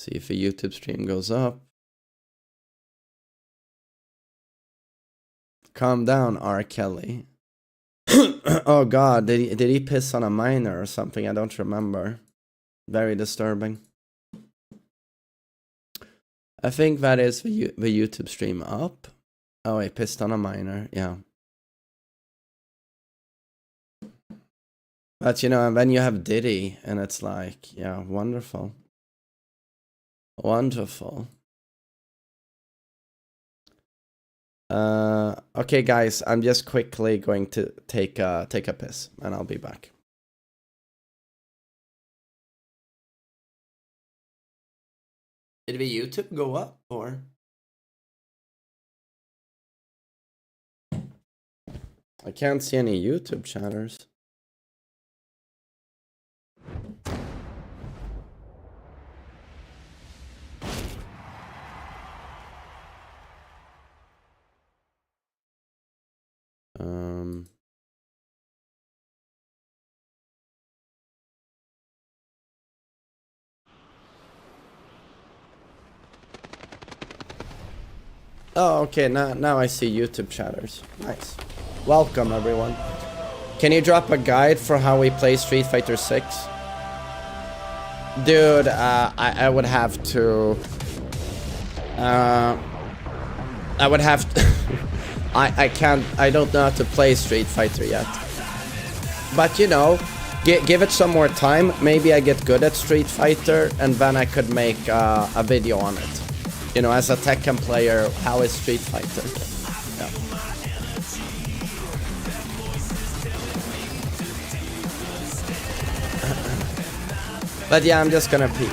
See if a YouTube stream goes up. Calm down, R. Kelly. Oh God, did he piss on a miner or something? I don't remember. Very disturbing. I think that is the YouTube stream up. Oh, he pissed on a miner. Yeah. But you know, and then you have Diddy, and it's like, yeah, wonderful. Wonderful. Okay, guys, I'm just quickly going to take a piss, and I'll be back. Did the YouTube go up, or? I can't see any YouTube chatters. Oh, okay, now I see YouTube chatters. Nice. Welcome, everyone. Can you drop a guide for how we play Street Fighter 6? Dude, I would have to... I would have to... I don't know how to play Street Fighter yet. But, you know, give it some more time. Maybe I get good at Street Fighter, and then I could make a video on it. You know, as a Tekken player, how is Street Fighter? Yeah. But yeah, I'm just gonna pee.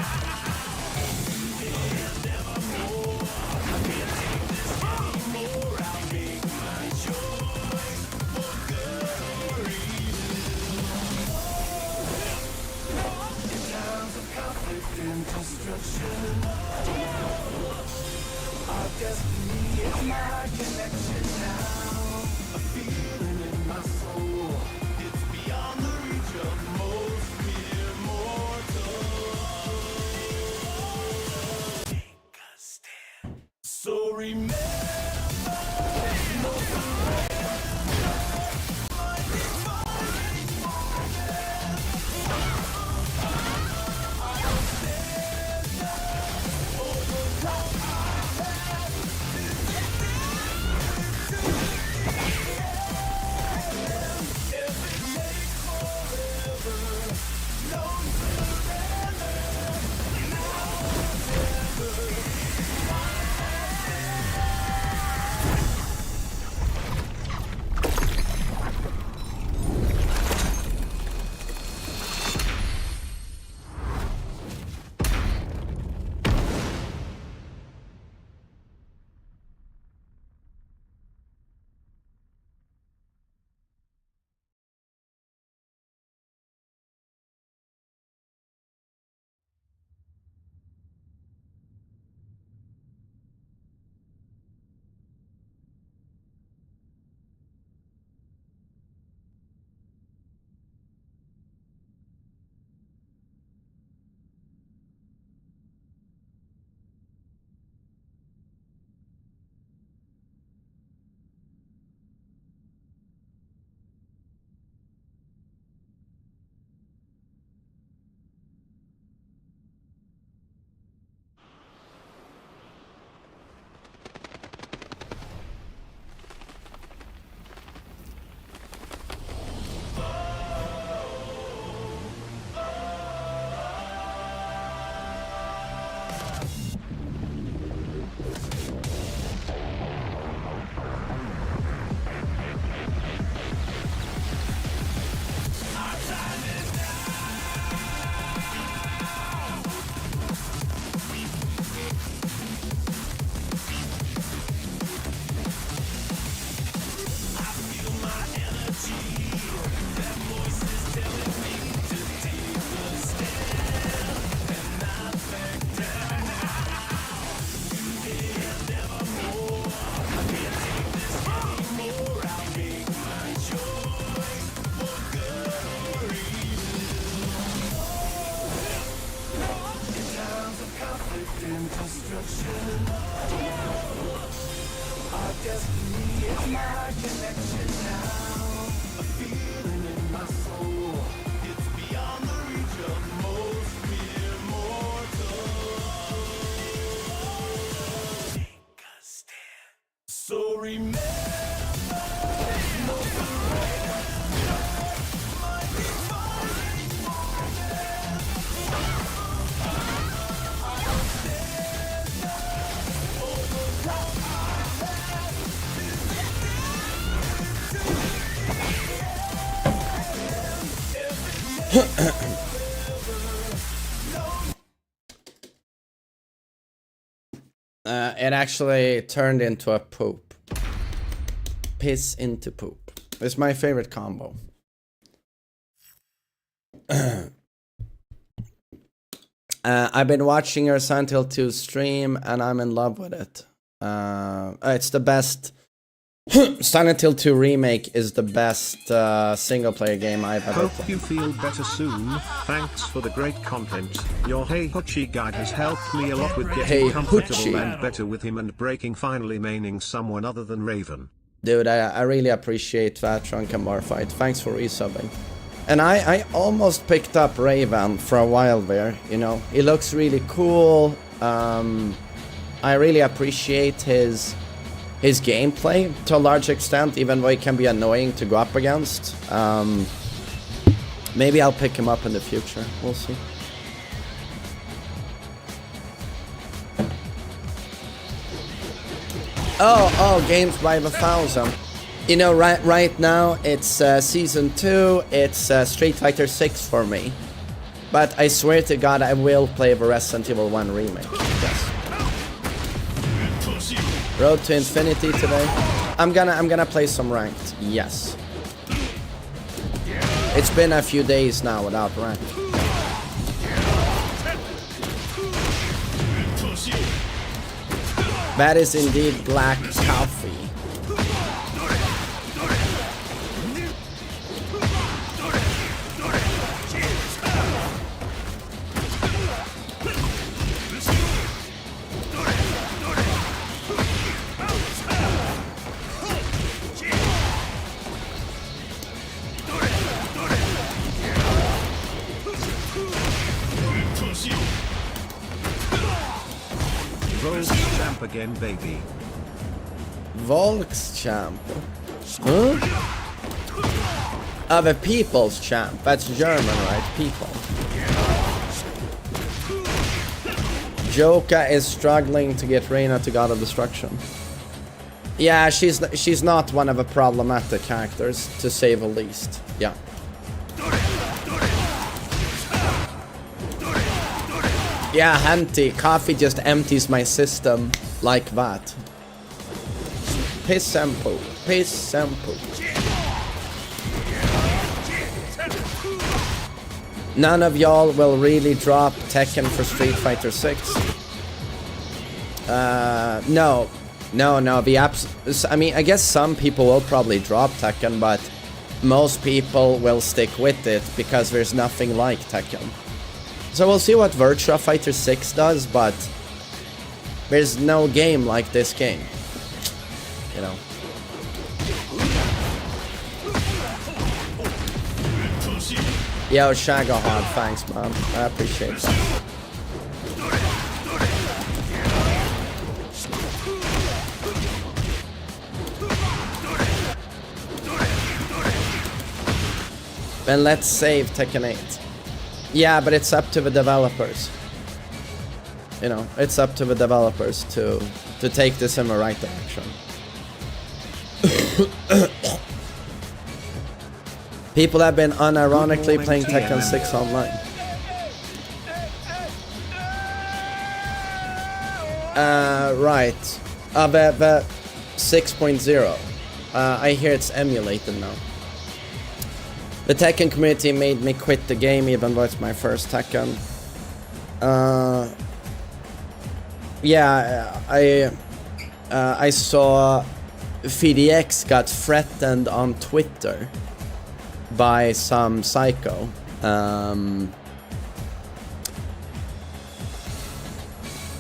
So remember. It actually turned into a poop. Piss into poop. It's my favorite combo. I've been watching your Silent Hill 2 stream and I'm in love with it. It's the best. Silent Hill 2 Remake is the best single player game I've ever played. Hope you feel better soon. Thanks for the great content. Your Hey Hutchie guide has helped me a lot with getting comfortable and better with him and breaking finally maining someone other than Raven. Dude, I really appreciate that, Trunk and Barfight. Thanks for resubbing. And I almost picked up Raven for a while there, you know. He looks really cool. I really appreciate his gameplay to a large extent, even though it can be annoying to go up against. Maybe I'll pick him up in the future. We'll see. Oh, games by the 1,000. You know, right now it's season 2. It's Street Fighter 6 for me. But I swear to God, I will play the Resident Evil 1 remake. Yes. Road to Infinity today. I'm gonna play some ranked. Yes. It's been a few days now without ranked. That is indeed black coffee. Again, baby. Volks champ. Huh? The people's champ. That's German, right? People. Joka is struggling to get Reina to God of Destruction. Yeah, she's not one of the problematic characters, to say the least. Yeah. Yeah, Henty. Coffee just empties my system like that. Piss and poop. Piss and poop. None of y'all will really drop Tekken for Street Fighter 6. No. I mean, I guess some people will probably drop Tekken, but most people will stick with it because there's nothing like Tekken. So we'll see what Virtua Fighter 6 does, but there's no game like this game. You know. Yo, Shagahard, thanks, man. I appreciate that. Then let's save Tekken 8. Yeah, but it's up to the developers. You know, it's up to the developers to take this in the right direction. People have been unironically playing Tekken 6 online. Right. The 6.0. I hear it's emulated now. The Tekken community made me quit the game even though it's my first Tekken. Yeah, I saw FDX got threatened on Twitter by some psycho.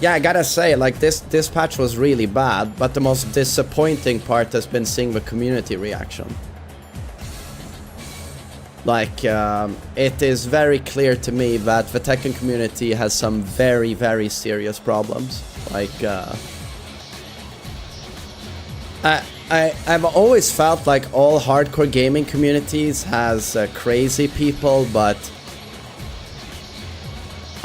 Yeah, I gotta say, like, this patch was really bad, but the most disappointing part has been seeing the community reaction. Like, it is very clear to me that the Tekken community has some very, very serious problems. Like, I've always felt like all hardcore gaming communities has crazy people, but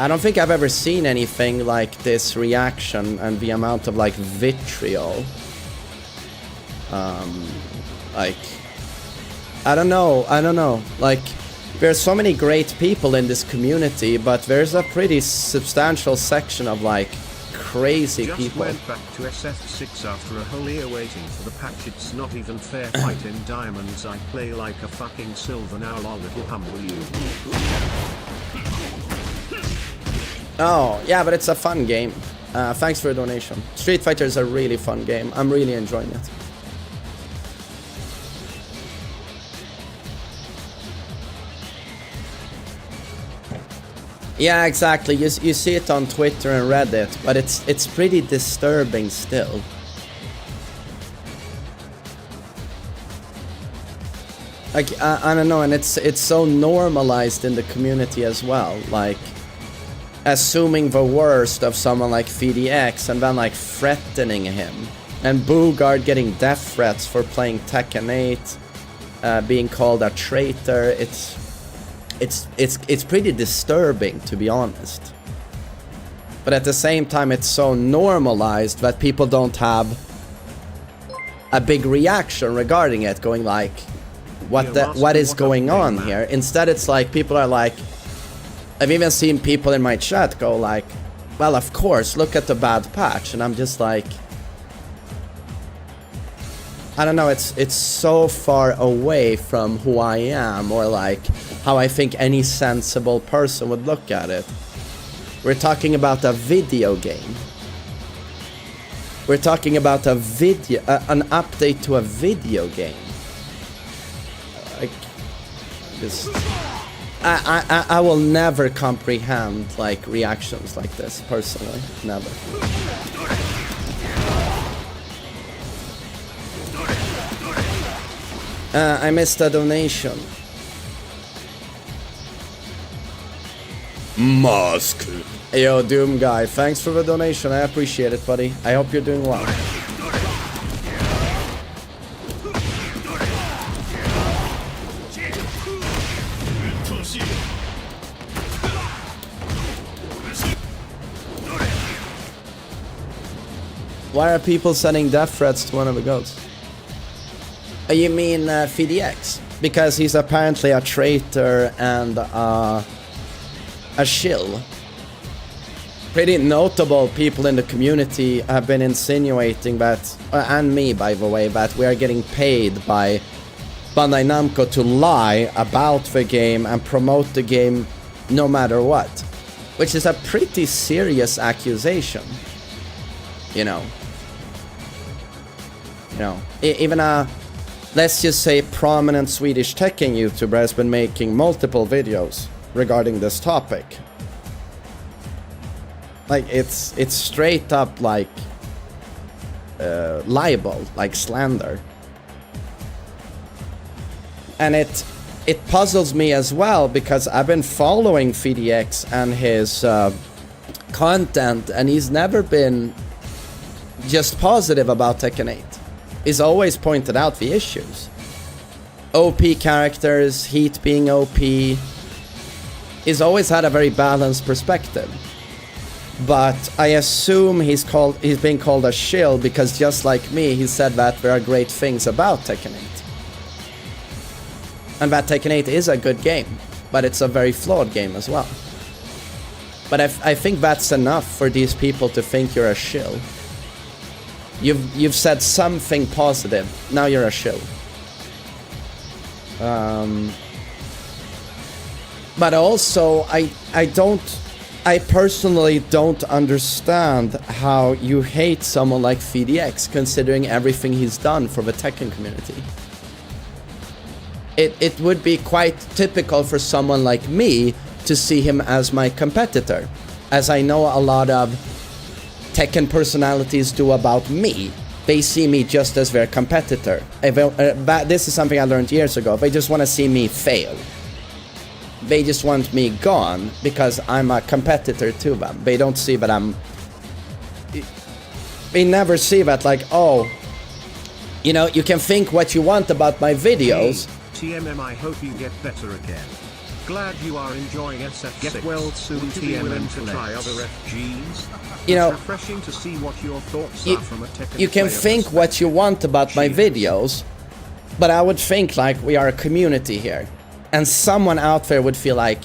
I don't think I've ever seen anything like this reaction and the amount of like vitriol. Like, I don't know. Like, there's so many great people in this community, but there's a pretty substantial section of like crazy people. Just went back to SF6 after a whole year waiting for the patch. It's not even fair. Fight in diamonds. I play like a fucking silver now. Lol, little humble you. Oh, yeah, but it's a fun game. Thanks for the donation. Street Fighter is a really fun game. I'm really enjoying it. Yeah, exactly. You see it on Twitter and Reddit, but it's pretty disturbing still. Like, I don't know, and it's so normalized in the community as well. Like, assuming the worst of someone like VDX and then like threatening him. And Bugard getting death threats for playing Tekken 8, being called a traitor. It's pretty disturbing, to be honest. But at the same time, it's so normalized that people don't have a big reaction regarding it, going like, what is going on here? Instead, it's like people are like, I've even seen people in my chat go like, well, of course, look at the bad patch. And I'm just like, I don't know, it's so far away from who I am, or like how I think any sensible person would look at it. We're talking about a video game. We're talking about a video, an update to a video game. Like, just, I will never comprehend like reactions like this personally, never. I missed a donation. Mask. Yo, Doom Guy, thanks for the donation. I appreciate it, buddy. I hope you're doing well. Why are people sending death threats to one of the goats? You mean VDX? Because he's apparently a traitor and a shill. Pretty notable people in the community have been insinuating that, and me by the way, that we are getting paid by Bandai Namco to lie about the game and promote the game no matter what. Which is a pretty serious accusation. You know, even a, let's just say, prominent Swedish Tekken YouTuber has been making multiple videos regarding this topic. Like, it's straight up like libel, like slander. And it puzzles me as well, because I've been following VDX and his content, and he's never been just positive about Tekken 8. He's always pointed out the issues. OP characters, Heat being OP. He's always had a very balanced perspective. But I assume he's being called a shill because, just like me, he said that there are great things about Tekken 8. And that Tekken 8 is a good game, but it's a very flawed game as well. But I think that's enough for these people to think you're a shill. You've said something positive, now you're a shill. But also, I personally don't understand how you hate someone like VDX, considering everything he's done for the Tekken community. It would be quite typical for someone like me to see him as my competitor, as I know a lot of Tekken personalities do about me. They see me just as their competitor. This is something I learned years ago. They just want to see me fail. They just want me gone because I'm a competitor to them. They don't see that I'm... They never see that like, oh, you know, you can think what you want about my videos. Hey, TMM, I hope you get better again. Glad you are enjoying SF6. Get well soon, TMM, to try other FGs. You know, it's refreshing to see what your thoughts are from a Tekken you can think what you want about my videos, but I would think like we are a community here. And someone out there would feel like,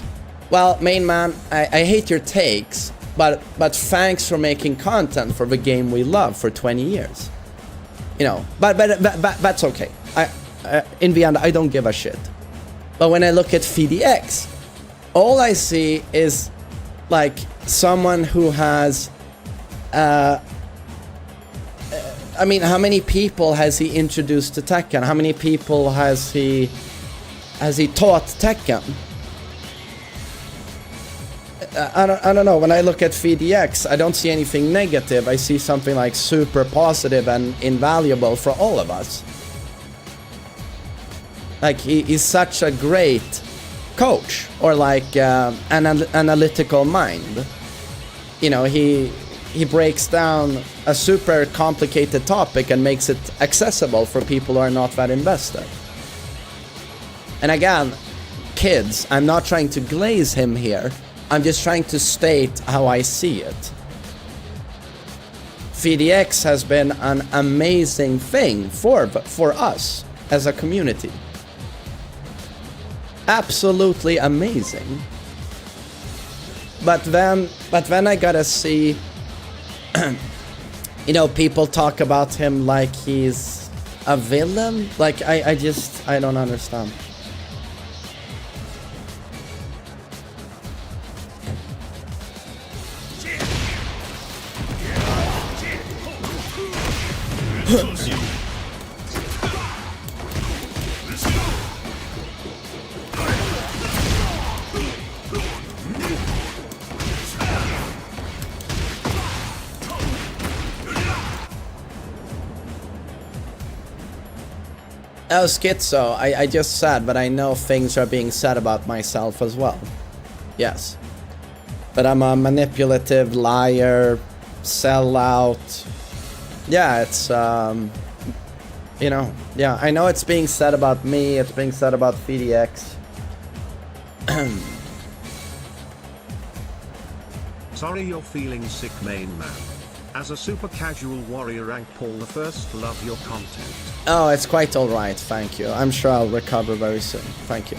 well, main man, I hate your takes, but thanks for making content for the game we love for 20 years. You know, but that's okay. In the end, I don't give a shit. But when I look at VDX, all I see is like someone who has... I mean, how many people has he introduced to Tekken? How many people has he taught Tekken? I don't know. When I look at VDX, I don't see anything negative. I see something like super positive and invaluable for all of us. Like he's such a great coach, or like an analytical mind. You know, he breaks down a super complicated topic and makes it accessible for people who are not that invested. And again, kids, I'm not trying to glaze him here. I'm just trying to state how I see it. VDX has been an amazing thing for us as a community. Absolutely amazing. But then I gotta see, you know, people talk about him like he's a villain. Like I don't understand. Oh, Schizo, I just said, but I know things are being said about myself as well. Yes. But I'm a manipulative liar, sellout. Yeah, it's, you know, yeah, I know it's being said about me, it's being said about VDX. Sorry you're feeling sick, main man. As a super casual warrior rank Paul the First, love your content. Oh, it's quite alright, thank you. I'm sure I'll recover very soon, thank you.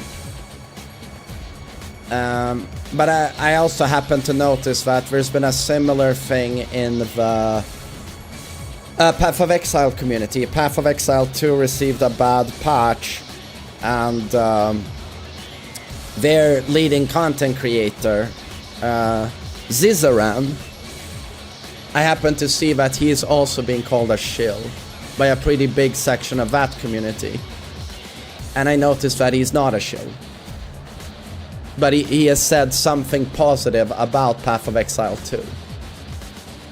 But I also happen to notice that there's been a similar thing in the Path of Exile community. Path of Exile 2 received a bad patch, and their leading content creator, Zizaran, I happen to see that he is also being called a shill by a pretty big section of that community. And I noticed that he's not a shill. But he has said something positive about Path of Exile 2.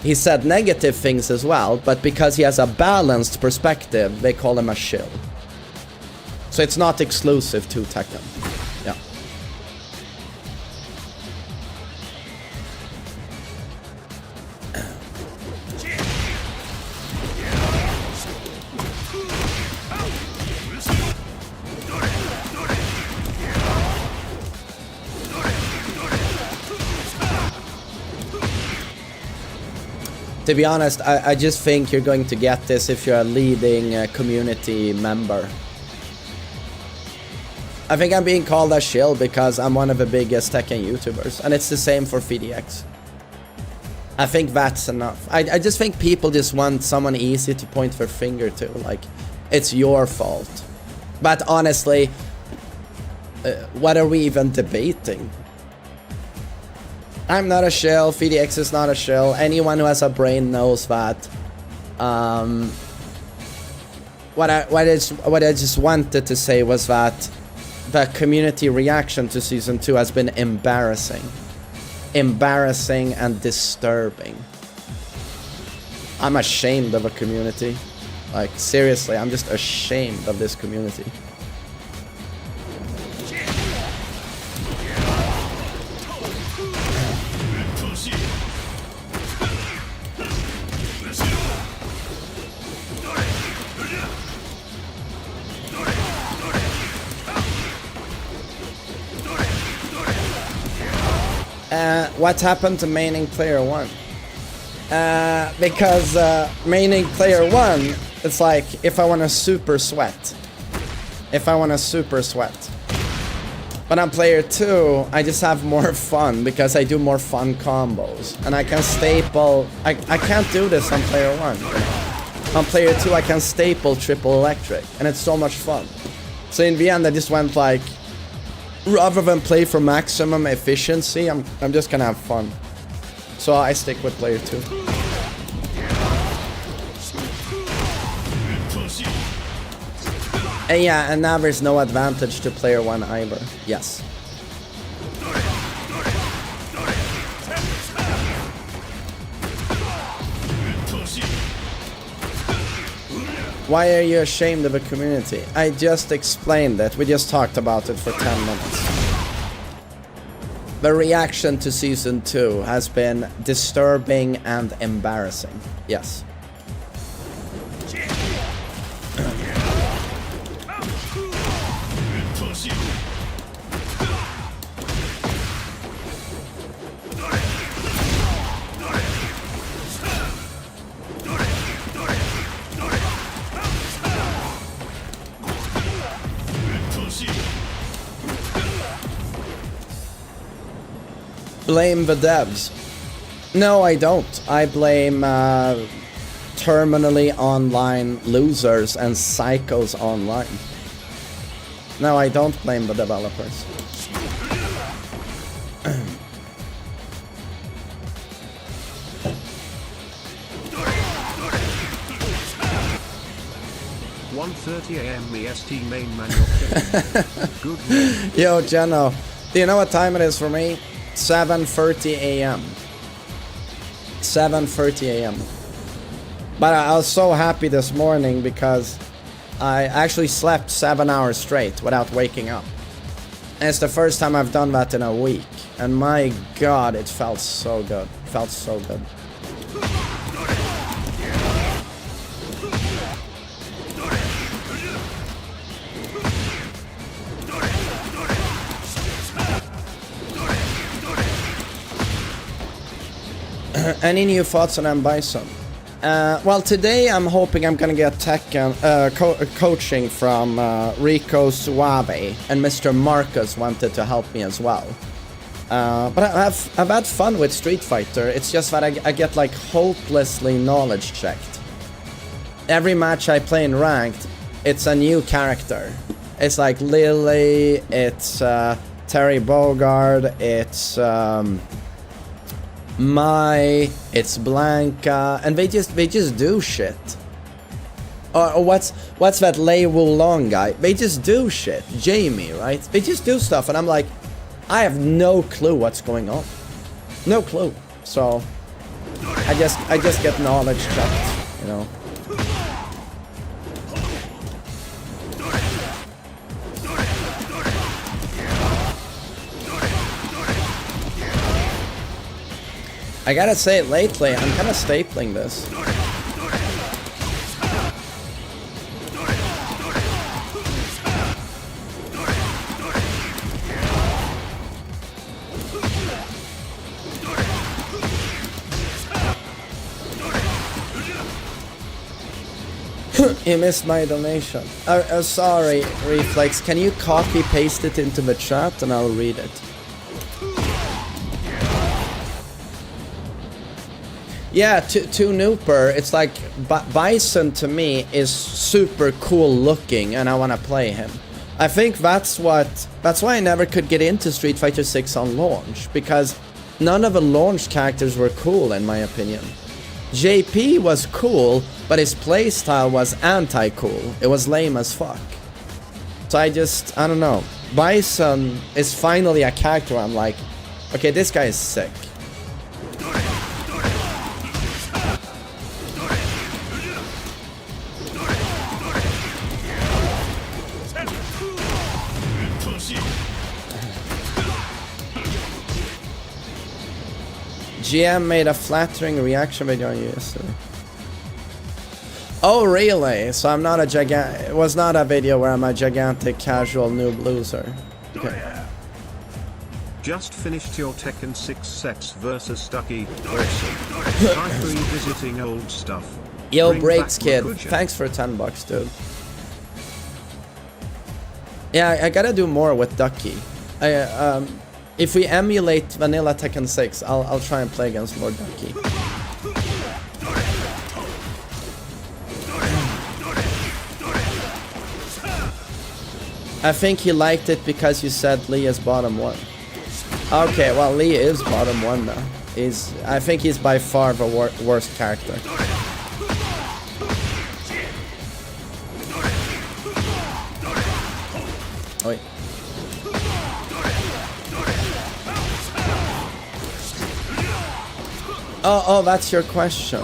He said negative things as well, but because he has a balanced perspective, they call him a shill. So it's not exclusive to Tekken. Yeah. To be honest, I just think you're going to get this if you're a leading community member. I think I'm being called a shill because I'm one of the biggest Tekken YouTubers, and it's the same for VDX. I think that's enough. I just think people just want someone easy to point their finger to, like, it's your fault. But honestly, what are we even debating? I'm not a shill, VDX is not a shill. Anyone who has a brain knows that. What I just wanted to say was that the community reaction to Season 2 has been embarrassing. Embarrassing and disturbing. I'm ashamed of a community. Like, seriously, I'm just ashamed of this community. What happened to maining player 1? Because maining player 1, it's like if I want to super sweat. If I want to super sweat. But on player 2, I just have more fun because I do more fun combos. And I can staple... I can't do this on player 1. You know? On player 2, I can staple triple electric. And it's so much fun. So in the end, I just went like... Rather than play for maximum efficiency, I'm just gonna have fun. So I stick with player 2. And yeah, and now there's no advantage to player 1 either. Yes. Why are you ashamed of a community? I just explained it. We just talked about it for 10 minutes. The reaction to Season 2 has been disturbing and embarrassing. Yes. Blame the devs. No, I don't. I blame terminally online losers and psychos online. No, I don't blame the developers. .30 AM EST main manual. Good morning. Yo, Jeno, do you know what time it is for me? 7:30 AM. 7:30 AM. But I was so happy this morning because I actually slept 7 hours straight without waking up. And it's the first time I've done that in a week. And my God, it felt so good. It felt so good. Any new thoughts on M. Bison? Well, today I'm hoping I'm gonna get tech and coaching from Rico Suave, and Mr. Marcus wanted to help me as well. But I've had fun with Street Fighter. It's just that I get like hopelessly knowledge checked. Every match I play in ranked, it's a new character. It's like Lily, it's Terry Bogard, it's Mai, it's Blanca, and they just do shit. Or what's that Lei Wulong guy? They just do shit. Jamie, right? They just do stuff, and I'm like, I have no clue what's going on. No clue. So I just get knowledge checked, you know. I gotta say, lately, I'm kind of stapling this. You missed my donation. Sorry, Reflex. Can you copy paste it into the chat and I'll read it? Yeah, to Nooper, it's like Bison to me is super cool looking, and I want to play him. I think that's why I never could get into Street Fighter 6 on launch, because none of the launch characters were cool in my opinion. JP was cool, but his playstyle was anti-cool. It was lame as fuck. So I don't know. Bison is finally a character where I'm like, okay, this guy is sick. GM made a flattering reaction video on you yesterday. Oh really? So I'm not a gigantic. It was not a video where I'm a gigantic casual noob loser. Okay. Just finished your Tekken 6 sets versus Ducky. Awesome. I'm revisiting old stuff. Yo, Bring Breaks back Kid. Rakuja. Thanks for 10 bucks, dude. Yeah, I gotta do more with Ducky. If we emulate vanilla Tekken 6, I'll try and play against more Ducky. I think he liked it because you said Lee is bottom 1. Okay, well Lee is bottom 1 now. I think he's by far the worst character. Wait. Oh, that's your question.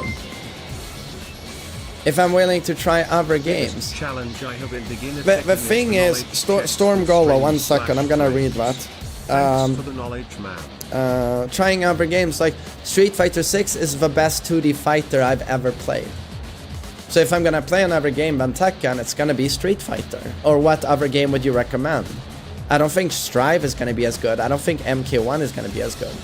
If I'm willing to try other games. Challenge I have in beginner The thing is, Storm Golo, 1 second, I'm gonna read that. For the knowledge, man. Trying other games, like Street Fighter 6 is the best 2D fighter I've ever played. So if I'm gonna play another game than Tekken, it's gonna be Street Fighter. Or what other game would you recommend? I don't think Strive is gonna be as good. I don't think MK1 is gonna be as good.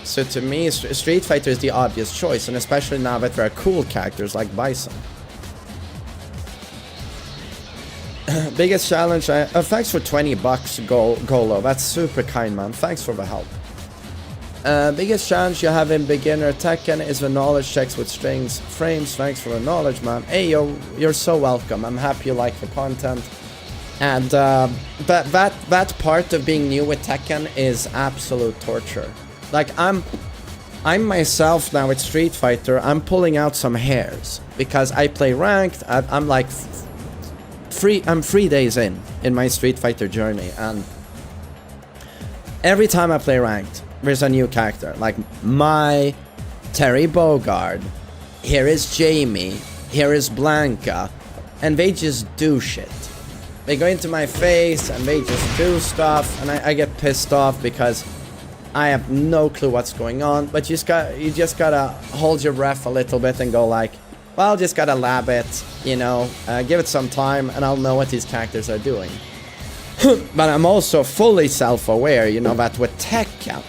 So to me, Street Fighter is the obvious choice, and especially now that there are cool characters like Bison. Biggest challenge, thanks for 20 bucks, Golo. That's super kind, man. Thanks for the help. Biggest challenge you have in beginner Tekken is the knowledge checks with strings, frames. Thanks for the knowledge, man. Hey, you're so welcome. I'm happy you like the content. And that part of being new with Tekken is absolute torture. Like I'm myself now with Street Fighter. I'm pulling out some hairs because I play ranked. I'm like I'm 3 days in my Street Fighter journey, and every time I play ranked, there's a new character. Like my Terry Bogard. Here is Jamie. Here is Blanca, and they just do shit. They go into my face and they just do stuff, and I get pissed off because I have no clue what's going on. But you just gotta hold your breath a little bit and go like, well, just gotta lab it, you know, give it some time, and I'll know what these characters are doing. But I'm also fully self-aware, you know, that with Tekken,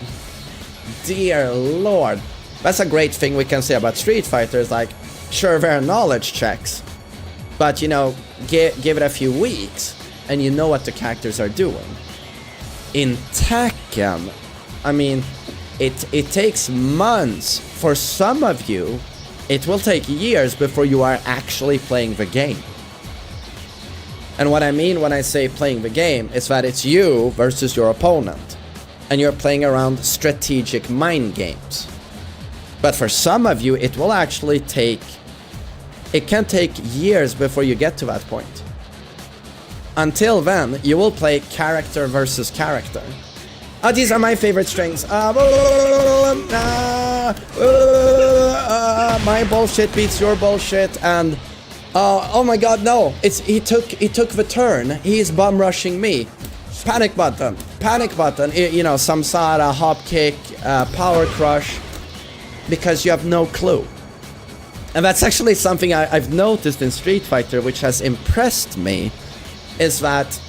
dear lord, that's a great thing we can say about Street Fighter. Is like, sure, there are knowledge checks, but you know, give it a few weeks and you know what the characters are doing. In Tekken, I mean, it takes months. For some of you, it will take years before you are actually playing the game. And what I mean when I say playing the game is that it's you versus your opponent, and you're playing around strategic mind games. But for some of you, it will actually take... It can take years before you get to that point. Until then, you will play character versus character. These are my favorite strings. My bullshit beats your bullshit, and oh my god, no! He took the turn. He's bum rushing me. Panic button, you know, samsara, hop kick, power crush, because you have no clue. And that's actually something I've noticed in Street Fighter, which has impressed me, is that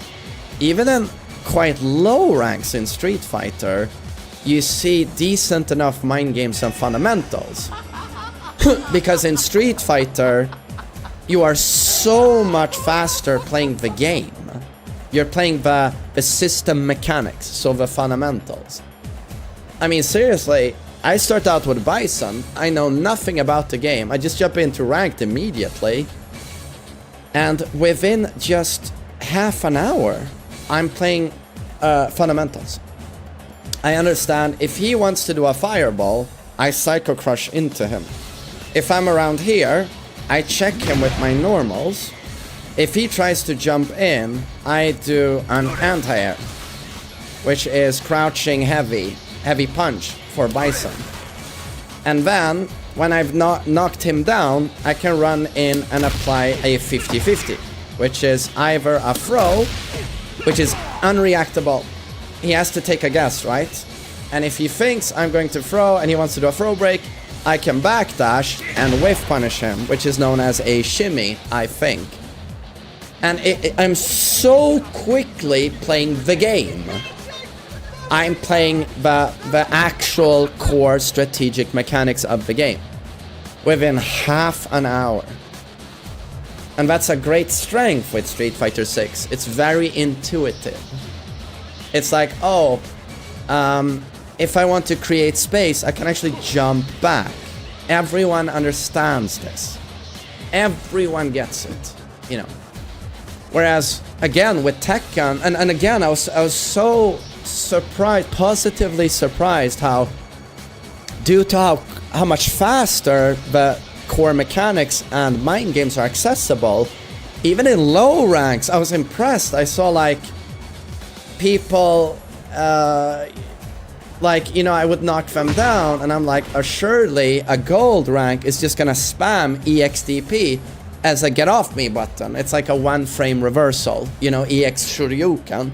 even in quite low ranks in Street Fighter, you see decent enough mind games and fundamentals. Because in Street Fighter, you are so much faster playing the game. You're playing the system mechanics, so the fundamentals. I mean, seriously, I start out with Bison, I know nothing about the game, I just jump into ranked immediately, and within just half an hour, I'm playing fundamentals. I understand if he wants to do a fireball, I Psycho Crush into him. If I'm around here, I check him with my normals. If he tries to jump in, I do an anti-air, which is crouching heavy punch for Bison. And then, when I've knocked him down, I can run in and apply a 50-50, which is either a throw, which is unreactable. He has to take a guess, right? And if he thinks I'm going to throw and he wants to do a throw break, I can backdash and whiff punish him, which is known as a shimmy, I think. And I'm so quickly playing the game. I'm playing the actual core strategic mechanics of the game within half an hour. And that's a great strength with Street Fighter 6. It's very intuitive. It's like, oh, if I want to create space, I can actually jump back. Everyone understands this. Everyone gets it, you know. Whereas, again, with Tekken, and again, I was so surprised, positively surprised how, due to how much faster the core mechanics and mind games are accessible, even in low ranks, I was impressed. I saw, like, people, like, you know, I would knock them down, and I'm like, surely a gold rank is just gonna spam EXDP as a get off me button. It's like a 1-frame reversal, you know, EX Shoryuken.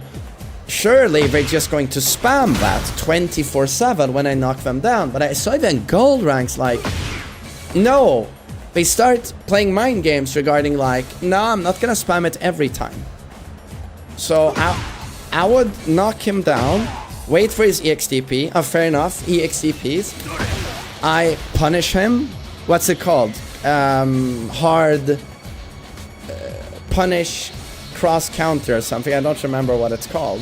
Surely they're just going to spam that 24/7 when I knock them down. But I saw even gold ranks like, no, they start playing mind games regarding like, no, I'm not gonna spam it every time. So I would knock him down, wait for his EXDP. Oh, fair enough, EXDPs. I punish him. What's it called? Hard punish cross counter or something. I don't remember what it's called.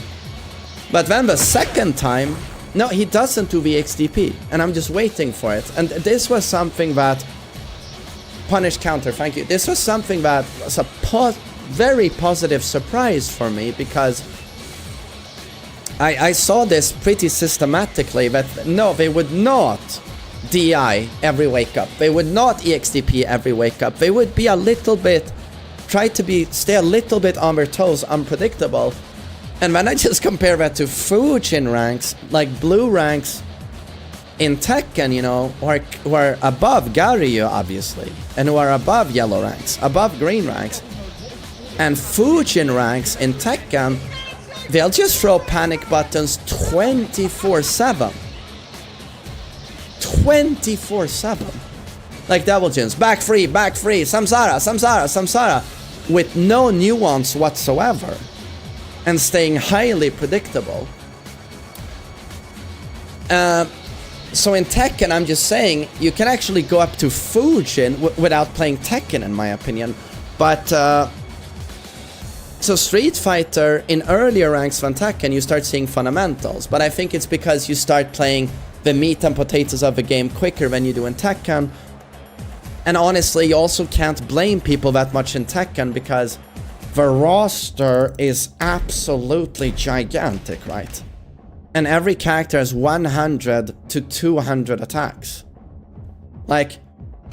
But then the second time, no, he doesn't do the EXDP, and I'm just waiting for it. And this was something that punish counter. Thank you. This was something that was a very positive surprise for me, because I saw this pretty systematically, that no, they would not DI every wake up. They would not EXDP every wake up. They would be a little bit, stay a little bit on their toes, unpredictable. And when I just compare that to Fujin ranks, like blue ranks in Tekken, you know, who are above Garyu, obviously, and who are above yellow ranks, above green ranks, and Fujin ranks in Tekken, they'll just throw panic buttons 24/7. 24/7. Like double jins, back free, samsara, samsara, samsara, with no nuance whatsoever, and staying highly predictable. So in Tekken, I'm just saying, you can actually go up to Fujin without playing Tekken, in my opinion. But so Street Fighter, in earlier ranks than Tekken, you start seeing fundamentals. But I think it's because you start playing the meat and potatoes of the game quicker than you do in Tekken. And honestly, you also can't blame people that much in Tekken, because the roster is absolutely gigantic, right? And every character has 100 to 200 attacks. Like,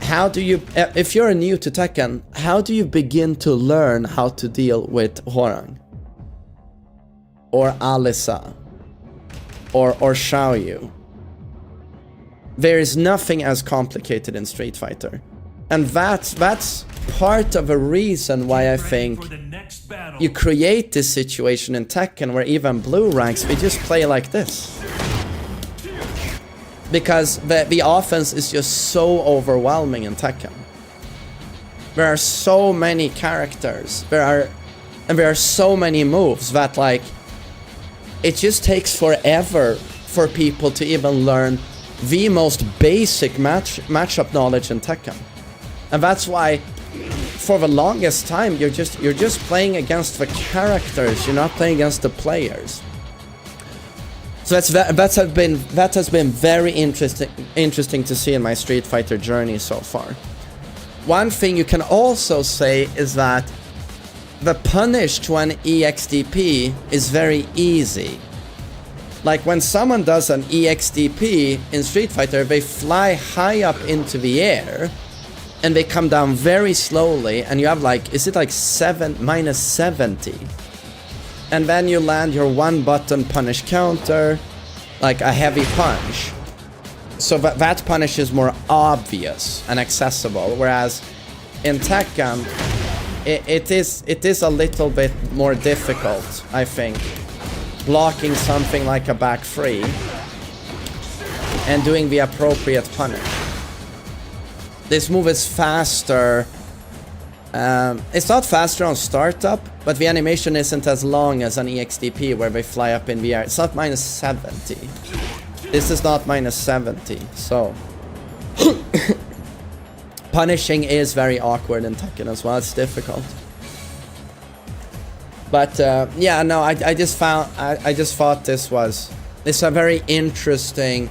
how do you, if you're new to Tekken, how do you begin to learn how to deal with Hwoarang? Or Alisa? Or Xiaoyu? There is nothing as complicated in Street Fighter. And that's part of a reason why I think you create this situation in Tekken where even blue ranks, we just play like this. Because the offense is just so overwhelming in Tekken. There are so many characters, there are so many moves that, like, it just takes forever for people to even learn the most basic matchup knowledge in Tekken. And that's why for the longest time you're just playing against the characters, you're not playing against the players. So that has been very interesting to see in my Street Fighter journey so far. One thing you can also say is that the punish to an EXDP is very easy. Like when someone does an EXDP in Street Fighter, they fly high up into the air and they come down very slowly, and you have like, is it like minus 70? And then you land your one button punish counter, like a heavy punch. So that punish is more obvious and accessible, whereas in Tekken, it is a little bit more difficult, I think. Blocking something like a back free. and doing the appropriate punish. This move is faster. It's not faster on startup, but the animation isn't as long as an EXDP where they fly up in the air. It's not minus 70. This is not minus 70, so... punishing is very awkward in Tekken as well, it's difficult. But yeah, no, I just thought this was... It's a very interesting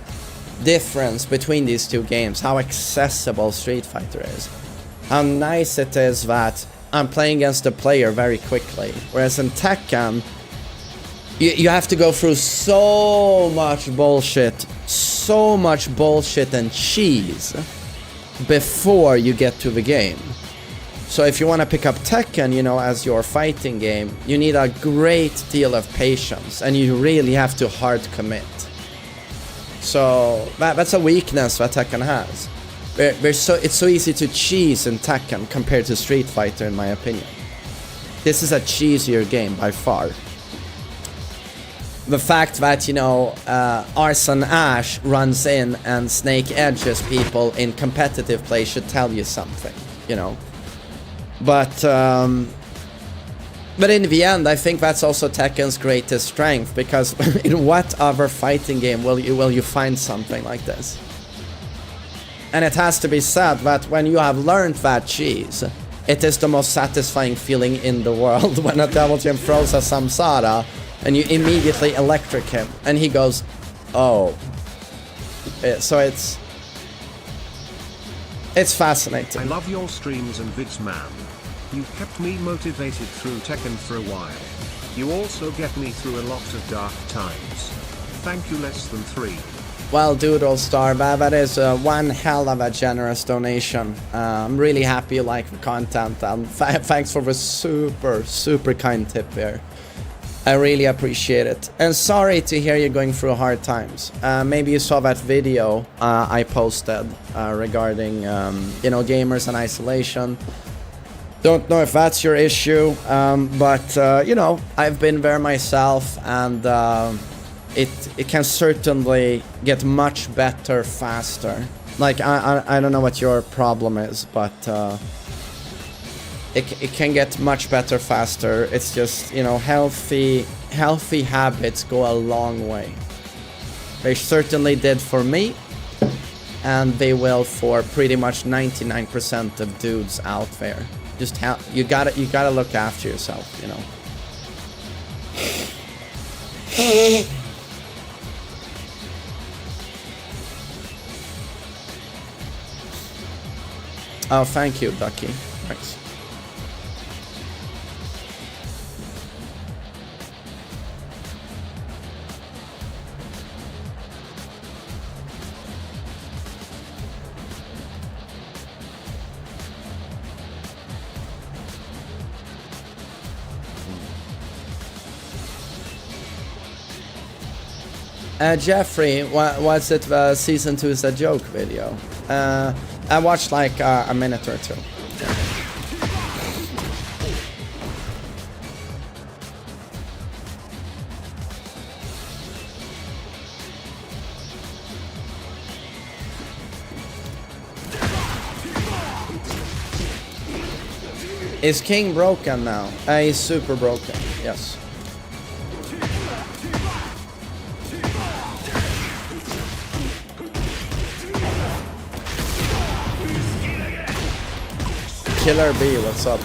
difference between these two games, how accessible Street Fighter is. How nice it is that I'm playing against the player very quickly. Whereas in Tekken, you have to go through so much bullshit and cheese before you get to the game. So if you want to pick up Tekken, you know, as your fighting game, you need a great deal of patience and you really have to hard commit. So that's a weakness that Tekken has. It's so easy to cheese in Tekken compared to Street Fighter, in my opinion. This is a cheesier game by far. The fact that, you know, Arson Ash runs in and snake edges people in competitive play should tell you something, you know. But in the end, I think that's also Tekken's greatest strength, because in what other fighting game will you find something like this? And it has to be said that when you have learned that cheese, it is the most satisfying feeling in the world when a Devil Jim throws a Samsara and you immediately electric him and he goes, oh. So it's fascinating. I love your streams and vids, man. You kept me motivated through Tekken for a while. You also get me through a lot of dark times. Thank you, less than 3. Well, Doodle Star, that is one hell of a generous donation. I'm really happy you like the content, and thanks for the super kind tip there. I really appreciate it. And sorry to hear you going through hard times. Maybe you saw that video I posted regarding you know, gamers and isolation. Don't know if that's your issue, but you know, I've been there myself, and it can certainly get much better faster. Like, I don't know what your problem is, but it can get much better faster. It's just, you know, healthy habits go a long way. They certainly did for me, and they will for pretty much 99% of dudes out there. Just you gotta look after yourself, you know. Oh, thank you, Ducky. Thanks. Jeffrey, what's it? Season 2 is a joke video. I watched like a minute or two. Is King broken now? He's super broken, yes. Killer B, what's up?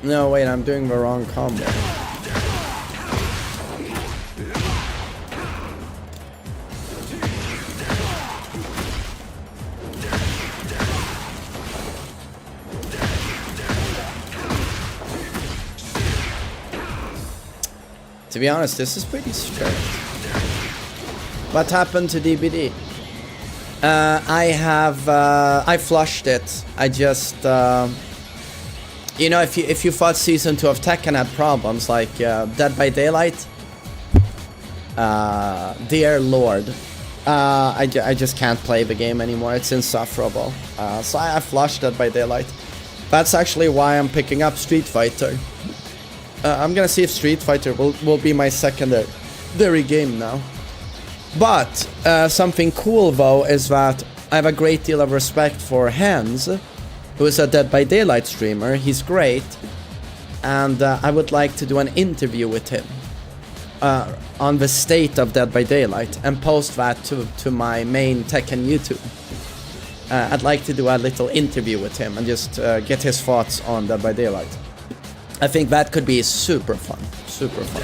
No, wait, I'm doing the wrong combo. To be honest, this is pretty straight. What happened to DBD? I flushed it. I just, you know, if you thought Season 2 of Tekken had problems like Dead by Daylight, dear Lord, I just can't play the game anymore. It's insufferable. So I flushed Dead by Daylight. That's actually why I'm picking up Street Fighter. I'm gonna see if Street Fighter will be my secondary game now. But something cool though is that I have a great deal of respect for Hans, who is a Dead by Daylight streamer. He's great, and I would like to do an interview with him on the state of Dead by Daylight and post that to my main Tekken YouTube. I'd like to do a little interview with him and just get his thoughts on Dead by Daylight. I think that could be super fun. Super fun.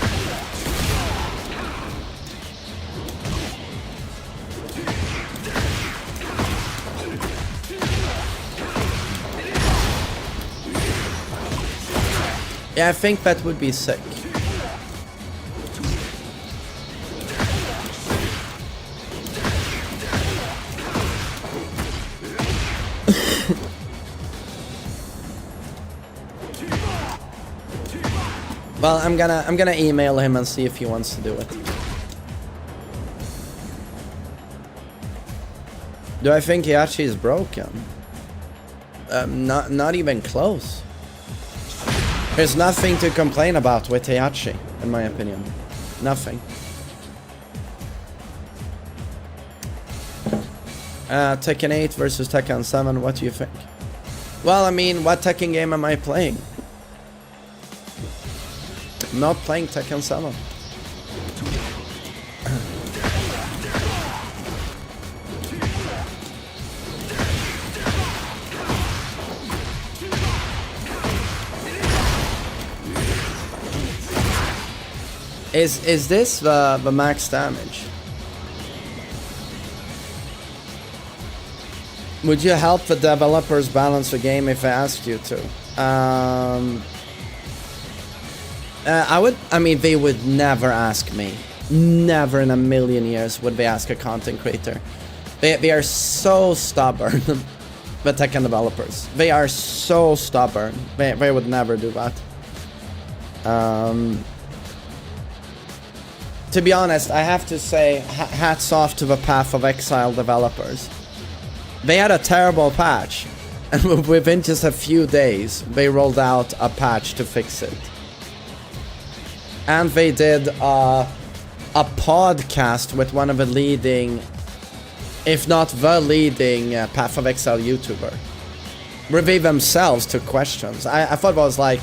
Yeah, I think that would be sick. Well, I'm gonna email him and see if he wants to do it. Do I think Heihachi is broken? Not even close. There's nothing to complain about with Heihachi, in my opinion. Nothing. Tekken 8 versus Tekken 7, what do you think? Well, I mean, what Tekken game am I playing? I'm not playing Tekken 7. Is this the max damage? Would you help the developers balance the game if I asked you to? I would. I mean, they would never ask me. Never in a million years would they ask a content creator. They are so stubborn. The Tekken developers. They are so stubborn. They would never do that. To be honest, I have to say hats off to the Path of Exile developers. They had a terrible patch, and within just a few days, they rolled out a patch to fix it. And they did a podcast with one of the leading, if not the leading, Path of Exile YouTuber, where they themselves took questions. I thought it was like...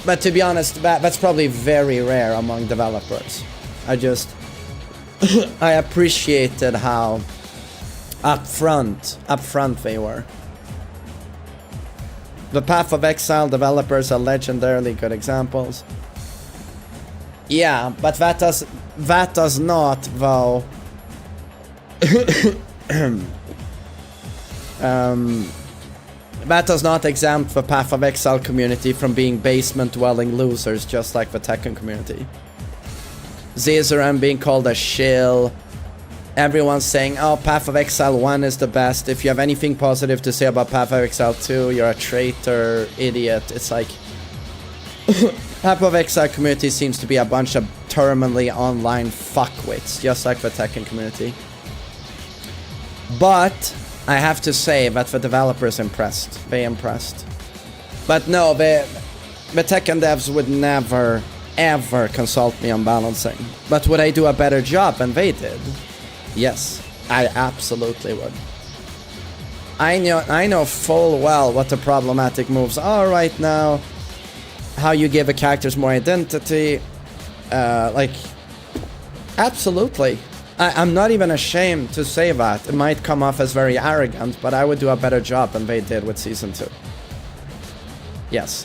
But to be honest, that's probably very rare among developers. I appreciated how upfront they were. The Path of Exile developers are legendarily good examples. Yeah, but that does not, though. That does not exempt the Path of Exile community from being basement-dwelling losers, just like the Tekken community. Zezuran being called a shill. Everyone's saying, oh, Path of Exile 1 is the best. If you have anything positive to say about Path of Exile 2, you're a traitor, idiot. It's like... Path of Exile community seems to be a bunch of terminally online fuckwits, just like the Tekken community. But... I have to say that the developers impressed. They impressed. But no, the Tekken devs would never, ever consult me on balancing. But would I do a better job than they did? Yes, I absolutely would. I know full well what the problematic moves are right now. How you give the characters more identity. Like, absolutely. I'm not even ashamed to say that. It might come off as very arrogant, but I would do a better job than they did with Season 2. Yes.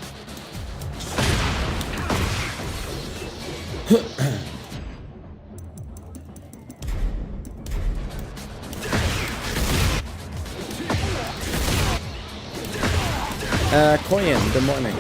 Koyan, good morning.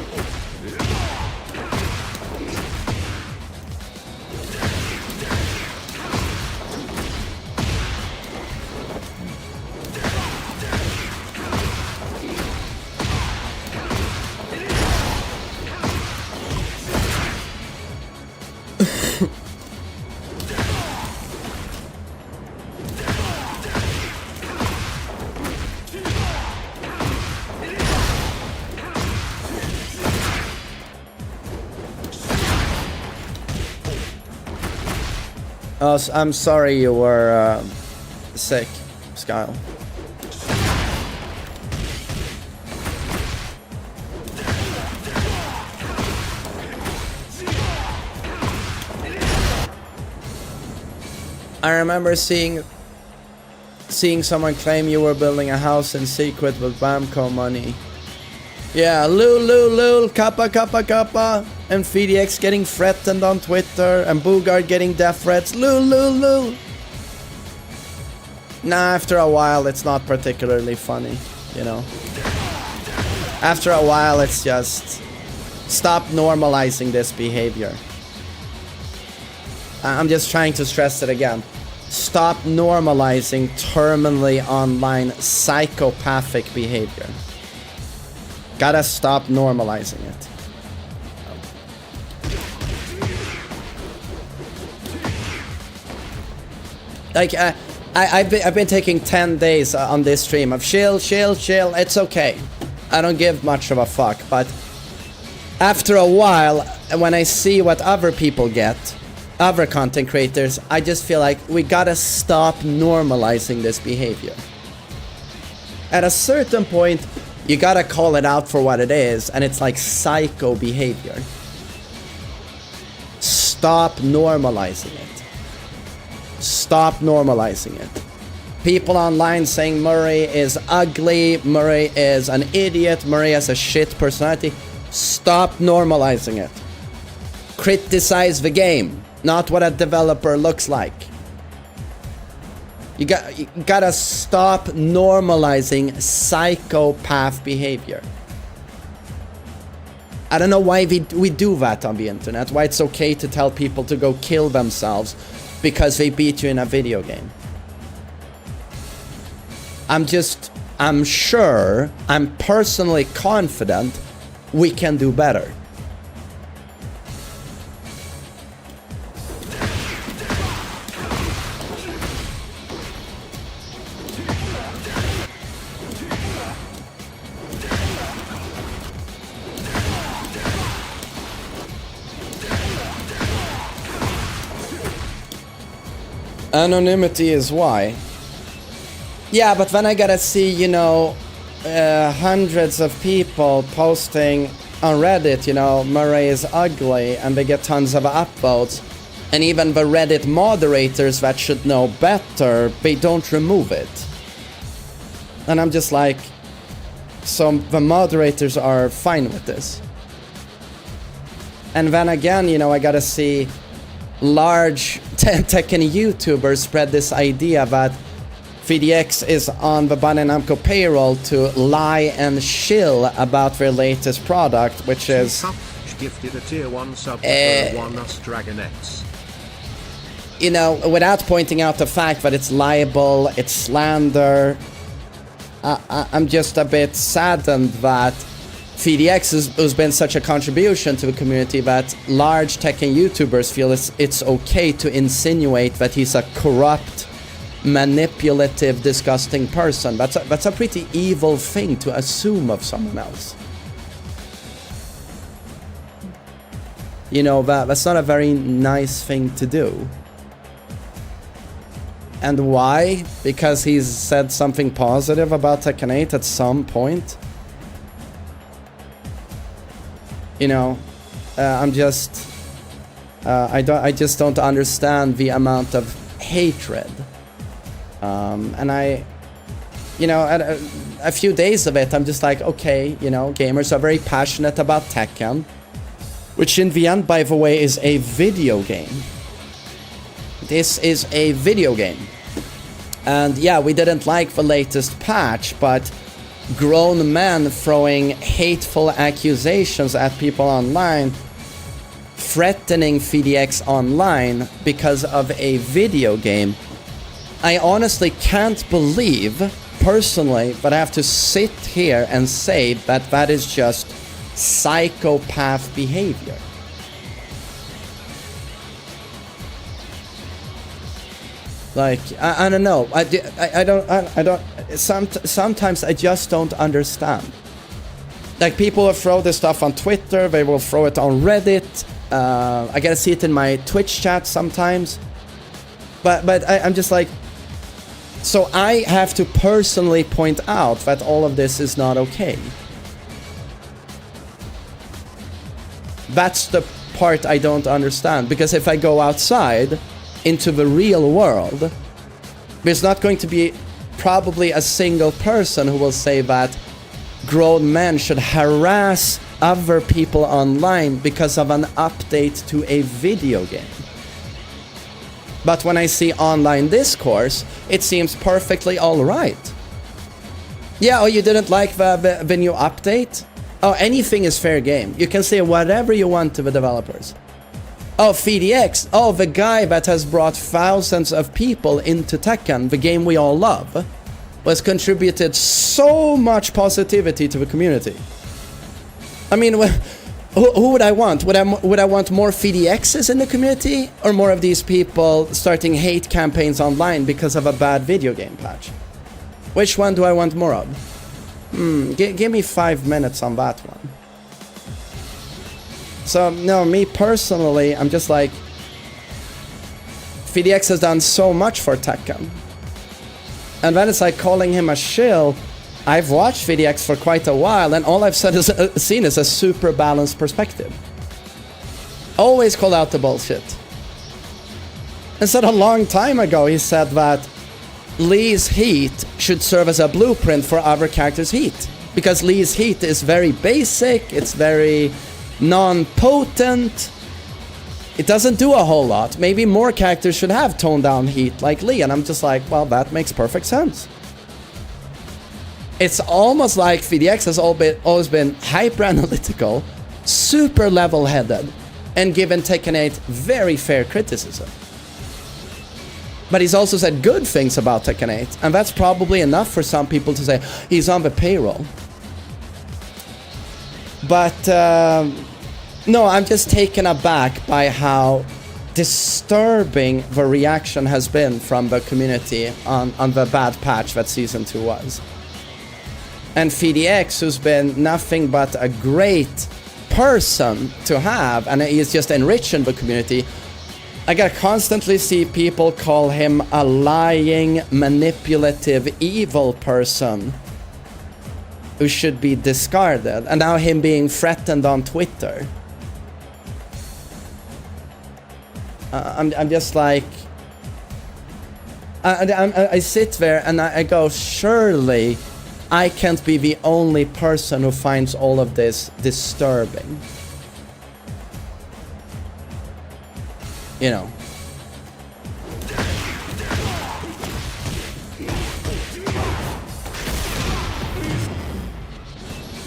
Oh, I'm sorry you were sick, Skyle. I remember seeing someone claim you were building a house in secret with Bamco money. Yeah, lul, kappa, and FDX getting threatened on Twitter, and Bugard getting death threats, lul. Nah, after a while it's not particularly funny, you know. After a while it's just, stop normalizing this behavior. I'm just trying to stress it again. Stop normalizing terminally online psychopathic behavior. Gotta stop normalizing it. Like, I've been taking 10 days on this stream of chill. It's okay. I don't give much of a fuck. But after a while, when I see what other people get, other content creators, I just feel like we gotta stop normalizing this behavior. At a certain point, you gotta call it out for what it is, and it's like psycho behavior. Stop normalizing it. Stop normalizing it. People online saying Murray is ugly, Murray is an idiot, Murray has a shit personality. Stop normalizing it. Criticize the game, not what a developer looks like. You gotta stop normalizing psychopath behavior. I don't know why we do that on the internet, why it's okay to tell people to go kill themselves because they beat you in a video game. I'm sure, I'm personally confident we can do better. Anonymity is why. Yeah, but then I gotta see, you know, hundreds of people posting on Reddit, you know, Murray is ugly, and they get tons of upvotes. And even the Reddit moderators that should know better, they don't remove it. And I'm just like, so the moderators are fine with this. And then again, you know, I gotta see large Tekken YouTubers spread this idea that FDX is on the Bandai Namco payroll to lie and shill about their latest product, which is gifted a tier 1 sub for one us Dragonettes. You know, without pointing out the fact that it's libel, it's slander, I'm just a bit saddened that FDX has been such a contribution to the community that large Tekken YouTubers feel it's okay to insinuate that he's a corrupt, manipulative, disgusting person. That's a pretty evil thing to assume of someone else. You know, that's not a very nice thing to do. And why? Because he's said something positive about Tekken 8 at some point. You know, I just don't understand the amount of hatred. And you know, at a few days of it, I'm just like, okay, you know, gamers are very passionate about Tekken, which in the end, by the way, is a video game. This is a video game. And yeah, we didn't like the latest patch, but grown men throwing hateful accusations at people online, threatening FDX online because of a video game. I honestly can't believe, personally, that I have to sit here and say that that is just psychopath behavior. Like, I don't know. I don't. Sometimes I just don't understand. Like, people will throw this stuff on Twitter. They will throw it on Reddit. I gotta see it in my Twitch chat sometimes. But I'm just like, so I have to personally point out that all of this is not okay. That's the part I don't understand, because if I go outside into the real world, there's not going to be probably a single person who will say that grown men should harass other people online because of an update to a video game. But when I see online discourse, it seems perfectly alright. Yeah, oh, you didn't like the new update? Oh, anything is fair game. You can say whatever you want to the developers. Oh, FDX. Oh, the guy that has brought thousands of people into Tekken, the game we all love, was contributed so much positivity to the community. I mean, who would I want? Would I want more FDXs in the community, or more of these people starting hate campaigns online because of a bad video game patch? Which one do I want more of? Give me 5 minutes on that one. So, no, me personally, I'm just like, FDX has done so much for Tekken. And then it's like calling him a shill. I've watched FDX for quite a while, and all I've seen is a super balanced perspective. Always call out the bullshit. And said a long time ago, he said that Lee's heat should serve as a blueprint for other characters' heat. Because Lee's heat is very basic, it's very non-potent. It doesn't do a whole lot. Maybe more characters should have toned down heat like Lee. And I'm just like, well, that makes perfect sense. It's almost like FDX has always been hyper-analytical, super level-headed, and given Tekken 8 very fair criticism. But he's also said good things about Tekken 8, and that's probably enough for some people to say he's on the payroll. But no, I'm just taken aback by how disturbing the reaction has been from the community on the bad patch that Season 2 was. And FDX, who's been nothing but a great person to have, and he's just enriching the community, I gotta constantly see people call him a lying, manipulative, evil person who should be discarded, and now him being threatened on Twitter. I'm just like, I sit there and I go, surely I can't be the only person who finds all of this disturbing. You know.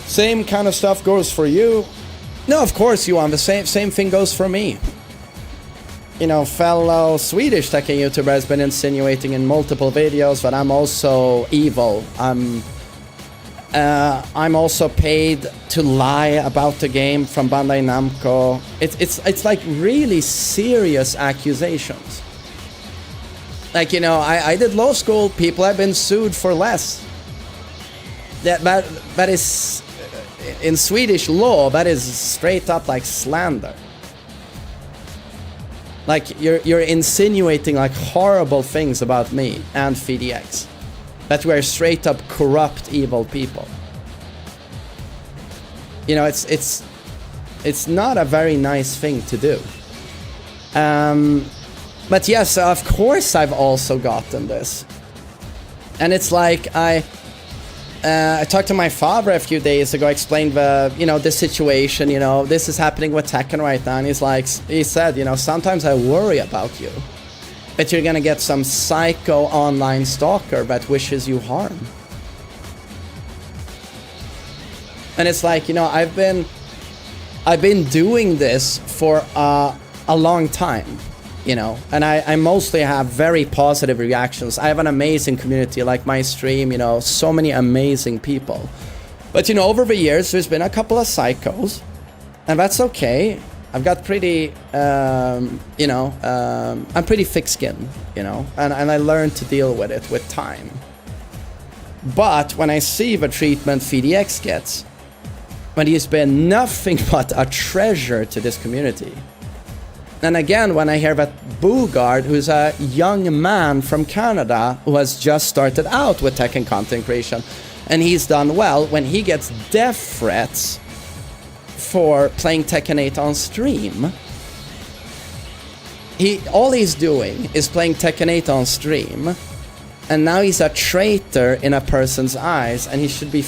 Same kind of stuff goes for you. No, of course, Johan, the same thing goes for me. You know, fellow Swedish Tekken YouTuber has been insinuating in multiple videos that I'm also evil. I'm also paid to lie about the game from Bandai Namco. It's like really serious accusations. Like, you know, I did law school. People have been sued for less. That is, in Swedish law, that is straight up like slander. Like, you're insinuating like horrible things about me and FDX. That we're straight up corrupt, evil people. You know, it's not a very nice thing to do. But yes, of course I've also gotten this. And it's like I talked to my father a few days ago, explained the situation, this is happening with Tekken right now, and he said, sometimes I worry about you. That you're gonna get some psycho online stalker that wishes you harm. And it's like, I've been doing this for a long time, and I mostly have very positive reactions. I have an amazing community, like my stream, so many amazing people. But, over the years, there's been a couple of psychos, and that's okay. I've got pretty, I'm pretty thick-skinned, and I learned to deal with it with time. But when I see the treatment FDX gets, when he's been nothing but a treasure to this community, And again, when I hear that Bugard, who's a young man from Canada who has just started out with Tekken content creation, and he's done well, when he gets death threats for playing Tekken 8 on stream, all he's doing is playing Tekken 8 on stream, and now he's a traitor in a person's eyes, and he should be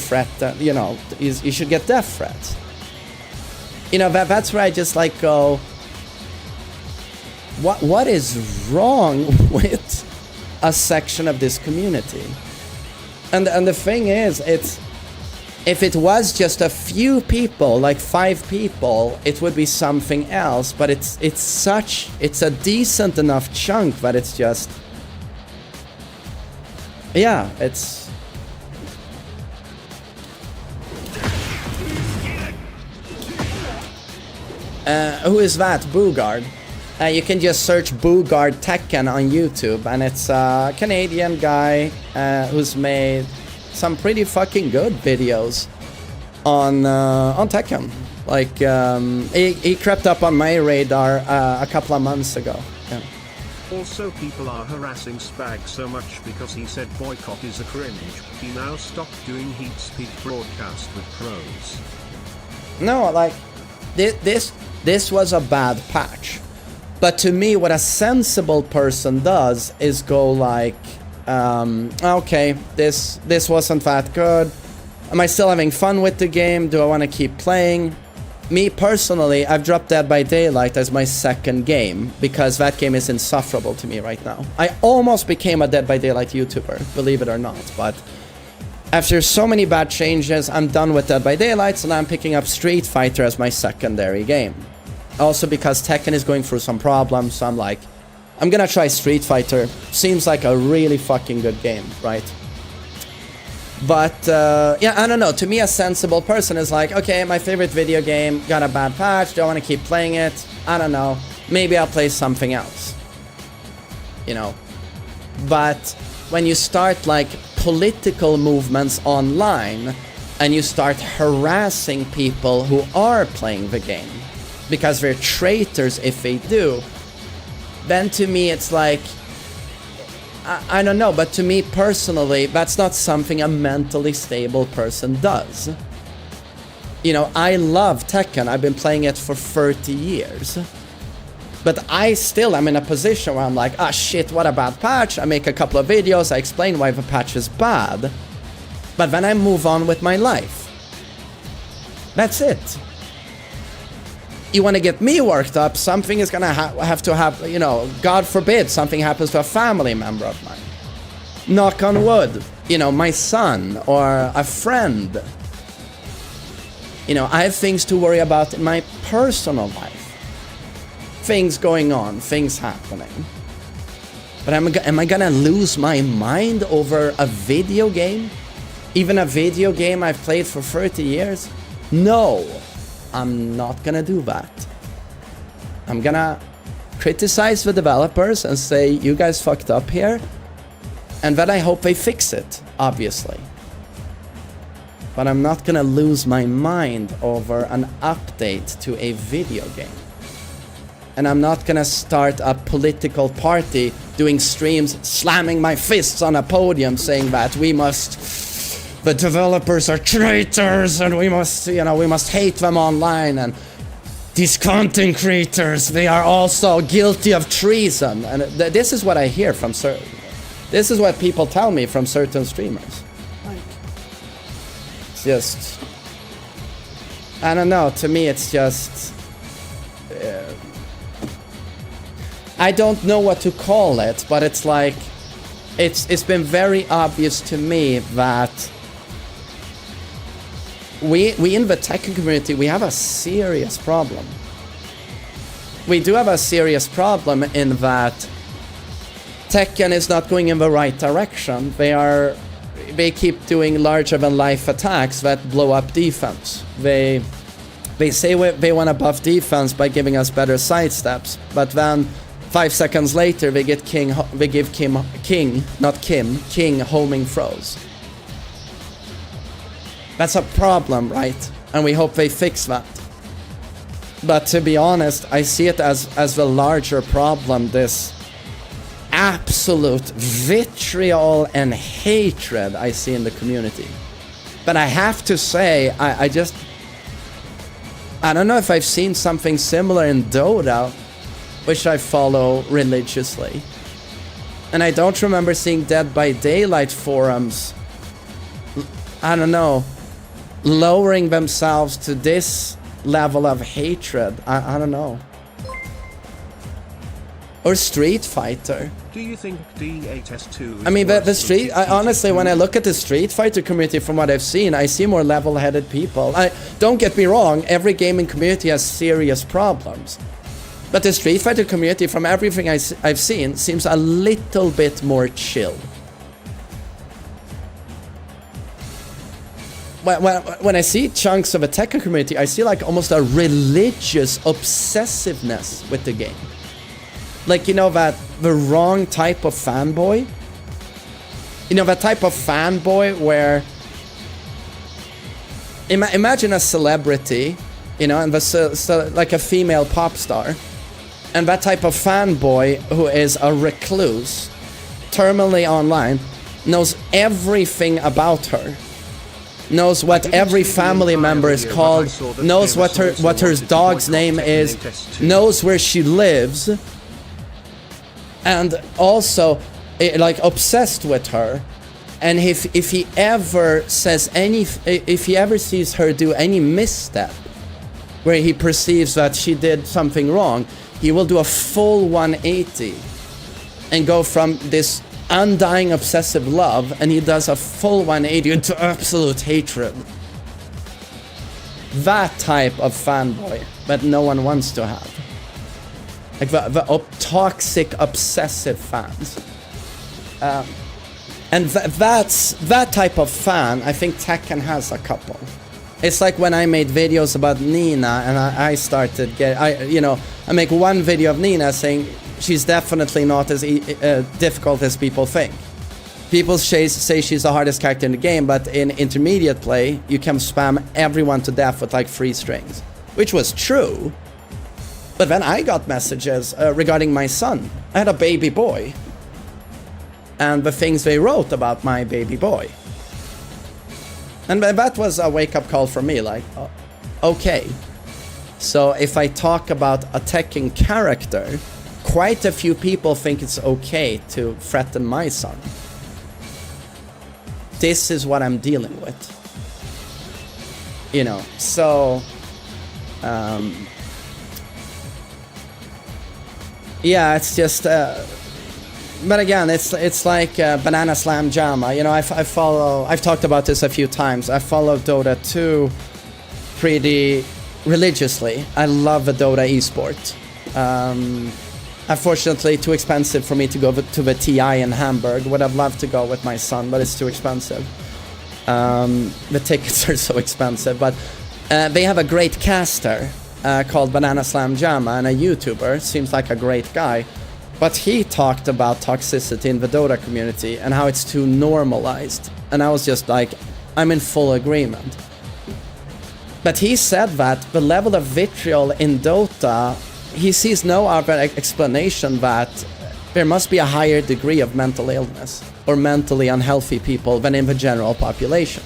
you know, he should get death threats. You know, that's where I just like go, what is wrong with a section of this community? And the thing is, if it was just a few people, like 5 people, it would be something else. But it's a decent enough chunk that it's just, yeah, it's. Who is that? Bugard. You can just search Bugard Tekken on YouTube, and it's a Canadian guy who's made some pretty fucking good videos on Tekken. Like, he crept up on my radar a couple of months ago. Yeah. Also, people are harassing Spag so much because he said boycott is a cringe. He now stopped doing Heat Speak broadcast with pros. No, like, this was a bad patch. But to me, what a sensible person does is go like, okay, this wasn't that good. Am I still having fun with the game? Do I want to keep playing? Me personally, I've dropped Dead by Daylight as my second game because that game is insufferable to me right now. I almost became a Dead by Daylight YouTuber, believe it or not, but after so many bad changes, I'm done with Dead by Daylight, so now I'm picking up Street Fighter as my secondary game. Also because Tekken is going through some problems, so I'm like, I'm gonna try Street Fighter. Seems like a really fucking good game, right? But, yeah, I don't know. To me, a sensible person is like, okay, my favorite video game got a bad patch. Do I want to keep playing it? I don't know. Maybe I'll play something else. You know? But when you start, like, political movements online, and you start harassing people who are playing the game, because they're traitors if they do, then to me it's like, I don't know, but to me personally, that's not something a mentally stable person does. You know, I love Tekken, I've been playing it for 30 years. But I still am in a position where I'm like, ah shit, what a bad patch. I make a couple of videos, I explain why the patch is bad. But then I move on with my life. That's it. You want to get me worked up, something is gonna have to happen, you know, God forbid something happens to a family member of mine. Knock on wood, you know, my son or a friend. You know, I have things to worry about in my personal life. Things going on, things happening. But am I gonna lose my mind over a video game? Even a video game I've played for 30 years? No. I'm not gonna do that. I'm gonna criticize the developers and say, you guys fucked up here. And then I hope they fix it, obviously. But I'm not gonna lose my mind over an update to a video game. And I'm not gonna start a political party doing streams, slamming my fists on a podium saying that the developers are traitors and we must, you know, we must hate them online, and these content creators, they are also guilty of treason. And this is what I hear from this is what people tell me from certain streamers. Like, it's just, I don't know, to me it's just, I don't know what to call it, but it's like, it's been very obvious to me that we in the Tekken community, we have a serious problem. We do have a serious problem in that Tekken is not going in the right direction. They keep doing larger than life attacks that blow up defense. They say they want to buff defense by giving us better sidesteps, but then 5 seconds later they give King homing throws. That's a problem, right? And we hope they fix that. But to be honest, I see it as the larger problem, this absolute vitriol and hatred I see in the community. But I have to say, I don't know if I've seen something similar in Dota, which I follow religiously. And I don't remember seeing Dead by Daylight forums, I don't know, lowering themselves to this level of hatred. I don't know. Or Street Fighter. Do you think D8S2? I mean, the Street. Honestly, when I look at the Street Fighter community, from what I've seen, I see more level-headed people. Don't get me wrong. Every gaming community has serious problems, but the Street Fighter community, from everything I've seen, seems a little bit more chill. When I see chunks of a Tekken community, I see like almost a religious obsessiveness with the game. Like, you know, that the wrong type of fanboy? You know, that type of fanboy where... imagine a celebrity, you know, and like a female pop star. And that type of fanboy who is a recluse, terminally online, knows everything about her. Knows what every family member is called, knows what her dog's name is, knows where she lives, and also like obsessed with her. And if he ever says if he ever sees her do any misstep where he perceives that she did something wrong, he will do a full 180 and go from this undying obsessive love, and he does a full 180 into absolute hatred. That type of fanboy that no one wants to have. Like the toxic, obsessive fans. And that type of fan, I think Tekken has a couple. It's like when I made videos about Nina, and I started I make one video of Nina saying she's definitely not as difficult as people think. People say she's the hardest character in the game, but in intermediate play, you can spam everyone to death with like 3 strings. Which was true. But then I got messages regarding my son. I had a baby boy. And the things they wrote about my baby boy. And that was a wake-up call for me, like, okay. So if I talk about a Tekken character, quite a few people think it's okay to threaten my son. This is what I'm dealing with. You know, so... yeah, it's just... but again, it's like Banana Slam Jama. You know, I've talked about this a few times. I follow Dota 2 pretty religiously. I love the Dota esport. Unfortunately, too expensive for me to go to the TI in Hamburg. Would have loved to go with my son, but it's too expensive. The tickets are so expensive. But they have a great caster called Banana Slam Jama, and a YouTuber. Seems like a great guy. But he talked about toxicity in the Dota community and how it's too normalized. And I was just like, I'm in full agreement. But he said that the level of vitriol in Dota, he sees no other explanation that there must be a higher degree of mental illness or mentally unhealthy people than in the general population.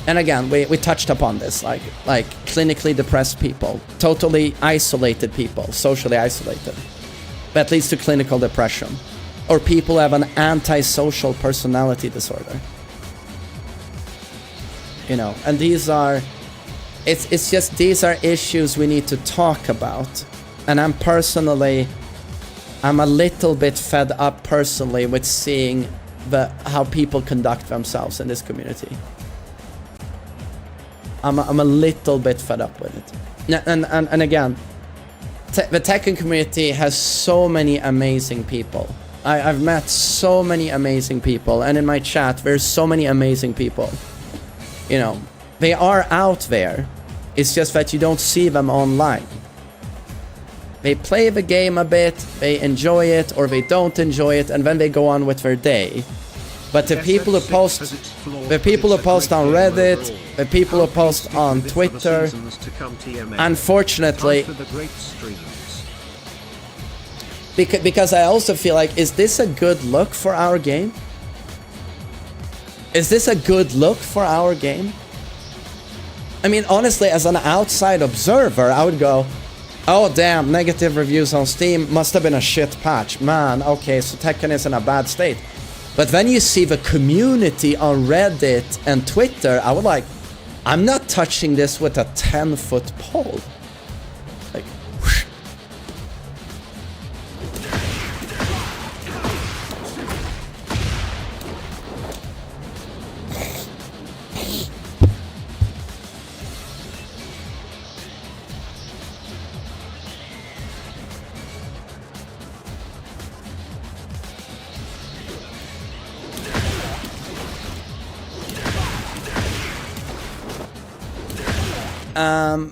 And again, we touched upon this, like clinically depressed people, totally isolated people, socially isolated. That leads to clinical depression. Or people who have an antisocial personality disorder. You know, and these are... It's just, these are issues we need to talk about. And I'm a little bit fed up personally with seeing how people conduct themselves in this community. I'm a little bit fed up with it. And again, the Tekken community has so many amazing people. I've met so many amazing people, and in my chat there's so many amazing people. You know, they are out there. It's just that you don't see them online. They play the game a bit, they enjoy it, or they don't enjoy it, and then they go on with their day. But the people who post on Reddit, The people who post on Twitter. Unfortunately, because I also feel like, is this a good look for our game? Is this a good look for our game? I mean, honestly, as an outside observer, I would go, oh damn, negative reviews on Steam, must have been a shit patch. Man, okay, so Tekken is in a bad state. But when you see the community on Reddit and Twitter, I would like, I'm not touching this with a 10-foot pole. Like, whoosh.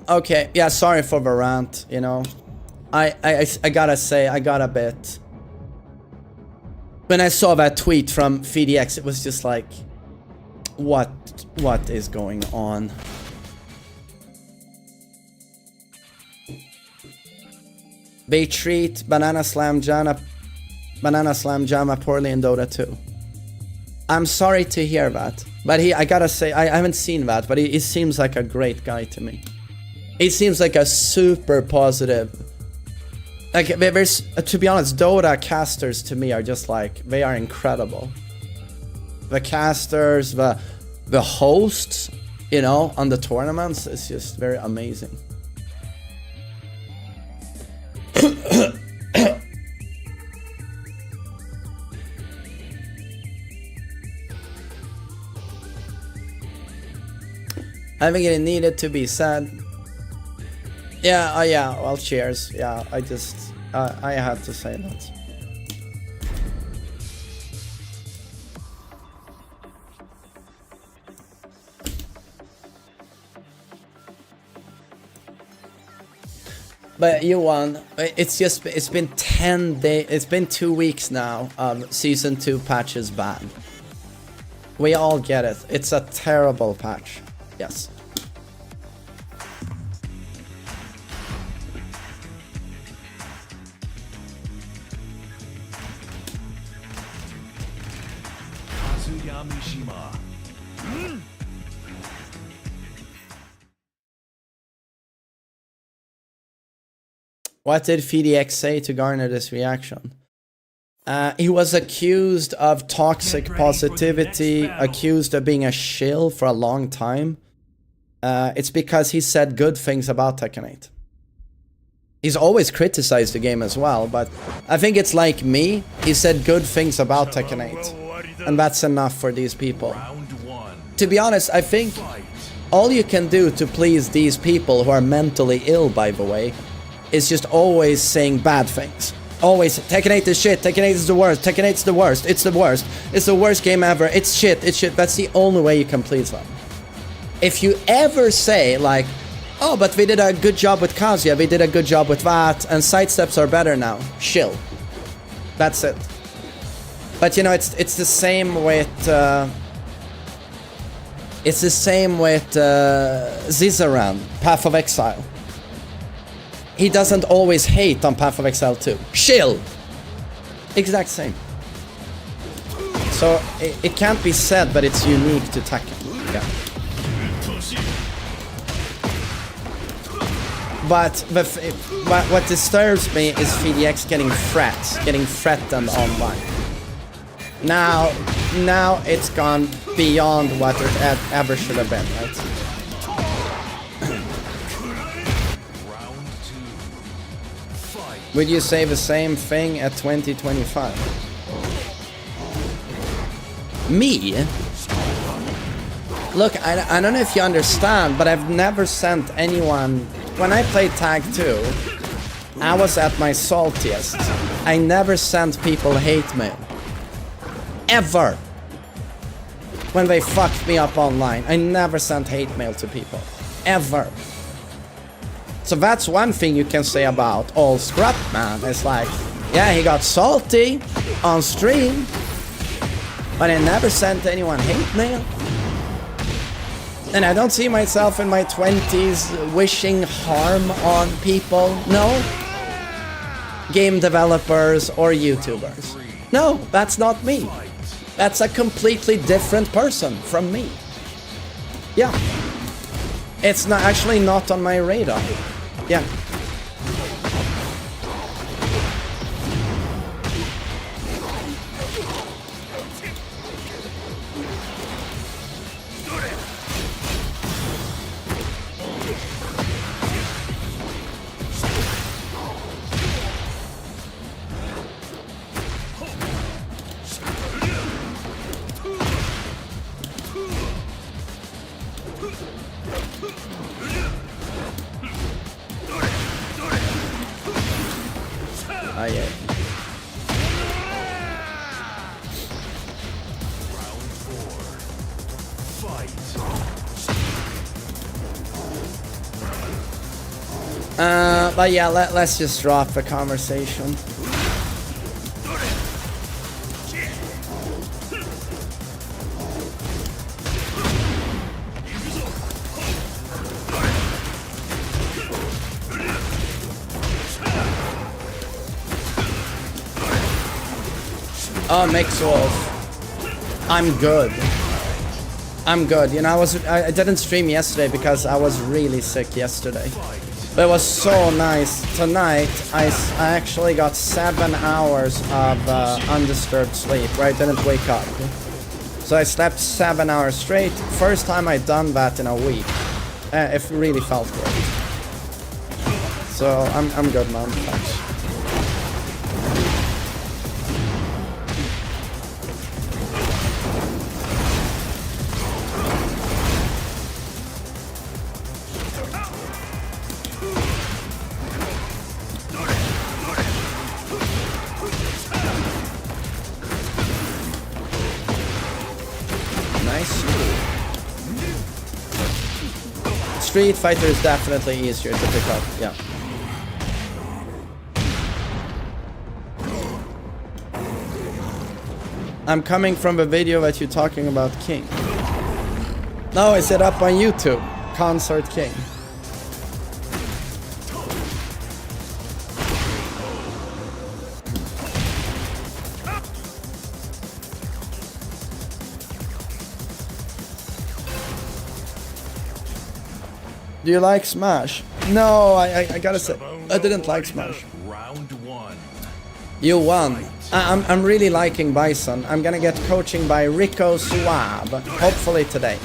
Okay, yeah, sorry for the rant, you know. I gotta say, I got a bit... When I saw that tweet from VDX, it was just like... What is going on? They treat Banana Slam Jama poorly in Dota 2. I'm sorry to hear that. But I gotta say, I haven't seen that, but he seems like a great guy to me. He seems like a super positive... Like, there's, to be honest, Dota casters to me are just like, they are incredible. The casters, the hosts, you know, on the tournaments, it's just very amazing. I think it needed to be said. Yeah, yeah, well, cheers. Yeah, I had to say that. But you won. It's been 10 days, it's been 2 weeks now of Season 2 patches banned. We all get it. It's a terrible patch. Yes. What did VDX say to garner this reaction? He was accused of toxic positivity, accused of being a shill for a long time. It's because he said good things about Tekken 8. He's always criticized the game as well, but I think it's like me. He said good things about Tekken 8, and that's enough for these people. To be honest, I think all you can do to please these people who are mentally ill, by the way, is just always saying bad things. Always, Tekken 8 is shit, Tekken 8 is the worst, Tekken 8 is the worst, it's the worst, it's the worst game ever, it's shit, it's shit. That's the only way you can please them. If you ever say like, oh, but we did a good job with Kazuya, we did a good job with that, and sidesteps are better now, chill. That's it. But you know, it's the same with Zizaran, Path of Exile. He doesn't always hate on Path of Exile 2. Chill! Exact same. So, it can't be said, but it's unique to Tekken. Yeah. But what disturbs me is VDX getting threatened online. Now it's gone beyond what it ever should have been, right? Would you say the same thing at 2025? Me? Look, I don't know if you understand, but I've never sent anyone... When I played Tag 2, I was at my saltiest. I never sent people hate mail. Ever! When they fucked me up online, I never sent hate mail to people. Ever. So that's one thing you can say about all Scrap Man. It's like, yeah, he got salty on stream, but I never sent anyone hate mail. And I don't see myself in my 20s wishing harm on people. No. Game developers or YouTubers. No, that's not me. That's a completely different person from me. Yeah. It's not actually not on my radar. Yeah. Yeah. But yeah, let's just drop the conversation. Oh, Mix Wolf. I'm good. I'm good. You know, I didn't stream yesterday because I was really sick yesterday. But it was so nice. Tonight, I actually got 7 hours of undisturbed sleep where I didn't wake up. So I slept 7 hours straight. First time I'd done that in a week. It really felt great. So I'm good, man. Thanks. Street Fighter is definitely easier to pick up, yeah. I'm coming from a video that you're talking about King. No, is it up on YouTube? Consort King. Do you like Smash? No, I gotta say, I didn't like Smash. You won. I'm really liking Bison. I'm gonna get coaching by Rico Suave, hopefully today.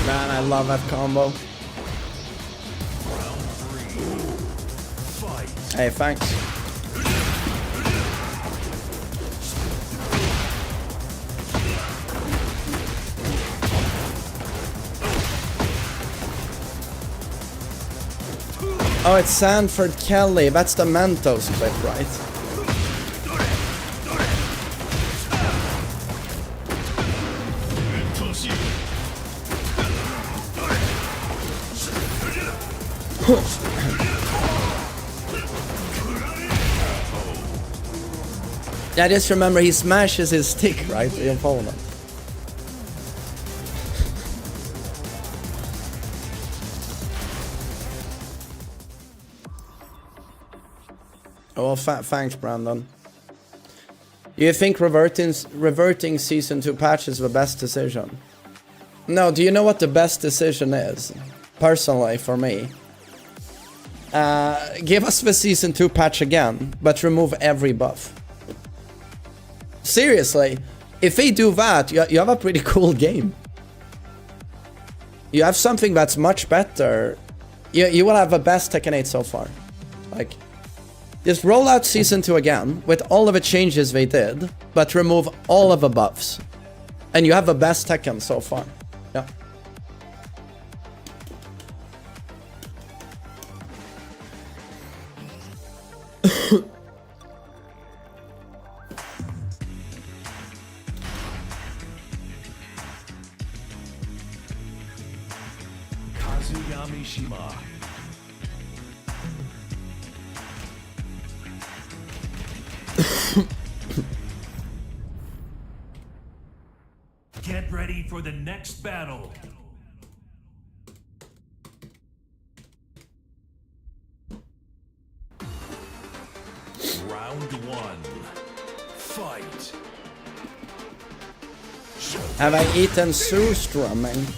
Man, I love that combo. Hey, thanks. Oh, it's Sanford Kelly. That's the Mentos clip, right? Yeah, just remember he smashes his stick, right? The opponent. Oh, well, thanks, Brandon. Do you think reverting Season 2 patch is the best decision? No, do you know what the best decision is? Personally, for me. Give us the Season 2 patch again, but remove every buff. Seriously, if they do that, you have a pretty cool game. You have something that's much better. You will have the best Tekken 8 so far. Like, just roll out Season 2 again, with all of the changes they did, but remove all of the buffs. And you have the best Tekken so far. Yeah. Shima. Get ready for the next battle. Round 1. Fight. Have I eaten surströmming?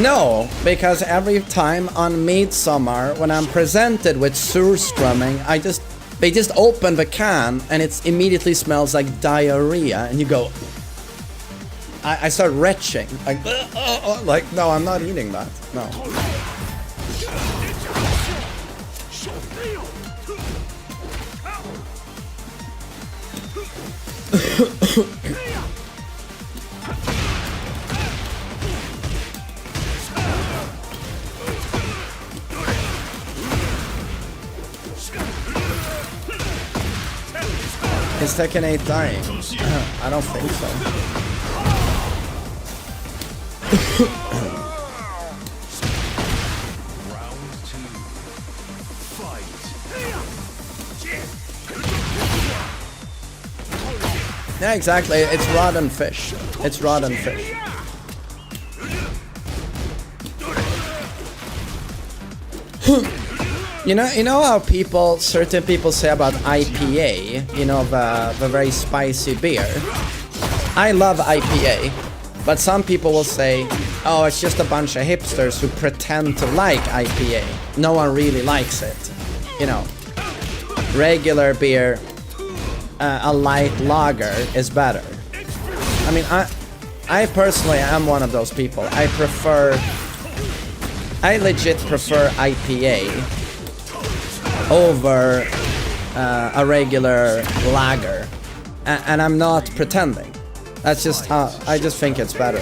No, because every time on Midsummer, when I'm presented with surströmming, they just open the can and it immediately smells like diarrhea, and you go. I start retching, like no, I'm not eating that. No. Is Tekken 8 dying? I don't think so. Round 2. Fight. Yeah, exactly. It's rotten fish. It's rotten fish. You know how certain people say about IPA, you know, the very spicy beer. I love IPA, but some people will say, oh, it's just a bunch of hipsters who pretend to like IPA. No one really likes it. You know, regular beer, a light lager is better. I mean, I personally am one of those people. I legit prefer IPA over a regular lager, and I'm not pretending. That's just how I just think it's better.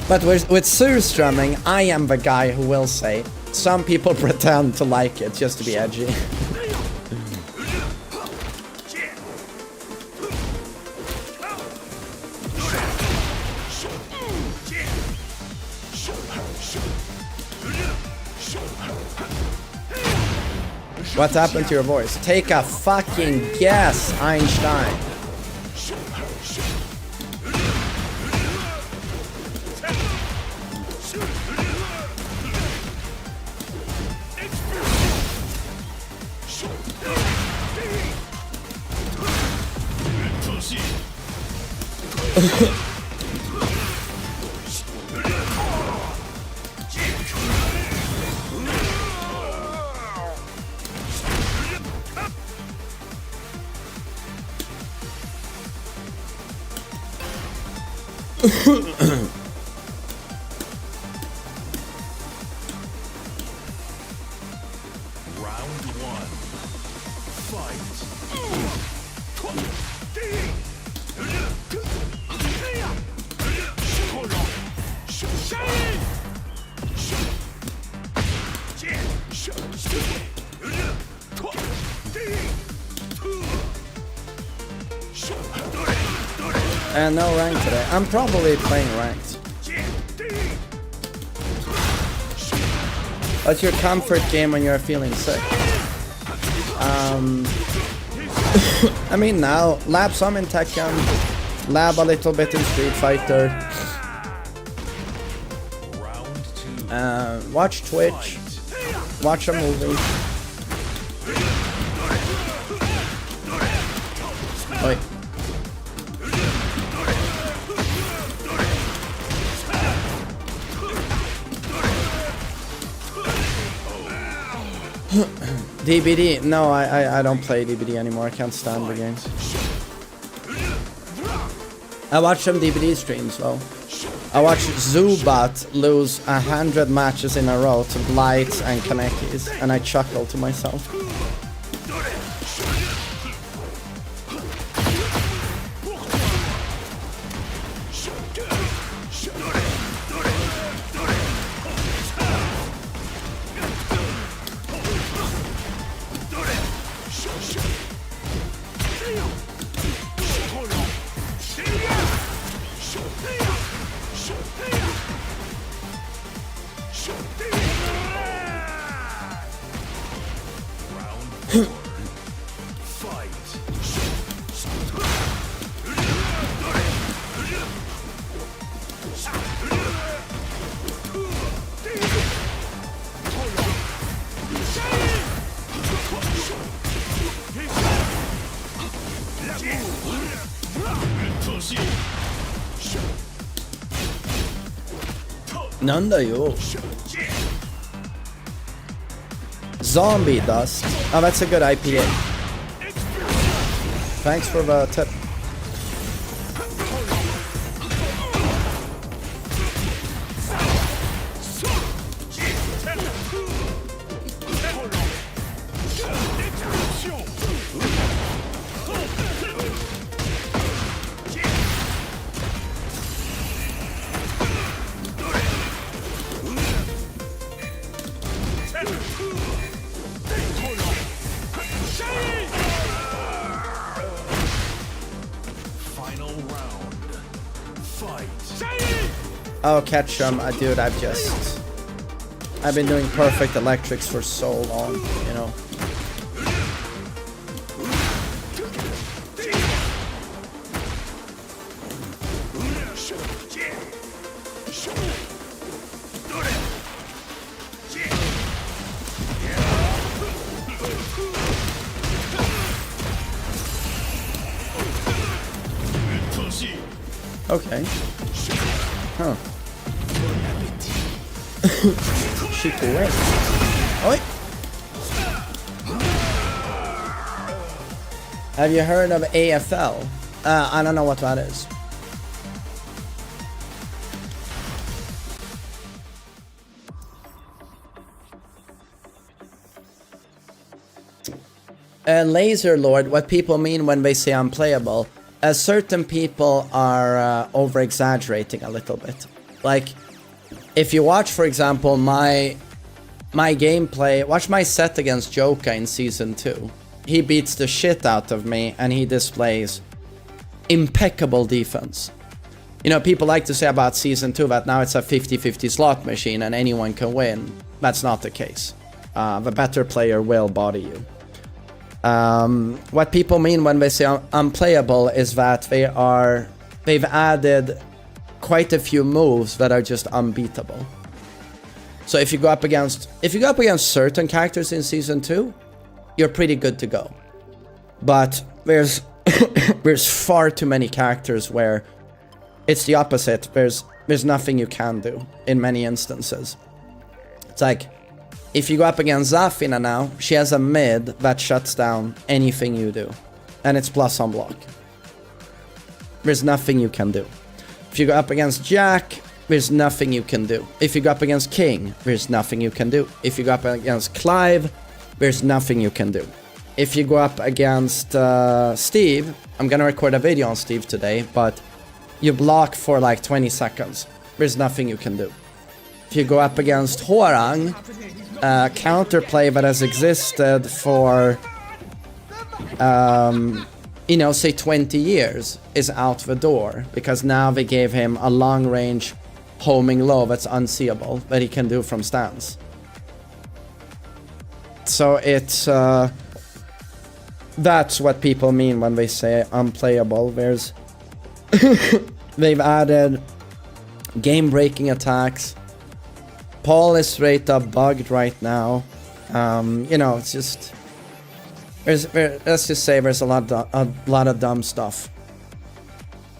But with surströmming, I am the guy who will say some people pretend to like it just to be edgy. What happened to your voice? Take a fucking guess, Einstein. Round 1. Fight. And no rank today. I'm probably playing ranked. What's your comfort game when you're feeling sick? I mean now, lab some in Tekken, lab a little bit in Street Fighter. Watch Twitch, watch a movie. Wait. DBD? No, I don't play DBD anymore. I can't stand the game. I watch some DBD streams though. I watched Zubat lose 100 matches in a row to Blights and Kanekis, and I chuckle to myself. Nandayo. Zombie Dust. Oh, that's a good IPA. Thanks for the tip. Oh, Ketchum, dude, I've been doing perfect electrics for so long, you know. Okay. Huh. Shit away. Oi! Have you heard of AFL? I don't know what that is. Laser Lord, what people mean when they say unplayable. Certain people are over-exaggerating a little bit. Like, if you watch, for example, my gameplay, watch my set against Joka in Season 2. He beats the shit out of me, and he displays impeccable defense. You know, people like to say about Season 2 that now it's a 50-50 slot machine and anyone can win. That's not the case. The better player will body you. What people mean when they say unplayable is that they've added quite a few moves that are just unbeatable. So if you go up against certain characters in Season 2, you're pretty good to go. But there's far too many characters where it's the opposite. There's nothing you can do in many instances. It's like, if you go up against Zafina now, she has a mid that shuts down anything you do. And it's plus on block. There's nothing you can do. If you go up against Jack, there's nothing you can do. If you go up against King, there's nothing you can do. If you go up against Clive, there's nothing you can do. If you go up against Steve, I'm gonna record a video on Steve today, but you block for like 20 seconds. There's nothing you can do. If you go up against Hwoarang, counterplay that has existed for, you know, say 20 years is out the door, because now they gave him a long-range homing low that's unseeable that he can do from stance. So it's that's what people mean when they say unplayable. There's they've added game-breaking attacks. Paul is straight up bugged right now. You know, it's just let's just say there's a lot of dumb stuff.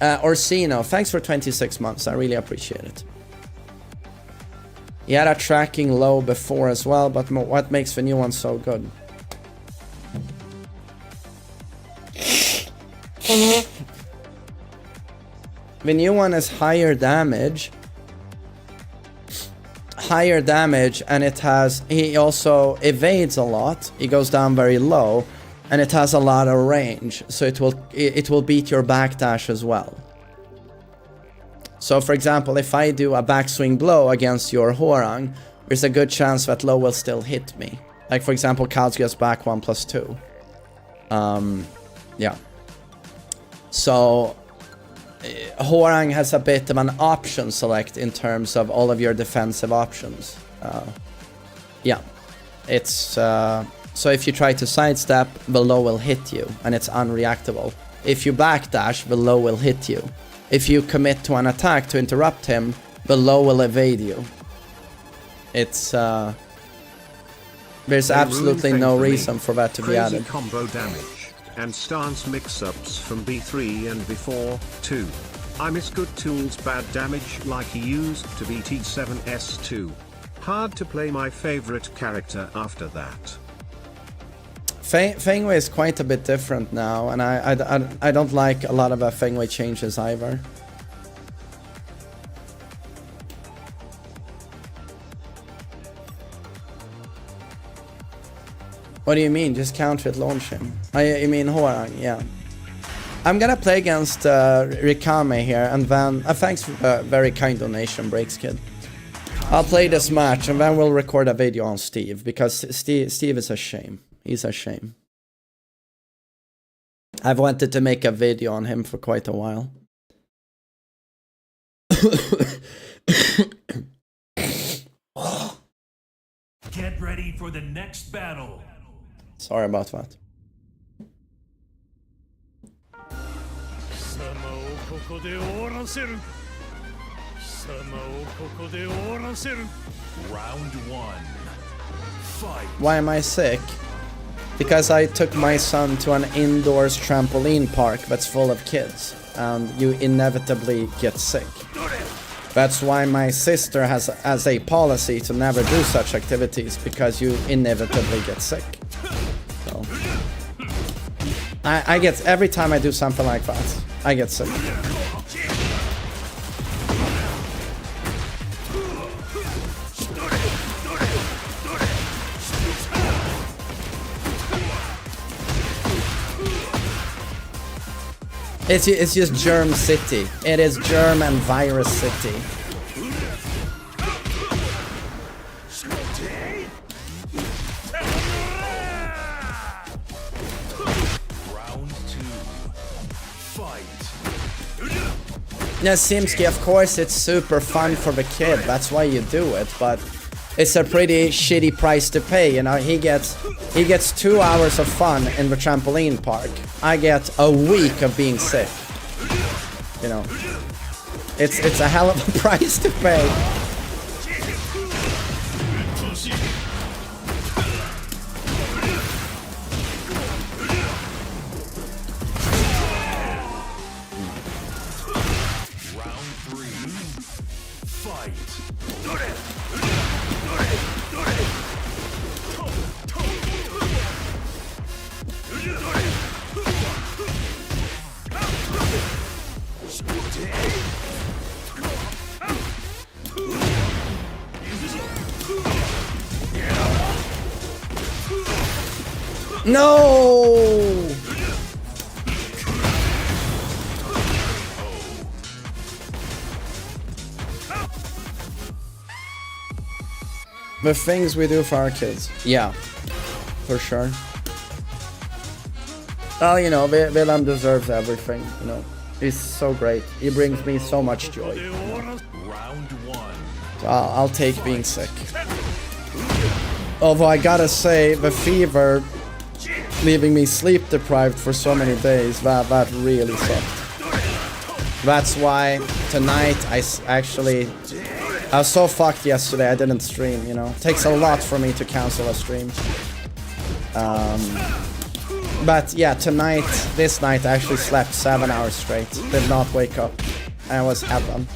Orsino, thanks for 26 months. I really appreciate it. He had a tracking low before as well, but what makes the new one so good? The new one is higher damage, and it has, he also evades a lot. He goes down very low, and it has a lot of range, so it will beat your backdash as well. So for example, if I do a backswing blow against your Hwoarang, there's a good chance that low will still hit me. Like for example, Kazuya's back 1+2. Yeah. So Hwoarang has a bit of an option select in terms of all of your defensive options. Yeah, it's so if you try to sidestep, the low will hit you and it's unreactable. If you backdash, the low will hit you. If you commit to an attack to interrupt him, the low will evade you. It's there's absolutely no reason for that to be added. Combo damage and stance mix-ups from B3 and B4 too. I miss good tools, bad damage like he used to beat T7S2. Hard to play my favorite character after that. Fengwei is quite a bit different now, and I don't like a lot of Fengwei changes either. What do you mean? Just counter it, launch him? You mean Hwoarang? Yeah. I'm gonna play against Rikame here, and then thanks for a very kind donation, Breaks Kid. I'll play this match, and then we'll record a video on Steve, because Steve is a shame. He's a shame. I've wanted to make a video on him for quite a while. Get ready for the next battle. Sorry about that. Round 1. Fight. Why am I sick? Because I took my son to an indoors trampoline park that's full of kids, and you inevitably get sick. That's why my sister has as a policy to never do such activities, because you inevitably get sick. So I get, every time I do something like that, I get sick. It's just germ city. It is germ and virus city. Round 2. Fight. Yeah, Simski, of course it's super fun for the kid. That's why you do it, but it's a pretty shitty price to pay, you know. He gets 2 hours of fun in the trampoline park. I get a week of being sick. You know, it's a hell of a price to pay. Round 3. Fight. No! The things we do for our kids. Yeah, for sure. Well, you know, Willem deserves everything, you know. He's so great. He brings me so much joy. Round 1. So I'll take being sick. Although I gotta say, the fever leaving me sleep deprived for so many days, that really sucked. That's why tonight I was so fucked yesterday I didn't stream, you know. It takes a lot for me to cancel a stream. But yeah, this night I actually slept 7 hours straight. Did not wake up. I was heaven.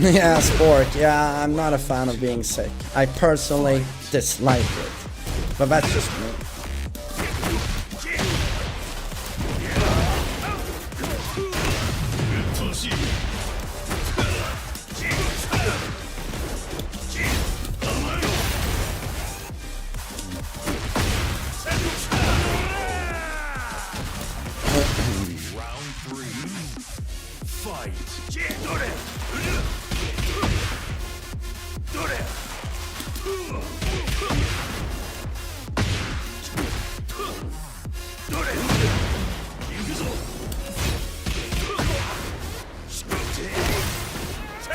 Yeah, sport. Yeah, I'm not a fan of being sick. I personally dislike it. But that's just me. Round 3. Fight.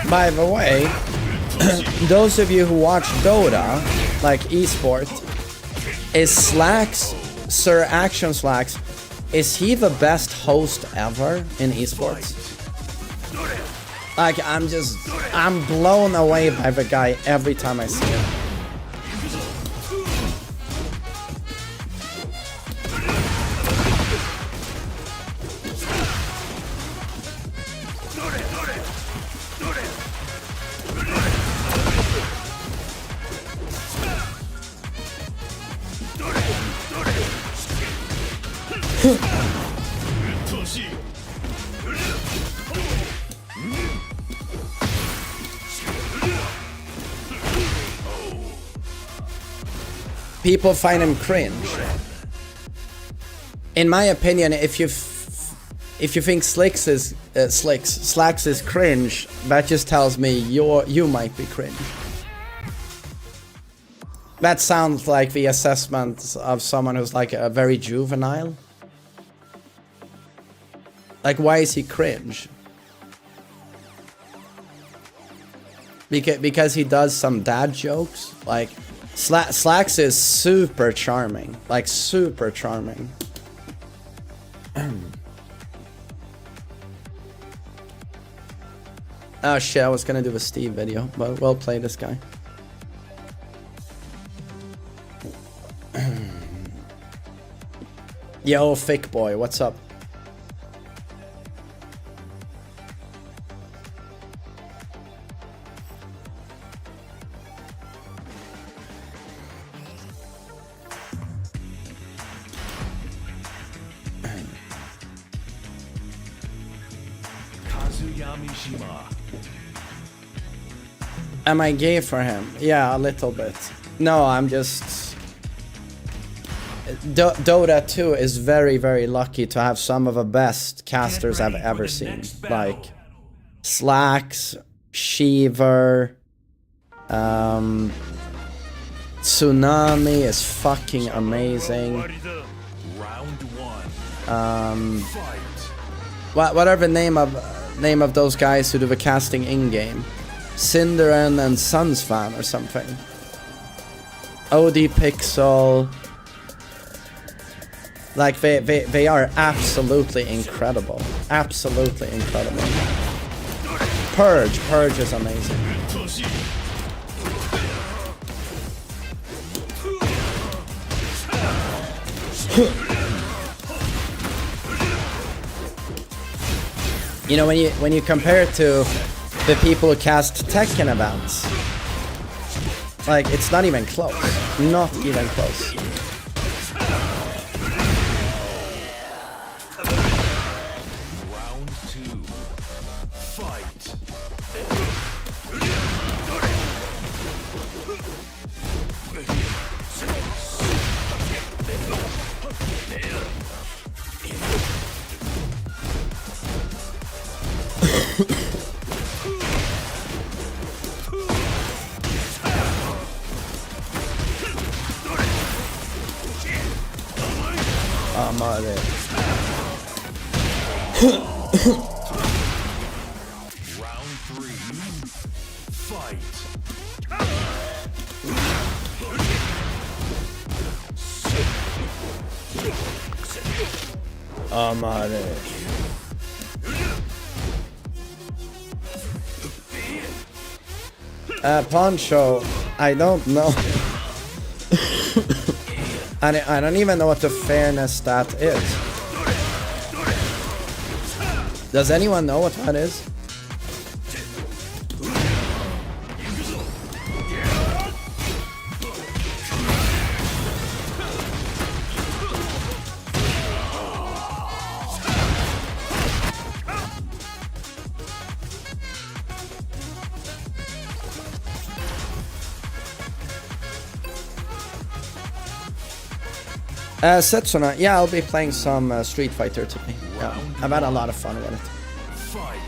By the way, those of you who watch Dota, like esport, is Slacks, Sir Action Slacks, is he the best host ever in esports? Like, I'm blown away by the guy every time I see him. People find him cringe. In my opinion, if you think Slacks is cringe, that just tells me you might be cringe. That sounds like the assessment of someone who's like a very juvenile. Like, why is he cringe? Because he does some dad jokes. Like, Slacks is super charming. Like, super charming. Oh shit, I was gonna do a Steve video, but we'll play this guy. Yo, thick boy, what's up? Am I gay for him? Yeah, a little bit. No, I'm just... Dota 2 is very, very lucky to have some of the best casters I've ever seen. Like, Slacks, Shiver, Tsunami is fucking amazing. What are the name of those guys who do the casting in-game? Cinderan and Sons fan or something. OD Pixel. Like, they are absolutely incredible. Absolutely incredible. Purge is amazing. You know, when you compare it to the people who cast Tekken events, like, it's not even close. Not even close. Round 2. Fight. Madre. Round 3. Fight. Madre. Poncho, I don't know. I don't even know what the fairness stat is. Does anyone know what that is? Setsuna, yeah, I'll be playing some Street Fighter today. Yeah, I've had a lot of fun with it. Fight.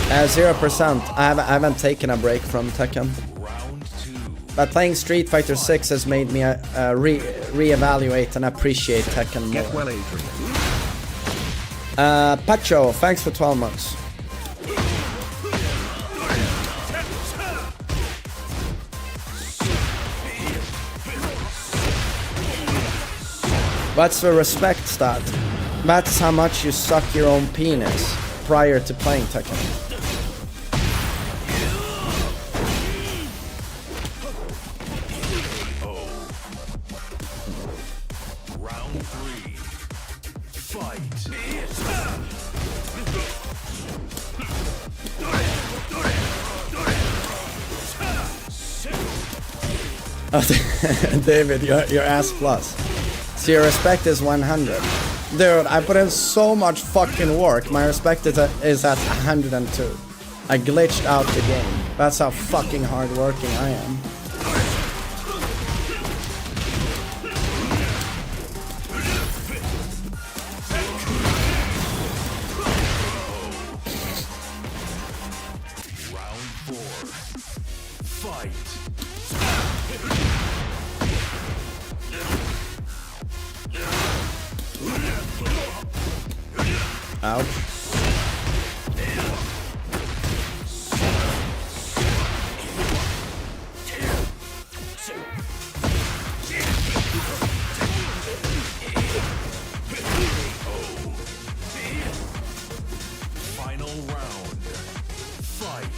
Uh, 0%. I haven't taken a break from Tekken. Round 2. But playing Street Fighter 6 has made me reevaluate and appreciate Tekken more. Get well, Adrian. Pacho, thanks for 12 months. What's the respect stat? That's how much you suck your own penis prior to playing Tekken. Round 3. Fight. Oh, David, your ass plus. So your respect is 100. Dude, I put in so much fucking work. My respect is at 102. I glitched out the game. That's how fucking hardworking I am. Round 4. Fight. Ouch. Final round. Fight.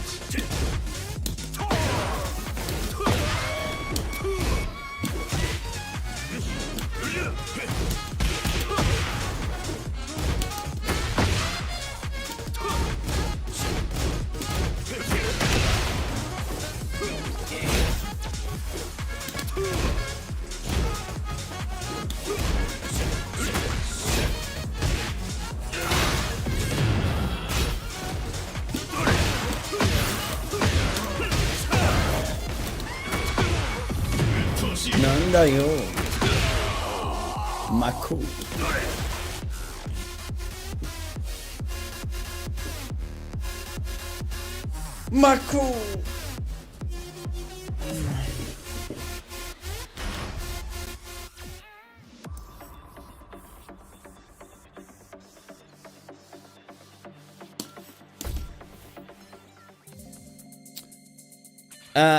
Nanda yo. Maku. Maku.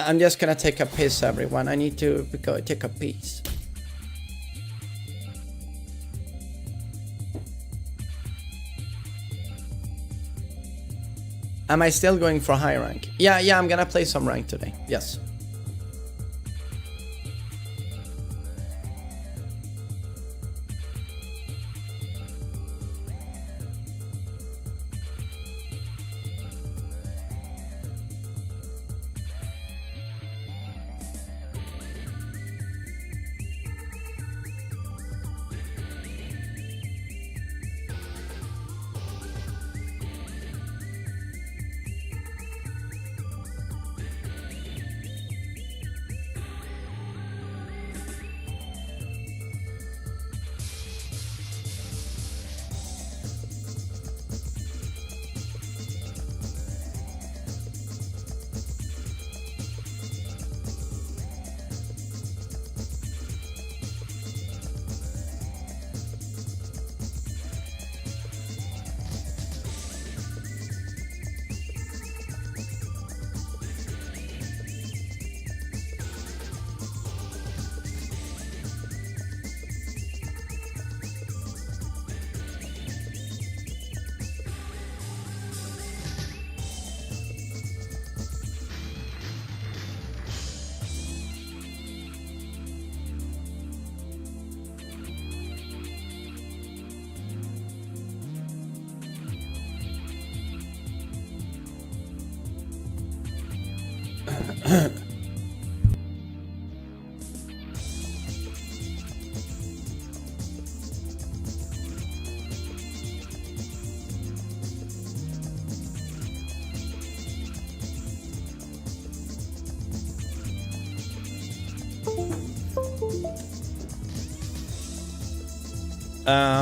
I'm just gonna take a piss, everyone. I need to go take a piss. Am I still going for high rank? Yeah, I'm gonna play some rank today. Yes.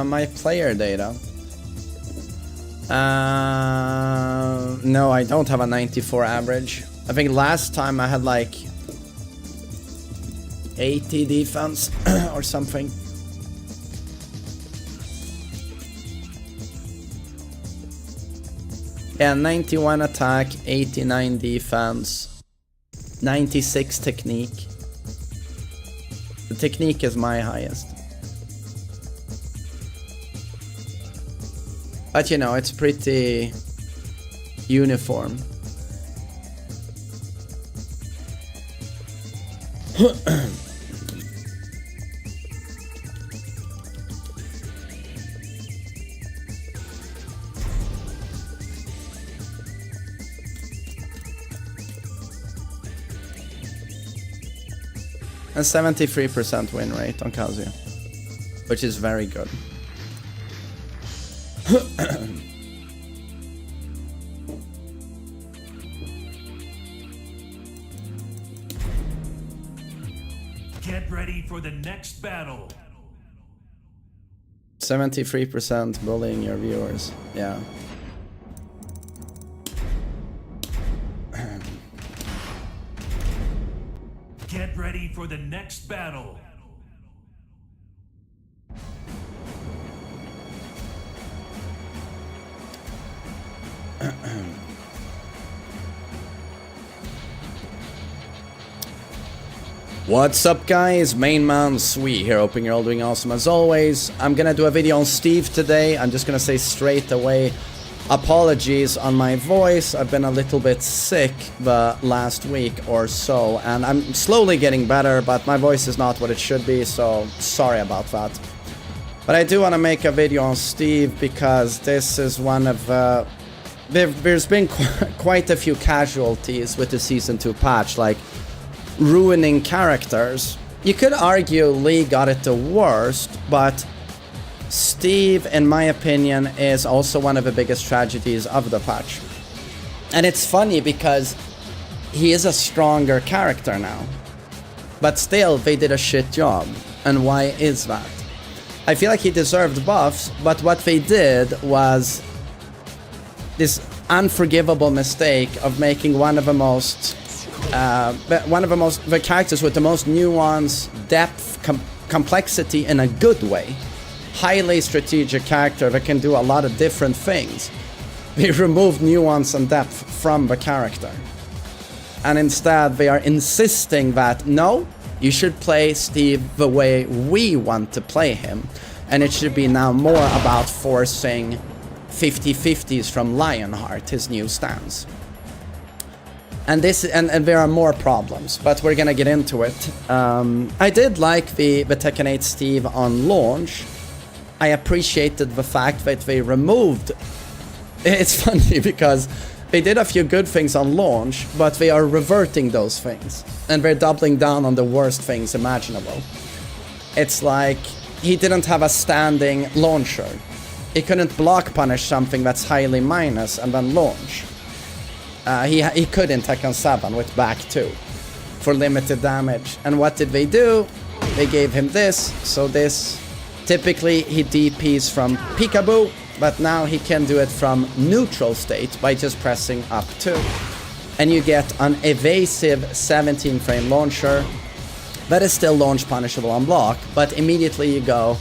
My player data. No, I don't have a 94 average. I think last time I had like 80 defense or something. Yeah, 91 attack, 89 defense, 96 technique. The technique is my highest. But you know, it's pretty uniform. And 73% win rate on Kazuya, which is very good. Get ready for the next battle. 73% bullying your viewers. Yeah. Get ready for the next battle. What's up guys, MainManSWE here, hoping you're all doing awesome as always. I'm gonna do a video on Steve today. I'm just gonna say straight away, apologies on my voice. I've been a little bit sick the last week or so, and I'm slowly getting better, but my voice is not what it should be, so sorry about that. But I do want to make a video on Steve because this is one of... there's been quite a few casualties with the Season 2 patch, like ruining characters. You could argue Lee got it the worst, but Steve, in my opinion, is also one of the biggest tragedies of the patch. And it's funny because he is a stronger character now, but still they did a shit job. And why is that? I feel like he deserved buffs, but what they did was this unforgivable mistake of making one of the characters with the most nuance, depth, complexity in a good way. Highly strategic character that can do a lot of different things. They removed nuance and depth from the character. And instead they are insisting that, no, you should play Steve the way we want to play him. And it should be now more about forcing 50-50s from Lionheart, his new stance. And there are more problems, but we're gonna get into it. I did like the Tekken 8 Steve on launch. I appreciated the fact that they removed... It's funny because they did a few good things on launch, but they are reverting those things. And they're doubling down on the worst things imaginable. It's like he didn't have a standing launcher. He couldn't block punish something that's highly minus and then launch. He could in Tekken 7 with back 2 for limited damage. And what did they do? They gave him this. So this, typically he DPs from peekaboo, but now he can do it from neutral state by just pressing up 2. And you get an evasive 17 frame launcher that is still launch punishable on block, but immediately you go,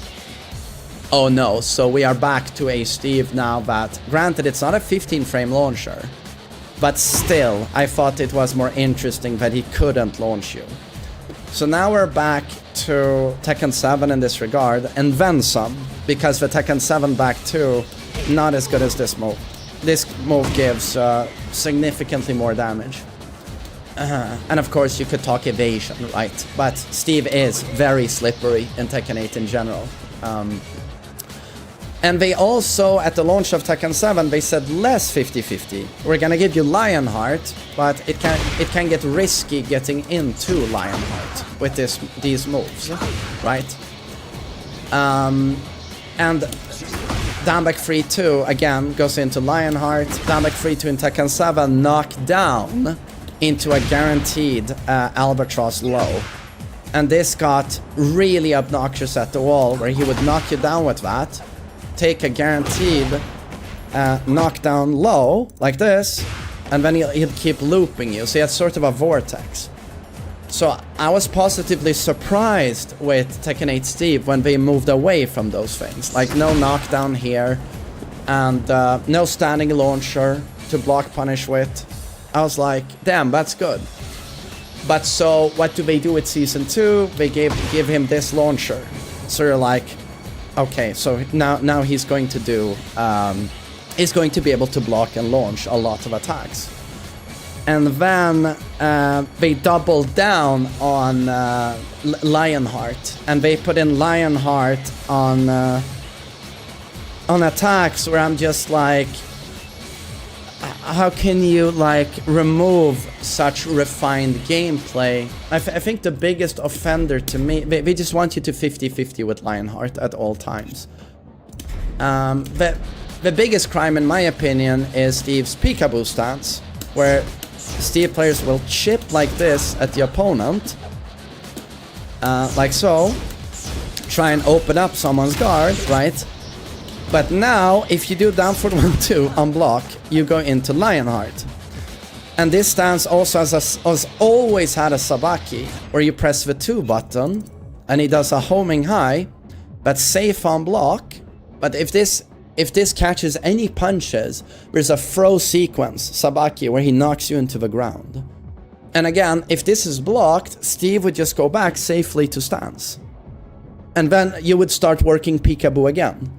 oh no, so we are back to a Steve now that, granted it's not a 15 frame launcher, but still, I thought it was more interesting that he couldn't launch you. So now we're back to Tekken 7 in this regard, and then some, because the Tekken 7 back 2, not as good as this move. This move gives significantly more damage. And of course you could talk evasion, right? But Steve is very slippery in Tekken 8 in general. And And they also, at the launch of Tekken 7, they said less 50-50. We're gonna give you Lionheart, but it can get risky getting into Lionheart with these moves, right? And Downback 3-2 again goes into Lionheart. Downback 3-2 in Tekken 7 knocked down into a guaranteed Albatross low. And this got really obnoxious at the wall, where he would knock you down with that, take a guaranteed knockdown low, like this, and then he'd keep looping you. So he had sort of a vortex. So I was positively surprised with Tekken 8 Steve when they moved away from those things. Like no knockdown here, and no standing launcher to block punish with. I was like, damn, that's good. But so what do they do with Season 2? They give him this launcher. So you're like, okay, so now he's going to do, he's going to be able to block and launch a lot of attacks. And then they doubled down on Lionheart, and they put in Lionheart on attacks where I'm just like, how can you like remove such refined gameplay? I think the biggest offender to me, they just want you to 50-50 with Lionheart at all times. The biggest crime in my opinion is Steve's peekaboo stance, where Steve players will chip like this at the opponent, like so, try and open up someone's guard, right? But now, if you do down for 1-2 on block, you go into Lionheart. And this stance also has always had a Sabaki, where you press the 2 button, and he does a homing high, but safe on block. But if this catches any punches, there's a throw sequence, Sabaki, where he knocks you into the ground. And again, if this is blocked, Steve would just go back safely to stance. And then you would start working peekaboo again.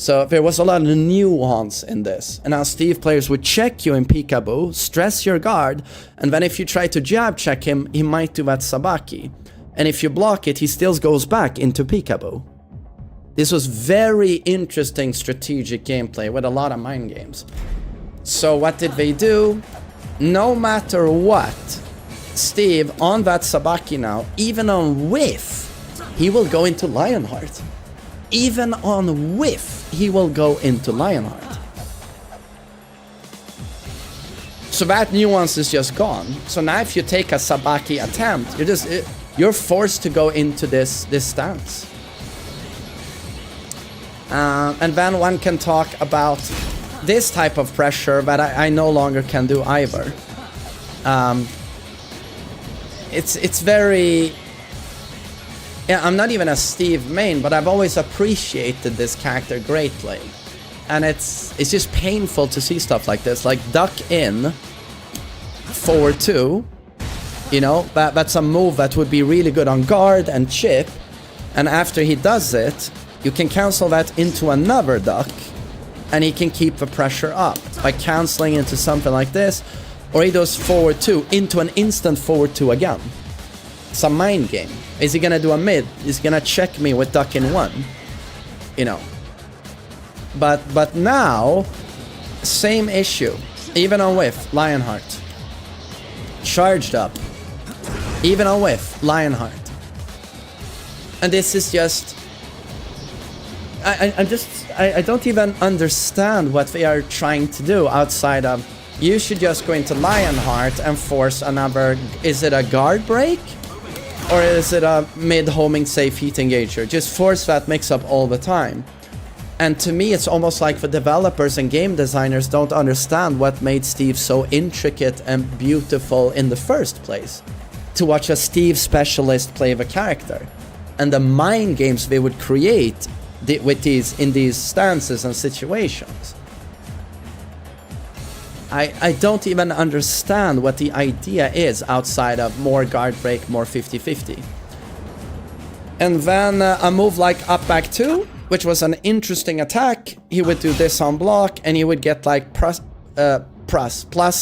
So there was a lot of nuance in this. And now Steve players would check you in peekaboo, stress your guard, and then if you try to jab check him, he might do that Sabaki. And if you block it, he still goes back into peekaboo. This was very interesting strategic gameplay with a lot of mind games. So what did they do? No matter what, Steve on that Sabaki now, even on whiff, he will go into Lionheart. Even on whiff, he will go into Lionheart. So that nuance is just gone. So now if you take a Sabaki attempt, you're forced to go into this stance. And then one can talk about this type of pressure that I no longer can do either. It's very... Yeah, I'm not even a Steve main, but I've always appreciated this character greatly. And it's just painful to see stuff like this, like duck in, forward 2, you know, that's a move that would be really good on guard and chip, and after he does it, you can cancel that into another duck, and he can keep the pressure up by canceling into something like this, or he does forward 2 into an instant forward 2 again. It's a mind game. Is he gonna do a mid? Is he gonna check me with duck in 1? You know. But now, same issue. Even on whiff, Lionheart. Charged up. Even on whiff, Lionheart. And this is just... I don't even understand what they are trying to do outside of... You should just go into Lionheart and force another... Is it a guard break? Or is it a mid-homing safe heat engager? Just force that mix-up all the time. And to me, it's almost like the developers and game designers don't understand what made Steve so intricate and beautiful in the first place. To watch a Steve specialist play the character. And the mind games they would create with in these stances and situations. I don't even understand what the idea is outside of more guard break, more 50-50. And then a move like up back 2, which was an interesting attack. He would do this on block, and he would get like plus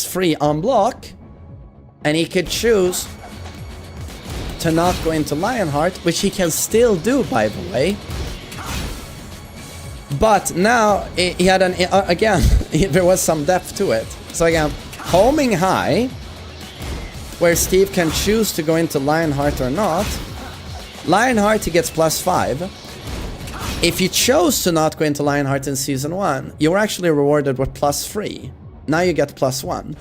3 on block. And he could choose to not go into Lionheart, which he can still do, by the way. But now he had again, there was some depth to it. So again, homing high, where Steve can choose to go into Lionheart or not. Lionheart, he gets +5. If you chose to not go into Lionheart in Season 1, you were actually rewarded with +3. Now you get +1.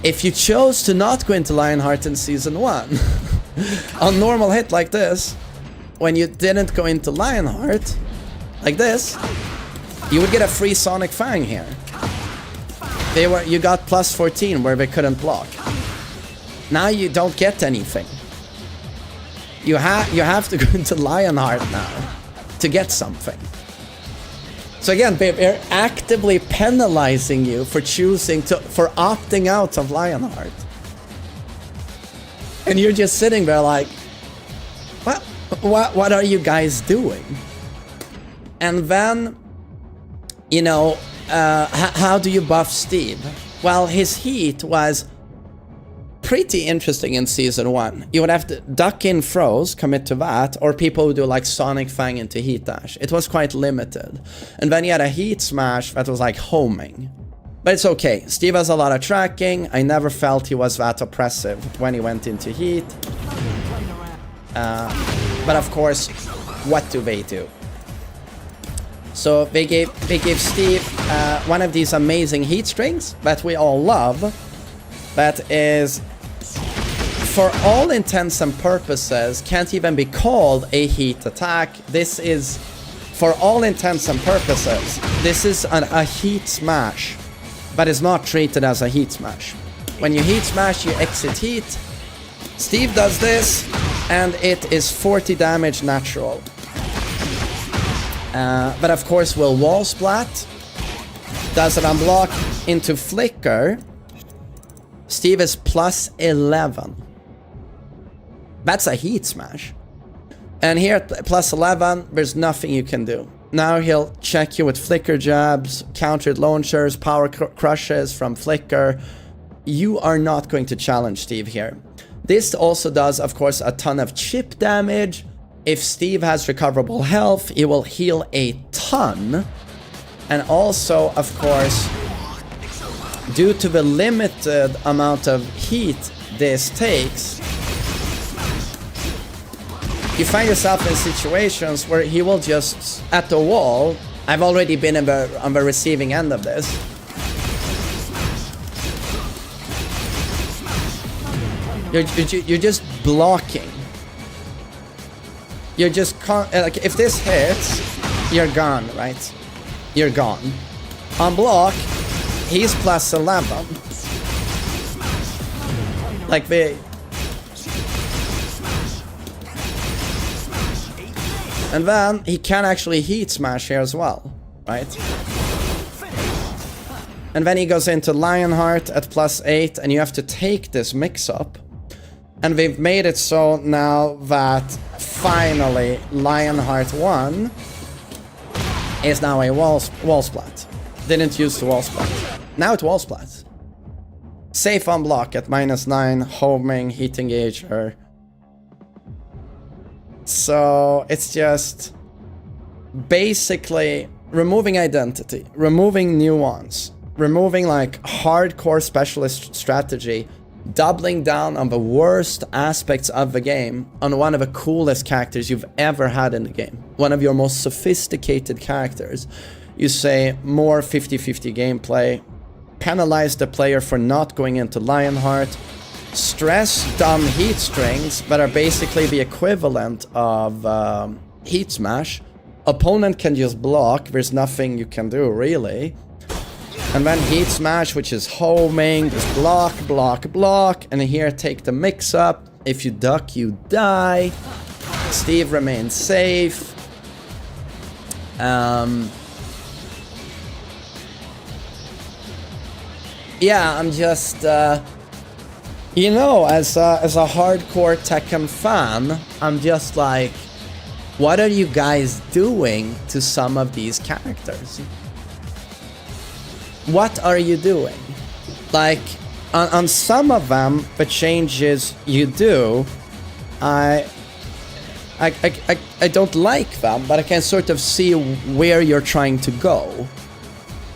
If you chose to not go into Lionheart in Season 1, on normal hit like this, when you didn't go into Lionheart, like this, you would get a free Sonic Fang here. You got +14 where they couldn't block. Now you don't get anything. You have to go into Lionheart now to get something. So again, they're actively penalizing you for for opting out of Lionheart. And you're just sitting there like, what are you guys doing? And then, you know, how do you buff Steve? Well, his heat was pretty interesting in Season 1. You would have to duck in throws, commit to that, or people would do like Sonic Fang into Heat Dash. It was quite limited. And then you had a Heat Smash that was like homing. But it's okay. Steve has a lot of tracking. I never felt he was that oppressive when he went into Heat. But of course, what do they do? So they gave Steve one of these amazing heat strings that we all love. That is, for all intents and purposes, can't even be called a heat attack. This is, for all intents and purposes, this is a heat smash, but it's not treated as a heat smash. When you heat smash, you exit heat. Steve does this, and it is 40 damage natural. But of course will wall splat. Does it unblock into flicker. Steve is +11. That's a heat smash. And here at +11, there's nothing you can do. Now he'll check you with flicker jabs, countered launchers, power crushes from flicker. You are not going to challenge Steve here. This also does, of course, a ton of chip damage. If Steve has recoverable health, he will heal a ton. And also, of course, due to the limited amount of heat this takes, you find yourself in situations where he will just, at the wall, I've already been on the receiving end of this. You're just blocking. You're just, like, if this hits, you're gone, right? You're gone. On block, he's +11. Like, and then he can actually heat smash here as well, right? And then he goes into Lionheart at +8, and you have to take this mix-up. And they've made it so now that finally Lionheart 1 is now a wall splat. Didn't use the wall splat. Now it wall splats. Safe on block at -9, homing, heat engager. So it's just basically removing identity, removing nuance, removing like hardcore specialist strategy, doubling down on the worst aspects of the game on one of the coolest characters you've ever had in the game. One of your most sophisticated characters. You say more 50-50 gameplay, penalize the player for not going into Lionheart, stress dumb heat strings that are basically the equivalent of heat smash. Opponent can just block, there's nothing you can do really. And then heat smash, which is homing, just block, block, block. And here take the mix up. If you duck, you die. Steve remains safe. Yeah, I'm just, you know, as a hardcore Tekken fan, I'm just like, what are you guys doing to some of these characters? What are you doing? Like, on some of them, the changes you do, I don't like them, but I can sort of see where you're trying to go.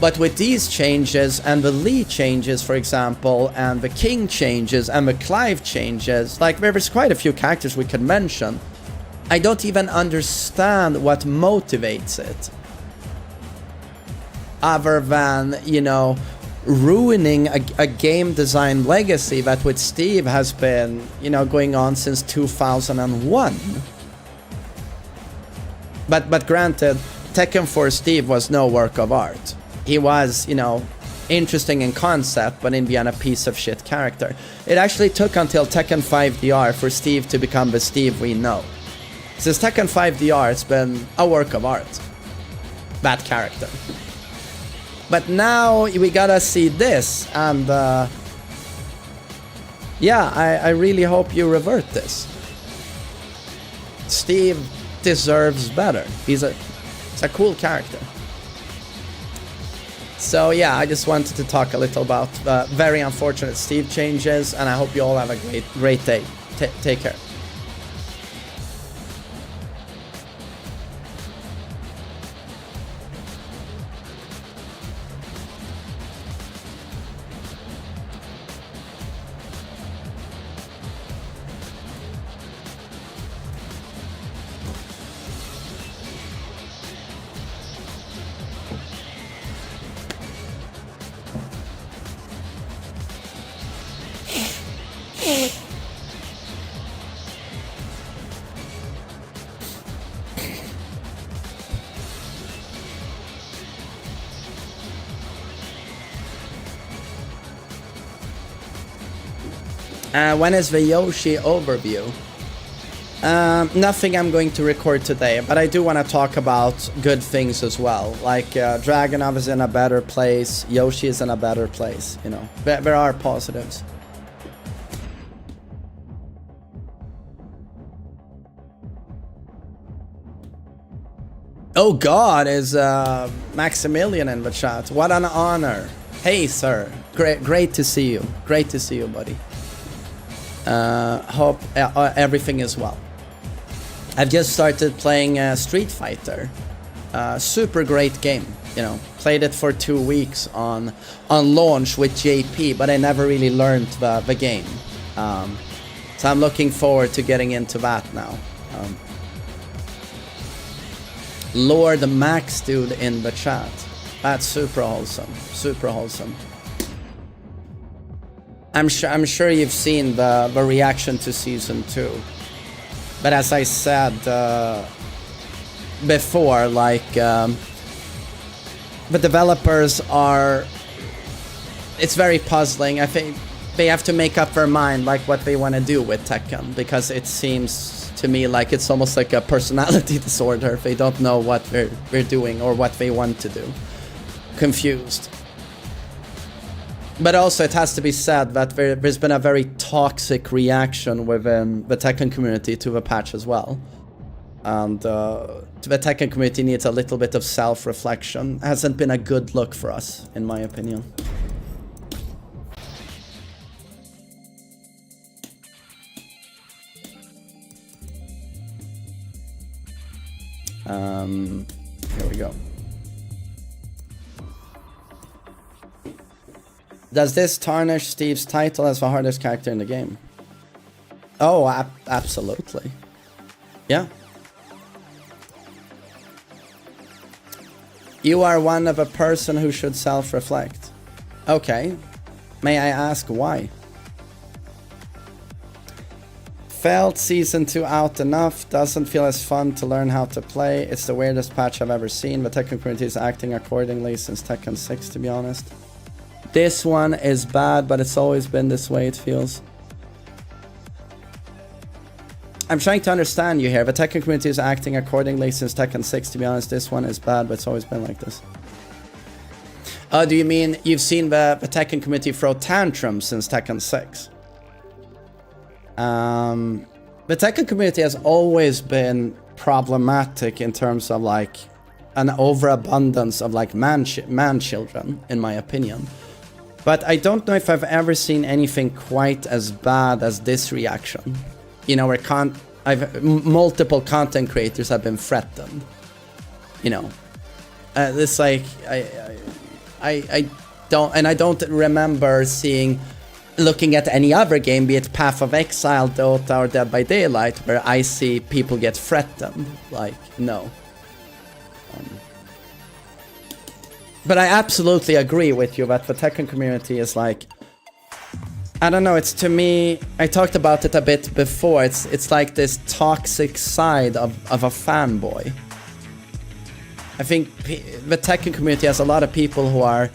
But with these changes and the Lee changes, for example, and the King changes and the Clive changes, like there's quite a few characters we could mention. I don't even understand what motivates it. Other than, you know, ruining a game design legacy that with Steve has been, you know, going on since 2001. But granted, Tekken 4 Steve was no work of art. He was, you know, interesting in concept, but in the end a piece of shit character. It actually took until Tekken 5 DR for Steve to become the Steve we know. Since Tekken 5 DR, it's been a work of art. That character. But now we gotta see this, and yeah, I really hope you revert this. Steve deserves better. He's a cool character. So yeah, I just wanted to talk a little about very unfortunate Steve changes, and I hope you all have a great day. Take care. When is the Yoshi overview? Nothing I'm going to record today, but I do want to talk about good things as well. Like Dragonov is in a better place, Yoshi is in a better place, you know. There are positives. Oh God, is Maximilian in the chat. What an honor. Hey sir, great to see you. Great to see you, buddy. Hope everything is well. I've just started playing Street Fighter. Super great game, you know. Played it for 2 weeks on launch with JP, but I never really learned the game. So I'm looking forward to getting into that now. Lord Max dude in the chat. That's super wholesome. Super wholesome. I'm sure you've seen the reaction to season 2. But as I said before, like the developers are, it's very puzzling. I think they have to make up their mind like what they want to do with Tekken, because it seems to me like it's almost like a personality disorder. They don't know what they're doing or what they want to do. Confused. But also it has to be said that there's been a very toxic reaction within the Tekken community to the patch as well. And the Tekken community needs a little bit of self-reflection. Hasn't been a good look for us, in my opinion. Here we go. Does this tarnish Steve's title as the hardest character in the game? Oh, absolutely. Yeah. You are one of a person who should self-reflect. Okay. May I ask why? Felt season 2 out enough, doesn't feel as fun to learn how to play. It's the weirdest patch I've ever seen. The Tekken community is acting accordingly since Tekken 6, to be honest. This one is bad, but it's always been this way, it feels. I'm trying to understand you here. The Tekken community is acting accordingly since Tekken 6, to be honest. This one is bad, but it's always been like this. Oh, do you mean you've seen the Tekken community throw tantrums since Tekken 6? The Tekken community has always been problematic in terms of like an overabundance of like man children, in my opinion. But I don't know if I've ever seen anything quite as bad as this reaction. You know, where multiple content creators have been threatened. You know, it's like I don't remember looking at any other game, be it Path of Exile, Dota, or Dead by Daylight, where I see people get threatened. Like, no. But I absolutely agree with you that the Tekken community is like, I don't know, it's to me, I talked about it a bit before, it's like this toxic side of a fanboy. I think the Tekken community has a lot of people who are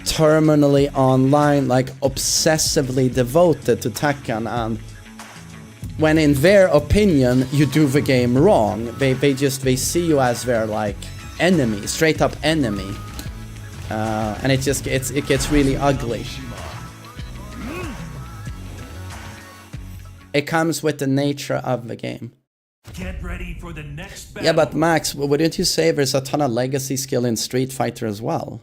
terminally online, like obsessively devoted to Tekken, and when in their opinion you do the game wrong, they see you as their like enemy, straight up enemy, and it gets really ugly. It comes with the nature of the game. Get ready for the next battle. Yeah, but Max, wouldn't you say there's a ton of legacy skill in Street Fighter as well?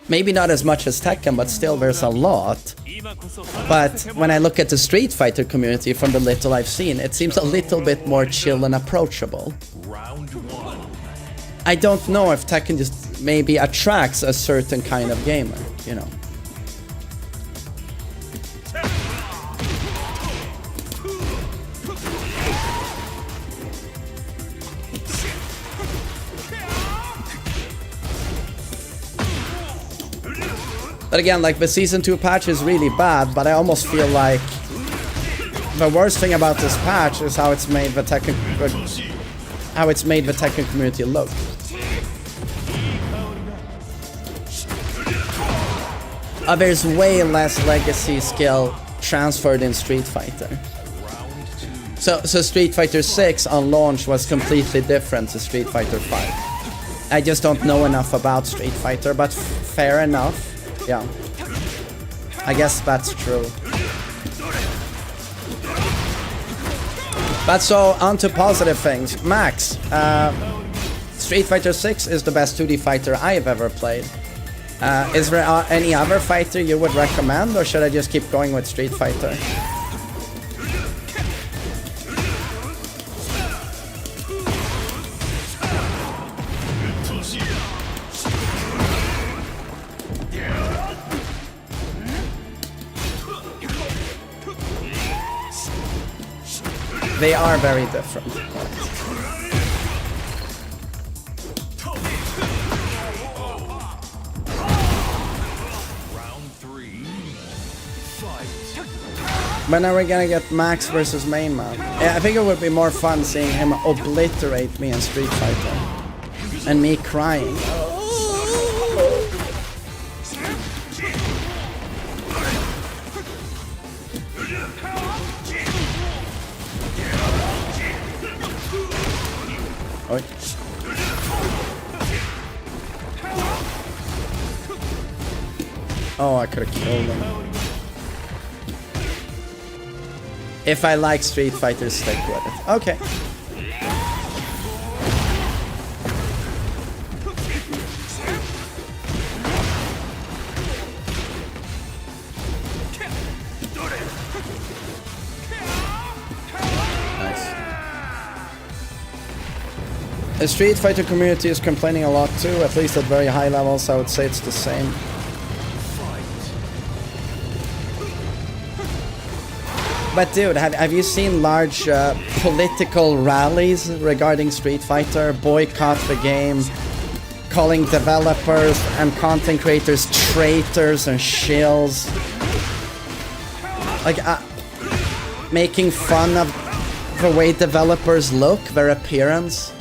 Maybe not as much as Tekken, but still there's a lot. But when I look at the Street Fighter community, from the little I've seen, it seems a little bit more chill and approachable. Round 1. I don't know if Tekken just maybe attracts a certain kind of gamer, you know. But again, like, the Season 2 patch is really bad, but I almost feel like the worst thing about this patch is how it's made the Tekken community look. There's way less legacy skill transferred in Street Fighter. So Street Fighter 6 on launch was completely different to Street Fighter 5. I just don't know enough about Street Fighter, but fair enough. Yeah, I guess that's true. But so, on to positive things. Max, Street Fighter 6 is the best 2D fighter I've ever played. Is there any other fighter you would recommend, or should I just keep going with Street Fighter? They are very different. Round 3. Fight. When are we gonna get Max versus Main Man? Yeah, I think it would be more fun seeing him obliterate me in Street Fighter. And me crying. Oi. Oh, I could have killed him. If I like Street Fighter, stick with it. Okay. The Street Fighter community is complaining a lot too, at least at very high levels. I would say it's the same. But dude, have you seen large political rallies regarding Street Fighter? Boycott the game, calling developers and content creators traitors and shills. Like, making fun of the way developers look, their appearance.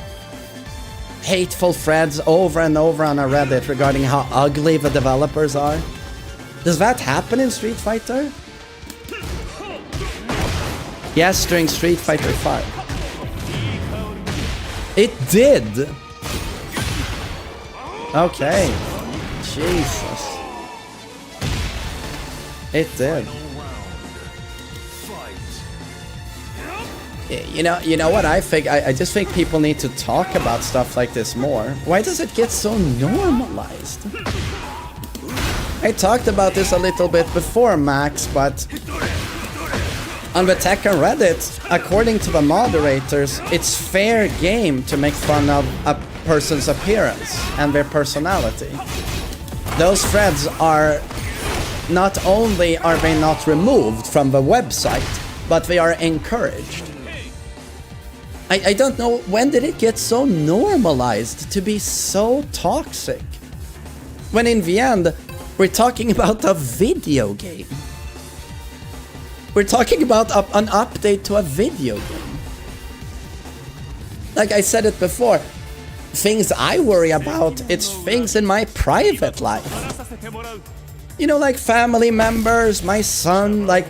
Hateful threads over and over on a Reddit regarding how ugly the developers are. Does that happen in Street Fighter? Yes, during Street Fighter 5. It did! Okay. Jesus. It did. You know what I think? I just think people need to talk about stuff like this more. Why does it get so normalized? I talked about this a little bit before, Max, but On the Tekken Reddit, according to the moderators, it's fair game to make fun of a person's appearance and their personality. Those threads are not only are they not removed from the website, but they are encouraged. I don't know, when did it get so normalized to be so toxic? When in the end, we're talking about a video game. We're talking about an update to a video game. Like I said it before, things I worry about, it's things in my private life. You know, like family members, my son, like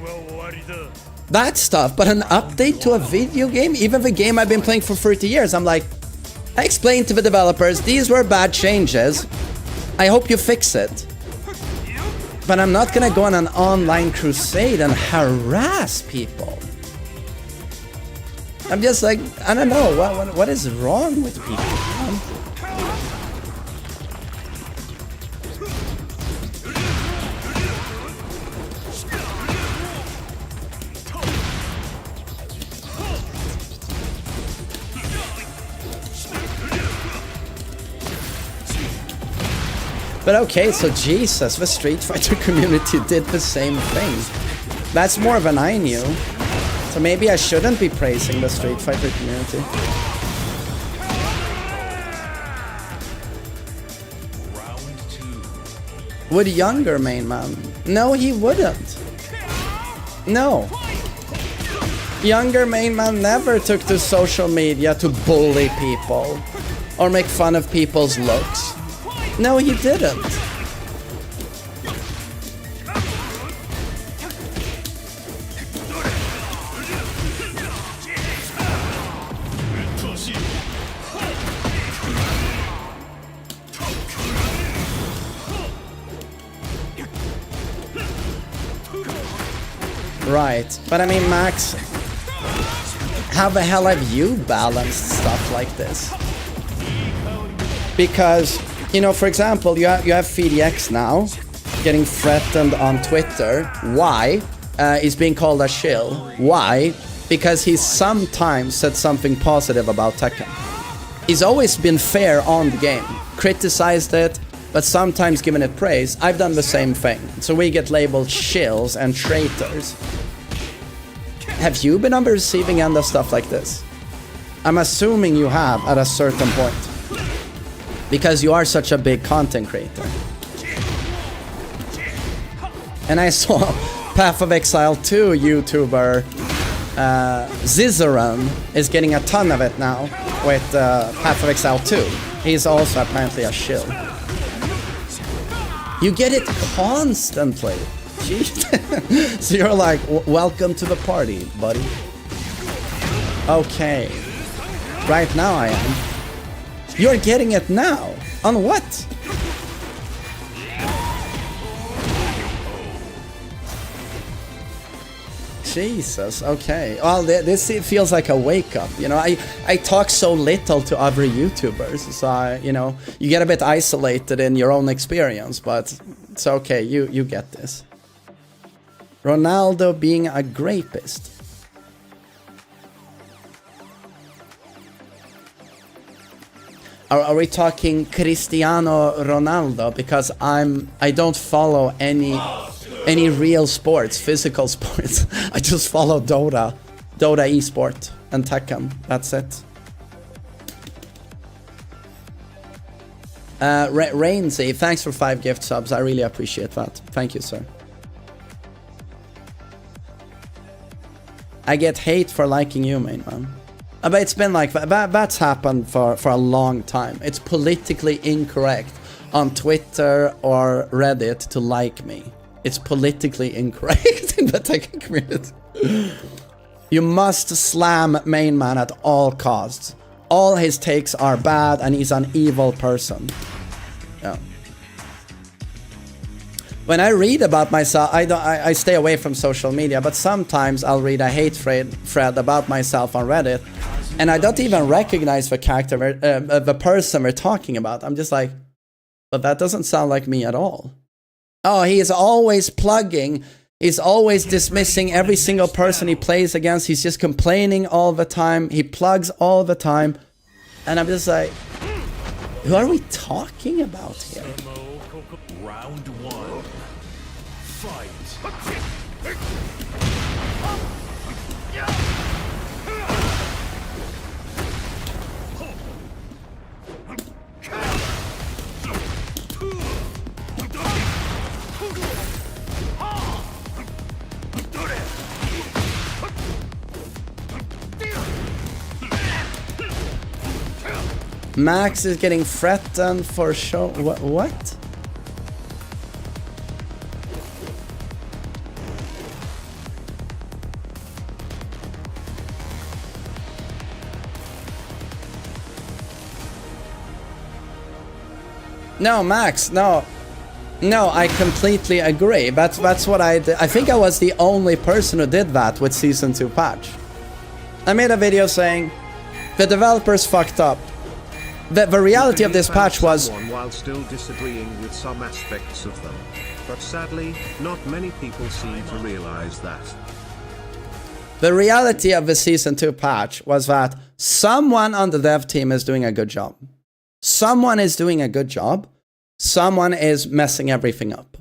that stuff. But an update to a video game, even the game I've been playing for 30 years, I'm like, I explained to the developers, these were bad changes. I hope you fix it. But I'm not gonna go on an online crusade and harass people. I'm just like, I don't know, what is wrong with people, man? But okay, so Jesus, the Street Fighter community did the same thing. That's more than I knew. So maybe I shouldn't be praising the Street Fighter community. Would younger main man? No, he wouldn't. No. Younger main man never took to social media to bully people or make fun of people's looks. No, he didn't. Right, but I mean, Max, how the hell have you balanced stuff like this? Because, you know, for example, you have FeedX now, getting threatened on Twitter. Why? He's being called a shill. Why? Because he sometimes said something positive about Tekken. He's always been fair on the game, criticized it, but sometimes given it praise. I've done the same thing. So we get labeled shills and traitors. Have you been on the receiving end of stuff like this? I'm assuming you have at a certain point. Because you are such a big content creator. And I saw Path of Exile 2 YouTuber Zizaran is getting a ton of it now with Path of Exile 2. He's also apparently a shill. You get it constantly. Jeez. So you're like, welcome to the party, buddy. Okay. Right now I am. You're getting it now. On what? Jesus, okay. Well, this feels like a wake-up, you know. I talk so little to other YouTubers, so you know, you get a bit isolated in your own experience, but it's okay, you get this. Ronaldo being a grapist. Are we talking Cristiano Ronaldo? Because I don't follow any real sports, physical sports. I just follow Dota eSport and Tekken. That's it. Rainsy, thanks for 5 gift subs. I really appreciate that. Thank you, sir. I get hate for liking you, main man. But it's been like that's happened for a long time. It's politically incorrect on Twitter or Reddit to like me. It's politically incorrect in the Tekken community. You must slam main man at all costs. All his takes are bad and he's an evil person. Yeah. When I read about myself, I stay away from social media, but sometimes I'll read a hate thread about myself on Reddit, and I don't even recognize the character, the person we're talking about. I'm just like, but that doesn't sound like me at all. Oh, he is always plugging He's always dismissing every single person he plays against. He's just complaining all the time. He plugs all the time. And I'm just like, who are we talking about here? Round 1. Fight. Max is getting threatened for show. What? No, Max, no. No, I completely agree. That's what I did. I think I was the only person who did that with Season 2 patch. I made a video saying the developers fucked up. The reality of this patch was... while still disagreeing with some aspects of them. But sadly, not many people seem to realize that. The reality of the Season 2 patch was that someone on the dev team is doing a good job. Someone is doing a good job. Someone is messing everything up.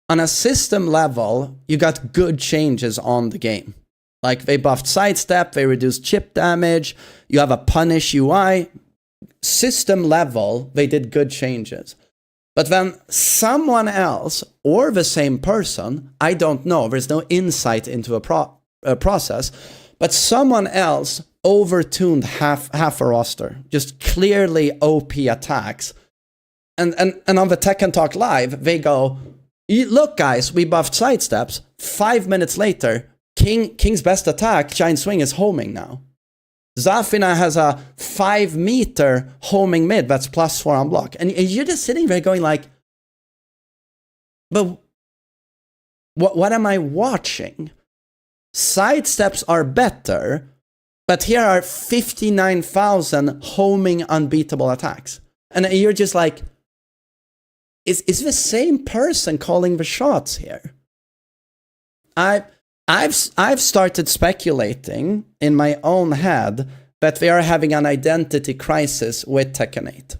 On a system level, you got good changes on the game. Like they buffed sidestep, they reduced chip damage, you have a punish UI. System level, they did good changes. But then someone else, or the same person, I don't know, there's no insight into a process, but someone else overtuned half a roster. Just clearly OP attacks. And on the Tekken Talk Live, they go, look guys, we buffed sidesteps. 5 minutes later, King's best attack, Giant Swing, is homing now. Zafina has a 5-meter homing mid that's +4 on block. And you're just sitting there going like, but what am I watching? Sidesteps are better, but here are 59,000 homing unbeatable attacks. And you're just like, is the same person calling the shots here? I've started speculating in my own head that they are having an identity crisis with Tekken 8.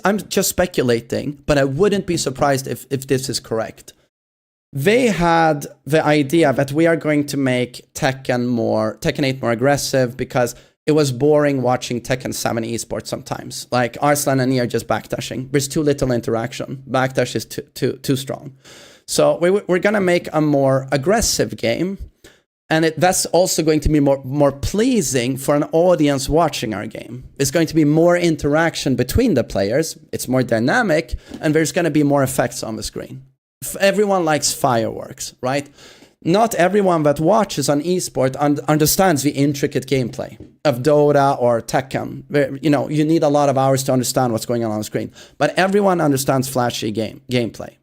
I'm just speculating, but I wouldn't be surprised if this is correct. They had the idea that we are going to make Tekken 8 more aggressive because it was boring watching Tekken 7 esports sometimes. Like Arslan and E are just backdashing. There's too little interaction. Backdash is too strong. So we're going to make a more aggressive game. And that's also going to be more pleasing for an audience watching our game. It's going to be more interaction between the players. It's more dynamic. And there's going to be more effects on the screen. Everyone likes fireworks, right? Not everyone that watches on esport understands the intricate gameplay of Dota or Tekken. You need a lot of hours to understand what's going on the screen. But everyone understands flashy gameplay.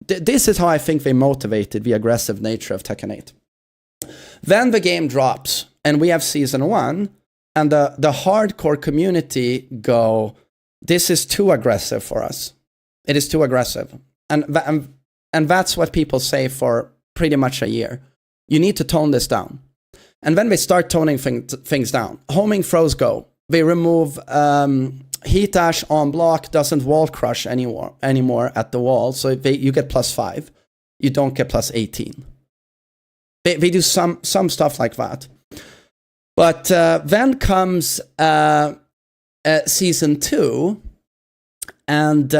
This is how I think they motivated the aggressive nature of Tekken 8. Then the game drops, and we have Season 1, and the hardcore community go, this is too aggressive for us. It is too aggressive. And that's what people say for pretty much a year. You need to tone this down. And then they start toning things down. Homing throws go. They remove Hitash on block, doesn't wall crush anymore at the wall, so you get +5. You don't get +18. They do some stuff like that. But then comes Season 2, and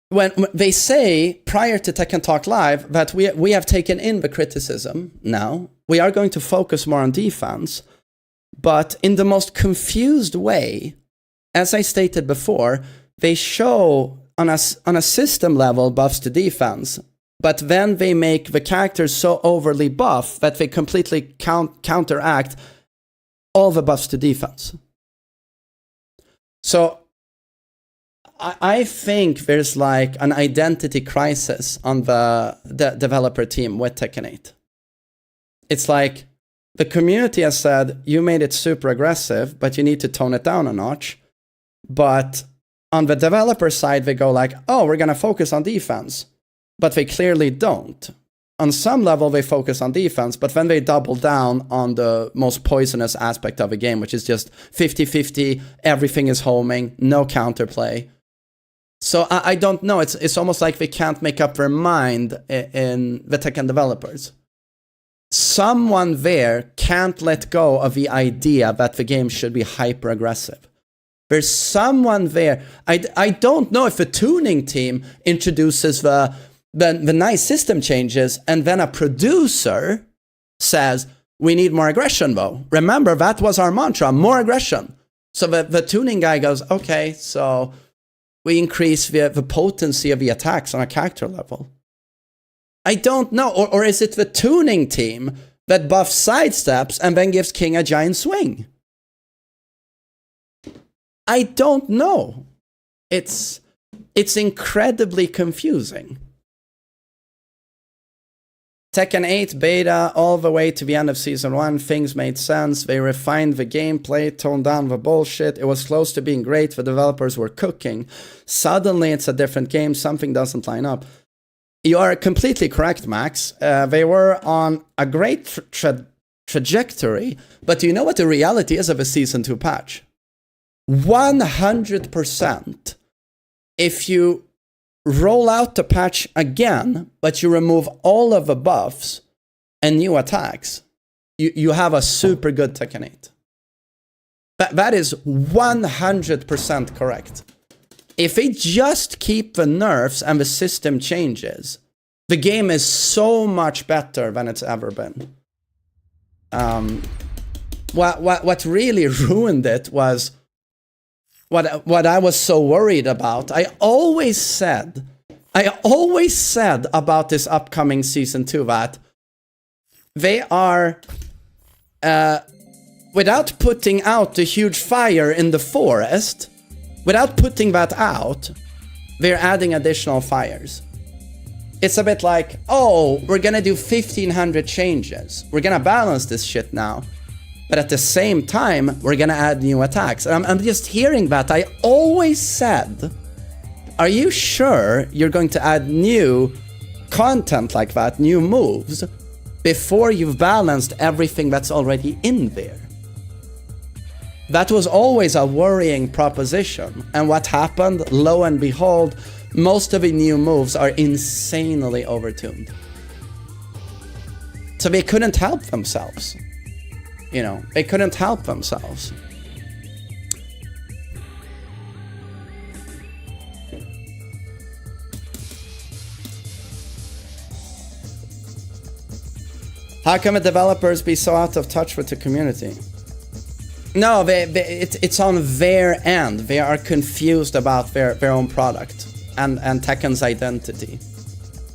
when they say, prior to Tekken Talk Live, that we have taken in the criticism now, we are going to focus more on defense, but in the most confused way. As I stated before, they show on a system level buffs to defense, but then they make the characters so overly buff that they completely counteract all the buffs to defense. So I think there's like an identity crisis on the developer team with Tekken 8. It's like the community has said, you made it super aggressive, but you need to tone it down a notch. But on the developer side, they go like, oh, we're going to focus on defense. but they clearly don't. On some level, they focus on defense, but then they double down on the most poisonous aspect of a game, which is just 50-50, everything is homing, no counterplay. So I don't know, it's almost like they can't make up their mind in the Tekken developers. Someone there can't let go of the idea that the game should be hyper-aggressive. There's someone there, I don't know if the tuning team introduces the nice system changes, and then a producer says, we need more aggression though. Remember, that was our mantra, more aggression. So the tuning guy goes, okay, so we increase the potency of the attacks on a character level. I don't know. Or is it the tuning team that buffs sidesteps and then gives King a giant swing? I don't know. It's incredibly confusing. Tekken 8 beta all the way to the end of Season 1, things made sense, they refined the gameplay, toned down the bullshit, it was close to being great, the developers were cooking. Suddenly it's a different game, something doesn't line up. You are completely correct, Max. They were on a great trajectory, but do you know what the reality is of a Season 2 patch? 100%. If you roll out the patch again, but you remove all of the buffs and new attacks, you have a super good Tekken 8. That is 100% correct. If they just keep the nerfs and the system changes, the game is so much better than it's ever been. What really ruined it was what I was so worried about. I always said about this upcoming Season 2 that they are, without putting out the huge fire in the forest, without putting that out, they're adding additional fires. It's a bit like, oh, we're gonna do 1,500 changes. We're gonna balance this shit now. But at the same time, we're gonna add new attacks. And I'm just hearing that. I always said, are you sure you're going to add new content like that, new moves, before you've balanced everything that's already in there? That was always a worrying proposition. And what happened? Lo and behold, most of the new moves are insanely overtuned. So they couldn't help themselves. You know, they couldn't help themselves. How come the developers be so out of touch with the community? No, it's on their end. They are confused about their own product and Tekken's identity.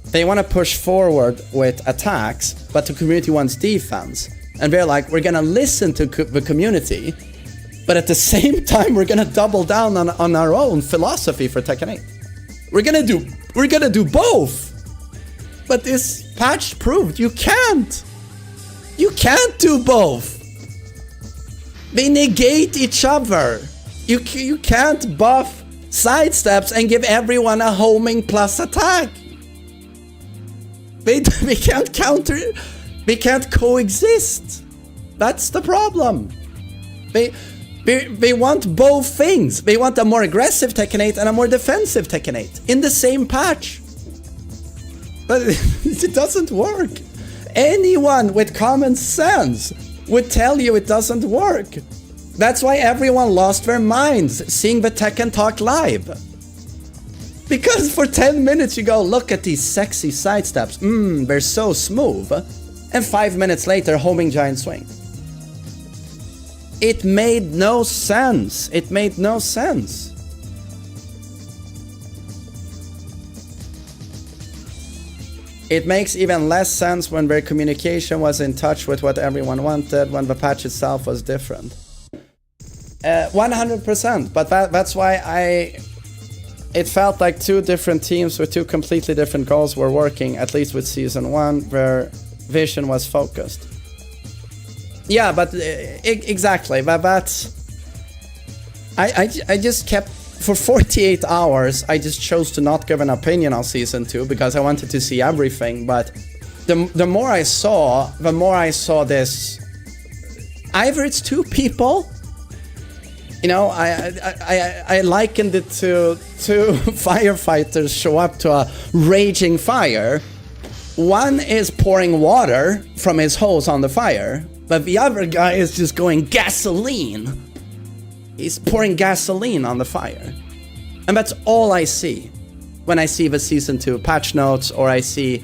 They want to push forward with attacks, but the community wants defense. And they're like, we're gonna listen to the community, but at the same time, we're gonna double down on our own philosophy for Tekken 8. We're gonna do both. But this patch proved you can't. You can't do both. They negate each other. You can't buff sidesteps and give everyone a homing plus attack. They can't counter. They can't coexist. That's the problem. They want both things. They want a more aggressive Tekken 8 and a more defensive Tekken 8 in the same patch. But it doesn't work. Anyone with common sense would tell you it doesn't work. That's why everyone lost their minds seeing the Tekken talk live. Because for 10 minutes you go, look at these sexy sidesteps. They're so smooth. And 5 minutes later, homing giant swing. It made no sense. It made no sense. It makes even less sense when their communication was in touch with what everyone wanted, when the patch itself was different. 100%, but that's why it felt like two different teams with two completely different goals were working, at least with Season 1, where vision was focused. Yeah, but exactly, but that's... I just kept for 48 hours, I just chose to not give an opinion on Season 2 because I wanted to see everything, but the more I saw, this... Either it's two people, you know, I likened it to two firefighters show up to a raging fire. One is pouring water from his hose on the fire, but the other guy is just going gasoline. He's pouring gasoline on the fire. And that's all I see when I see the Season 2 patch notes, or I see...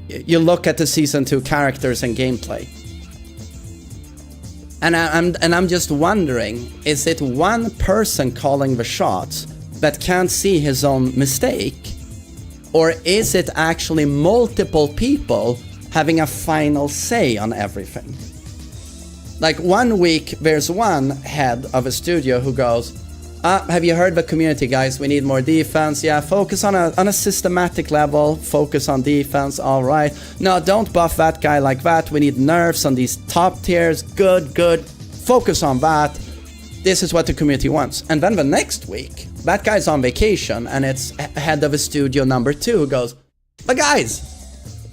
You look at the Season 2 characters and gameplay. And I'm just wondering, is it one person calling the shots that can't see his own mistake? Or is it actually multiple people having a final say on everything? Like 1 week, there's one head of a studio who goes, have you heard the community, guys? We need more defense. Yeah, focus on a systematic level. Focus on defense. All right. No, don't buff that guy like that. We need nerfs on these top tiers. Good, good. Focus on that. This is what the community wants. And then the next week, that guy's on vacation, and it's head of a studio number 2 who goes, but guys,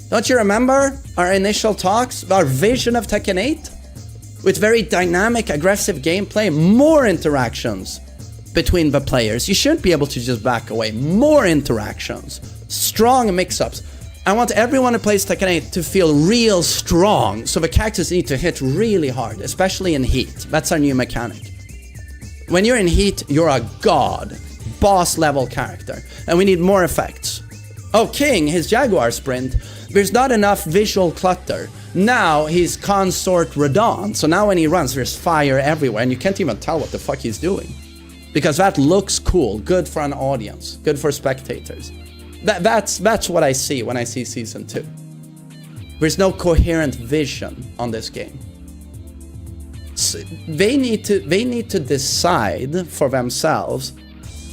don't you remember our initial talks, our vision of Tekken 8? With very dynamic, aggressive gameplay, more interactions between the players. You shouldn't be able to just back away. More interactions, strong mix-ups. I want everyone who plays Tekken 8 to feel real strong, so the characters need to hit really hard, especially in heat. That's our new mechanic. When you're in heat, you're a god, boss level character, and we need more effects. Oh, King, his Jaguar sprint, there's not enough visual clutter. Now he's Consort Radon, so now when he runs there's fire everywhere and you can't even tell what the fuck he's doing. Because that looks cool, good for an audience, good for spectators. That's what I see when I see Season 2. There's no coherent vision on this game. So they need to decide for themselves.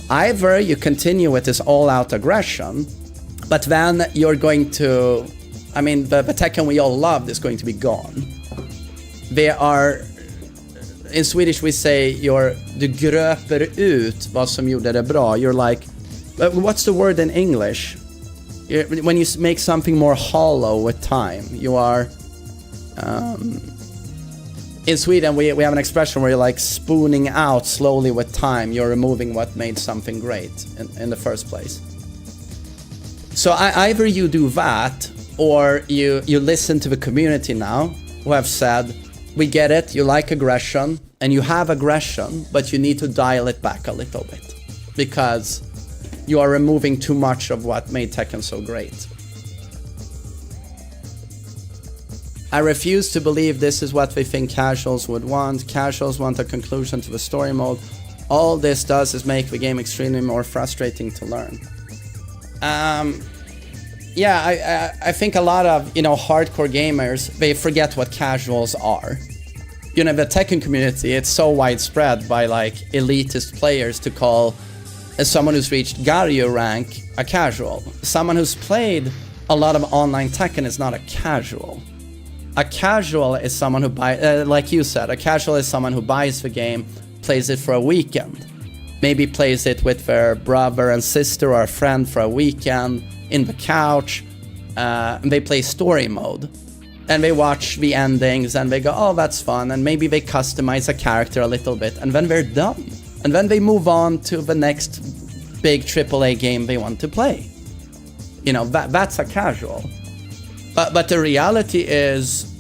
Either you continue with this all-out aggression, but then you're going to... I mean, the Tekken we all loved is going to be gone. They are... In Swedish we say du gröper ut vad som gjorde det bra. You're like... What's the word in English? When you make something more hollow with time. You are... in Sweden we have an expression where you're like spooning out slowly with time. You're removing what made something great in the first place. So either you do that, or you listen to the community now, who have said, we get it, you like aggression, and you have aggression, but you need to dial it back a little bit, because you are removing too much of what made Tekken so great. I refuse to believe this is what they think casuals would want. Casuals want a conclusion to the story mode. All this does is make the game extremely more frustrating to learn. Yeah, I think a lot of, hardcore gamers, they forget what casuals are. The Tekken community, it's so widespread by like elitist players to call someone who's reached Garyu rank a casual. Someone who's played a lot of online Tekken is not a casual. A casual is someone who like you said, a casual is someone who buys the game, plays it for a weekend. Maybe plays it with their brother and sister or a friend for a weekend, in the couch, and they play story mode. And they watch the endings and they go, oh, that's fun. And maybe they customize a character a little bit, and then they're done. And then they move on to the next big AAA game they want to play. That's a casual. But the reality is,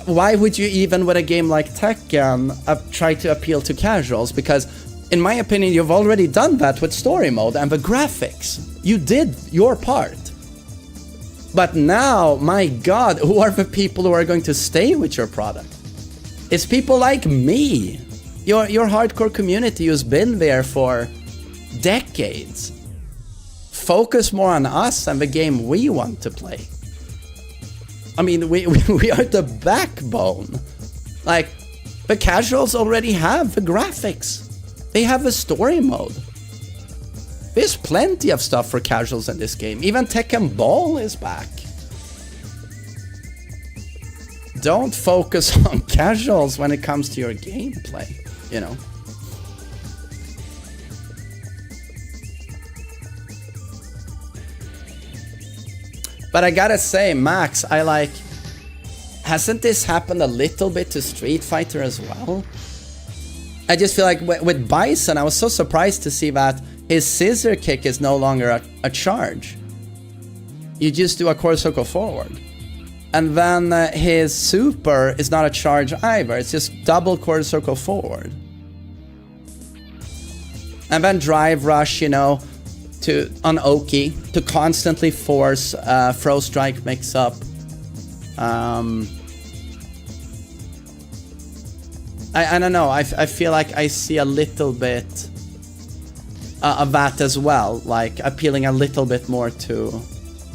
why would you even with a game like Tekken try to appeal to casuals? Because in my opinion, you've already done that with story mode and the graphics. You did your part. But now, my God, who are the people who are going to stay with your product? It's people like me. Your hardcore community who's been there for decades. Focus more on us and the game we want to play. I mean, we are the backbone. Like, the casuals already have the graphics. They have a story mode. There's plenty of stuff for casuals in this game. Even Tekken Ball is back. Don't focus on casuals when it comes to your gameplay, But I gotta say, Max, I like... Hasn't this happened a little bit to Street Fighter as well? I just feel like with Bison, I was so surprised to see that his scissor kick is no longer a charge. You just do a core circle forward. And then his super is not a charge either, it's just double core circle forward. And then drive rush, you know, on Oki to constantly force throw strike mix up. I don't know, I feel like I see a little bit of that as well, like appealing a little bit more to,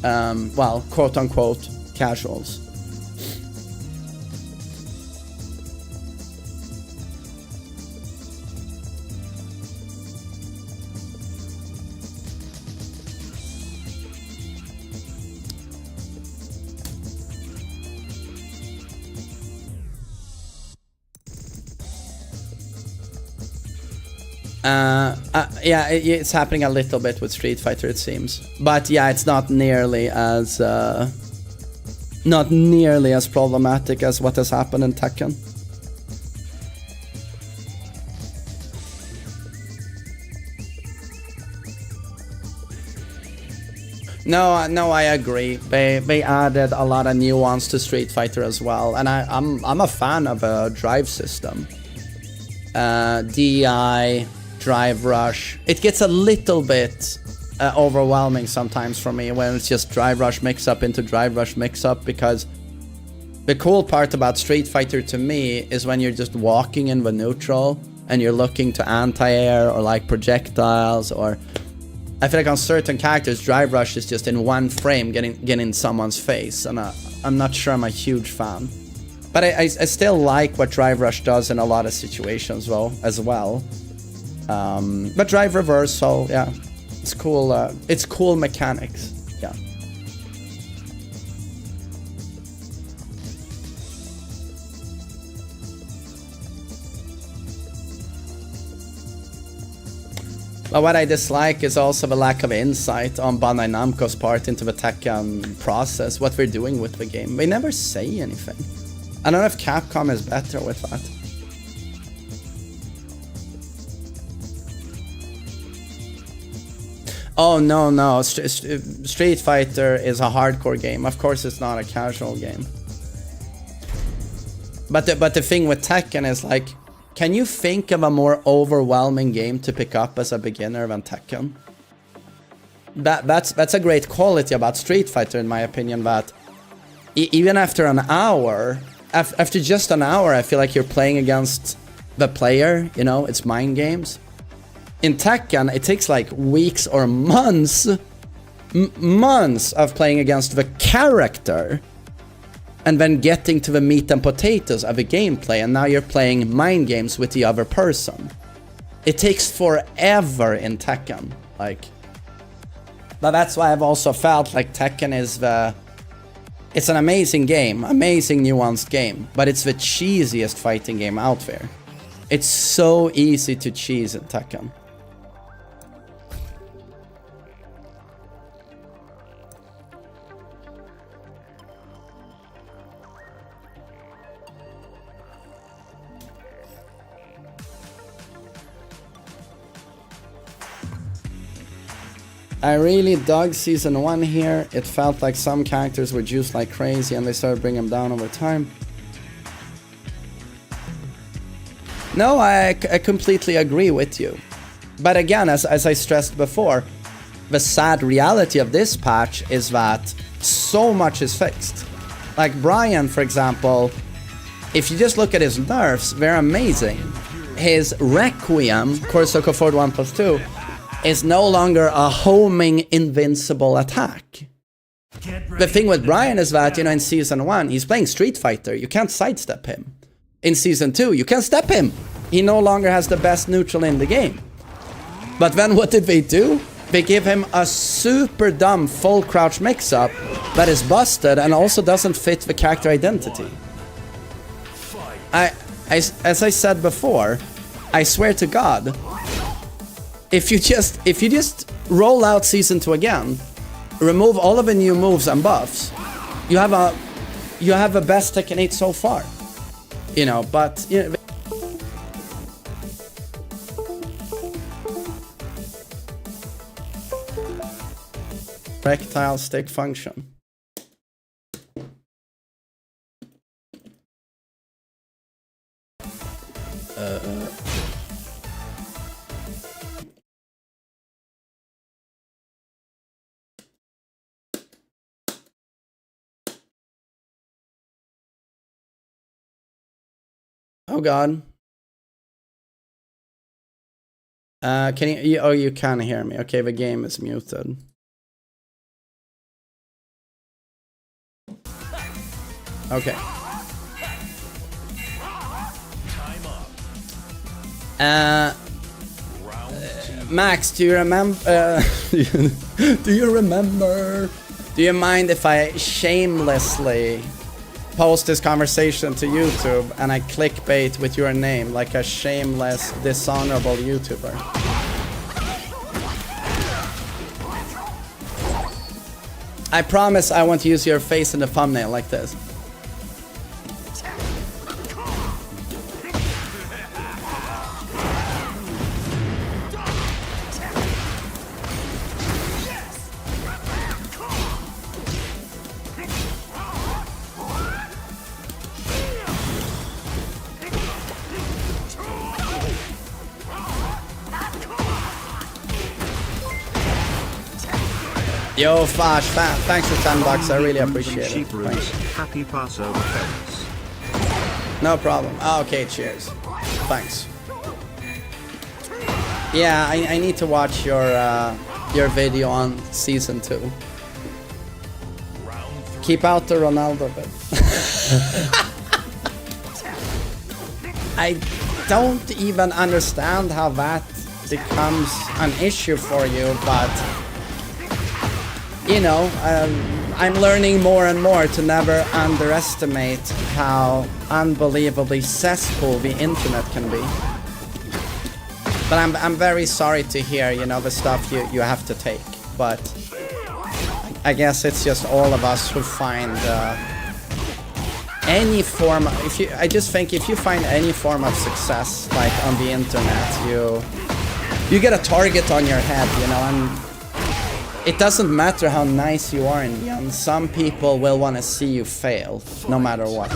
well, quote unquote, casuals. Yeah, it's happening a little bit with Street Fighter, it seems. But yeah, it's not nearly as problematic as what has happened in Tekken. No, I agree. They added a lot of nuance to Street Fighter as well, and I'm a fan of a drive system. DI, drive rush. It gets a little bit overwhelming sometimes for me when it's just drive rush mix up into drive rush mix up, because the cool part about Street Fighter to me is when you're just walking in the neutral and you're looking to anti-air or like projectiles, or I feel like on certain characters drive rush is just in one frame getting in someone's face, and I'm not sure I'm a huge fan. But I still like what drive rush does in a lot of situations though as well. But drive reversal, yeah, it's cool. It's cool mechanics, yeah. But what I dislike is also the lack of insight on Bandai Namco's part into the Tekken process, what we're doing with the game. They never say anything. I don't know if Capcom is better with that. Oh no, Street Fighter is a hardcore game. Of course it's not a casual game. But the thing with Tekken is like, can you think of a more overwhelming game to pick up as a beginner than Tekken? That's a great quality about Street Fighter in my opinion, that even after an hour, after just an hour, I feel like you're playing against the player, you know, it's mind games. In Tekken, it takes like weeks or months of playing against the character and then getting to the meat and potatoes of the gameplay, and now you're playing mind games with the other person. It takes forever in Tekken, like. But that's why I've also felt like Tekken is it's an amazing game, amazing nuanced game, but it's the cheesiest fighting game out there. It's so easy to cheese in Tekken. I really dug Season 1 here. It felt like some characters were juiced like crazy and they started bringing them down over time. No, I completely agree with you. But again, as I stressed before, the sad reality of this patch is that so much is fixed. Like Brian, for example, if you just look at his nerfs, they're amazing. His Requiem, Core Circle Forward 1+2, is no longer a homing invincible attack. The thing with Brian is that, you know, in Season 1, he's playing Street Fighter, you can't sidestep him. In Season 2, you can step him. He no longer has the best neutral in the game. But then what did they do? They give him a super dumb full crouch mix-up that is busted and also doesn't fit the character identity. As I said before, I swear to God, if you just roll out Season 2 again remove all of the new moves and buffs, you have a best Tekken 8 so far. You know, but you know, erectile stick function. Oh God. Can you? Oh, you can hear me. Okay, the game is muted. Okay. Max, do you remember? Do you remember? Do you mind if I shamelessly post this conversation to YouTube and I clickbait with your name like a shameless, dishonorable YouTuber? I promise I won't use your face in the thumbnail like this. Yo, Fash, thanks for 10 bucks. I really appreciate it. Thanks. Happy Passover, thanks. No problem. Oh, okay, cheers. Thanks. Yeah, I need to watch your video on season 2. Keep out the Ronaldo bit. I don't even understand how that becomes an issue for you, but you know, I'm learning more and more to never underestimate how unbelievably cesspool the internet can be. But I'm very sorry to hear, you know, the stuff you have to take. But I guess it's just all of us who find any form. I just think if you find any form of success, like on the internet, you get a target on your head, you know, and it doesn't matter how nice you are in the end. Some people will want to see you fail, no matter what.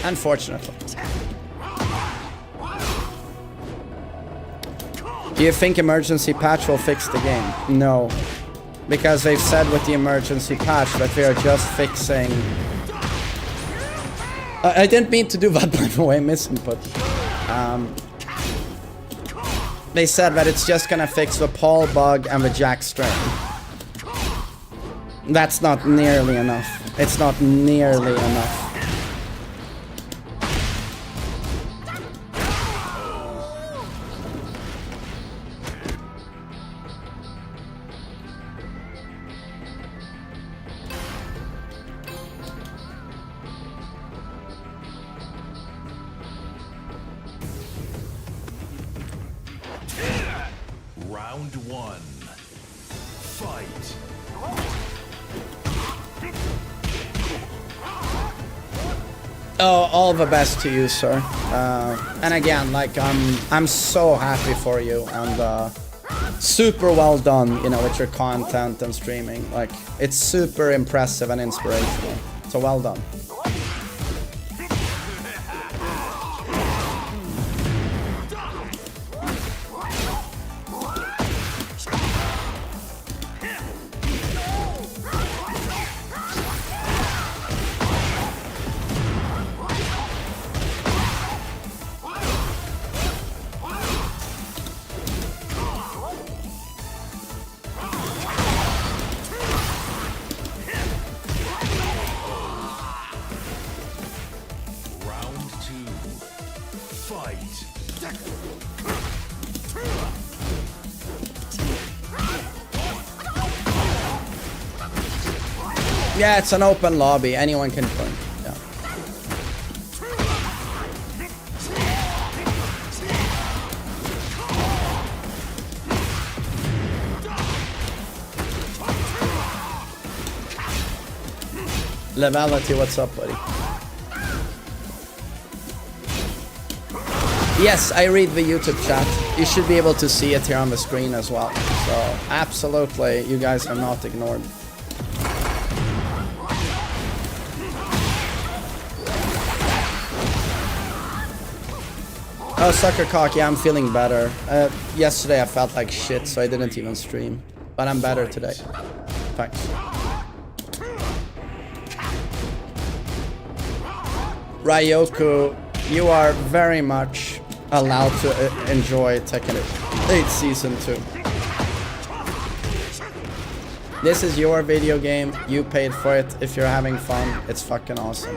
Unfortunately. Do you think emergency patch will fix the game? No. Because they've said with the emergency patch that they are just fixing... I didn't mean to do that, by the way, misinput. They said that it's just gonna fix the Paul bug and the Jack strain. That's not nearly enough. It's not nearly enough. Round 1. Fight. Oh, all the best to you, sir. And again, like I'm so happy for you, and super well done, you know, with your content and streaming. Like, it's super impressive and inspirational. So well done. Yeah, it's an open lobby. Anyone can join. Yeah. Levality, what's up, buddy? Yes, I read the YouTube chat. You should be able to see it here on the screen as well. So, absolutely, you guys are not ignored. Oh, sucker cock, yeah, I'm feeling better. Yesterday I felt like shit, so I didn't even stream. But I'm better today. Thanks. Ryoku, you are very much allowed to enjoy Tekken 8 Season 2. This is your video game, you paid for it. If you're having fun, it's fucking awesome.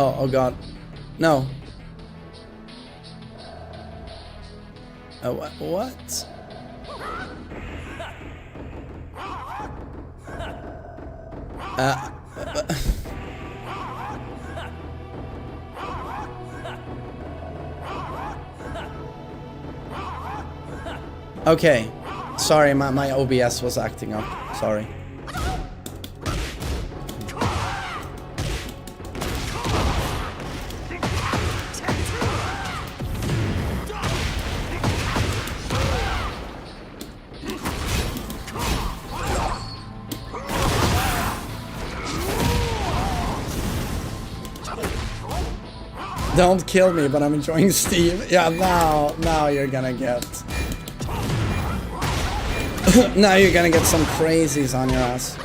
Oh god. No. What? Okay. Sorry, my OBS was acting up. Sorry. Don't kill me, but I'm enjoying Steve. Yeah, now you're gonna get... now you're gonna get some crazies on your ass.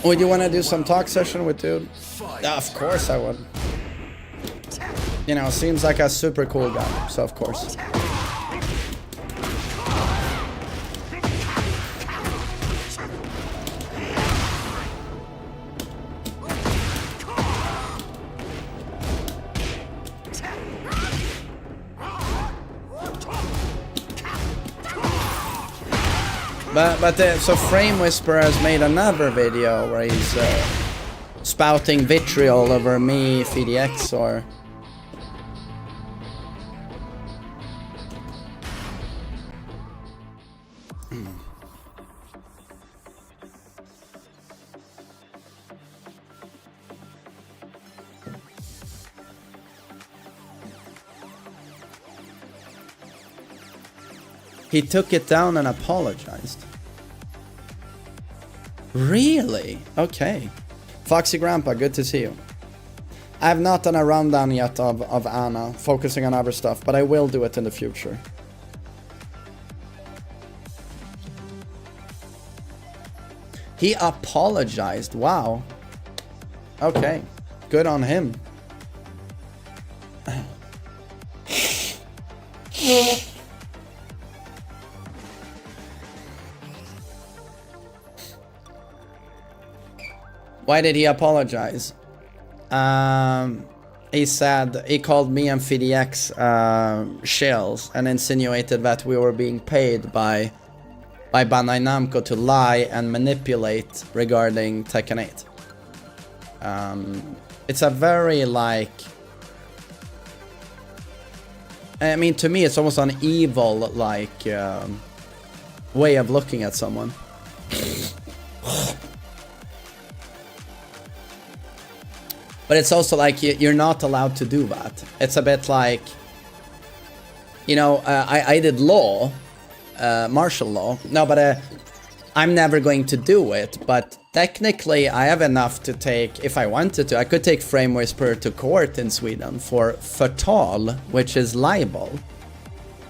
Would you want to do some talk session with dude? Of course I would. You know, seems like a super cool guy, so of course. So Frame Whisperer has made another video where he's spouting vitriol over me, FDX, or... He took it down and apologized. Really? Okay. Foxy Grandpa, good to see you. I have not done a rundown yet of Anna, focusing on other stuff, but I will do it in the future. He apologized. Wow. Okay. Good on him. Why did he apologize? He said he called me and FDX shills and insinuated that we were being paid by Bandai Namco to lie and manipulate regarding Tekken 8. It's a very like... I mean, to me it's almost an evil like way of looking at someone. But it's also like you're not allowed to do that. It's a bit like, you know, I did law, martial law. No, but I'm never going to do it. But technically, I have enough to take, if I wanted to, I could take Frame Whisperer to court in Sweden for förtal, which is libel.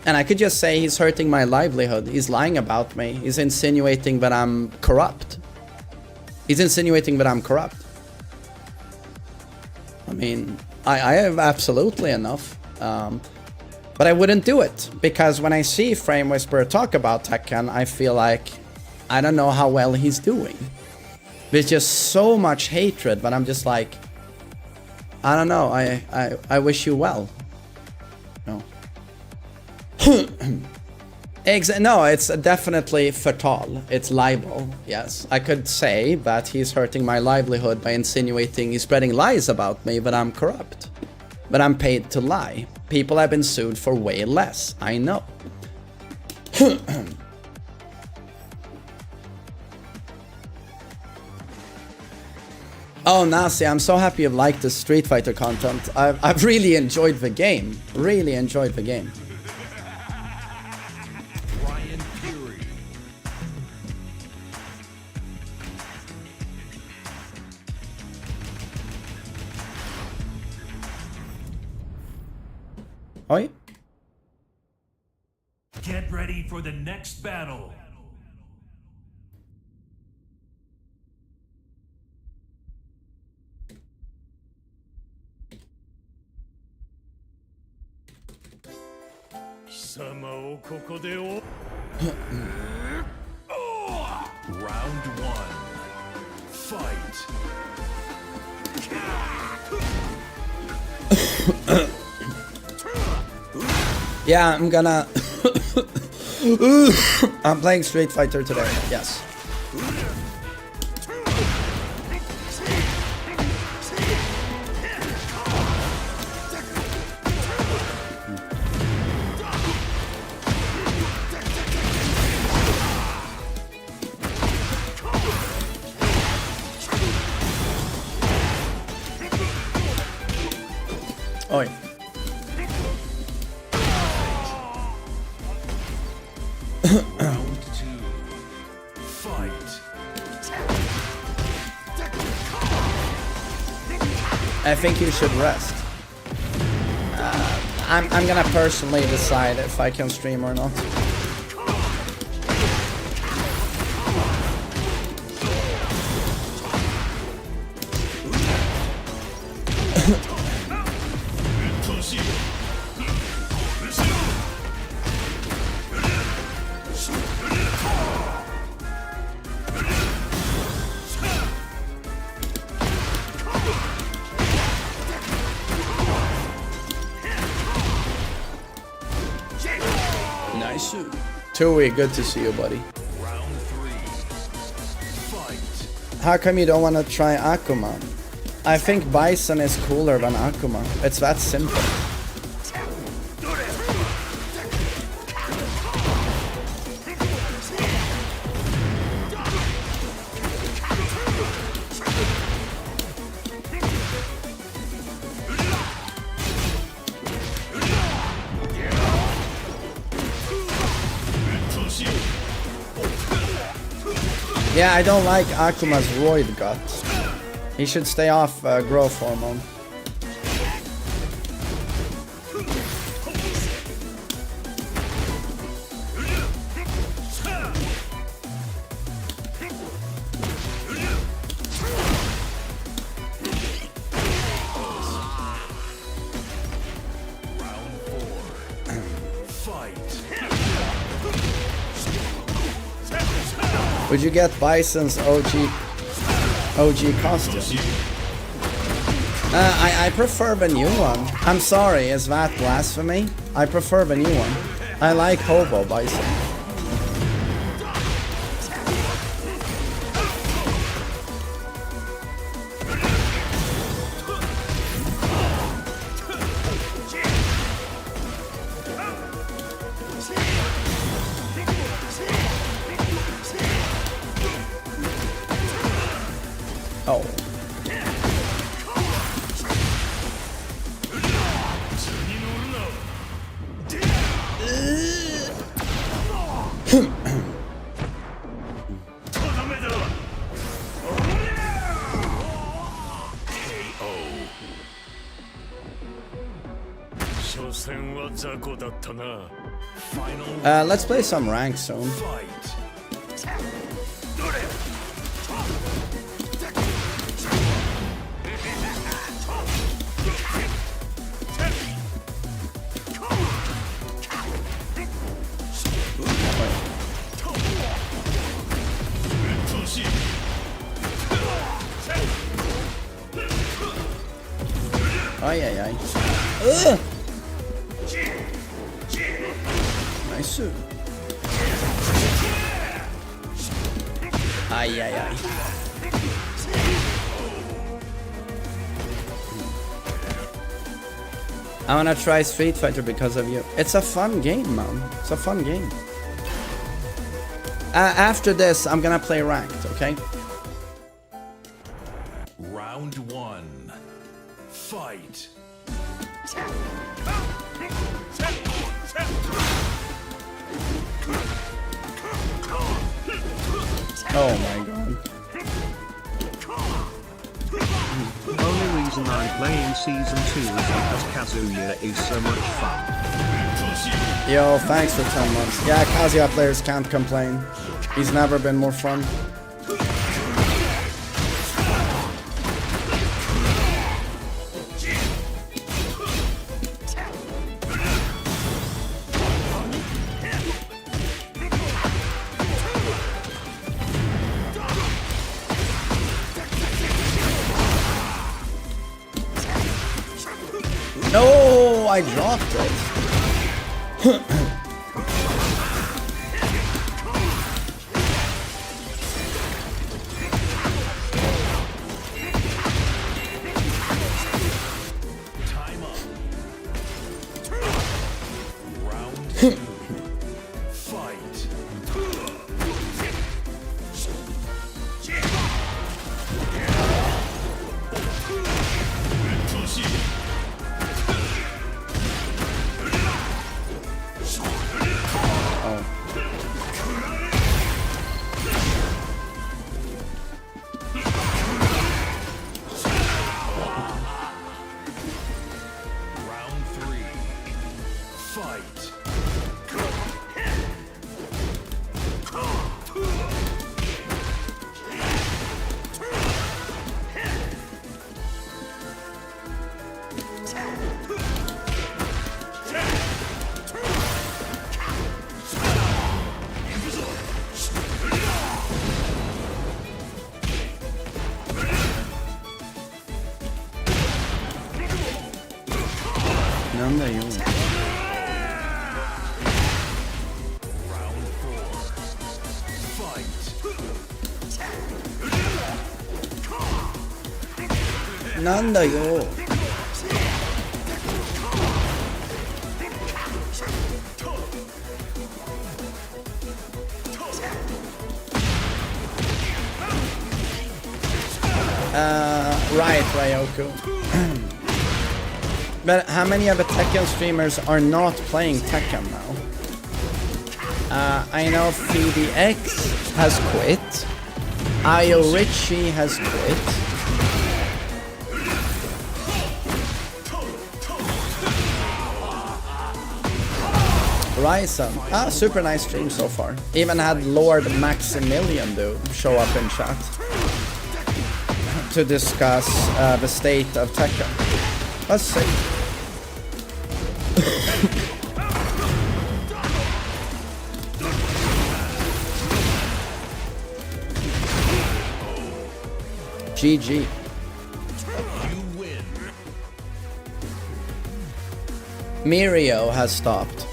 And I could just say he's hurting my livelihood. He's lying about me. He's insinuating that I'm corrupt. He's insinuating that I'm corrupt. I mean, I have absolutely enough. But I wouldn't do it, because when I see Frame Whisperer talk about Tekken, I feel like I don't know how well he's doing. There's just so much hatred, but I'm just like, I don't know, I wish you well. No. No, it's definitely fatal. It's libel, yes. I could say that he's hurting my livelihood by insinuating he's spreading lies about me, but I'm corrupt. But I'm paid to lie. People have been sued for way less, I know. Oh, Nasi, I'm so happy you've liked the Street Fighter content. I've really enjoyed the game. Really enjoyed the game. Oi. Get ready for the next battle. Round one. Fight. Yeah, I'm gonna... I'm playing Street Fighter today, yes. Oi. Round two. Fight. I think you should rest. I'm gonna personally decide if I can stream or not. Nice. Tui, good to see you, buddy. Round three. Fight. How come you don't want to try Akuma? I think Bison is cooler than Akuma. It's that simple. Yeah, I don't like Akuma's roid gut. He should stay off growth hormone. Would you get Bison's OG costume? I prefer the new one. I'm sorry, is that blasphemy? I prefer the new one. I like Hobo Bison. Oh. Let's play some rank soon. Ay, ay, ay. Ugh! Nice. Ay, ay, ay. I wanna try Street Fighter because of you. It's a fun game, man. It's a fun game. After this, I'm gonna play ranked, okay? Round 1. Fight. Oh my god. Only reason I'm playing season 2 is because Kazuya is so much fun. Yo, thanks for 10 months. Yeah, Kazuya players can't complain. He's never been more fun. No, I dropped it. Time up. Round 2. Fight. Round 3. Fight. None you. Round 4. Fight. None you. Right, Ryoku. But how many of the Tekken streamers are not playing Tekken now? I know PDX has quit. Io Richie has quit. Ryzen. Super nice stream so far. Even had Lord Maximilian show up in chat to discuss the state of Tekken. Let's see. GG. You win. Mirio has stopped.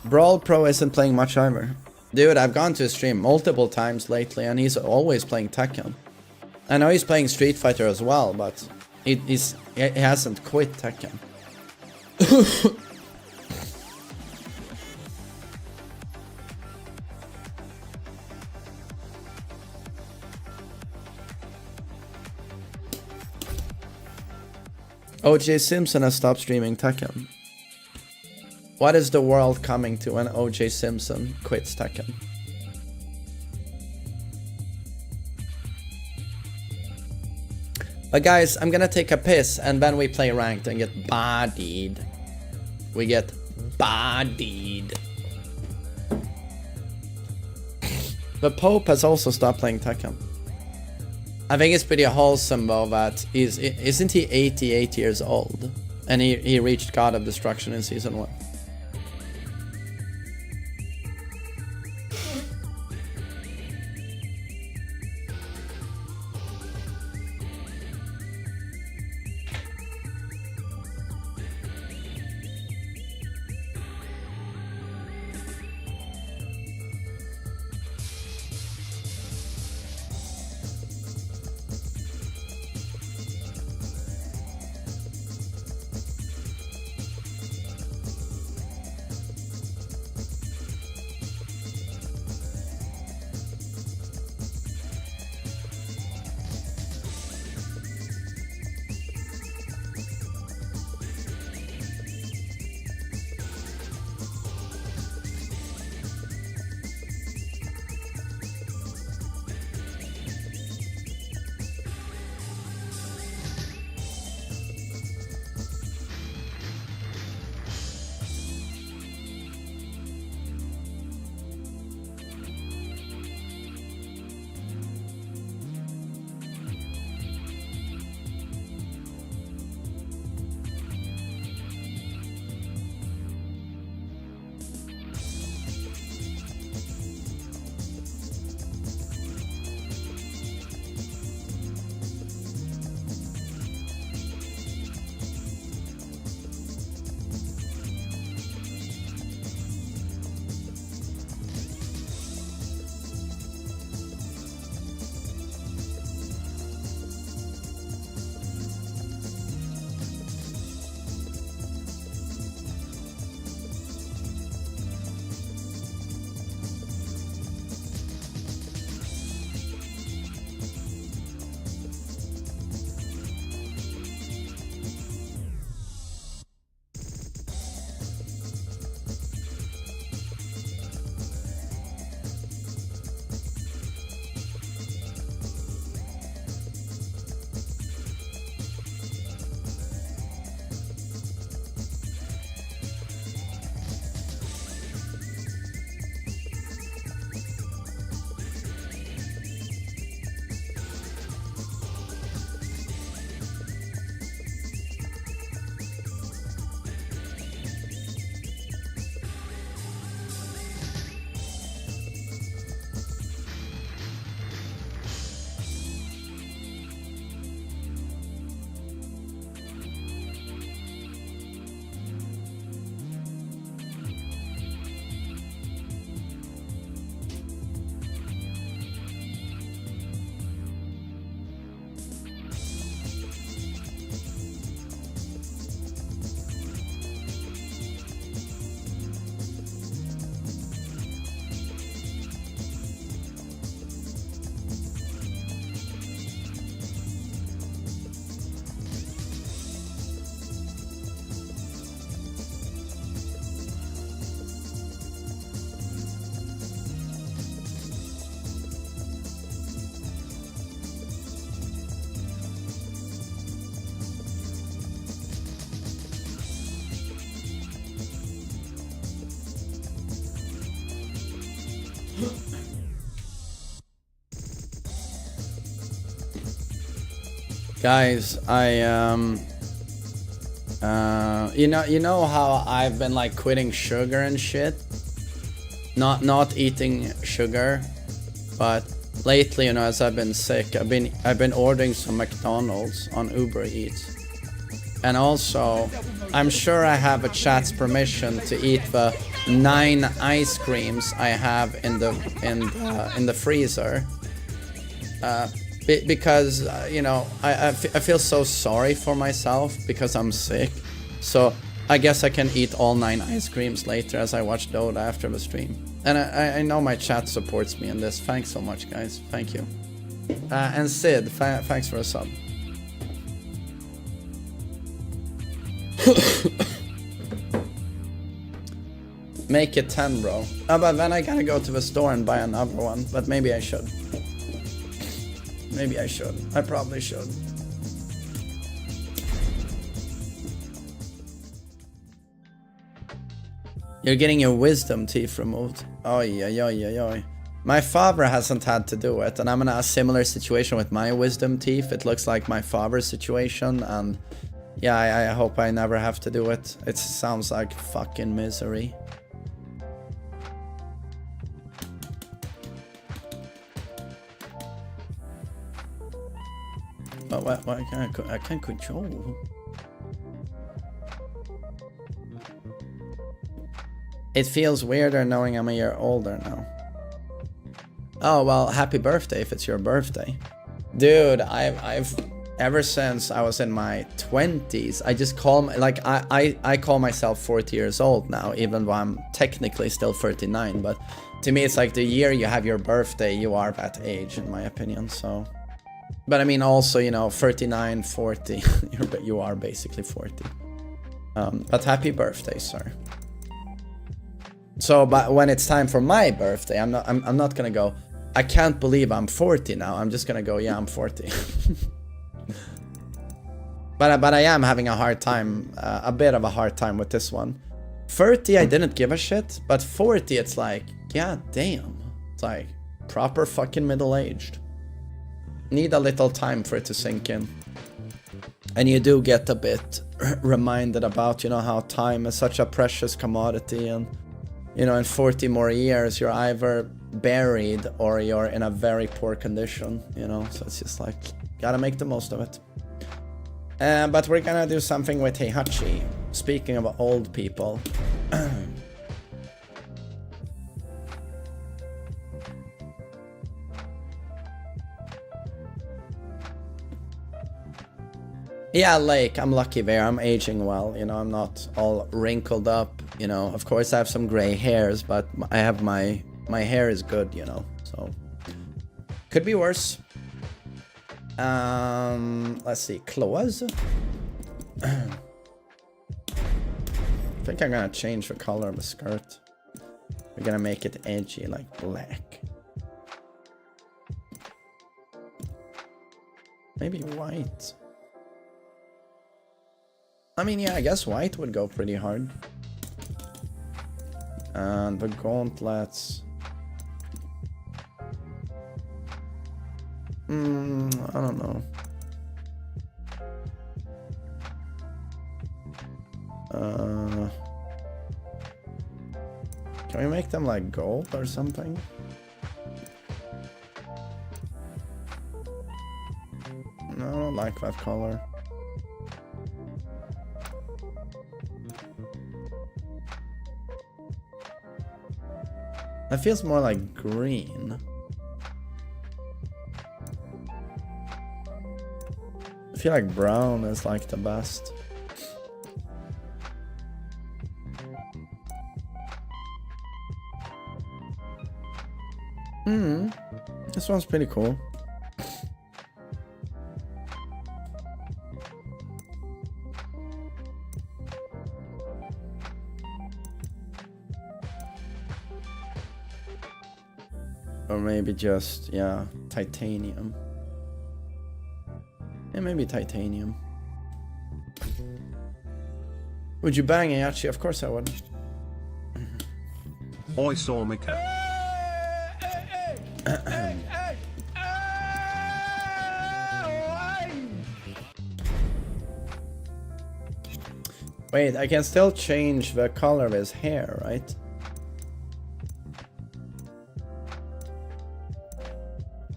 Brawl Pro isn't playing much either. Dude, I've gone to his stream multiple times lately and he's always playing Tekken. I know he's playing Street Fighter as well, but he hasn't quit Tekken. OJ Simpson has stopped streaming Tekken. What is the world coming to when OJ Simpson quits Tekken? But guys, I'm gonna take a piss and then we play ranked and get bodied. We get bodied. The Pope has also stopped playing Tekken. I think it's pretty wholesome though that isn't he 88 years old? And he reached God of Destruction in Season 1. Guys, you know how I've been like quitting sugar and shit? Not eating sugar, but lately, you know, as I've been sick, I've been ordering some McDonald's on Uber Eats. And also, I'm sure I have a chat's permission to eat the 9 ice creams I have in the freezer. Because you know, I feel so sorry for myself because I'm sick. So I guess I can eat all 9 ice creams later as I watch Dota after the stream. And I know my chat supports me in this. Thanks so much, guys. Thank you. And Sid, thanks for a sub. Make it 10, bro. But then I gotta go to the store and buy another one. But maybe I should. Maybe I should. I probably should. You're getting your wisdom teeth removed. Oh yeah. My father hasn't had to do it, and I'm in a similar situation with my wisdom teeth. It looks like my father's situation, and yeah, I hope I never have to do it. It sounds like fucking misery. But what I can't control. It feels weirder knowing I'm a year older now. Oh well, happy birthday if it's your birthday. Dude, I've ever since I was in my 20s, I just call like I call myself 40 years old now, even though I'm technically still 39, but to me it's like the year you have your birthday, you are that age in my opinion, so. But I mean also, you know, 39, 40, you are basically 40. But happy birthday, sir. So, but when it's time for my birthday, I'm not gonna go, I can't believe I'm 40 now. I'm just gonna go, yeah, I'm 40. But I am having a hard time, a bit of a hard time with this one. 30, I didn't give a shit, but 40, it's like, yeah, damn. It's like proper fucking middle-aged. Need a little time for it to sink in. And you do get a bit reminded about, you know, how time is such a precious commodity, and you know, in 40 more years, you're either buried or you're in a very poor condition, you know, so it's just like, gotta make the most of it. But we're gonna do something with Heihachi. Speaking of old people. Yeah, Lake, I'm lucky there. I'm aging well, you know, I'm not all wrinkled up, you know. Of course, I have some gray hairs, but I have my hair is good, you know, so could be worse. Let's see, claws. I think I'm gonna change the color of the skirt. We're gonna make it edgy, like black. Maybe white. I mean, yeah, I guess white would go pretty hard. And the gauntlets. I don't know. Can we make them like gold or something? No, I don't like that color. That feels more like green. I feel like brown is like the best. This one's pretty cool. Or maybe just, yeah, titanium. Yeah, maybe titanium. Would you bang Heihachi? Of course I would. Oi, Sormika. Wait, I can still change the color of his hair, right?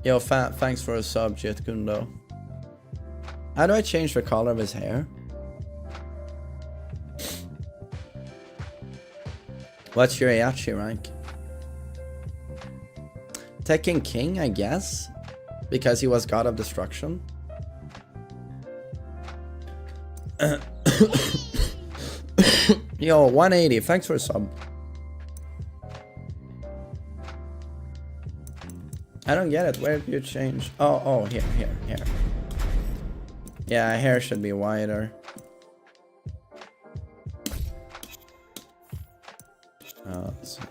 Yo, thanks for a sub, Jit Gundo. How do I change the color of his hair? What's your Heihachi rank? Tekken King, I guess? Because he was God of Destruction. Yo, 180, thanks for a sub. I don't get it, where did you change? Oh, here. Yeah, hair should be wider. Let's see.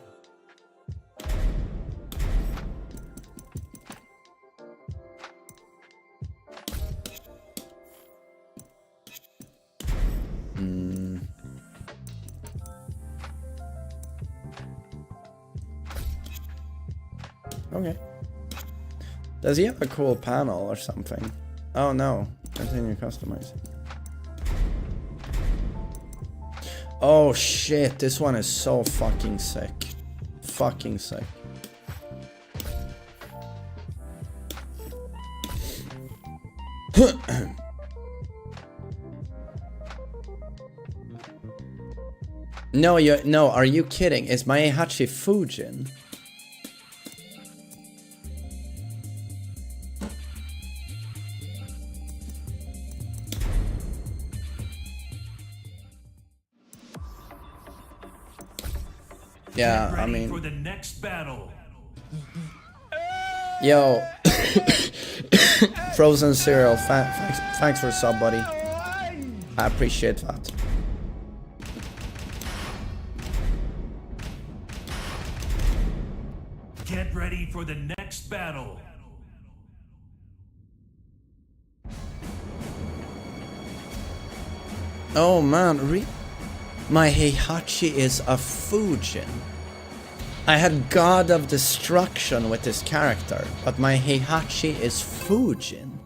Okay. Does he have a cool panel or something? Oh no, continue customizing. Oh shit, this one is so fucking sick. Fucking sick. No, are you kidding? Is my Heihachi Fujin? Yeah, I mean, for the next battle. Yo, Frozen Cereal, thanks for sub, buddy. I appreciate that. Get ready for the next battle. Oh man, my Heihachi is a Fujin. I had God of Destruction with this character, but my Heihachi is Fujin.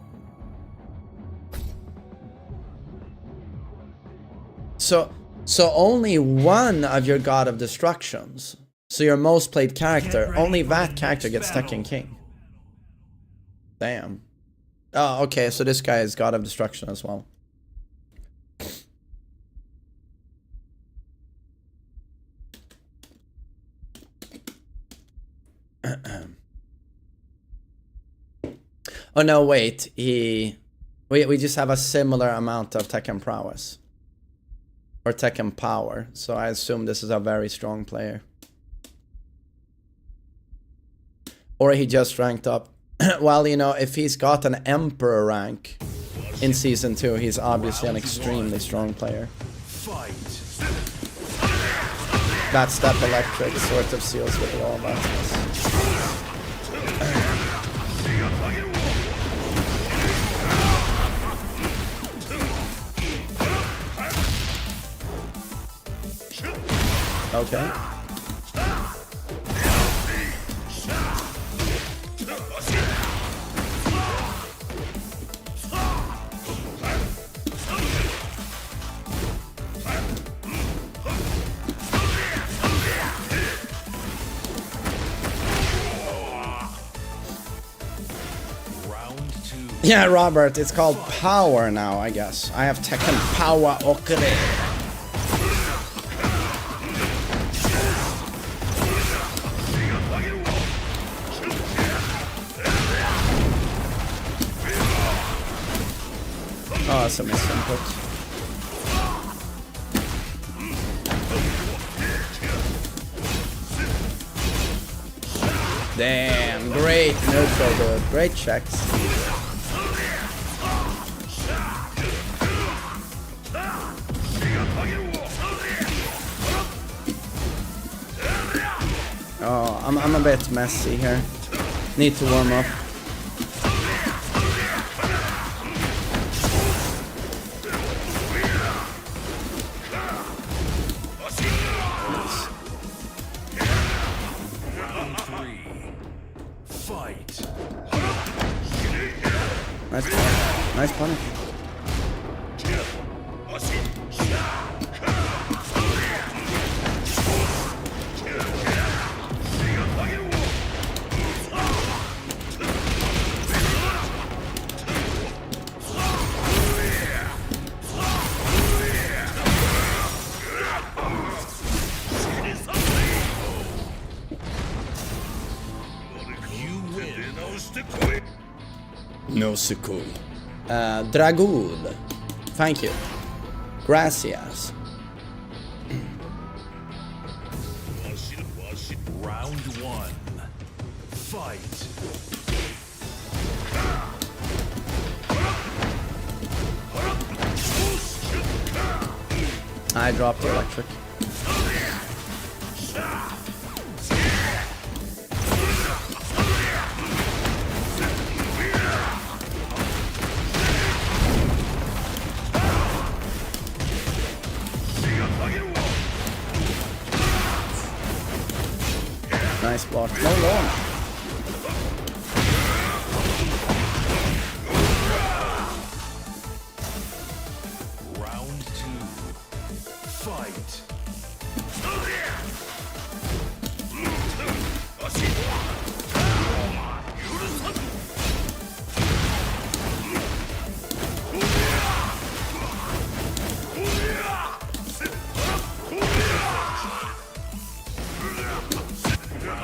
So only one of your God of Destructions. So your most played character, only that character gets Tekken King. Damn. Oh, okay, so this guy is God of Destruction as well. Oh no, wait, we just have a similar amount of Tekken prowess. Or Tekken power, so I assume this is a very strong player. Or he just ranked up. Well, you know, if he's got an Emperor rank in Season 2, he's obviously an extremely strong player. That step electric sort of seals with all that. Okay. Yeah, Robert, it's called power now, I guess. I have Tekken power, okay. Oh, that's a misinput. Damn, great neutral, dude. Great checks. Oh, I'm a bit messy here. Need to warm up. Fight. Nice punish. No sukui. Dragul. Thank you. Gracias. Round 1. Fight. I dropped the electric. Nice block. No launch. Round 2. Fight.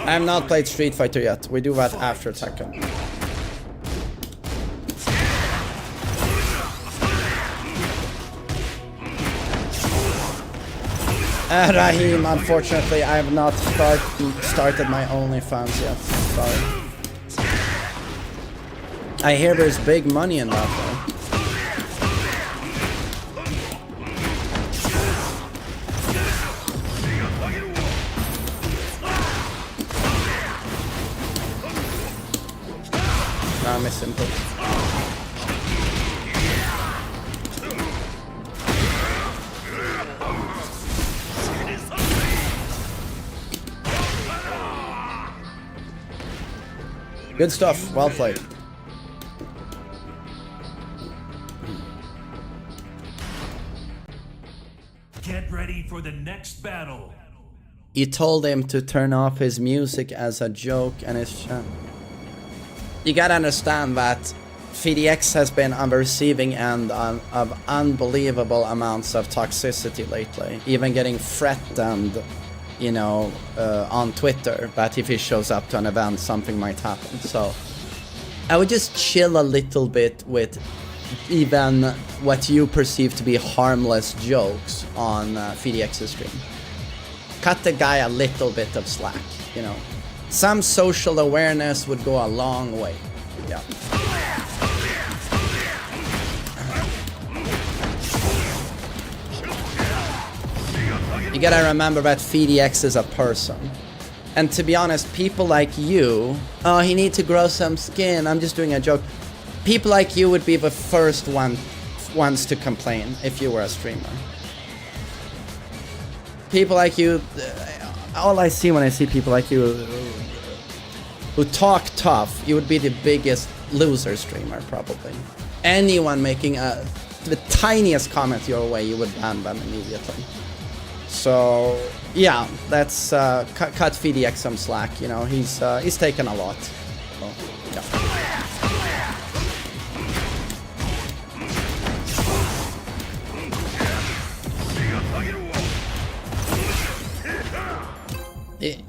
I have not played Street Fighter yet. We do that after Tekken. Rahim, unfortunately, I have not started my OnlyFans yet. Sorry. I hear there's big money in that though. Nah, I miss input. Good stuff. Well played. Get ready for the next battle. He told him to turn off his music as a joke and his You gotta understand that FDX has been on the receiving end of unbelievable amounts of toxicity lately. Even getting threatened, you know, on Twitter, that if he shows up to an event, something might happen. So I would just chill a little bit with even what you perceive to be harmless jokes on FDX's stream. Cut the guy a little bit of slack, you know. Some social awareness would go a long way. Yeah. You gotta remember that FDX is a person. And to be honest, people like you, oh, he needs to grow some skin, I'm just doing a joke. People like you would be the first ones to complain if you were a streamer. People like you, all I see when I see people like you who talk tough, you would be the biggest loser streamer probably. Anyone making the tiniest comment your way, you would ban them immediately. So yeah, let's cut FDX some slack. You know, he's taken a lot. So, yeah.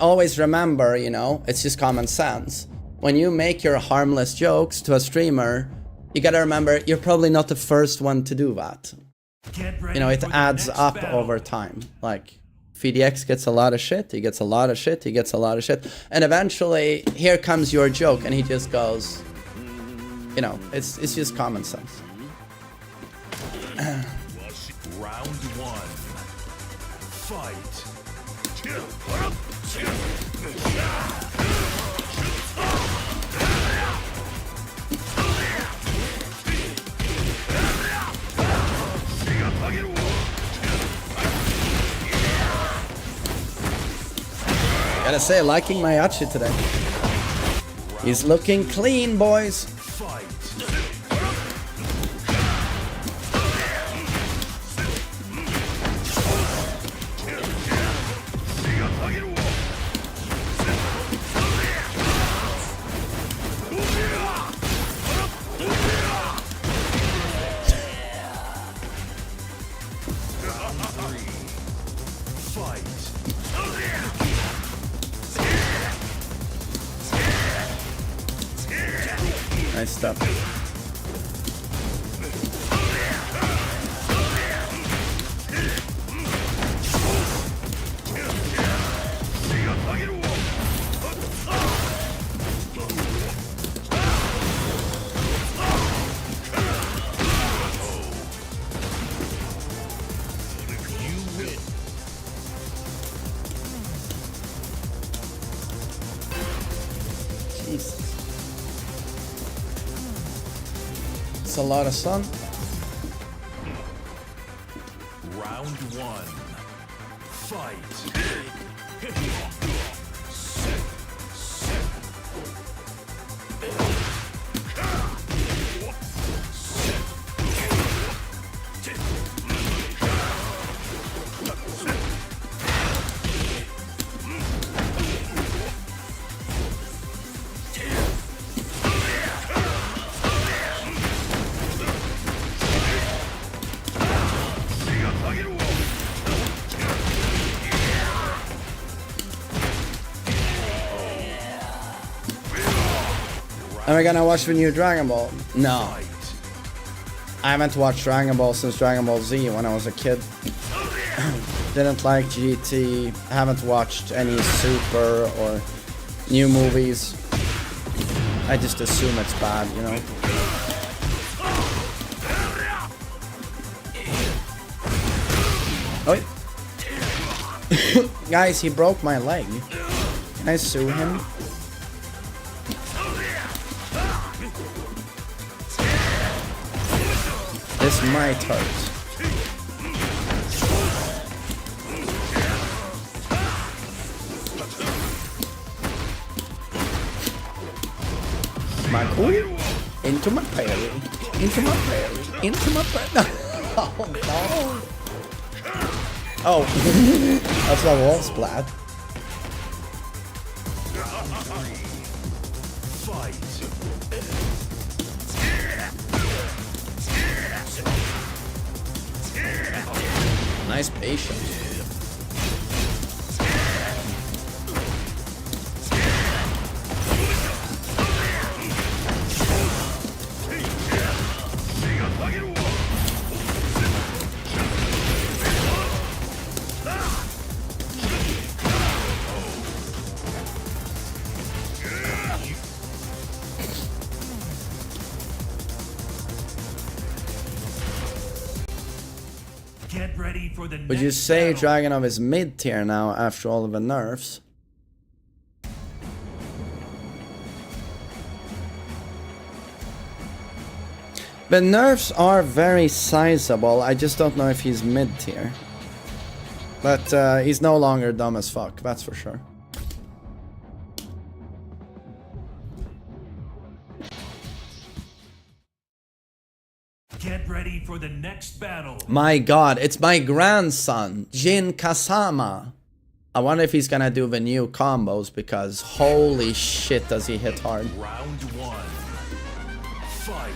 Always remember, you know, it's just common sense. When you make your harmless jokes to a streamer, you gotta remember you're probably not the first one to do that. You know, it adds up over time. Like, FDX gets a lot of shit, he gets a lot of shit, he gets a lot of shit, and eventually, here comes your joke, and he just goes, you know, it's just common sense. Round 1. Fight. Gotta say, liking my Yachi today. He's looking clean, boys. Fight. Nice stuff. Jesus. It's a lot of sun. Round one. Fight. Am I gonna watch the new Dragon Ball? No. I haven't watched Dragon Ball since Dragon Ball Z when I was a kid. Didn't like GT. Haven't watched any Super or new movies. I just assume it's bad, you know. Oh. Guys, he broke my leg. Can I sue him? This might hurt. My cool? Into my parry. Into my parry. Into my parry. Oh no. Oh. That's a wall splat. Nice patience. Get ready for the Would you next say battle. Dragunov is mid tier now after all of the nerfs? The nerfs are very sizable. I just don't know if he's mid tier. But he's no longer dumb as fuck, that's for sure. Get ready for the next battle. My god, it's my grandson, Jin Kasama. I wonder if he's gonna do the new combos because holy shit does he hit hard. Round one. Fight.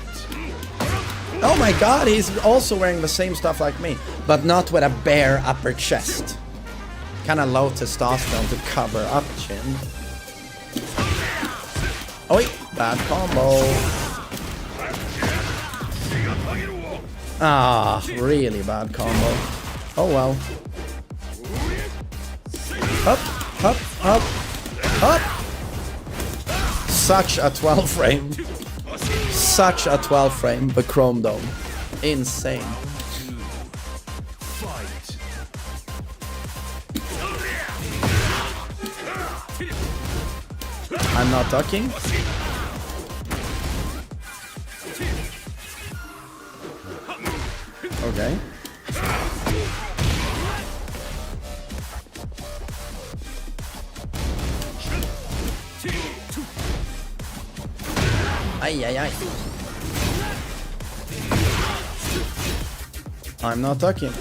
Oh my god, he's also wearing the same stuff like me, but not with a bare upper chest. Kinda low testosterone to cover up chin. Oh wait, bad combo. Ah, really bad combo. Oh well. Up, up, up, up. Such a 12 frame. Such a 12 frame, the Chrome Dome. Insane. Fight. I'm not ducking. Okay. Ay, ay, ay. I'm not talking.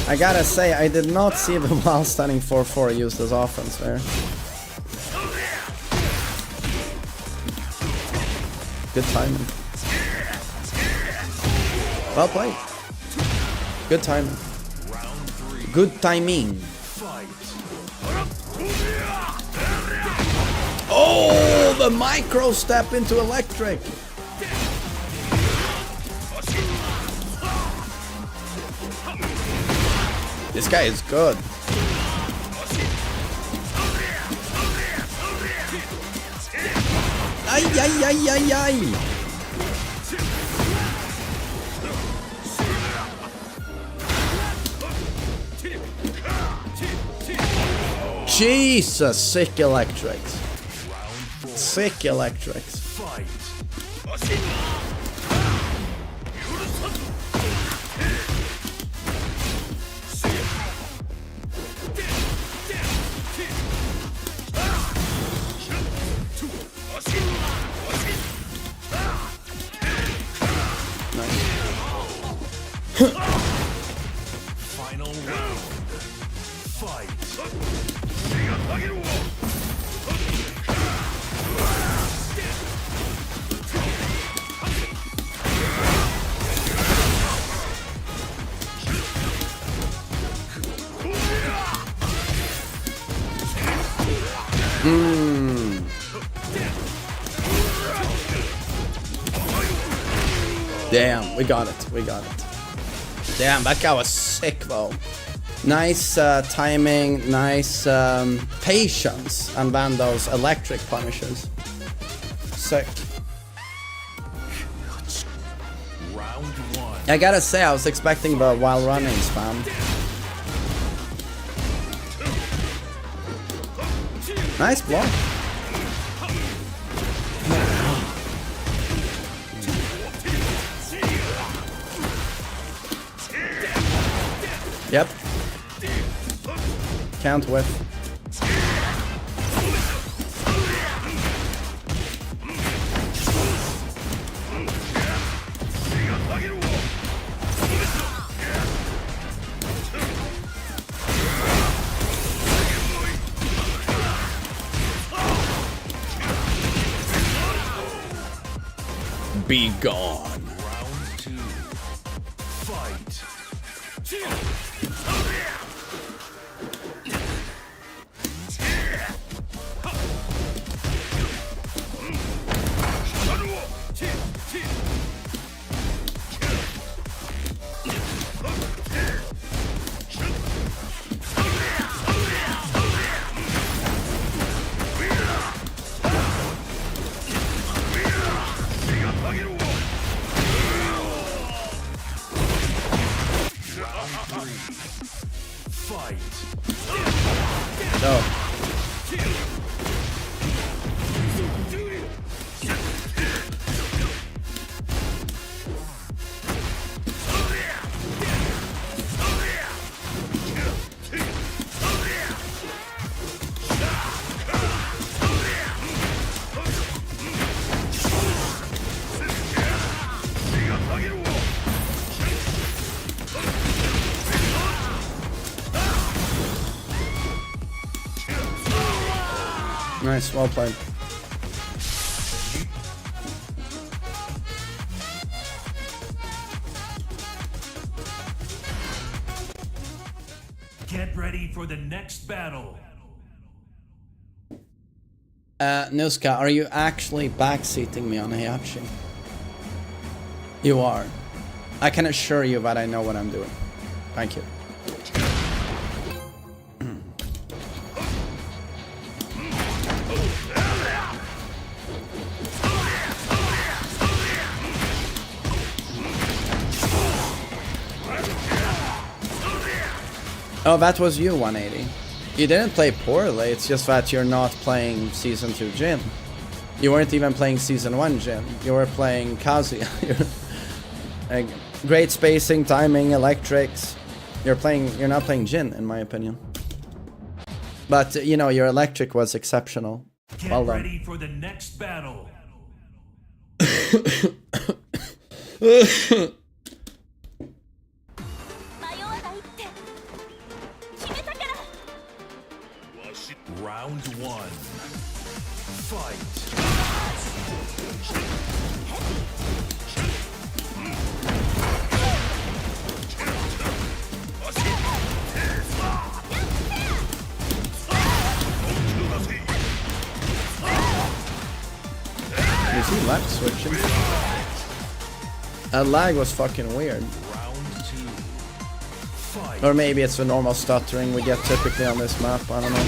I gotta say, I did not see the while standing 4-4 used as offense there. Good timing. Well played. Good timing. Good timing. Oh, the micro step into electric. This guy is good. Ay, ay, ay, ay, ay. Jesus, sick electrics. Sick electrics. Final round. Fight. Damn, we got it. We got it. Damn, that guy was sick though. Nice timing, nice patience, and then those electric punishes. Sick. Round one. I gotta say, I was expecting the while running spam. Nice block. Yep. Can't whiff. Be gone. Round two. Fight. Fight. Oh. Nice, well played. Get ready for the next battle. Nuska, are you actually backseating me on Heihachi? You are. I can assure you that I know what I'm doing. Thank you. Oh, that was you, 180. You didn't play poorly, it's just that you're not playing Season 2 Jin. You weren't even playing Season 1 Jin. You were playing Kazuya. Great spacing, timing, electrics. You're not playing Jin, in my opinion. But, you know, your electric was exceptional. Get Well done. ready for the next battle. Round one. Fight. Is he lag switching? That lag was fucking weird. Round two. Fight. Or maybe it's the normal stuttering we get typically on this map, I don't know.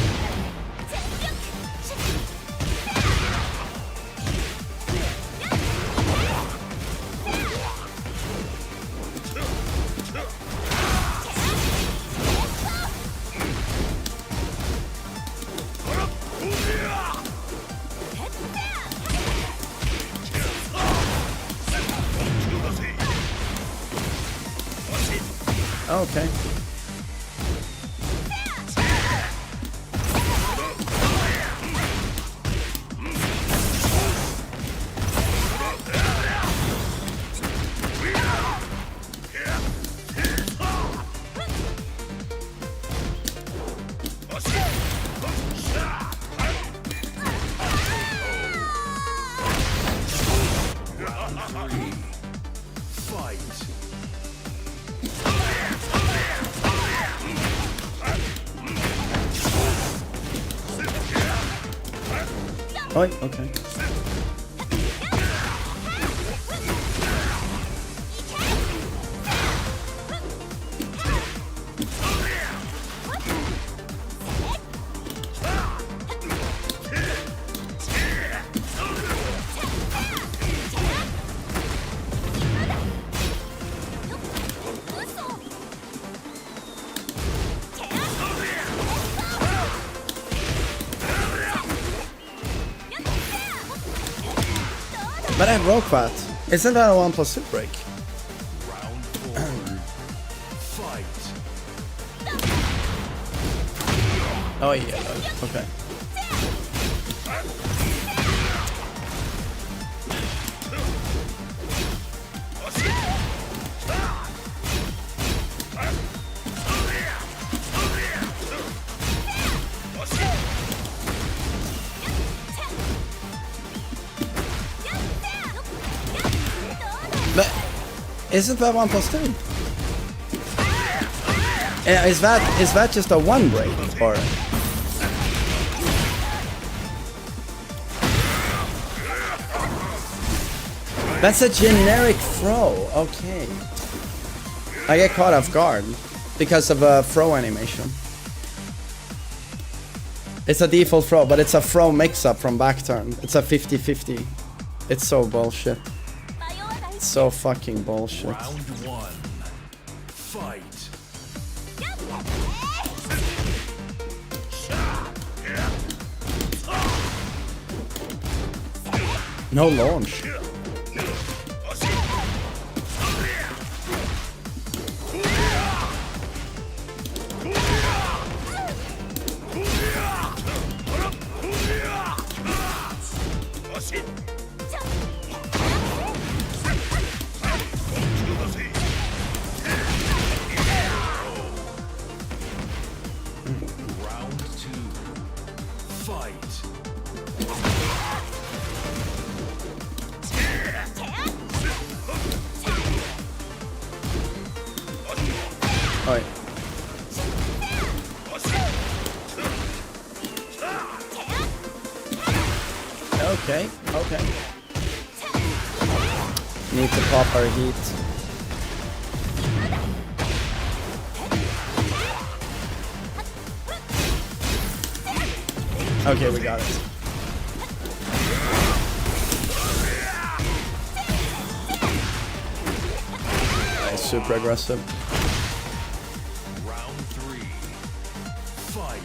Okay. Oh, okay. But I broke that. Isn't that a 1+2 break? Round four. Fight. Oh yeah, okay. But isn't that 1+2? Is that just a one break or? That's a generic throw. Okay. I get caught off guard because of a throw animation. It's a default throw, but it's a throw mix-up from back turn. It's a 50-50. It's so bullshit. It's so fucking bullshit. Round one. Fight. No launch. Round two. Fight. Alright. Okay, okay. Need to pop our heat. Okay, we got it. Nice, super aggressive. Round three. Fight.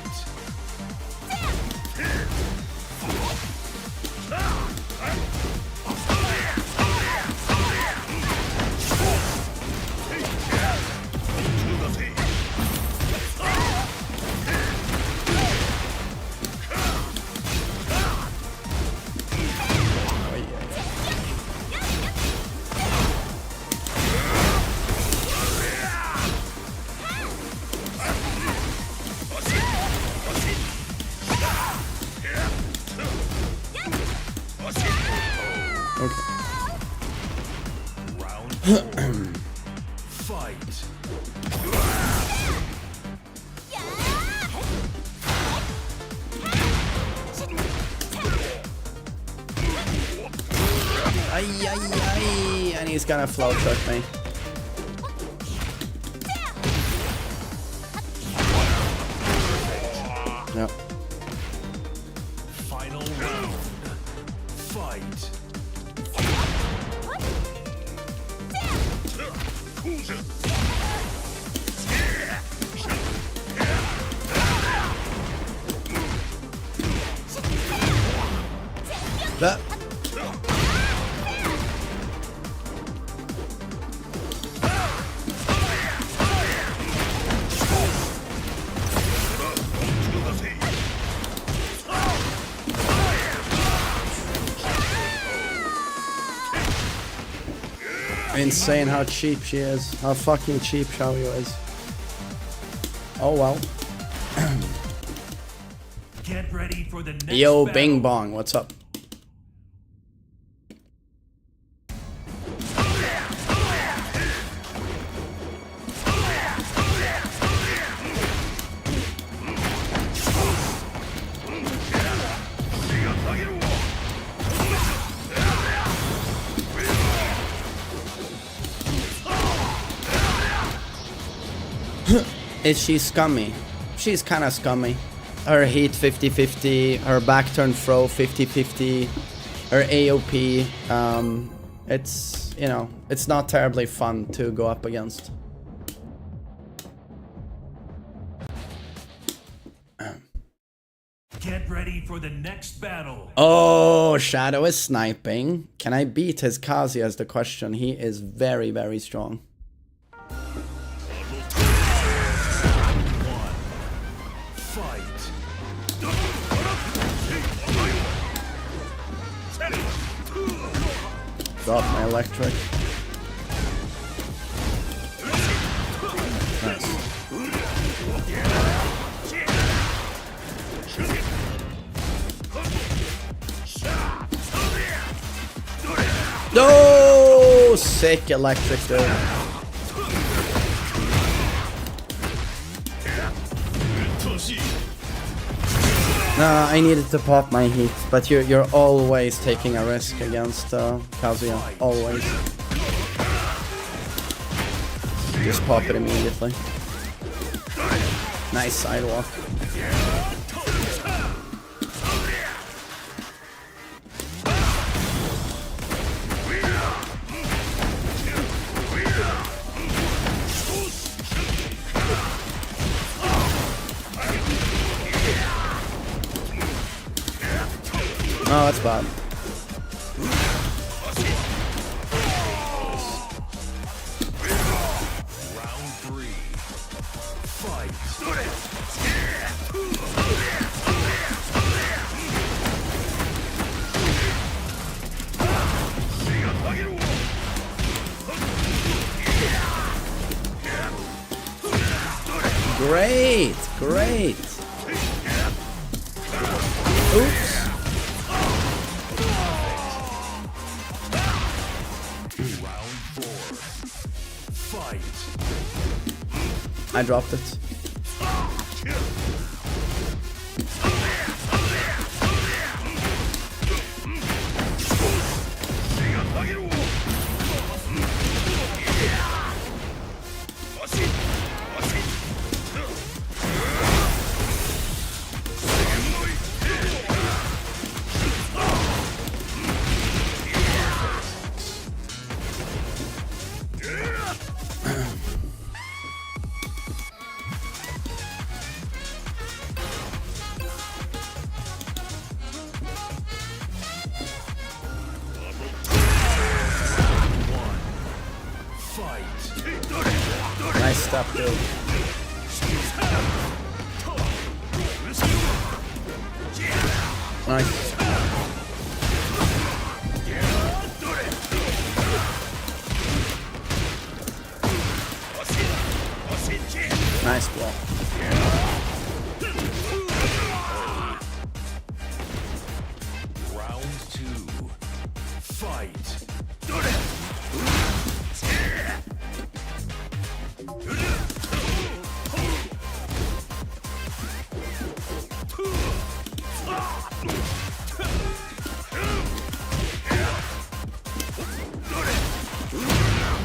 Fight. Ay, ay, ay. And he's gonna flow truck me. Yep. Final round. Fight. That. Insane how cheap she is. How fucking cheap Xiaoyu is. Oh well. Get ready for the next Yo, battle. Bing Bong, what's up? Is she scummy? She's kinda scummy. Her heat 50-50, her back turn throw 50-50, her AOP, it's, you know, it's not terribly fun to go up against. Get ready for the next battle. Oh, Shadow is sniping. Can I beat his Kazuya is the question. He is very, very strong. Drop my electric. Nice. No, sick electric dude. I needed to pop my heat, but you're always taking a risk against Kazuya. Always. Just pop it immediately. Nice sidewalk. Oh, that's bad. Round 3. Fight. Great, great. Oops. Round 4. Fight. I dropped it. Nice stuff, dude. Nice. Nice block. Round 2. Fight.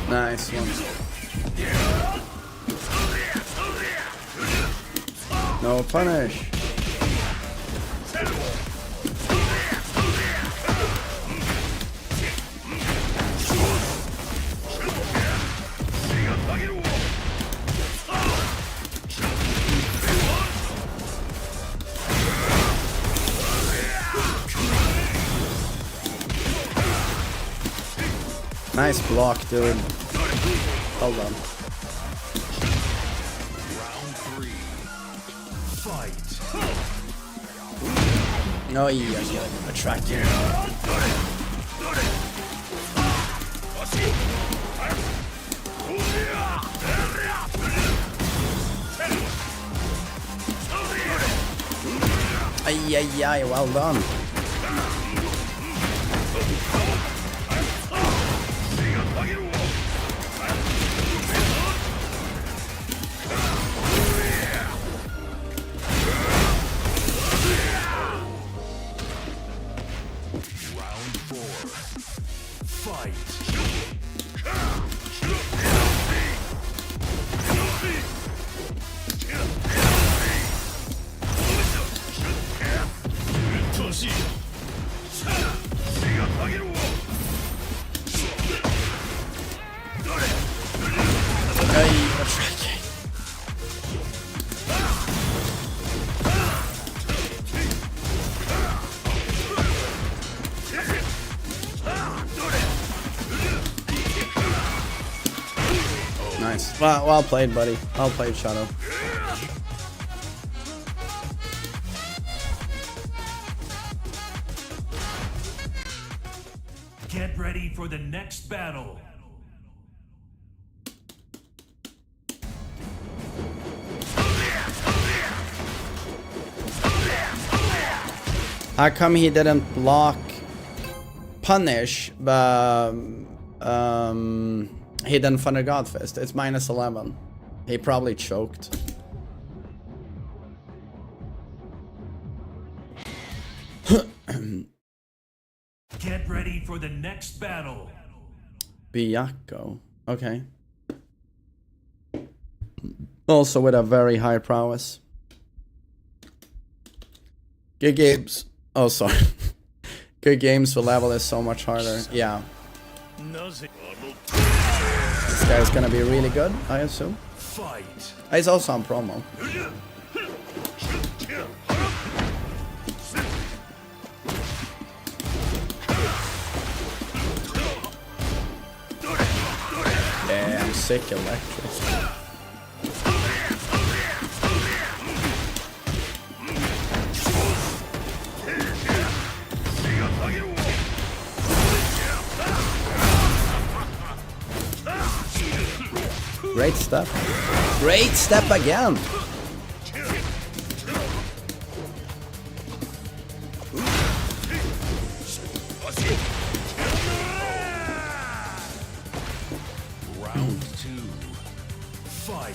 Nice one. No punish. Nice block, dude. Well done. Round 3. Fight. No, yeah. Attract you. Ay, well done. Round 4. Fight. Ay, attract you. Nice. Well played, buddy. Well played, Shadow. Get ready for the next battle. How come he didn't block punish, but hidden Thunder God Fist? It's minus 11. He probably choked. Get ready for the next battle. Byakuo. Okay. Also with a very high prowess. Good games. Oh, sorry. Good games for level is so much harder. Yeah. This guy's gonna be really good, I assume. Fight. He's also on promo. Damn, sick electric. Great step. Great step again. Round 2. Fight.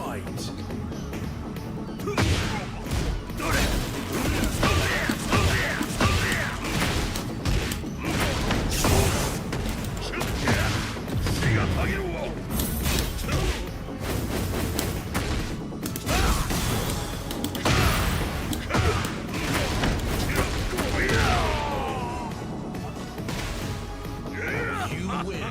Fight. You win.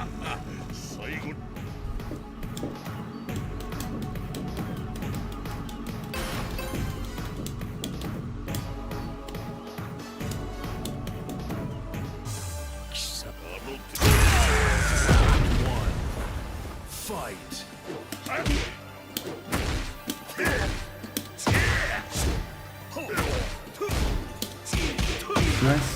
Fight. Nice.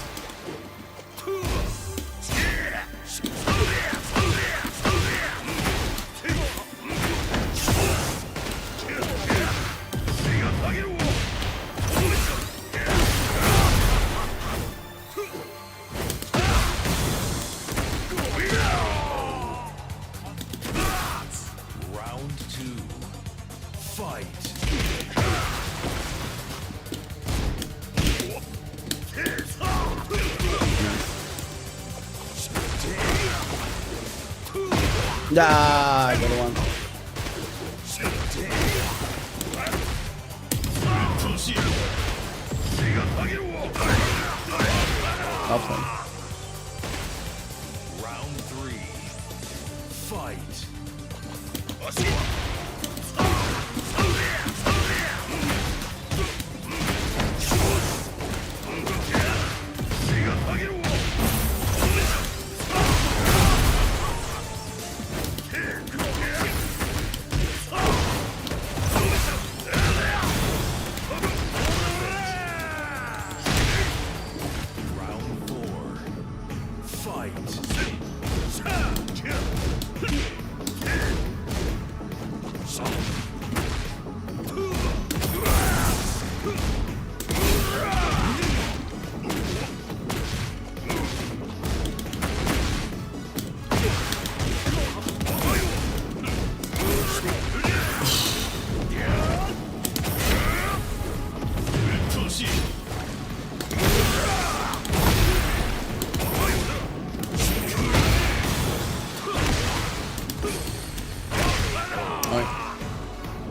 Ah, good one. Awesome. Round 3. Fight.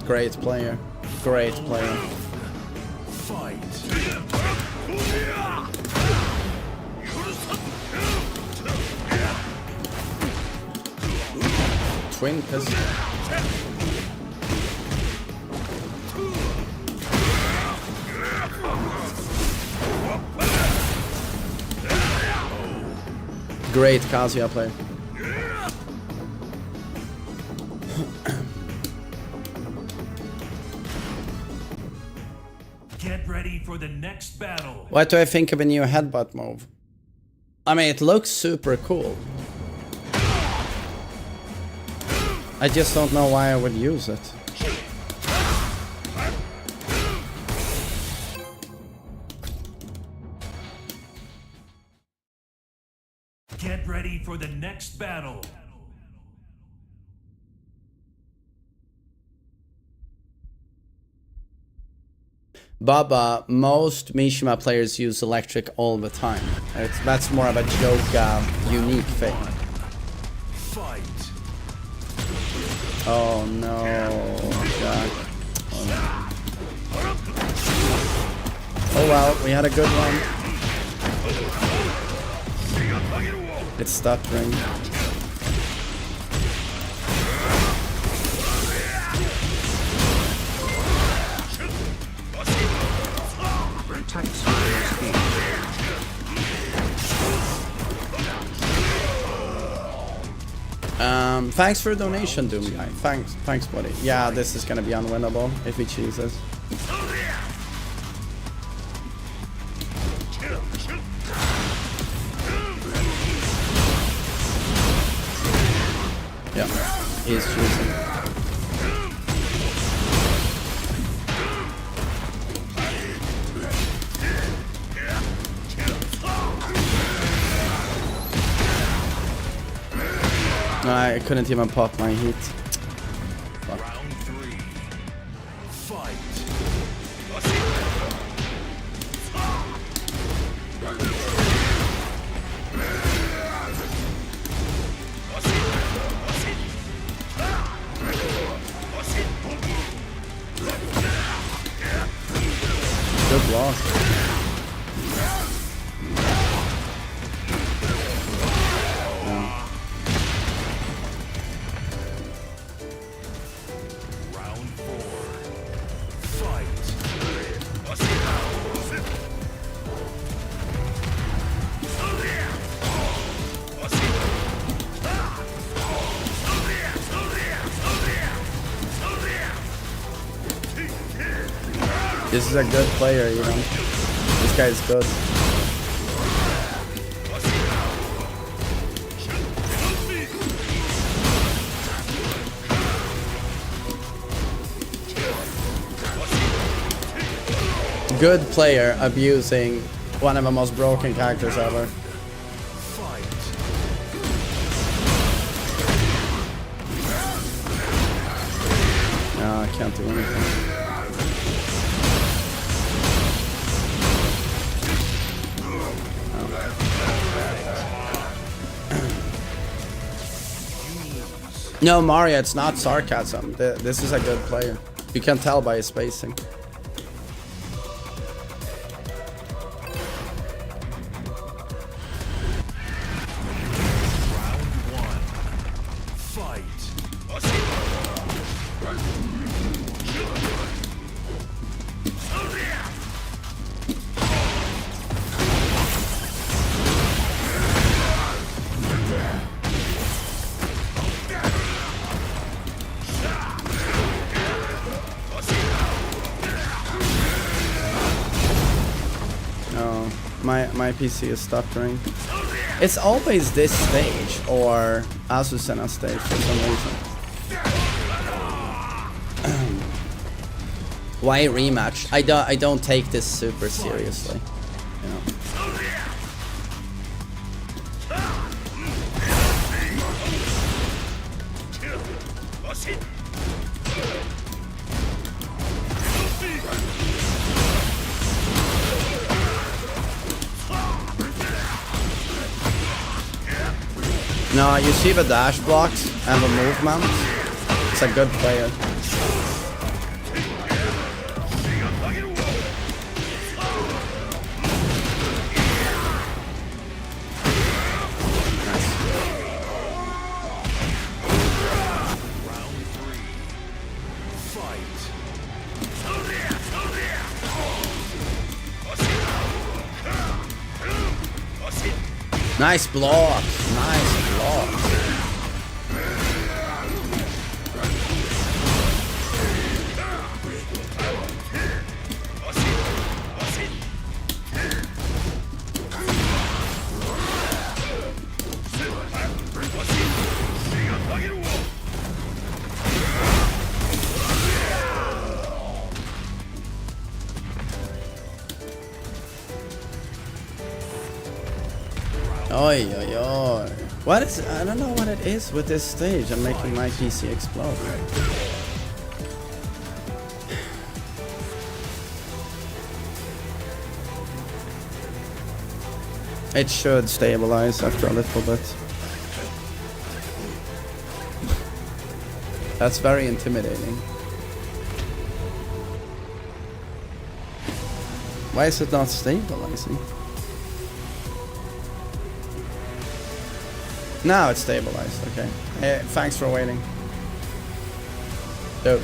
Great player. Great player. Fight. Twin pistol. Great Kazuya player. Get ready for the next battle. What do I think of a new headbutt move? I mean, it looks super cool. I just don't know why I would use it. Get ready for the next battle. Baba, most Mishima players use electric all the time. That's more of a Joga unique thing. Fight. Oh no, God. Oh well, we had a good one. It's stuttering. Thanks for the donation, Doom Guy. Thanks, buddy. Yeah, this is gonna be unwinnable if he chooses. Yeah, he's choosing. I couldn't even pop my heat. Fuck. Round 3. Fight. Good block. This is a good player, you know. This guy's good. Good player abusing one of the most broken characters ever. No, I can't do anything. No, Mario, it's not sarcasm. This is a good player. You can tell by his spacing. My PC is stuttering. It's always this stage or Azucena stage for some reason. Why rematch? I don't take this super seriously. You know. No, you see the dash blocks and the movement. It's a good player. Nice block. Nice block. Oi, oi, oi. What is... I don't know what it is with this stage. I'm making my PC explode. It should stabilize after a little bit. That's very intimidating. Why is it not stabilizing? Now it's stabilized, okay. Thanks for waiting. Dude.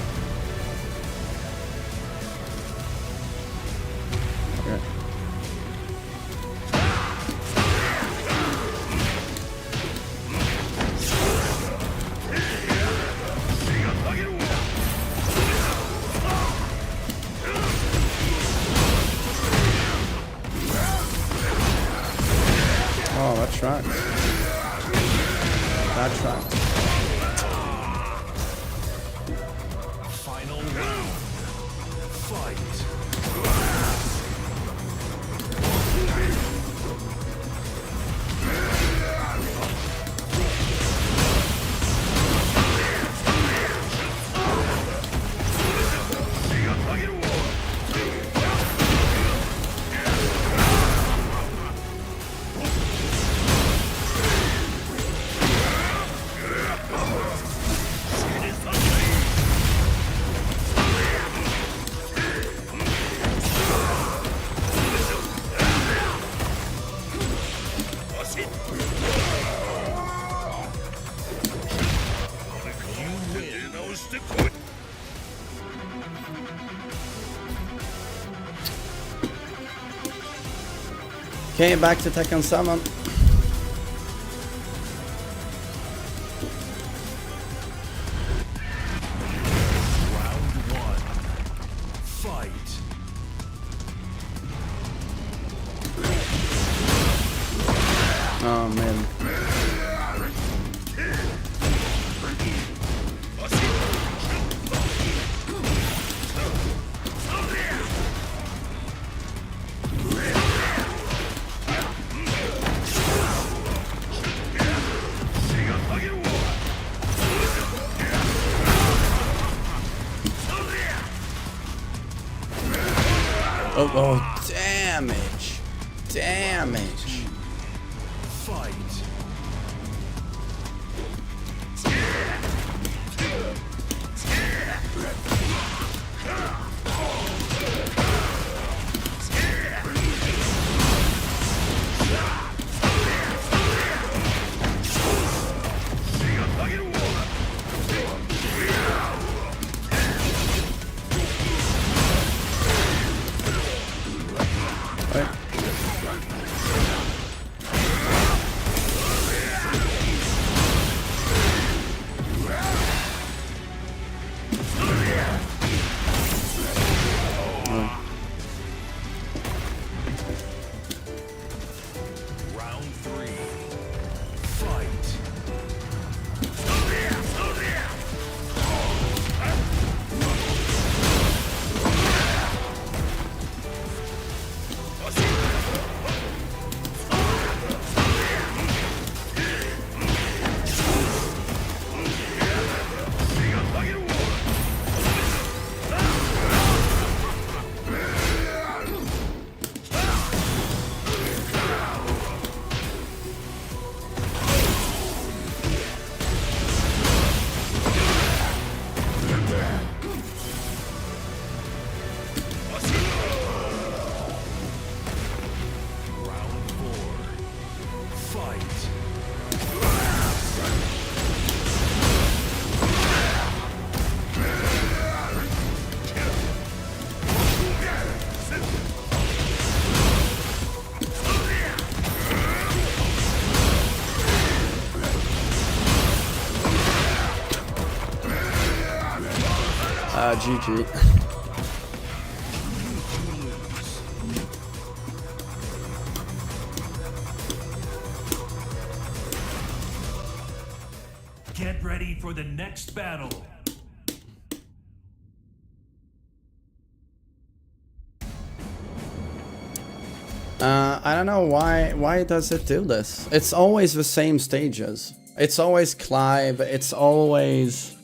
Okay. Oh, that's right. That's right. Final round. Fight. Okay, back to Tekken 7. Oh man. Oh, damage. Damage. Fight. GG. Get ready for the next battle. I don't know why does it do this? It's always the same stages. It's always Clive, it's always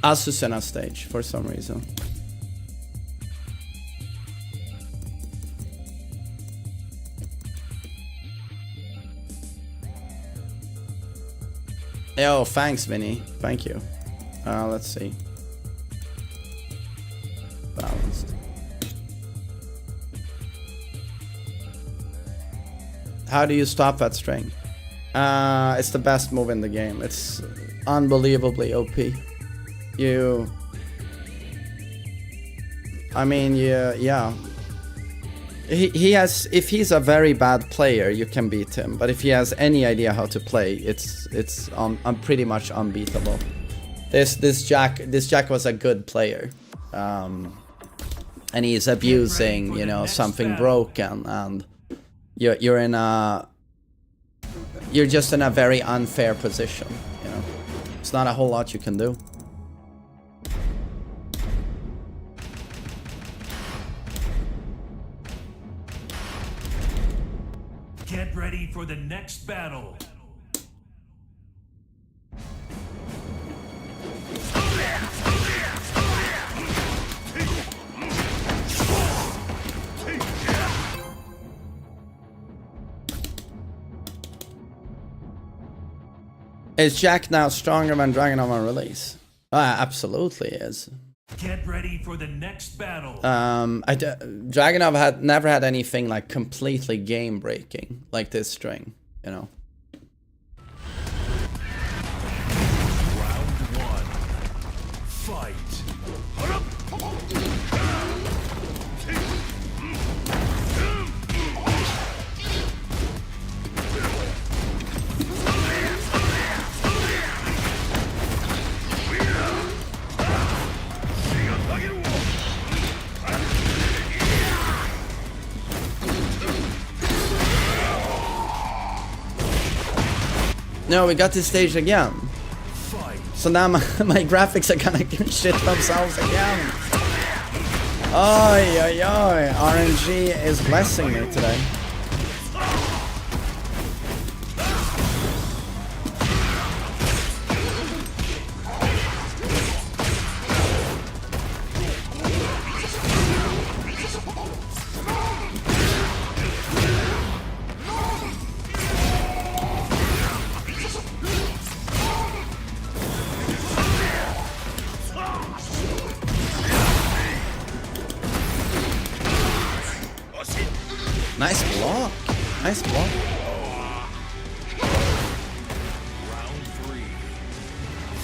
Azucena stage for some reason. Yo, thanks Vinny. Thank you. Let's see. Balanced. How do you stop that string? It's the best move in the game. It's unbelievably OP. I mean, yeah. He has. If he's a very bad player, you can beat him. But if he has any idea how to play, it's pretty much unbeatable. This Jack was a good player, and he's abusing, you know, something broken, and you're just in a very unfair position, you know. It's not a whole lot you can do. Get ready for the next battle. Is Jack now stronger than Dragunov on release? Absolutely is. Get ready for the next battle. Dragunov never had anything like completely game breaking like this string, you know. Round one. Fight. No, we got this stage again. So now my graphics are gonna shit themselves again. Oi, oi, oi. RNG is blessing me today. Nice block. Nice block. Round three.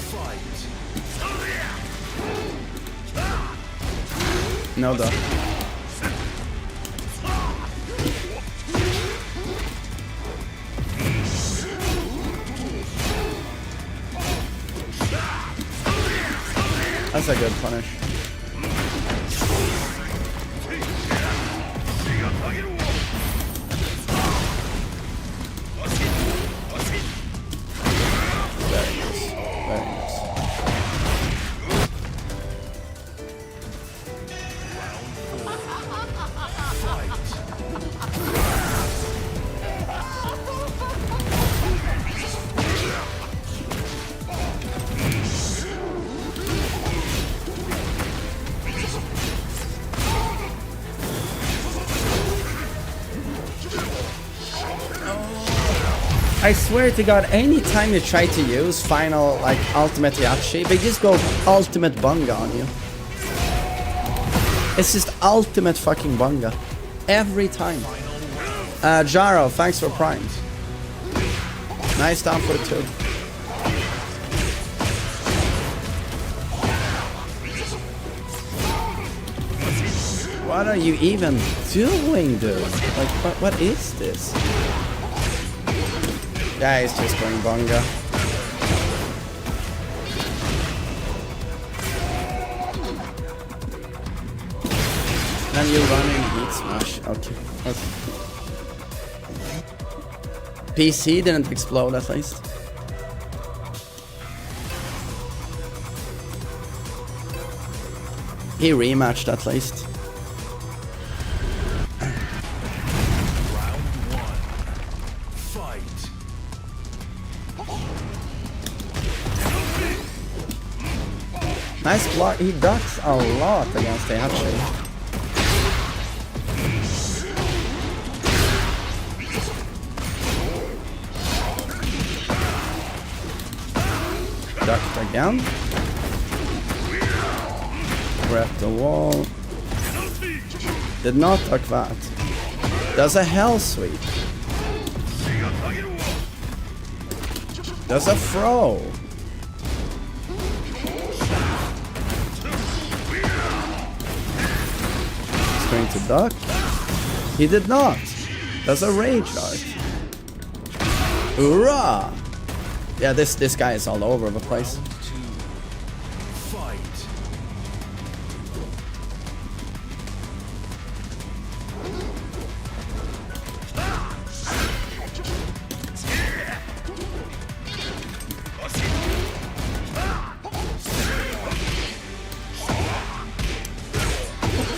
Fight. No duh. That's a good punish. I swear to God, anytime you try to use final, like, ultimate Yachi, they just go ultimate bunga on you. It's just ultimate fucking bunga. Every time. Jaro, thanks for Prime. Nice down for 2. What are you even doing, dude? Like, what is this? Yeah, he's just going bunga. And you running heat smash. Okay. Okay. PC didn't explode at least. He rematched at least. Round one. Fight. Nice block. He ducks a lot against the Hachi. Ducked again. Grab the wall. Did not duck that. Does a hell sweep. Does a throw. He's going to duck. He did not. Does a rage art. Hoorah! Yeah, this guy is all over the place.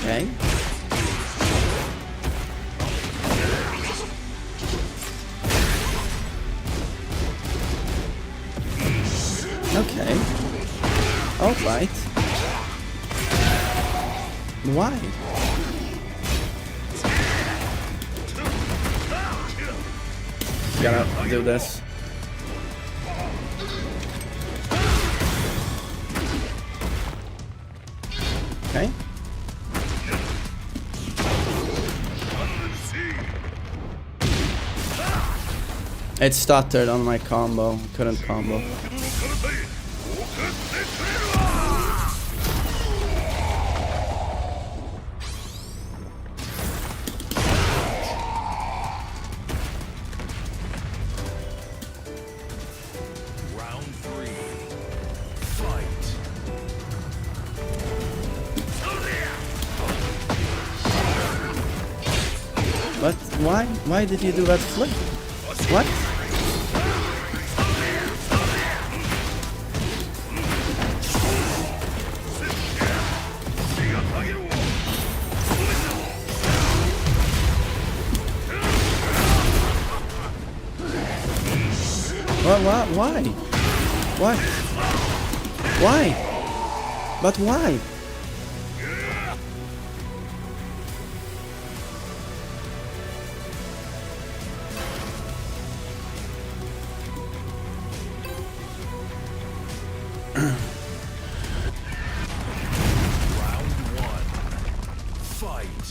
Okay. Okay. Alright. Why? Gotta do this. Okay. It stuttered on my combo. Couldn't combo. Round three. Fight. But why? Why did you do that flip? What? What? Why? What? Why? But why? Round one. Fight.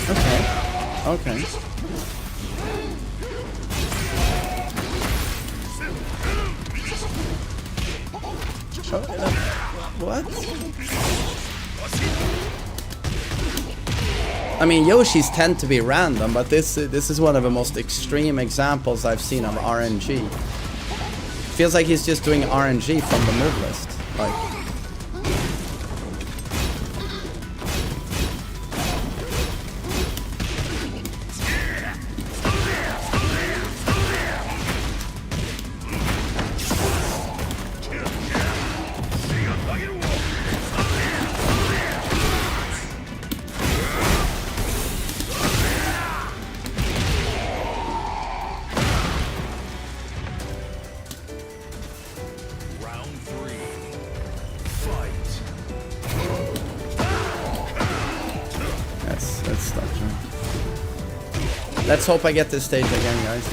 Okay. Okay. What? I mean, Yoshis tend to be random, but this is one of the most extreme examples I've seen of RNG. Feels like he's just doing RNG from the move list. Like. Round three. Fight. That's stuff. Let's hope I get this stage again, guys.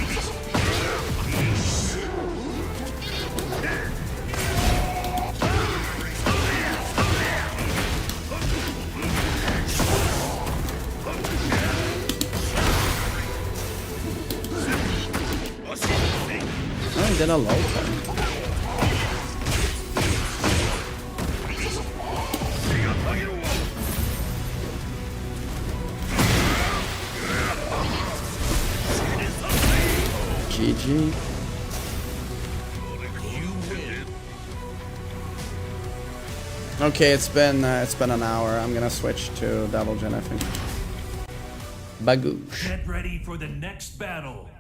Oh, he did a low time. GG. Okay, it's been an hour. I'm gonna switch to Double Gen, I think. Bagoosh. Get ready for the next battle.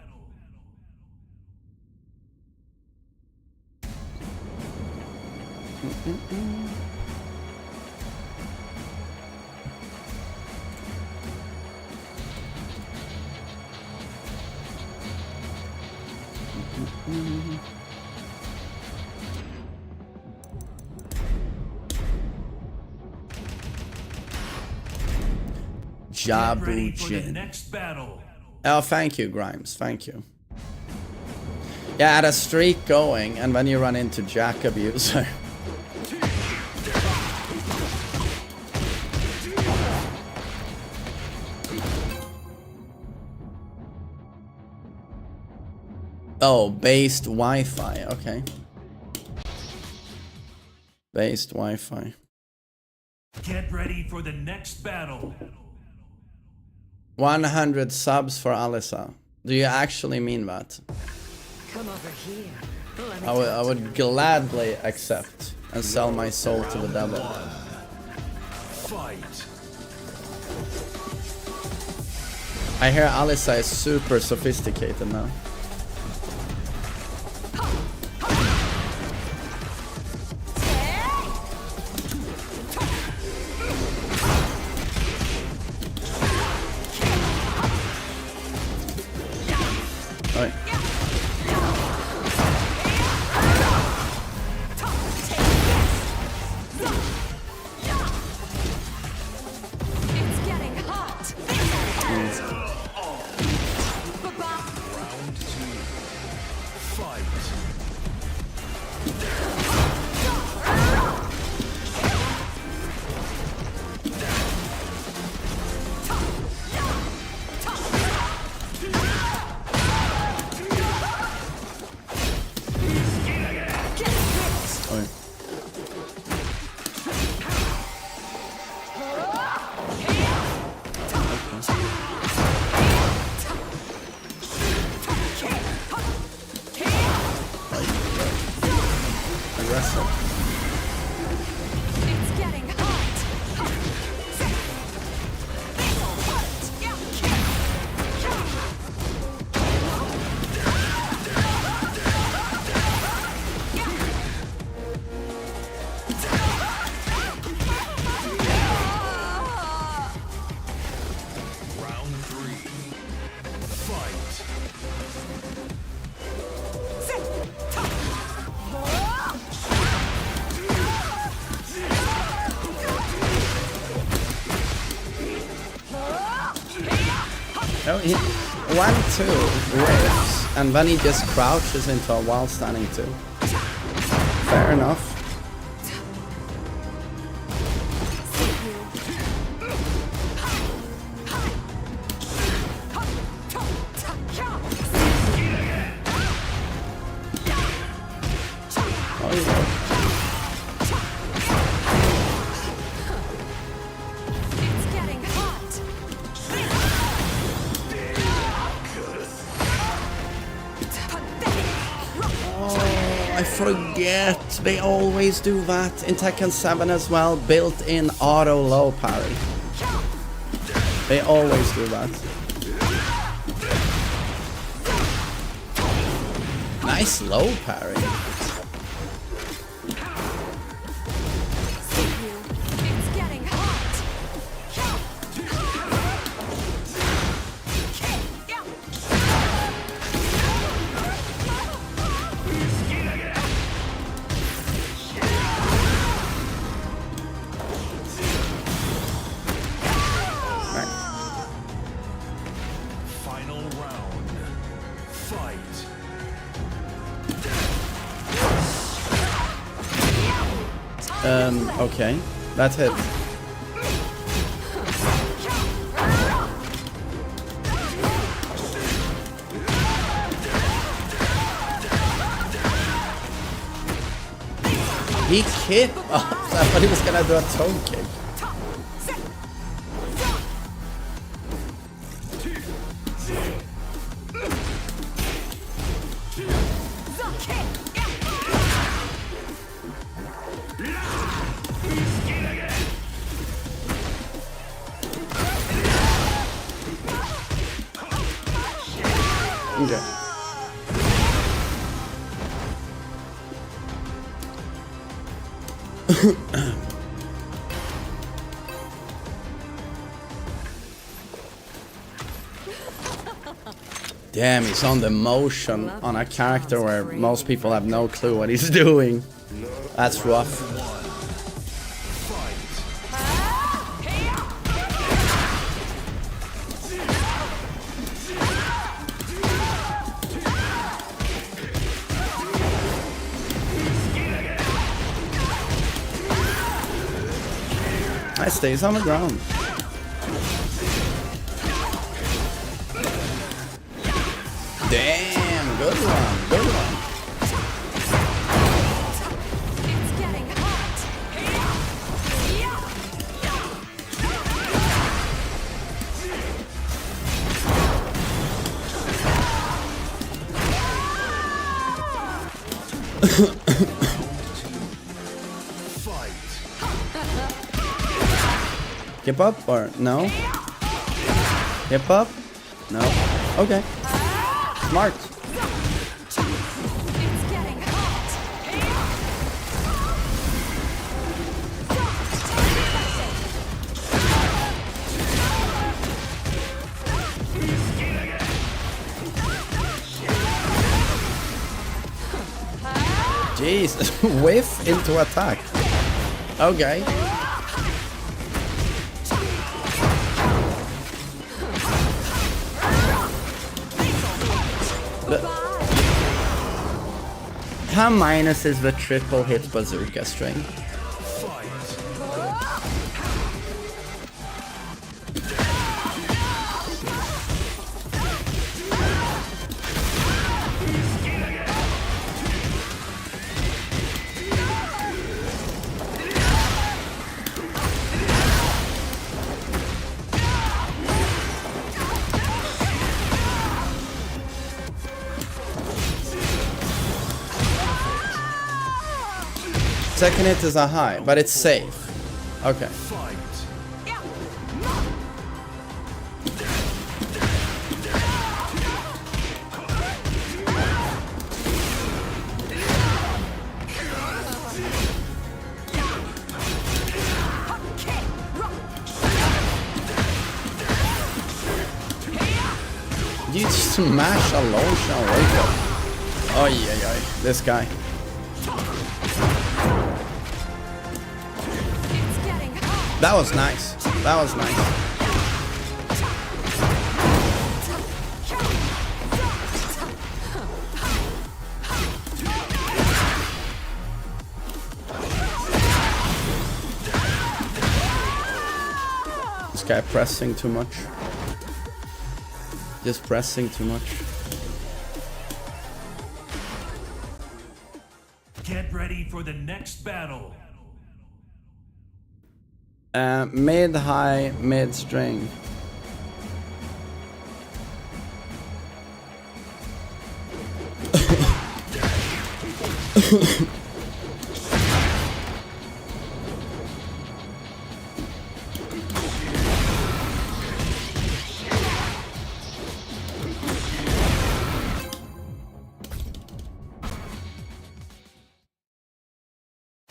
Get ready for the next battle. Oh, thank you, Grimes. Thank you. Yeah, I had a streak going, and then you run into Jack Abuser. Oh, based Wi-Fi. Okay. Based Wi-Fi. Get ready for the next battle. 100 subs for Alyssa. Do you actually mean that? Come over here. I would gladly accept and sell my soul to the devil. Fight. I hear Alyssa is super sophisticated now. Oj. It's getting hot. Round 2. Fight. Oj. Aggressive. It's getting hot. Round 3. Fight. Oh, he 1-2 waves, and then he just crouches into a wall standing 2. Fair enough. Oh, yeah. It's getting hot. Oh, I forget. They always do that in Tekken 7 as well. Built-in auto low parry. They always do that. Nice low parry. It's getting hot. Final round. Fight. Okay. That hit. He hit. Oh, I thought he was gonna do a toe kick. danger. Damn, he's on the motion on a character where most people have no clue what he's doing. That's rough. I stays on the ground. Damn, good one, good one. It's getting hot. Keep up or no? Keep up? No. Okay. Smart. It's getting hot. Jeez, whiff into attack. Okay. How minus is the triple hit bazooka string? Second hit is a high, but it's safe. Okay. You just smash a low shot wake up. Oh yeah, this guy. That was nice. That was nice. This guy pressing too much. Just pressing too much. Get ready for the next battle. Mid, high, mid string.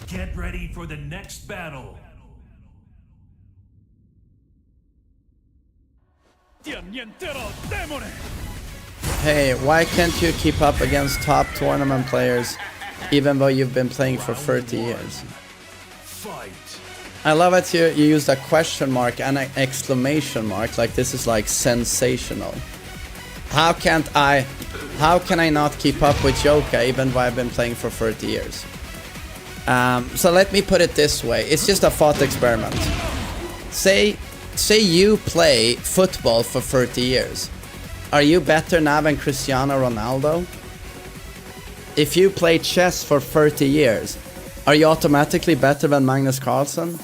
Get ready for the next battle. Hey, why can't you keep up against top tournament players even though you've been playing for 30 years? I love it you used a question mark and an exclamation mark, like this is like sensational. How can I not keep up with Yoka even though I've been playing for 30 years? So let me put it this way, it's just a thought experiment. Say you play football for 30 years. Are you better now than Cristiano Ronaldo? If you play chess for 30 years, are you automatically better than Magnus Carlsen?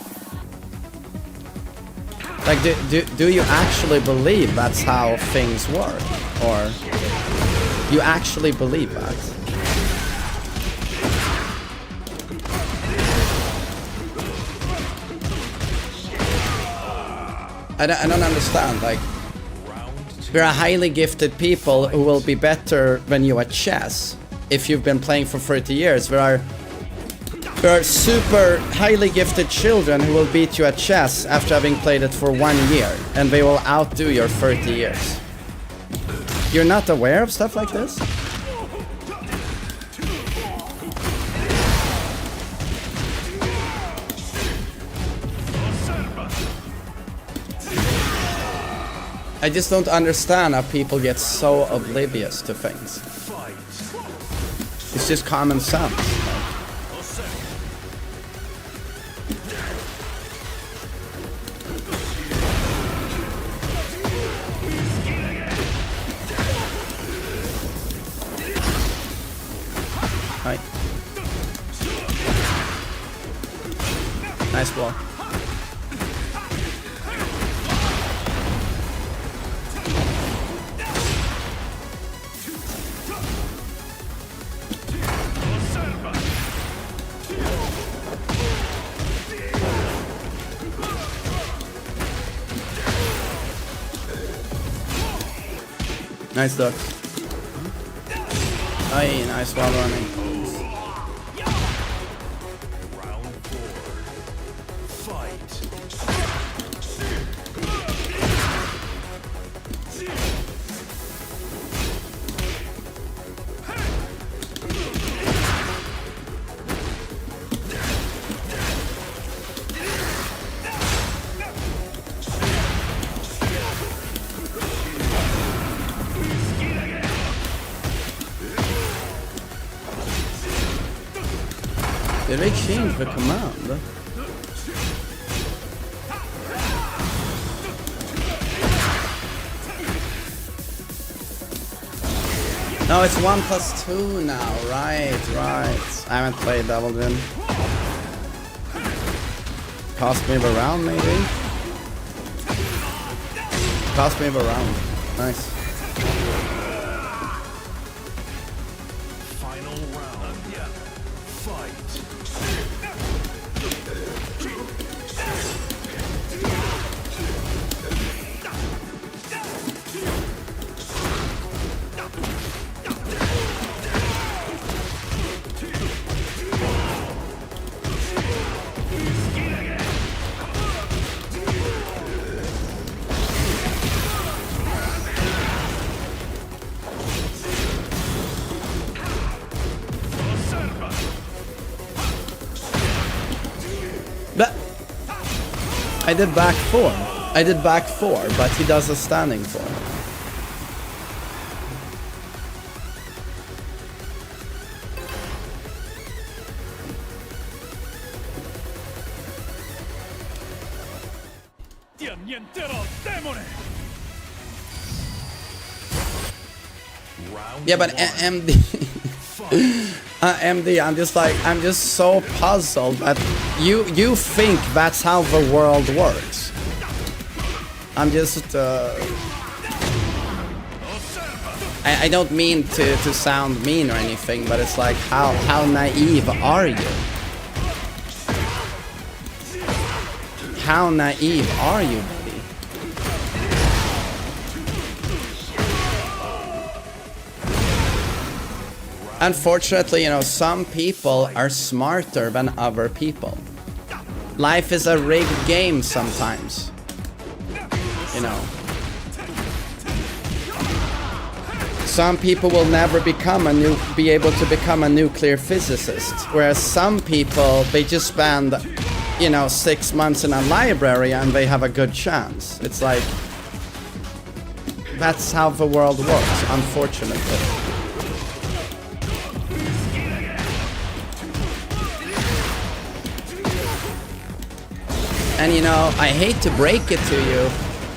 Like, do you actually believe that's how things work? Or you actually believe that? I don't understand, like... There are highly gifted people who will be better than you at chess if you've been playing for 30 years. There are super highly gifted children who will beat you at chess after having played it for 1 year, and they will outdo your 30 years. You're not aware of stuff like this? I just don't understand how people get so oblivious to things. It's just common sense. Right. Nice ball. Nice duck. Aye, nice wall running. Round 4. Fight. Did they change the command? No, it's 1+2 now. Right. I haven't played Double Gym. Cost me the round, maybe? Cost me the round. Nice. Final round. Yeah. Fight. But I did back 4. I did back 4, but he does a standing 4. Yeah, but MD, MD, I'm just so puzzled that you think that's how the world works. I'm just, I don't mean to sound mean or anything, but it's like, how naive are you? How naive are you, buddy? Unfortunately, you know, some people are smarter than other people. Life is a rigged game sometimes. You know. Some people will never be able to become a nuclear physicist, whereas some people, they just spend, you know, 6 months in a library and they have a good chance. It's like, that's how the world works, unfortunately. And you know, I hate to break it to you,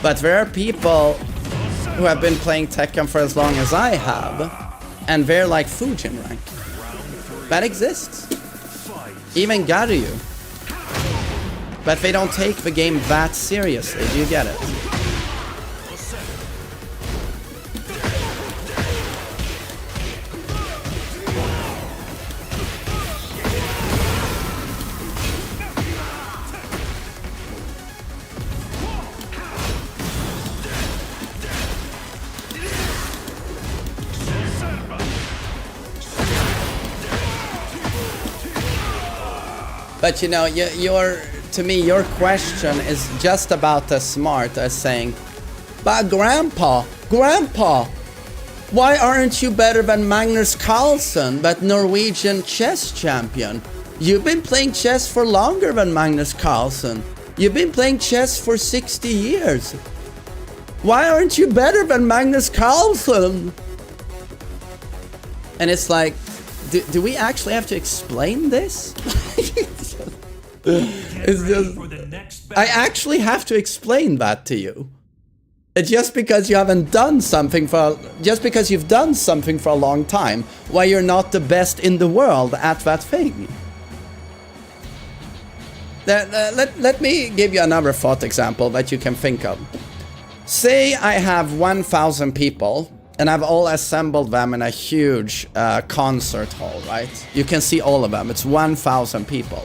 but there are people who have been playing Tekken for as long as I have, and they're like Fujin rank. That exists. Even Garyu. But they don't take the game that seriously, do you get it? But you know, to me, your question is just about as smart as saying, "But Grandpa, why aren't you better than Magnus Carlsen, that Norwegian chess champion? You've been playing chess for longer than Magnus Carlsen. You've been playing chess for 60 years. Why aren't you better than Magnus Carlsen?" And it's like, do we actually have to explain this? It's just, I actually have to explain that to you. Just because you haven't done something just because you've done something for a long time, why you're not the best in the world at that thing. Let me give you another thought example that you can think of. Say I have 1,000 people and I've all assembled them in a huge concert hall, right? You can see all of them. It's 1,000 people.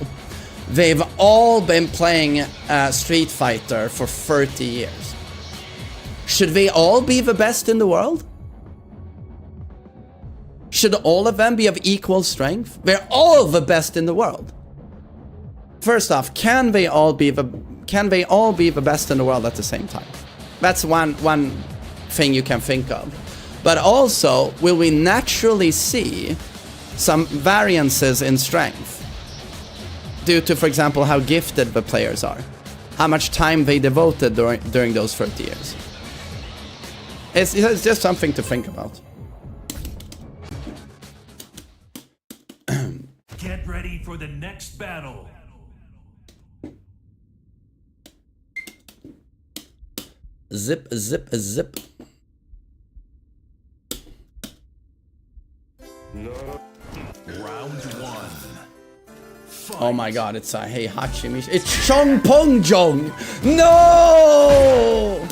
They've all been playing Street Fighter for 30 years. Should they all be the best in the world? Should all of them be of equal strength? They're all the best in the world. First off, can they all be the best in the world at the same time? That's one thing you can think of. But also, will we naturally see some variances in strength due to, for example, how gifted the players are, how much time they devoted during those 30 years? It's just something to think about. Get ready for the next battle. Zip, zip, zip. Round one. Oh my god, it's a Hey Hachimi. It's Chong Pong Jong! No!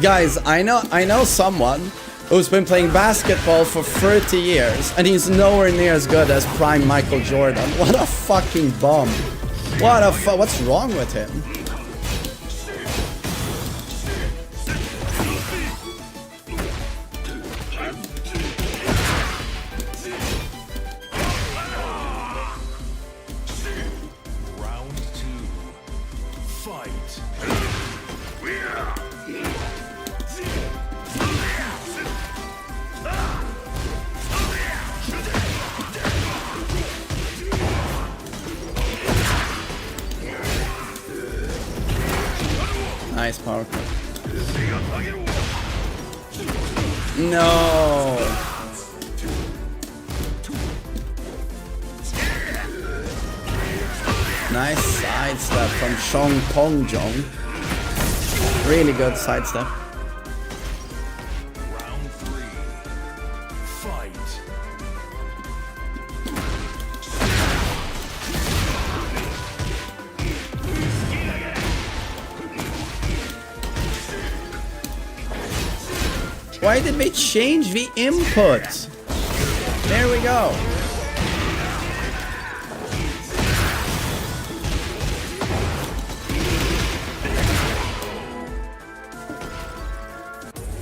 Guys, I know someone who's been playing basketball for 30 years and he's nowhere near as good as prime Michael Jordan. What a fucking bum. What's wrong with him? Round two. Fight. Nice power cut. No. Nice sidestep from Chong Pong Jong. Really good sidestep. Round three. Fight. Why did they change the input? There we go.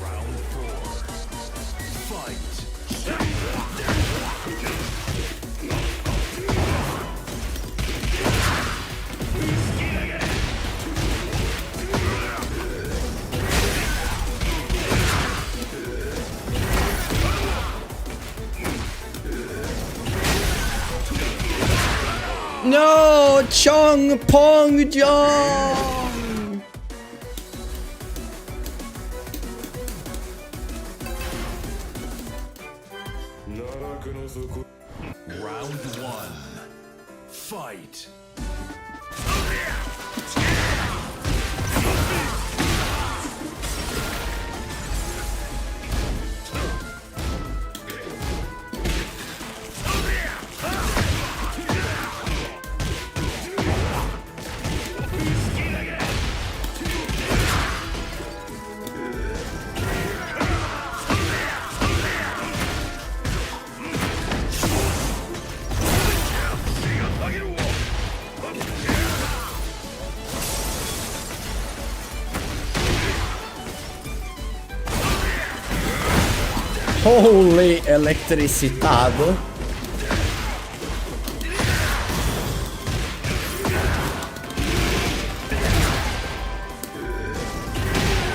Round four. Fight. No, Chong Pong Jong. Round one. Fight. Holy electricidad.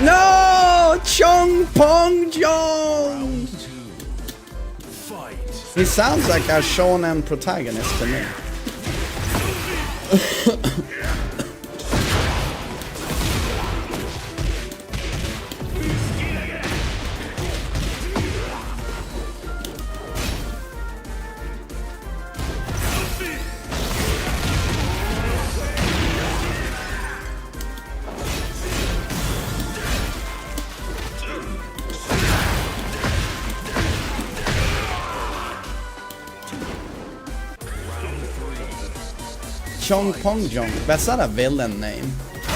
No! Chong Pong Jong! He sounds like a shonen protagonist to me. Chong Pong Jong. That's not a villain name.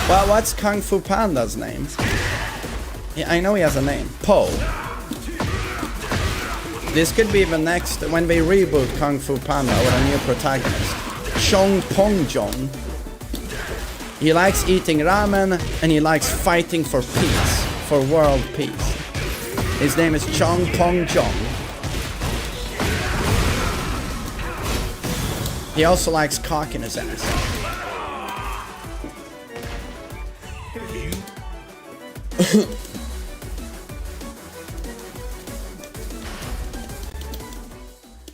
Well, what's Kung Fu Panda's name? Yeah, I know he has a name. Po. This could be the next, when they reboot Kung Fu Panda with a new protagonist. Chong Pong Jong. He likes eating ramen and he likes fighting for peace. For world peace. His name is Chong Pong Jong. He also likes cock in his ass.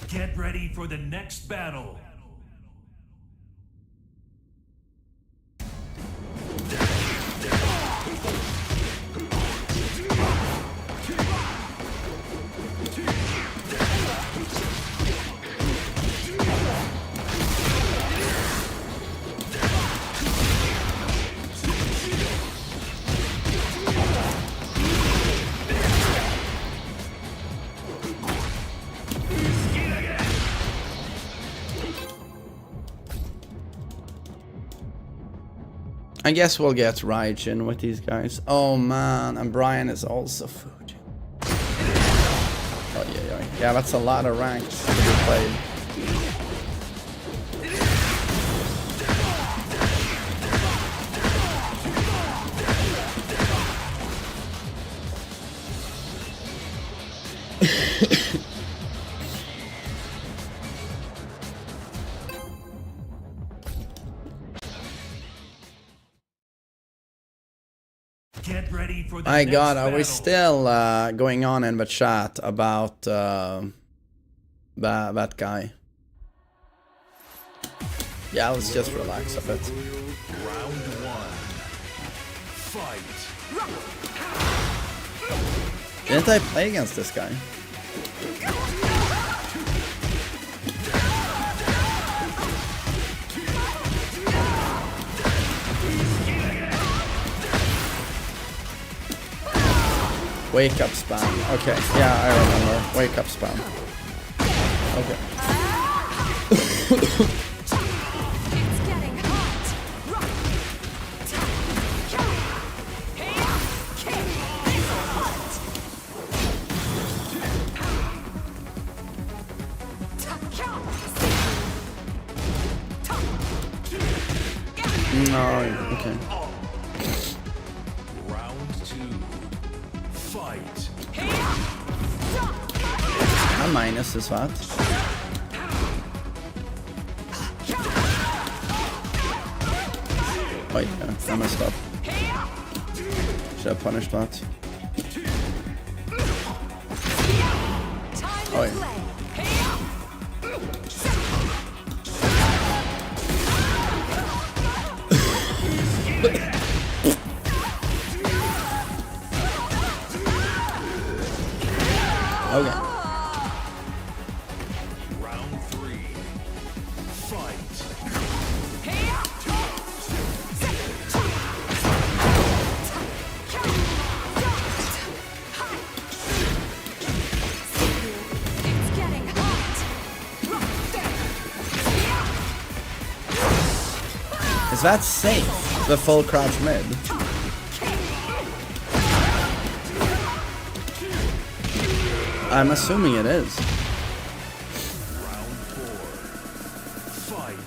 Get ready for the next battle. I guess we'll get Raijin with these guys. Oh man, and Brian is also Fuji. Oh yeah, yeah, that's a lot of ranks to be played. Get ready for the My next god, are we battle. still going on in the chat about that guy? Yeah, let's just relax a bit. Round one. Fight. Didn't I play against this guy? Wake up spam. Okay, yeah, I remember. Wake up spam. Okay. It's getting hot. No, okay. Round two. Fight. Han minus is what? Wait, I messed up. Should have punished that. Oh, yeah. Okay. Round three. Fight. It's getting hot. Is that safe? The full crouch mid? I'm assuming it is. Round four. Fight.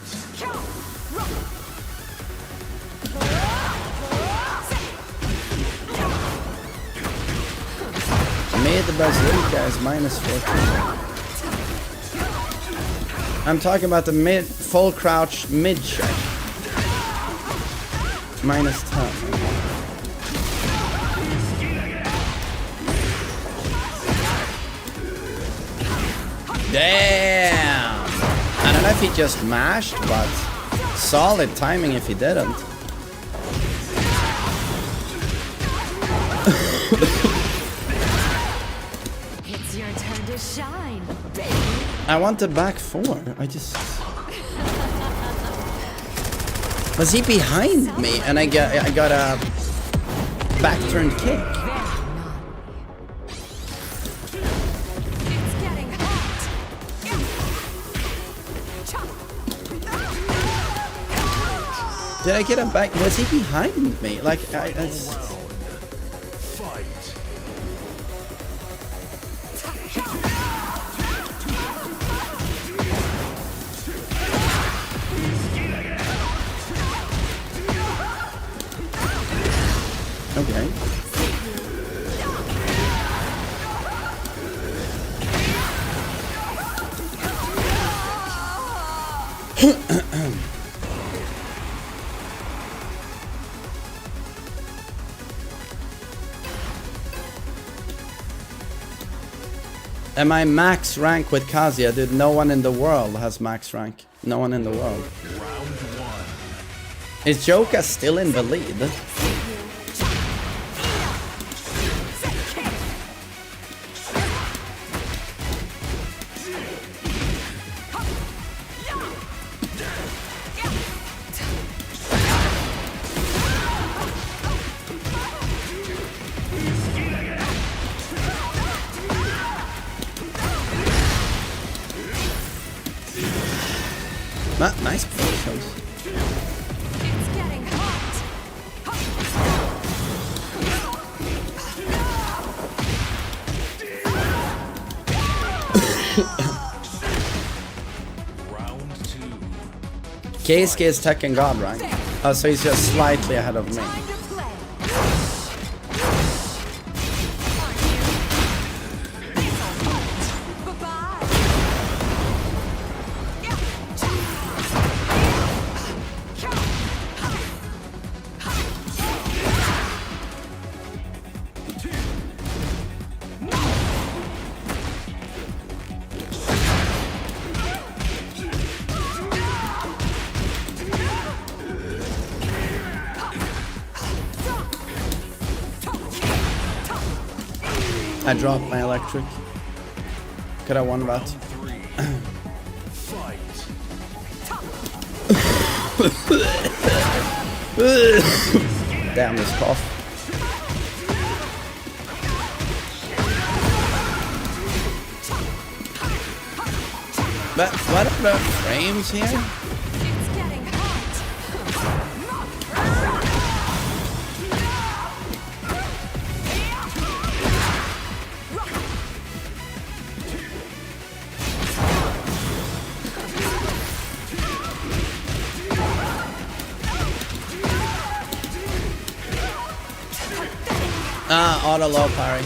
Mid bazooka is minus 14. I'm talking about the mid full crouch mid check. Minus 10. Damn! I don't know if he just mashed, but solid timing if he didn't. It's your turn to shine, baby. I wanted back 4. I just... Was he behind me and I got a back turned kick? It's getting hot. Did I get him back? Was he behind me? Like, Fight. Okay. Am I max rank with Kazuya? Dude, no one in the world has max rank. No one in the world. Round 1. Is Joka still in the lead? Nice positions. It's getting hot. Round 2. Keisuke is Tekken God rank. Oh, so he's just slightly ahead of me. Time to play. Bye-bye. I dropped my electric. Could have won that. 3. Fight. Damn this cough. But what are the frames here? It's getting hot. Auto low parry.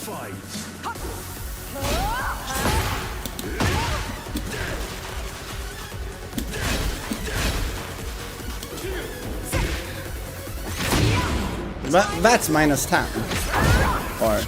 Fight. But that's minus 10. Or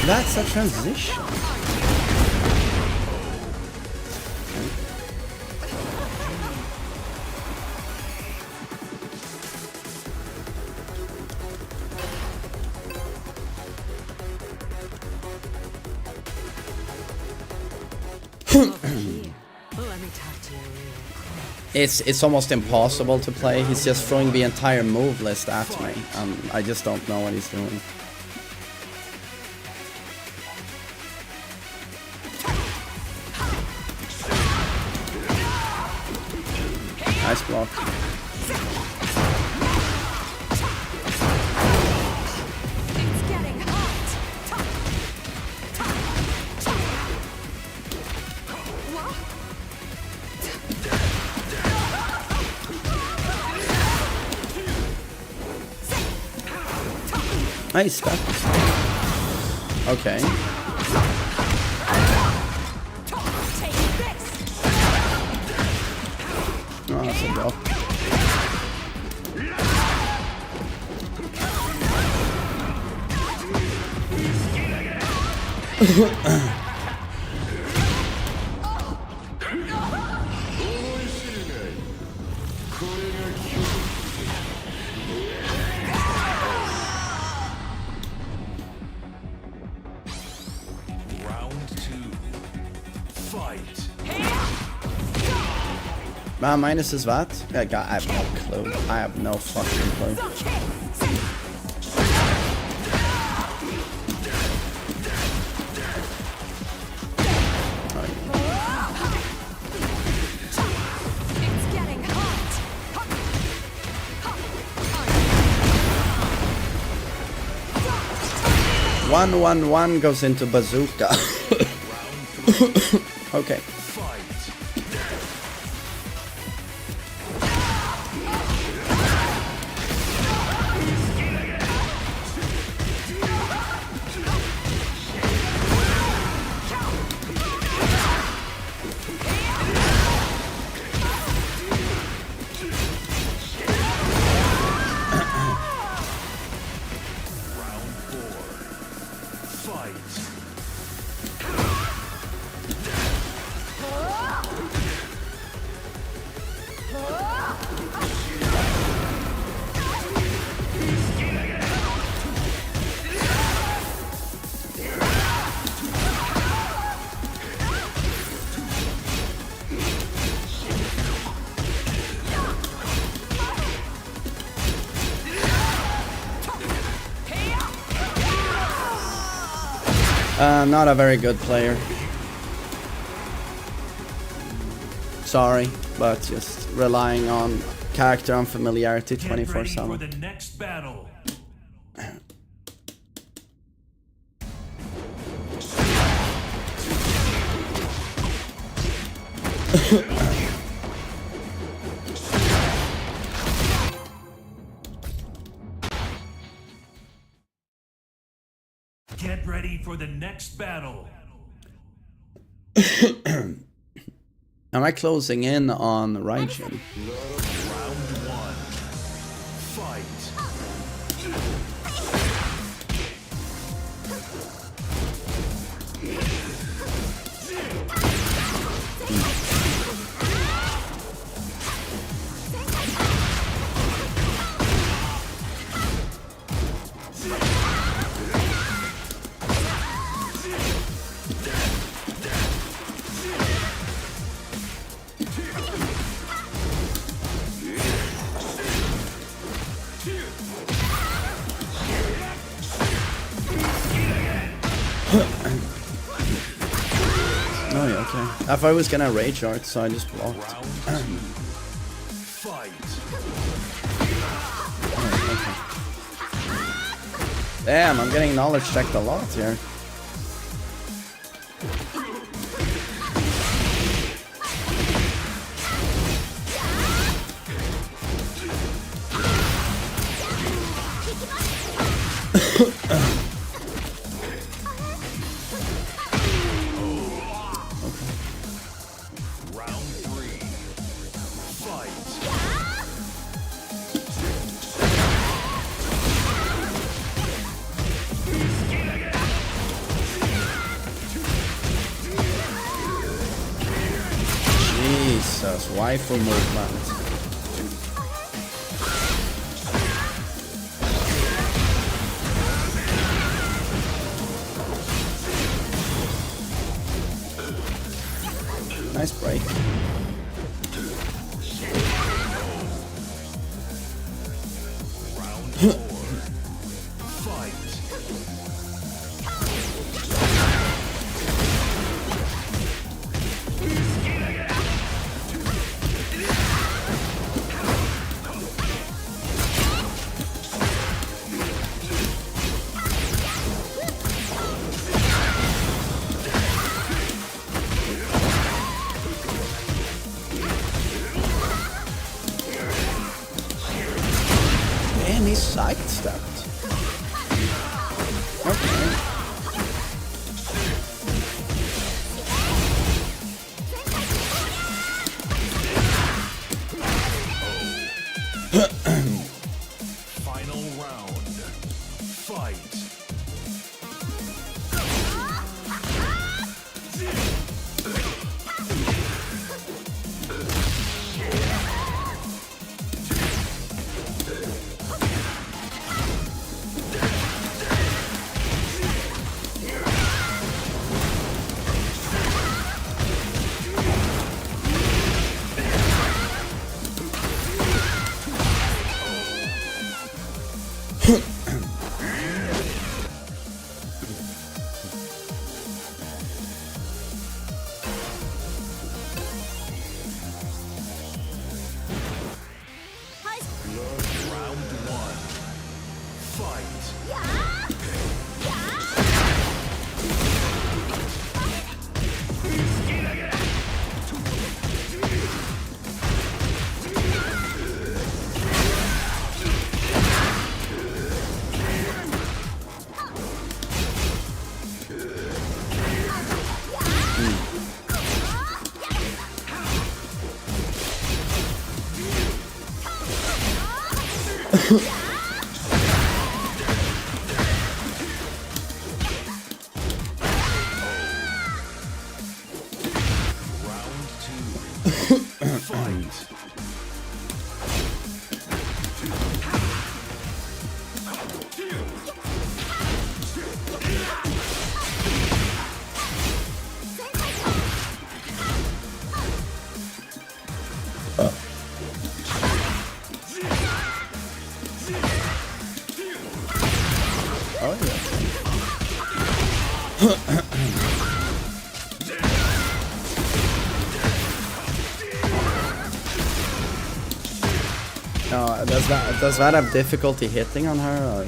that's a transition. Over here. Let me talk to you real quick. It's almost impossible to play. He's just throwing the entire move list at me. I just don't know what he's doing. Nice block. It's getting hot. Nice stuff. Okay. Oh, that's a block. Round 2. Fight. Minus is what? I have no clue. I have no fucking clue. It's getting hot. 1-1-1 goes into bazooka. Okay. Fight. 'Not a very good player. Sorry, but just relying on character unfamiliarity Get ready for 24/7. the next battle. Get ready for the next battle. Am I closing in on Raijin? Round 1. Fight. Oh yeah, okay. I thought I was gonna rage art, so I just blocked. Round 2. Fight. Damn, I'm getting knowledge checked a lot here. Round 3. Fight. Jesus, waifu movement. Nice break. And he's sidestepped. Okay. Final round. Fight. Round one. Fight. Round two. Fight. Oh yeah. No, does that have difficulty hitting on her? Or?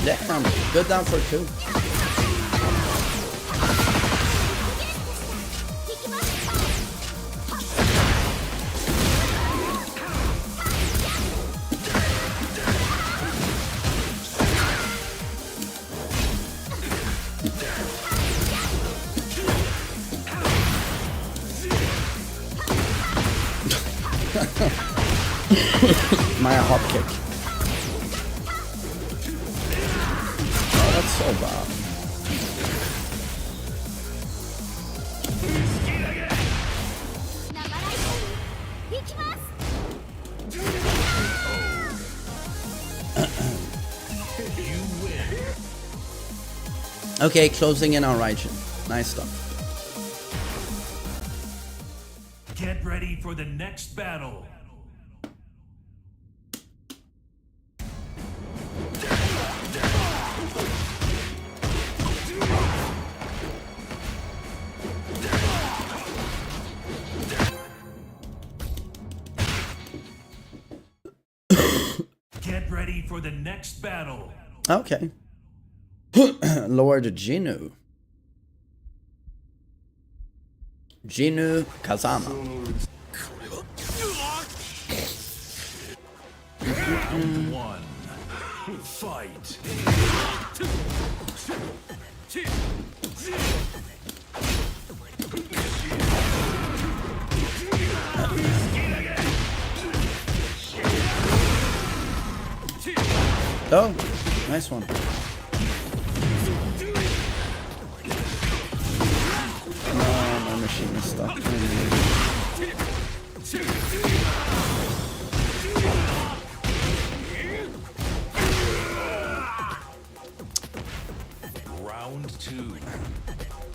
Damn, good down for 2. My hop kick. Oh, that's so bad. Okay, closing in on Raijin. Nice stuff. Get ready for the next battle. Get ready for the next battle. Okay. Lord Jinu. Jinu Kazama. Round one. Fight. Oh, nice one. No, my machine is stuck. 2.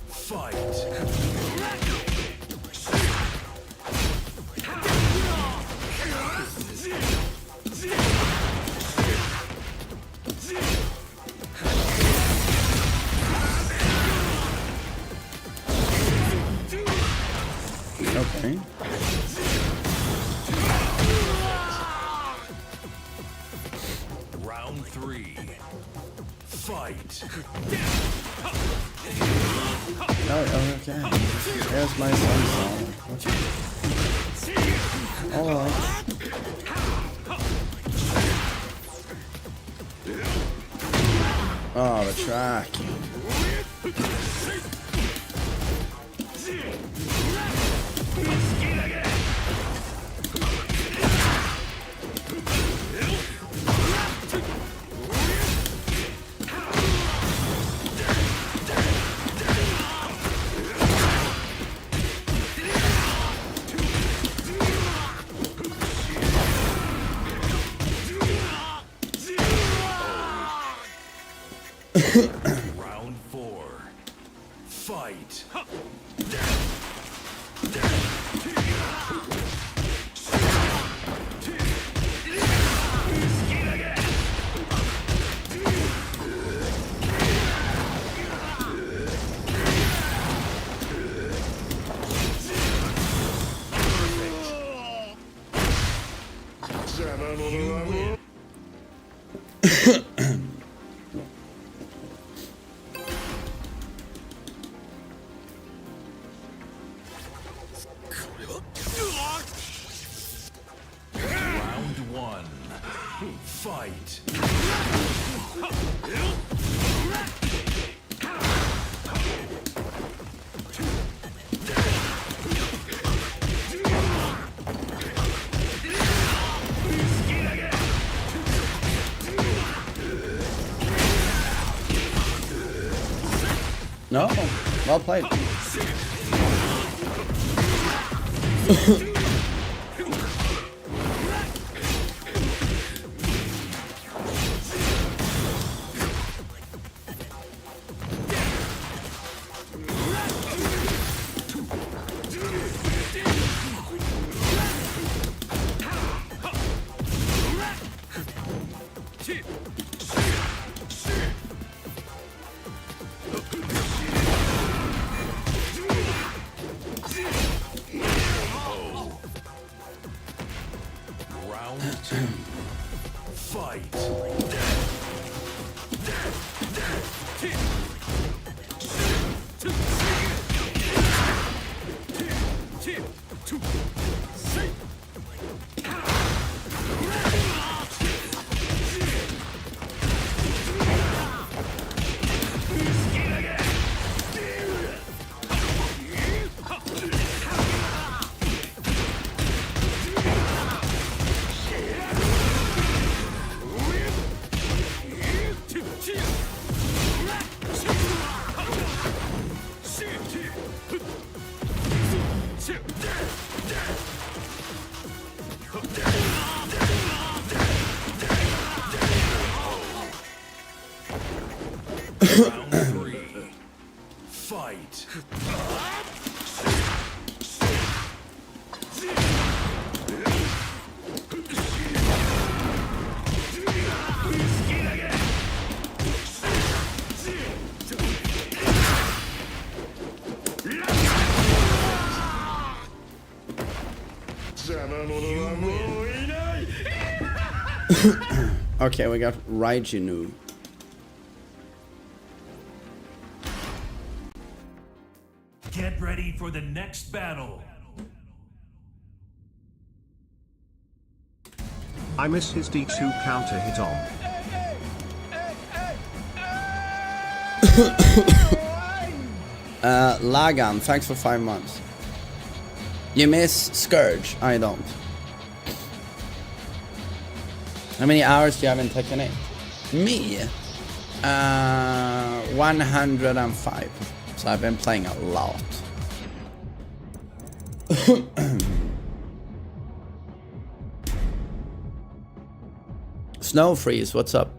Fight. Okay. Round 3. Fight. Oh, okay. There's my sunshine. Alright. Oh, the track. Round 4. Fight. Round 1. Fight. No, well played. Round 2. Fight. Round 3. Fight. Okay, we got Raijinu. Get ready for the next battle. I miss his D2 counter hit on. Lagan, thanks for 5 months. You miss Scourge? I don't. How many hours do you have in Tekken 8? Me? 105. So I've been playing a lot. Snow Freeze, what's up?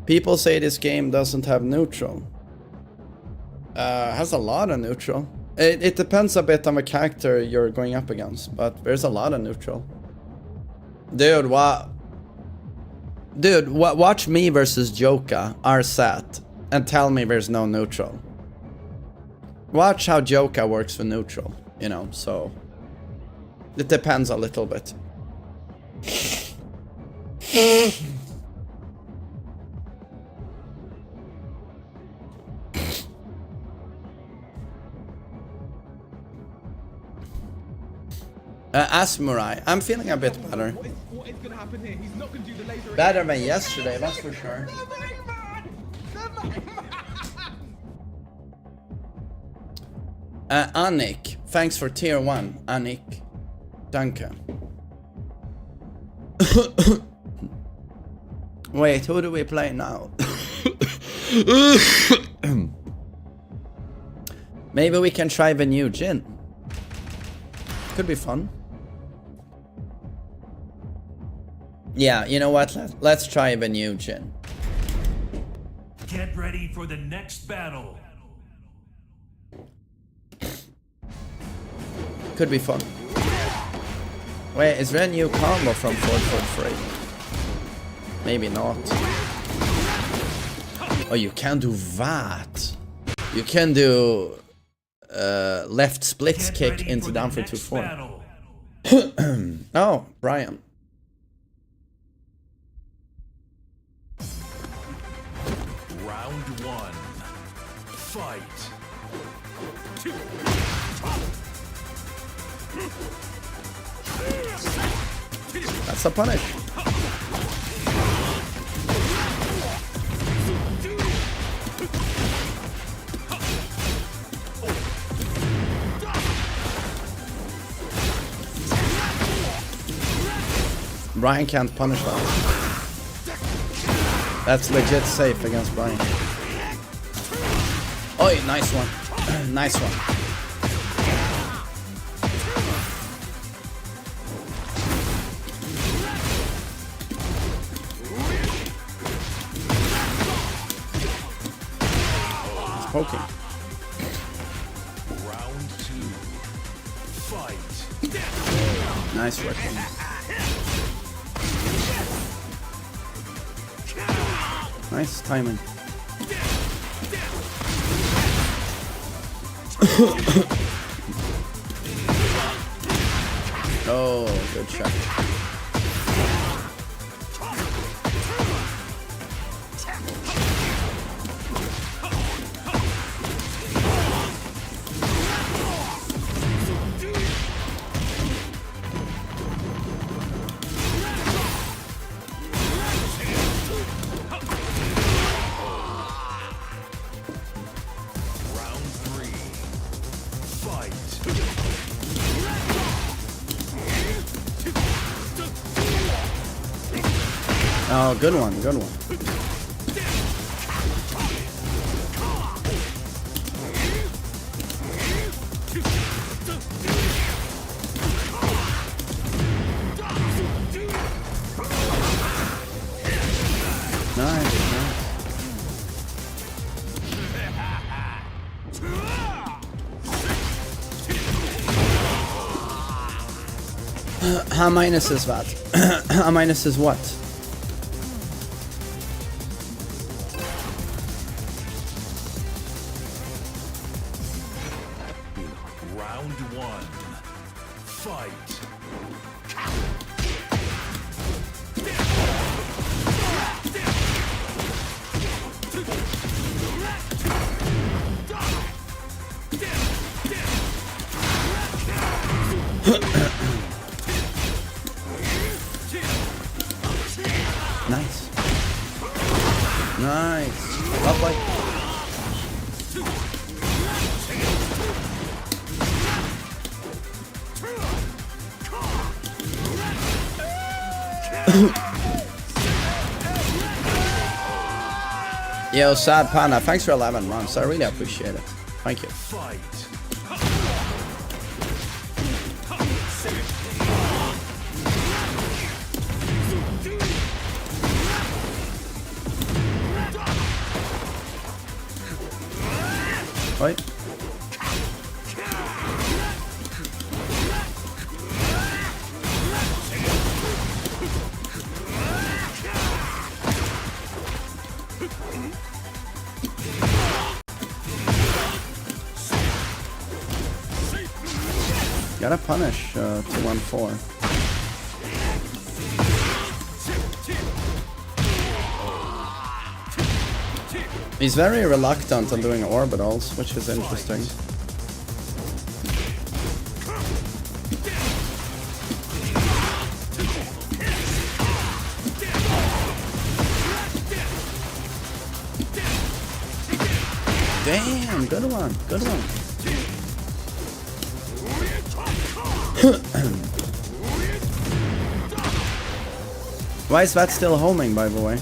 People say this game doesn't have neutral. Has a lot of neutral. It depends a bit on the character you're going up against, but there's a lot of neutral. Dude, watch me versus Joka, Arsat, and tell me there's no neutral. Watch how Joka works for neutral, you know, so... It depends a little bit. Asmurai, I'm feeling a bit better. What is gonna happen here? He's not gonna do the laser. Better than yesterday, that's for sure. Annik, thanks for tier 1, Annik. Danke. Wait, who do we play now? Maybe we can try the new Jin. Could be fun. Yeah, you know what? Let's try the new Jin. Get ready for the next battle. Could be fun. Wait, is there a new combo from 443? Maybe not. Oh, you can do that. You can do left splits kick into down for 2-4. Oh, Brian. Round 1. Fight. That's a punish. Brian can't punish that. That's legit safe against Brian. Oh, nice one. Nice one. He's poking. Round 2. Fight. Nice work. Nice timing. Oh, good shot. Oh, good one, good one. Nice, nice. How minus is that? How minus is what? Round 1. Fight. Nice. Nice. Up like. Yo, Sad Panda, thanks for 11 months. I really appreciate it. Thank you. Fight. Oi. Gotta punish 214. He's very reluctant on doing orbitals, which is interesting. Damn, good one, good one. Why is that still homing, by the way?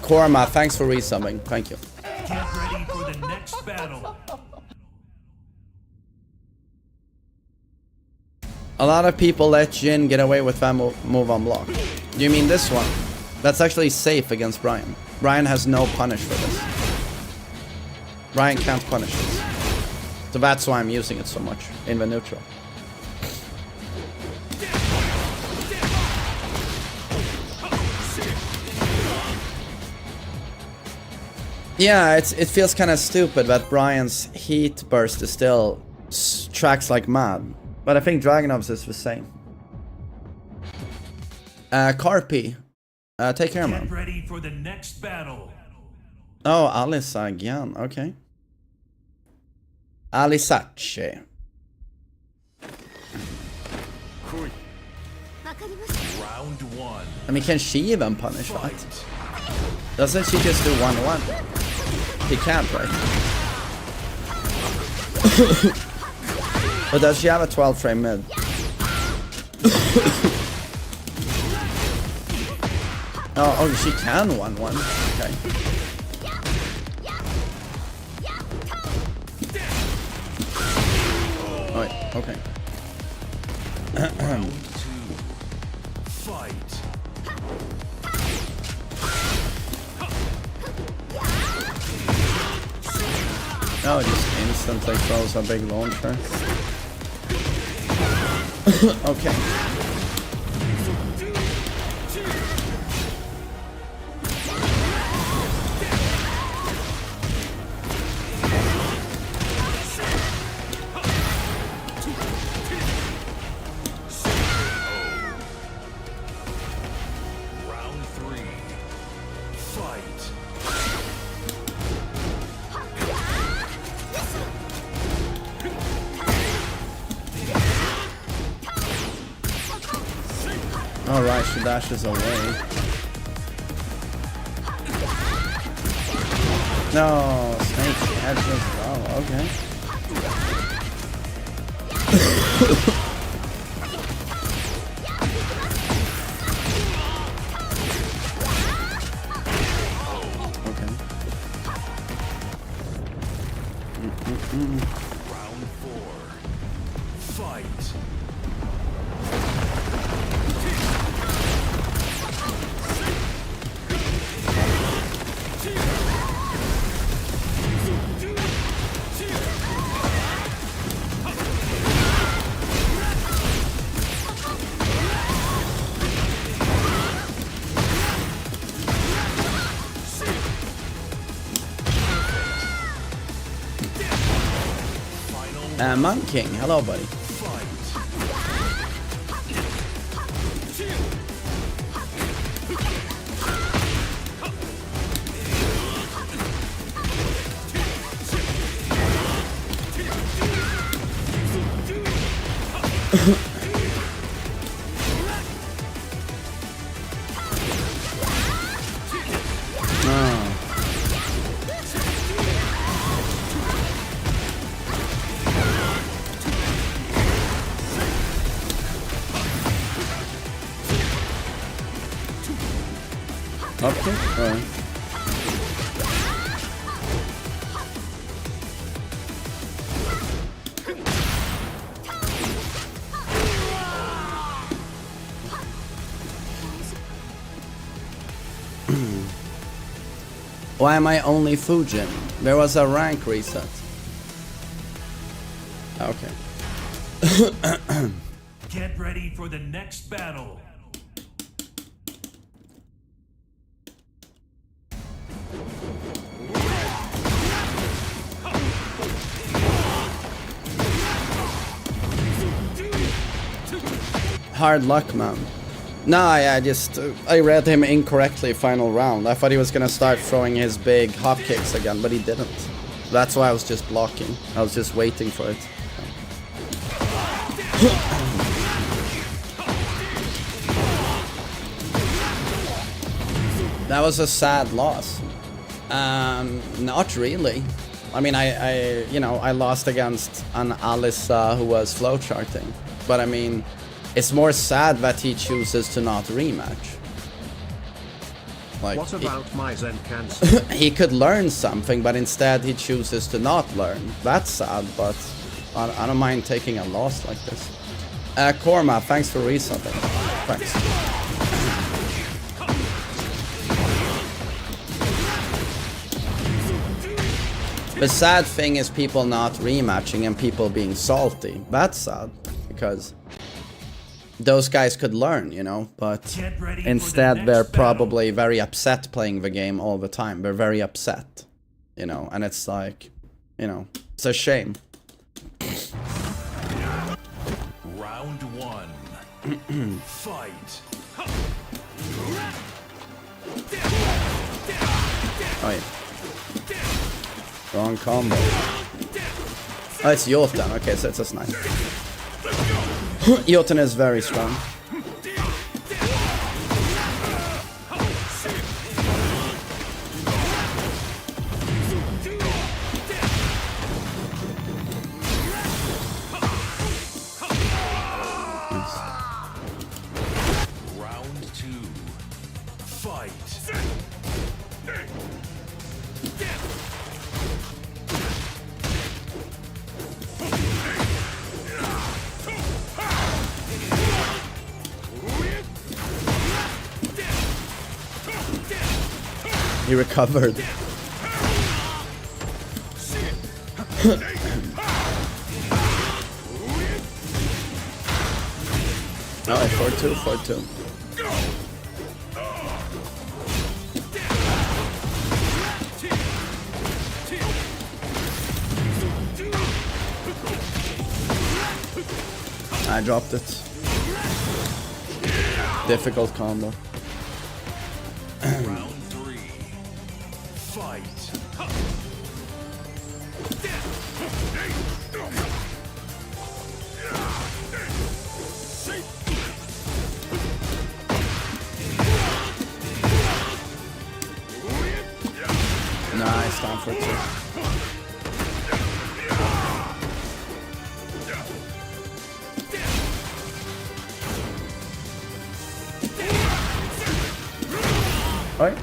Korma, thanks for resubbing. Thank you. Get ready for the next battle. A lot of people let Jin get away with that move on block. Do you mean this one? That's actually safe against Brian. Brian has no punish for this. Brian can't punish this. So that's why I'm using it so much in the neutral. Yeah, it feels kind of stupid that Brian's heat burst is still tracks like mad. But I think Dragonov's is the same. Carpi, take care, man. Get ready for the next battle. Oh, Alice again. Okay. Alisace. Round one. I mean, can she even punish that? Doesn't she just do 1-1? He can't, right? But does she have a 12 frame mid? Oh, she can 1-1. Okay. Oh, wait, okay. Round two. Fight. Oh, it just instantly throws a big launcher. Okay. Round three. Fight. Alright, she dashes away. No, Snake edges. Oh, okay. Okay. Round four. Fight. Monk King, hello, buddy. Up kick? Or... Why am I only Fujin? There was a rank reset. Okay. Get ready for the next battle. Hard luck, man. No, I just I read him incorrectly final round. I thought he was gonna start throwing his big hop kicks again, but he didn't. That's why I was just blocking. I was just waiting for it. That was a sad loss. Not really. I mean, I lost against an Alyssa who was flowcharting. But I mean, it's more sad that he chooses to not rematch. Like, what about my Zen cancer? he could learn something, but instead he chooses to not learn. That's sad, but I don't mind taking a loss like this. Korma, thanks for resubbing. Thanks. The sad thing is people not rematching and people being salty. That's sad, because those guys could learn, you know, but instead they're probably very upset playing the game all the time. They're very upset, you know, and it's like, you know, it's a shame. Round one. Fight. Oh, yeah. Wrong combo. Oh, it's Jotun. Okay, so it's a snipe. Jotun is very strong. Round two. Fight. He recovered. Oh, 4-2, 4-2. I dropped it. Difficult combo. Round three. Fight. Nice, down for 2. Right.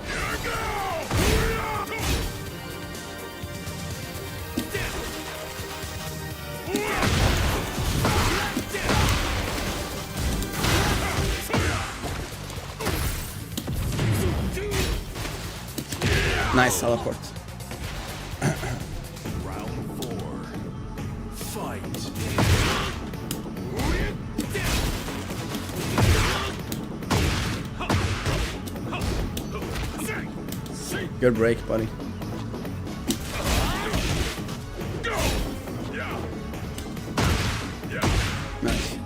Nice teleport. Round four. Fight. Good break, buddy. Nice.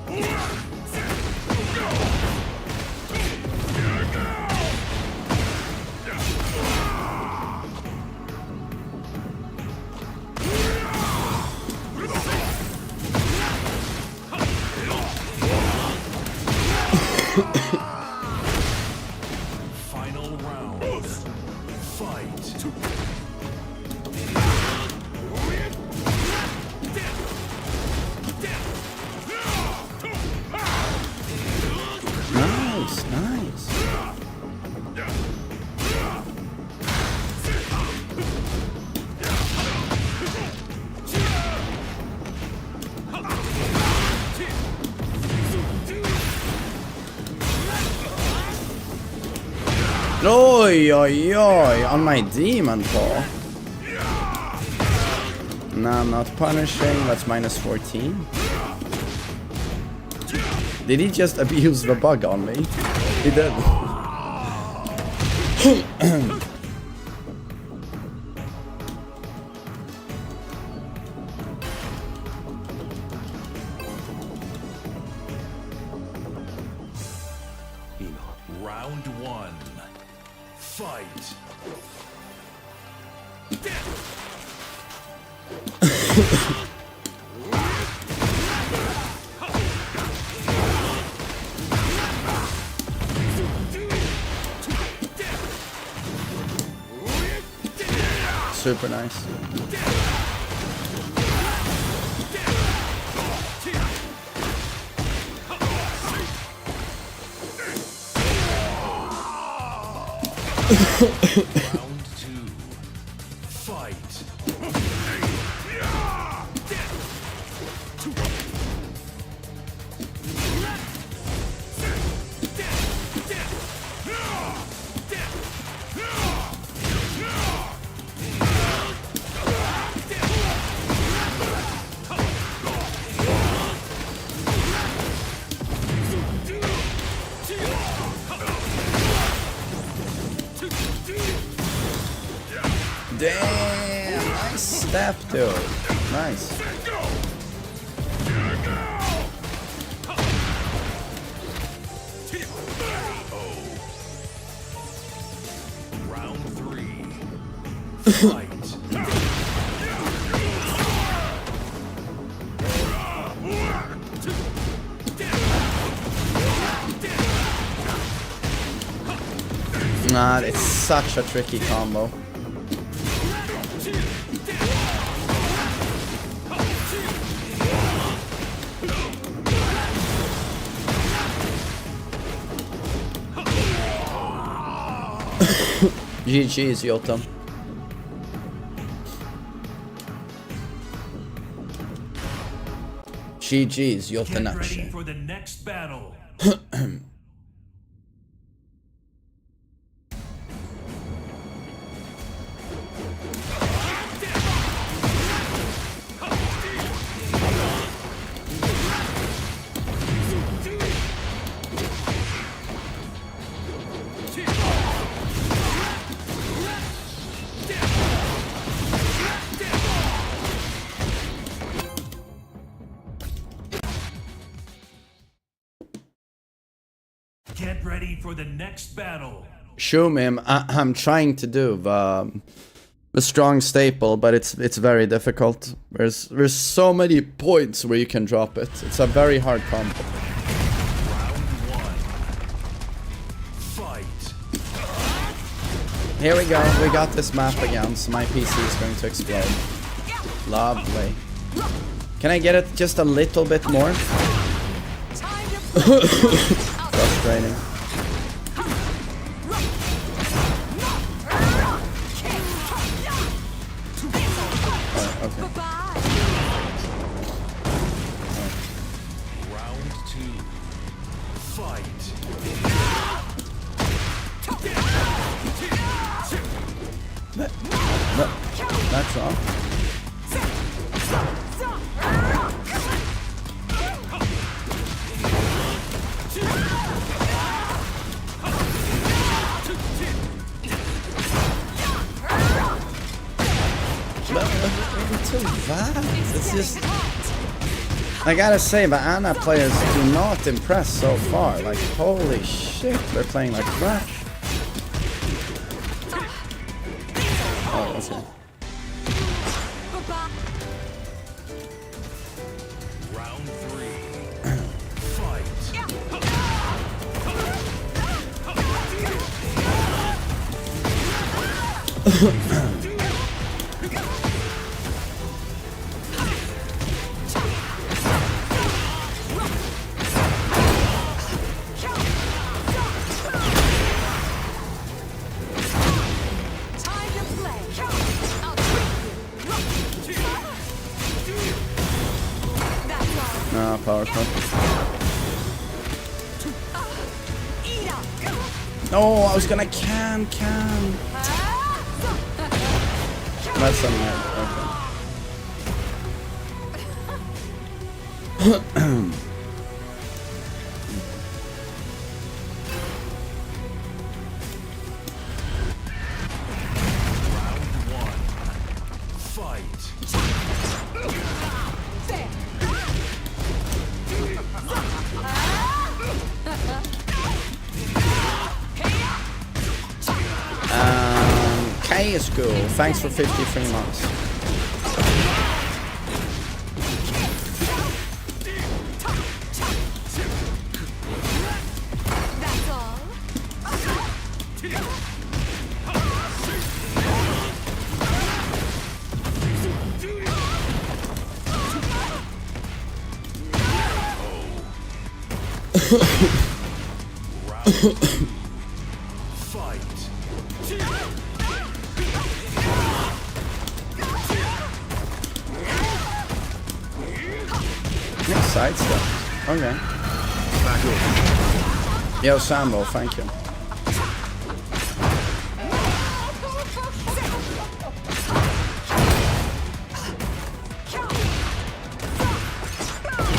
Final round. Fight. Oi, oi, oi, on my demon paw. No, I'm not punishing. That's minus 14. Did he just abuse the bug on me? He did. Round 1. Fight. Super nice. Round 2. Fight. Damn, nice step, dude. Nice. Round 3. Fight. Nah, it's such a tricky combo. GG's, Yotam. GG's, Get ready Yotanachi. for the next battle. Get ready for the next battle. Shumim, I'm trying to do the strong staple, but it's very difficult. There's so many points where you can drop it. It's a very hard combo. Round 1. Fight. Here we go. We got this map again, so my PC is going to explode. Lovely. Can I get it just a little bit more? Frustrating. Okay. Round 2. Fight. That's wrong. It's just, I gotta say, the Ana players do not impress so far. Like, holy shit, they're playing like trash. Oh, okay. Round 3. Fight. No, power cut. No, I was gonna can. That's a mid. Okay. K is cool. Thanks for 53 months. That's all. Next side stuff. Okay. Yo, Sambo, thank you.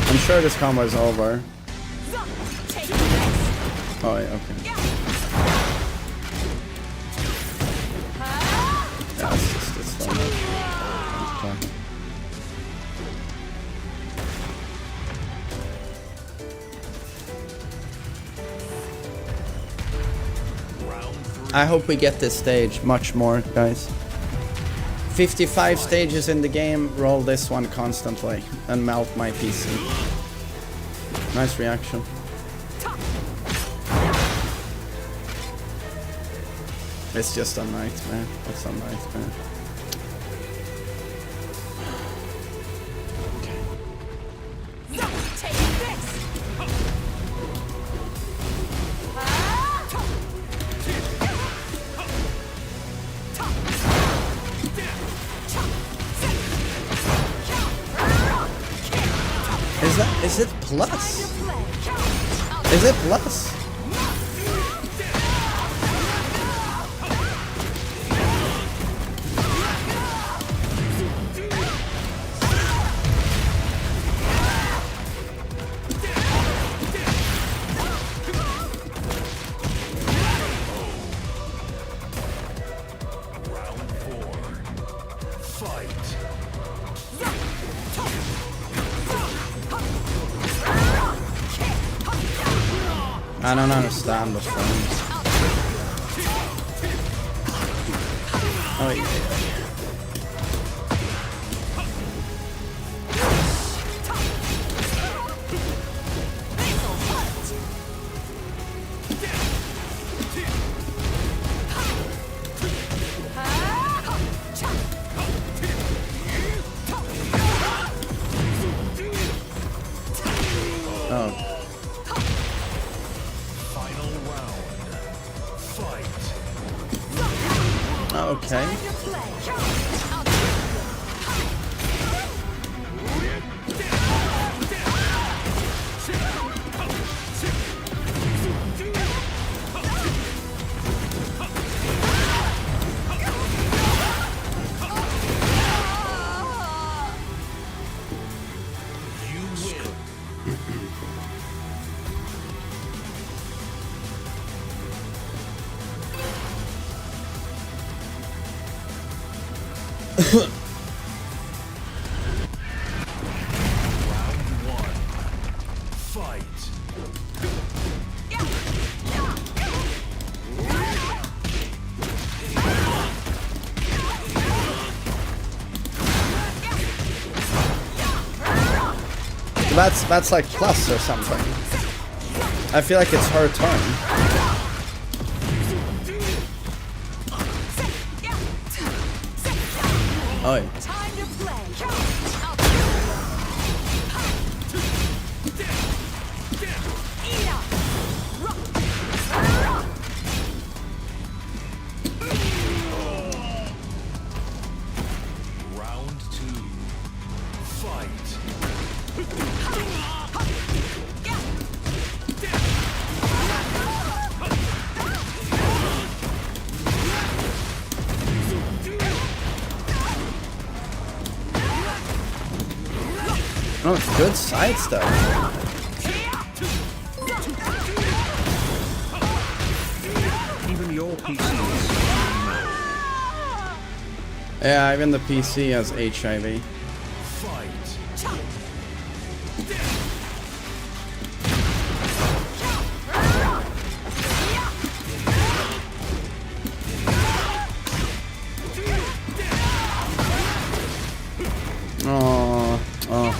I'm sure this combo is over. Oh yeah, okay. Yeah, it's so much. Okay. I hope we get this stage much more, guys. 55 stages in the game, roll this one constantly and melt my PC. Nice reaction. It's just a nightmare. It's a nightmare. Is it plus? Is it plus? I don't understand the frames. Oh yeah. Oh. Okay. That's like plus or something. I feel like it's her turn. Oh yeah. Oh, good sidestep. Even your PC is mad. Yeah, even the PC has HIV. Oh, oh.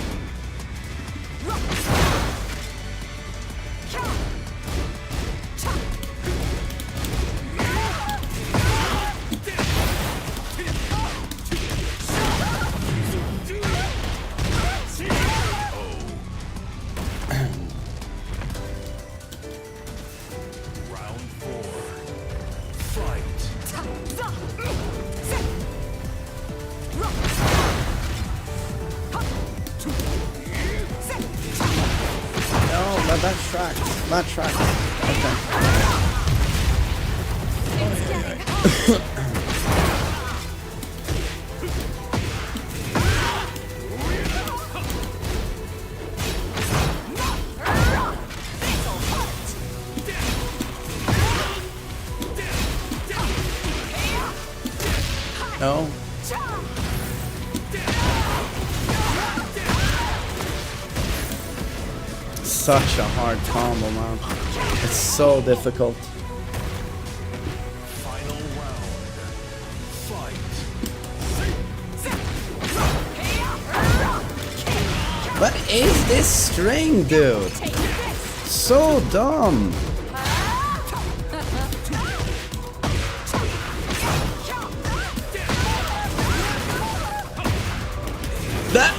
That tracks. Okay. No. Such a hard combo, man. It's so difficult. Final round. Fight. What is this string, dude? So dumb. That.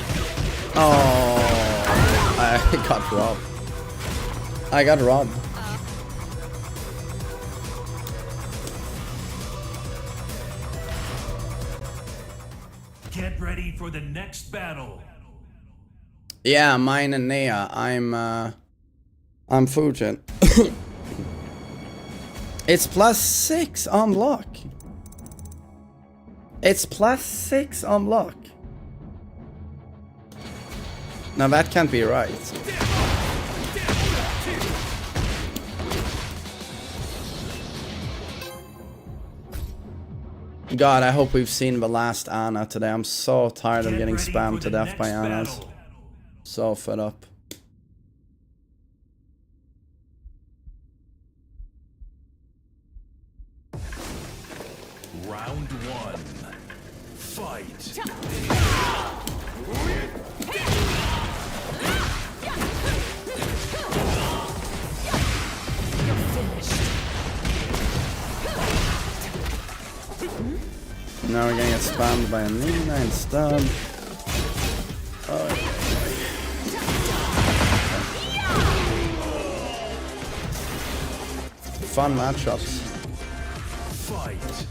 Oh, I got robbed. I got robbed. Get ready for the next battle. Yeah, mine and Nea. I'm Fujin. It's +6 on block. It's +6 on block. Now that can't be right. God, I hope we've seen the last Ana today. I'm so tired of getting spammed to death by Anas. So fed up. Round one. Fight. Now we're gonna get spammed by a Nina instead. Oh, fun matchups. Fight.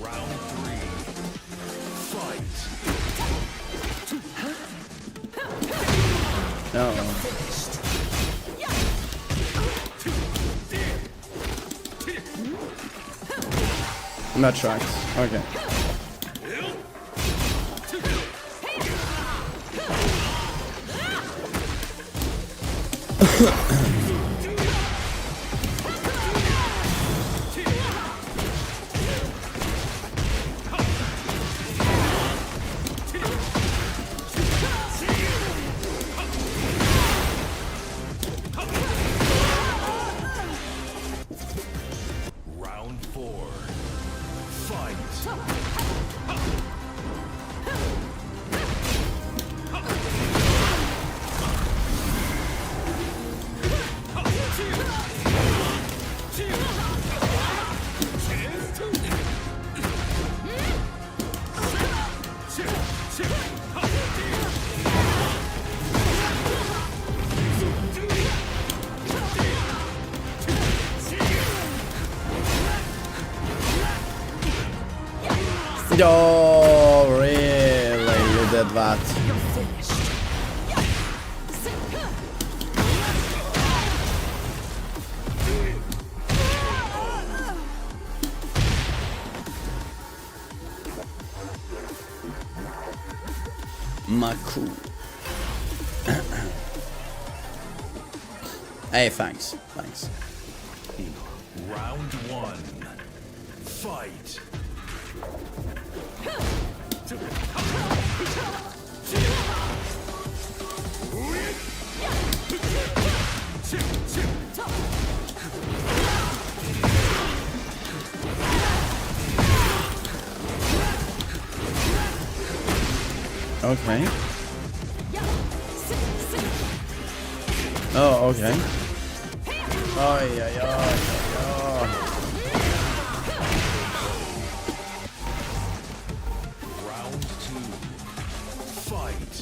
Round three. Fight. No. That tracks. Okay. Round four. Fight. Oh, really? You did that. Maku. Hey, thanks. Thanks. Round one. Fight. Okay. Oh, okay. Oh, yeah, yeah. Round two. Fight.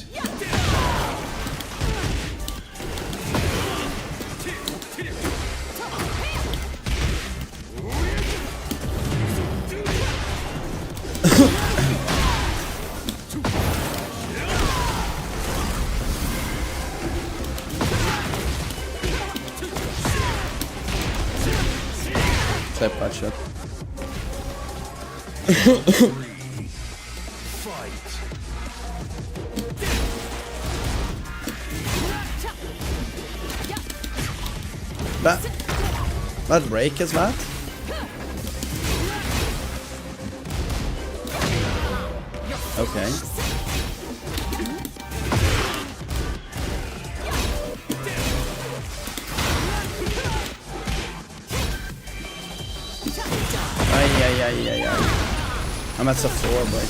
Type that shit. Fight. That break is that? Okay. Ay. I'm at a 4 break.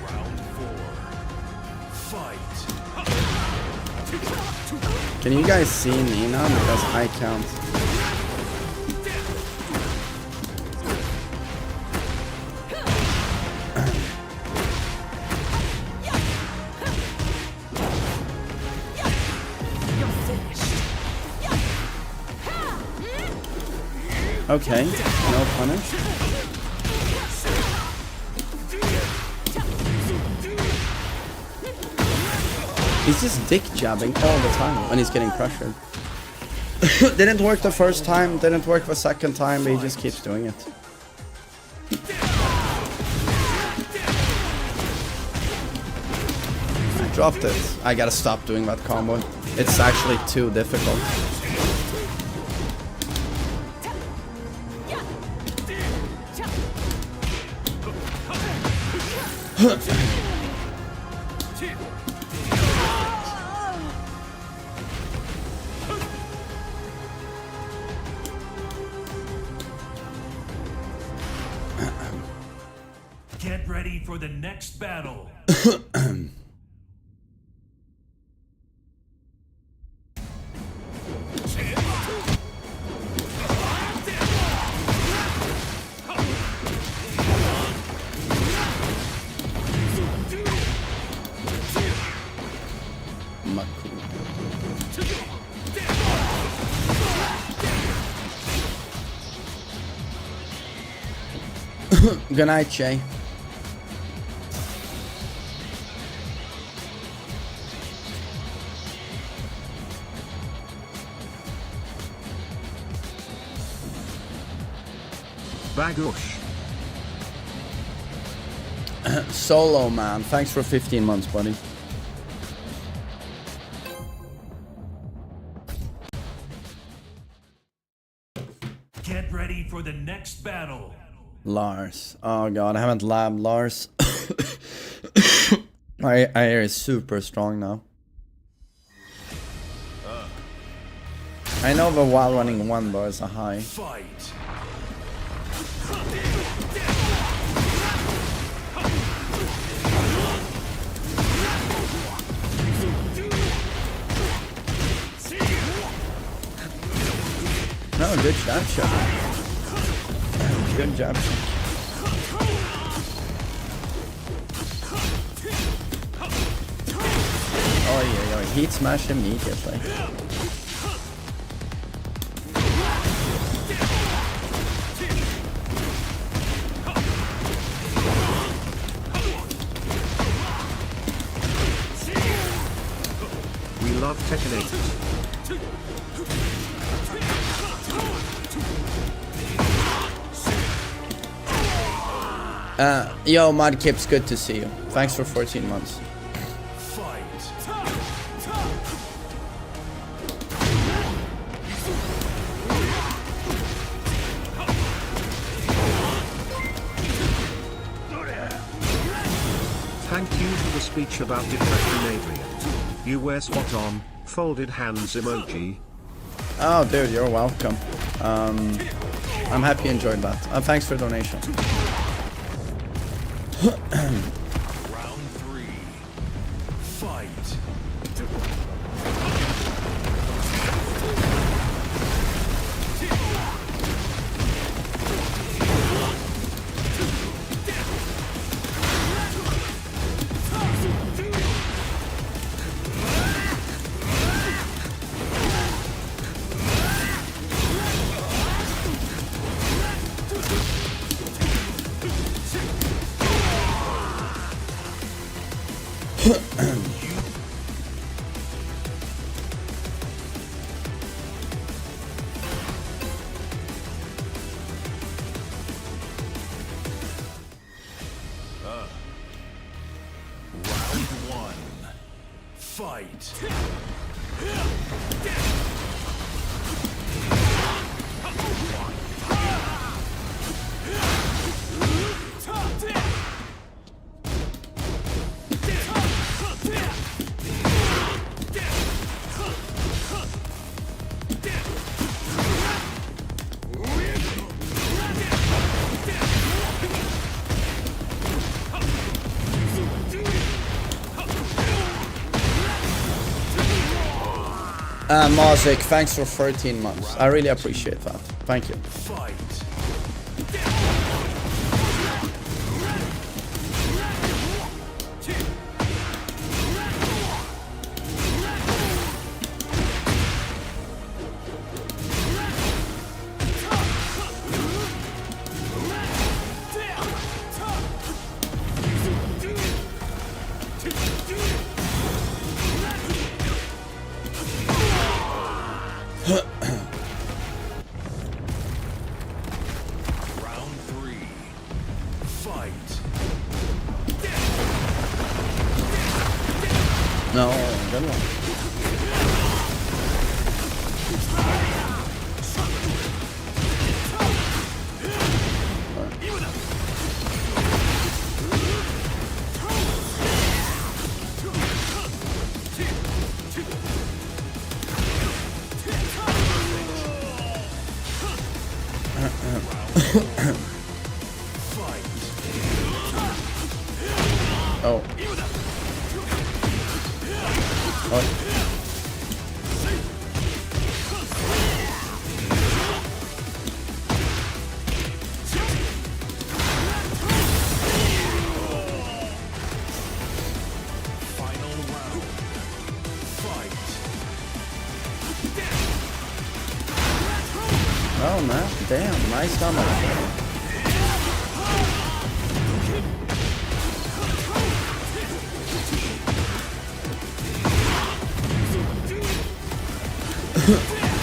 Round four. Fight. Can you guys see Nina? Because I can't. Okay, no punish. He's just dick jabbing all the time when he's getting pressured. Didn't work the first time, didn't work the second time, but he just keeps doing it. I dropped it. I gotta stop doing that combo. It's actually too difficult. Get ready for the next battle. Good night, Shay. Bagush. Solo man, thanks for 15 months, buddy. Get ready for the next battle. Lars. Oh god, I haven't labbed Lars. I hear he's super strong now. I know the while running one bar is a high. Fight. No, good jab shot. Good jab shot. heat smash immediately. We love Tekken 8. Yo, Mudkip's good to see you. Thanks for 14 months. Thank you for the speech about depression, Adrian. You were spot on. Folded hands emoji. Oh, dude, you're welcome. I'm happy you enjoyed that. Thanks for the donation. Round 3. Fight. Round 1. Fight. Mazik, thanks for 13 months. I really appreciate that. Thank you. Fight. Round 3. Fight. No, good one. Oh. Oh. Final round. Fight. Oh man, damn, nice damage.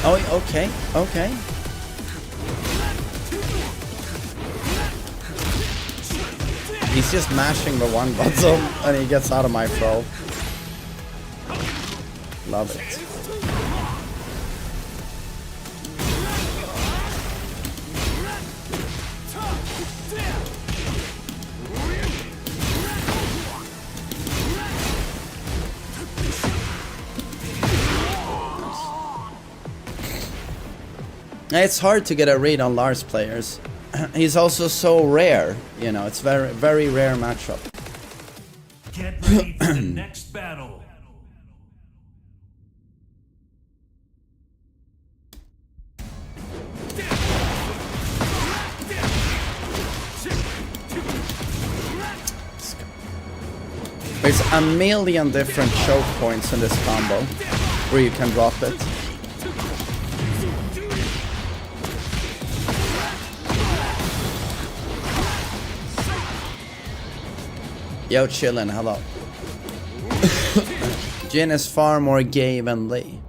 Oh, okay, okay. He's just mashing the one button and he gets out of my throw. Love it. It's hard to get a read on Lars players. He's also so rare, you know, it's very, very rare matchup. Get ready for the next battle. There's a million different choke points in this combo where you can drop it. Yo, chillin', hello. Jin is far more gay than Lee.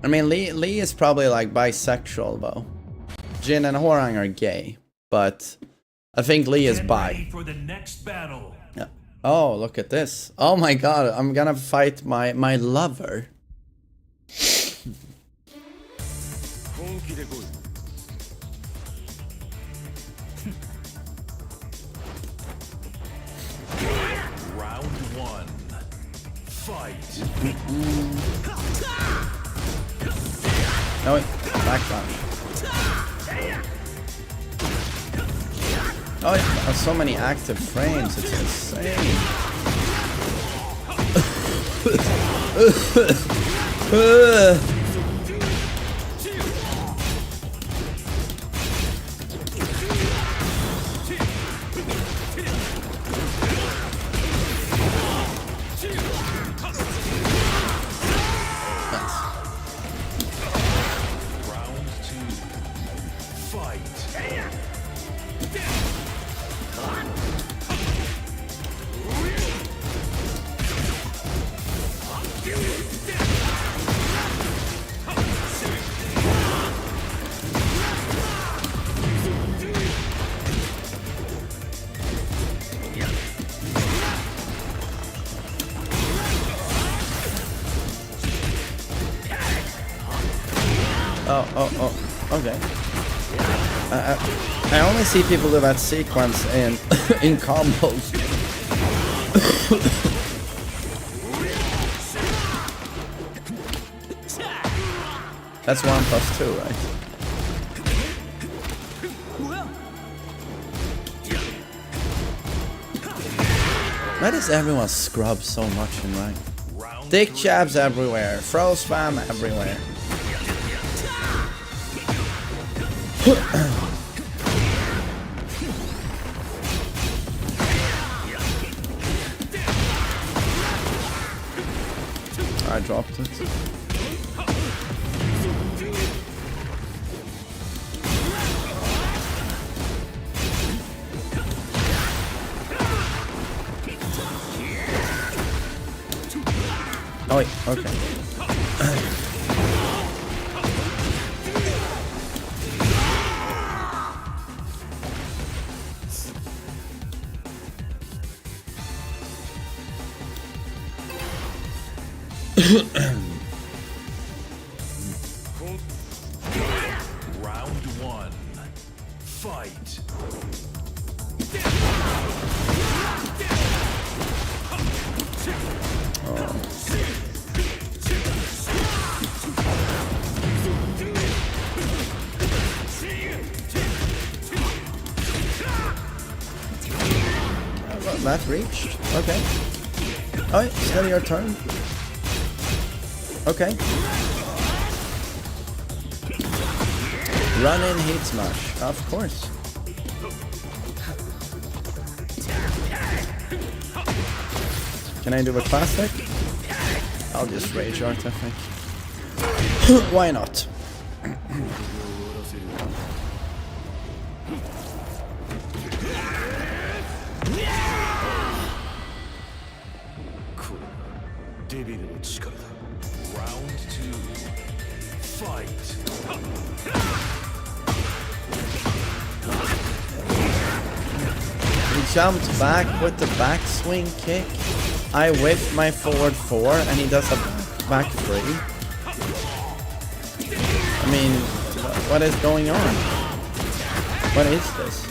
I mean, Lee is probably like bisexual though. Jin and Hwoarang are gay, but I think Lee is bi. For the next battle. Yeah. Oh, look at this. Oh my god, I'm gonna fight my lover. Round 1. Fight. No, wait. Backdown. Oh, it has so many active frames. It's insane. Round 2. Fight. Oh, okay. I only see people do that sequence in in combos. That's 1+2, right? Why does everyone scrub so much in rank? Dick jabs everywhere, throw spam everywhere. I dropped it. Oh wait, okay. Round 1. Fight. That reached. Okay. Oh, still your turn. Okay. Run in hate smash. Of course. Can I do a classic? I'll just rage art, I think. Why not? Round 2. Fight. He jumped back with the backswing kick. I whiffed my forward 4 and he does a back 3. I mean, what is going on? What is this?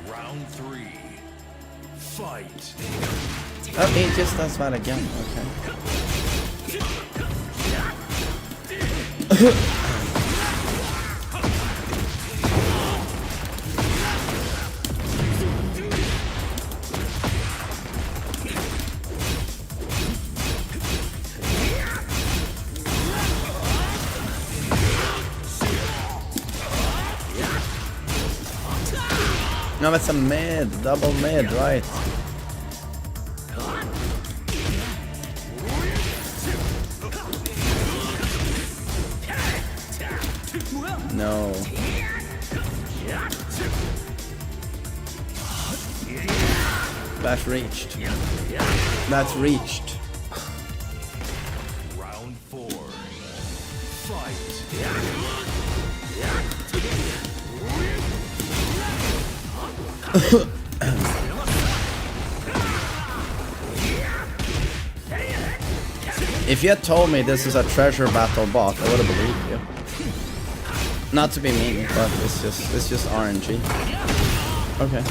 Round 3. Fight. Oh, he just does that again. Okay. No, it's a mid, double mid, right? No. That reached. That's reached. Round 4. Fight. If you had told me this is a treasure battle bot, I would have believed you. Not to be mean, but it's just RNG. Okay.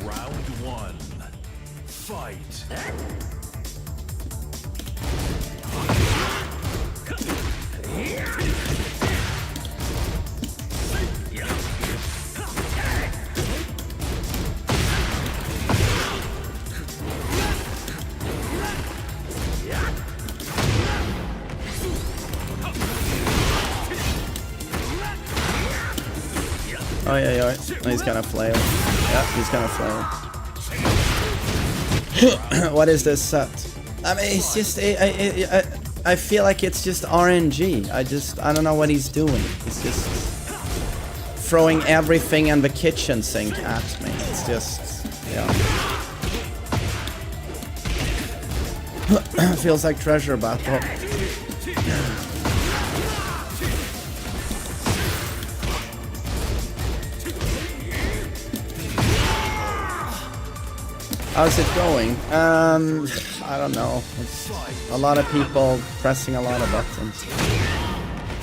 Round 1. Fight. Oh yeah, he's gonna flail. Yeah, he's gonna flail. What is this set? I mean, it's just I feel like it's just RNG. I don't know what he's doing. He's just throwing everything in the kitchen sink at me. It's just, yeah. Feels like treasure battle. How's it going? I don't know. It's a lot of people pressing a lot of buttons.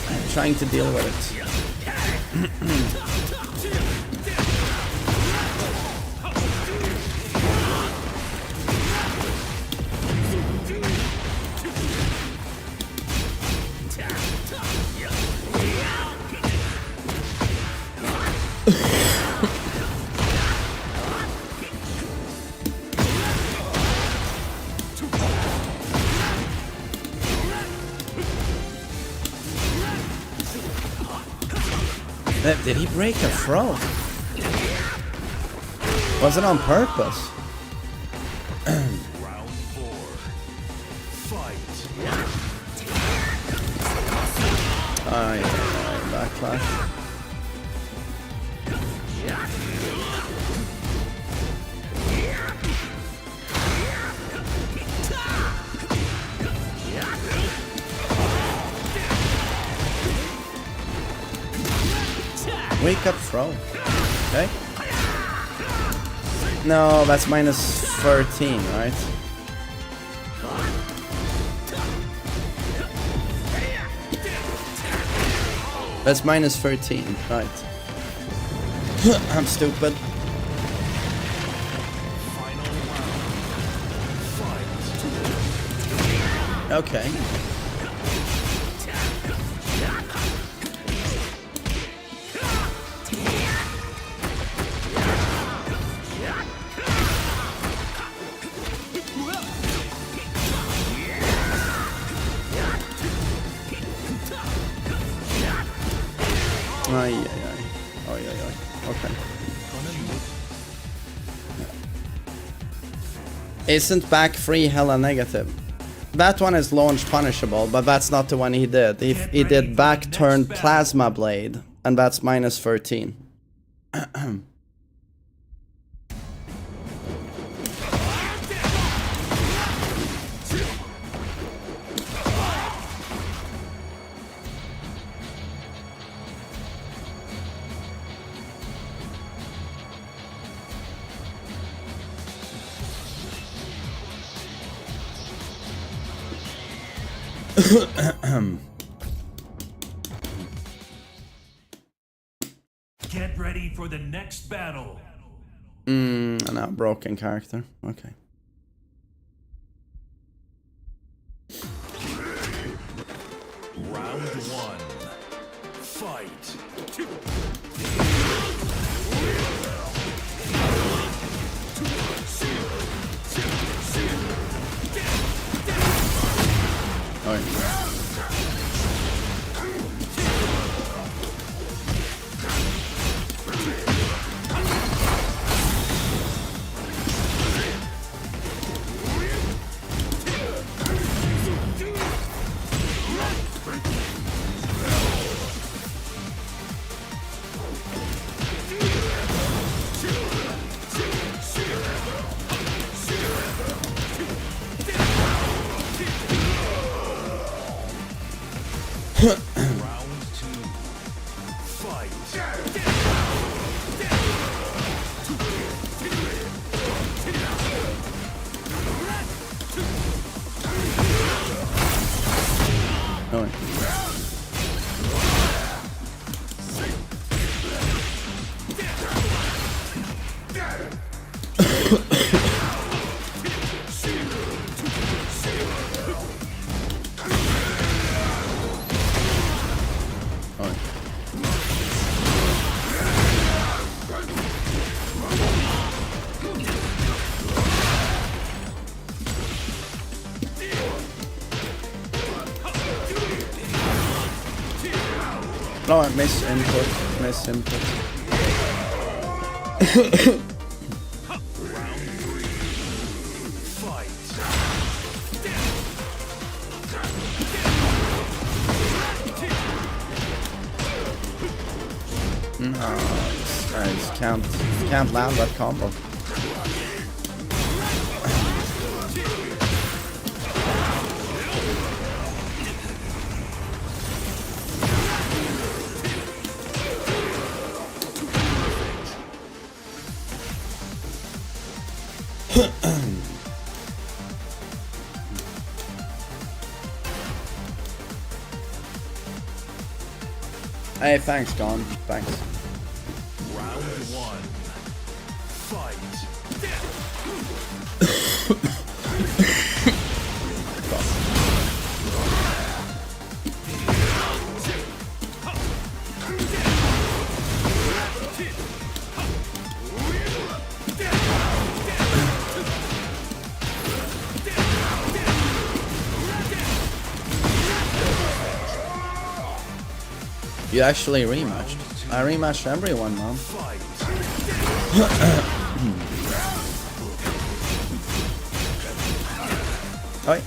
I'm trying to deal with it. Did he break a throw? Was it on purpose? Round 4. Fight. Backlash. Wake up throw. Okay. No, that's minus 13, right? That's minus 13, right. I'm stupid. Okay. Okay. Isn't back 3 hella negative? That one is launch punishable, but that's not the one he did. He did back turned plasma blade, and that's minus 13. Get ready for the next battle. No, broken character. Okay. Round one. Fight. Round two. Fight. No, I miss input. Miss input. No, I just can't land that combo. Hey, thanks, Don. Thanks. Round one. Fight. You actually rematched. I rematched everyone, man. Oi.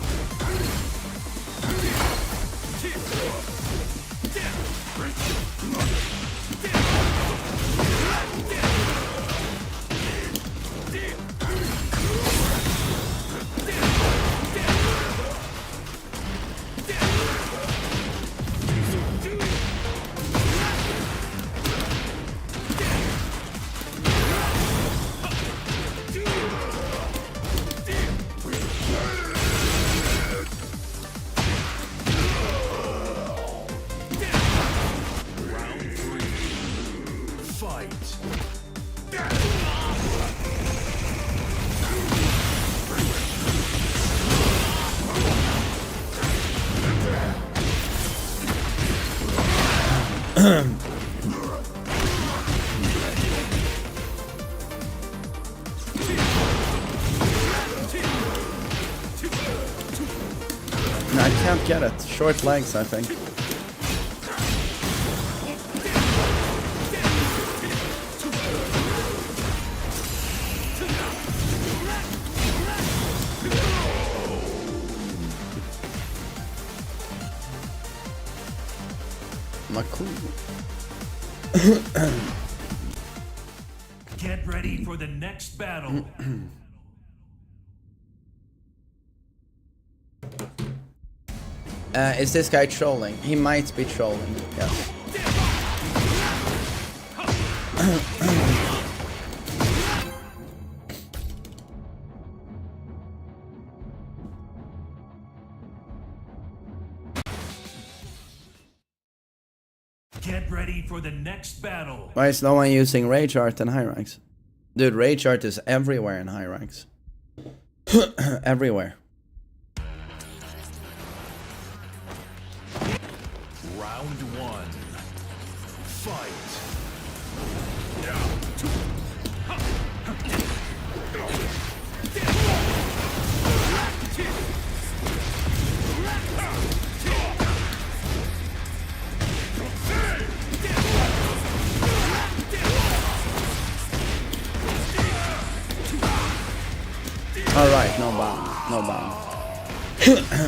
No, I can't get it. Short legs, I think. Cool. Get ready for the next battle. Is this guy trolling? He might be trolling, yes. Get ready for the next battle. Why is no one using Rage Art in high ranks? Dude, Rage Art is everywhere in high ranks. Everywhere. Round one. Fight. Alright, no bound. No bound.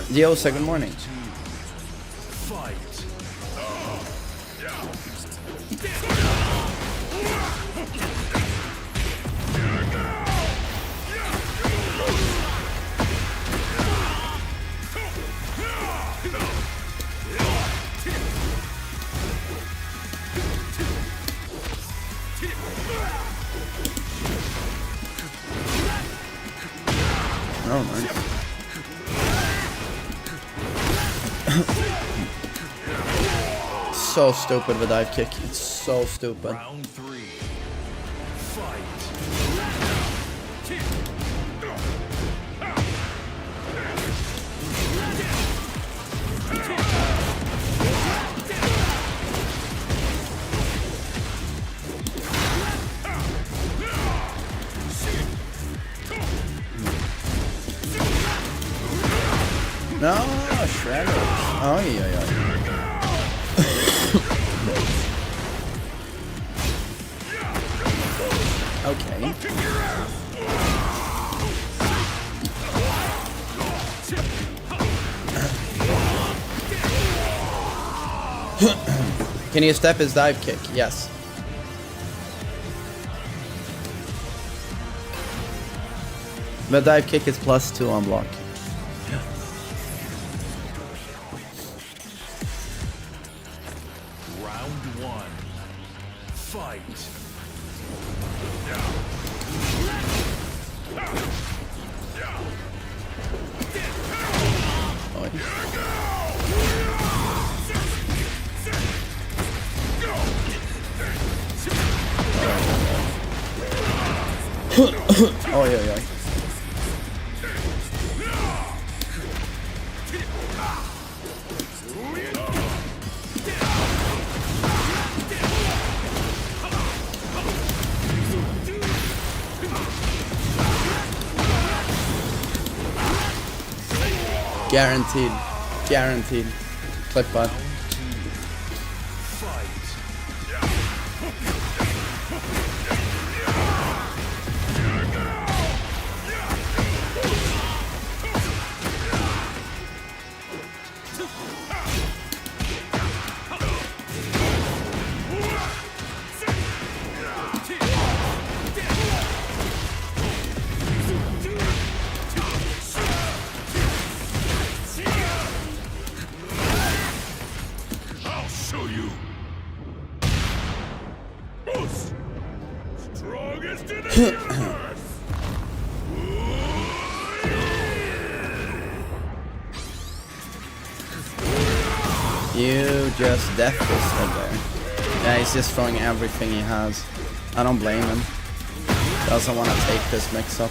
Diosa, good morning. Fight. Oh, nice. So stupid with dive kick. It's so stupid. Round three. Fight. No, shredder. Oh, yeah. Okay. Can you step his dive kick? Yes. The dive kick is +2 on block. Round one. Fight. Oh, yeah. Guaranteed. Guaranteed. Click bot. You just death fisted there. Yeah, he's just throwing everything he has. I don't blame him. Doesn't want to take this mix-up.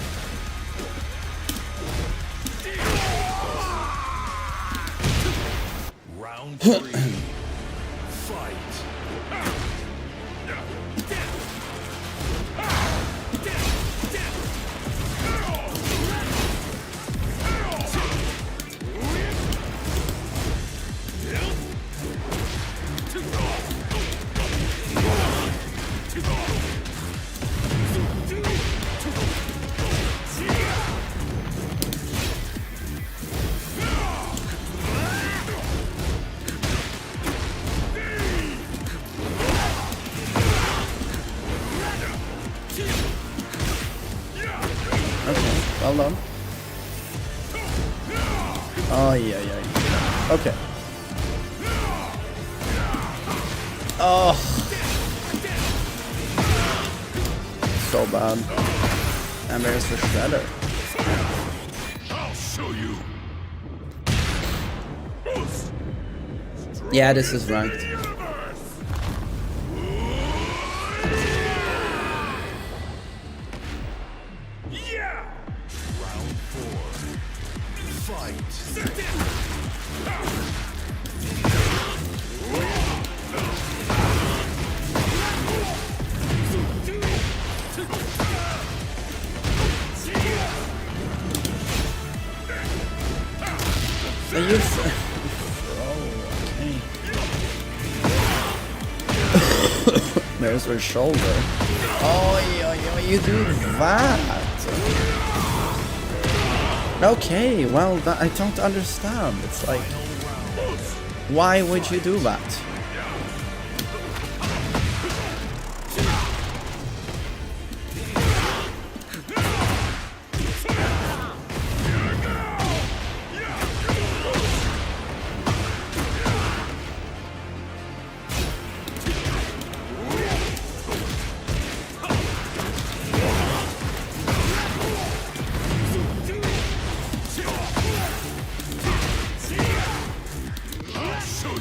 Round three. Fight. Well done. Oh, yeah. Okay. Oh. So bad. And there's the shredder. I'll show you. Yeah, this is ranked. Round four. Fight. You There's her shoulder. Oh, you do that. Okay, well, I don't understand. It's like, why would you do that?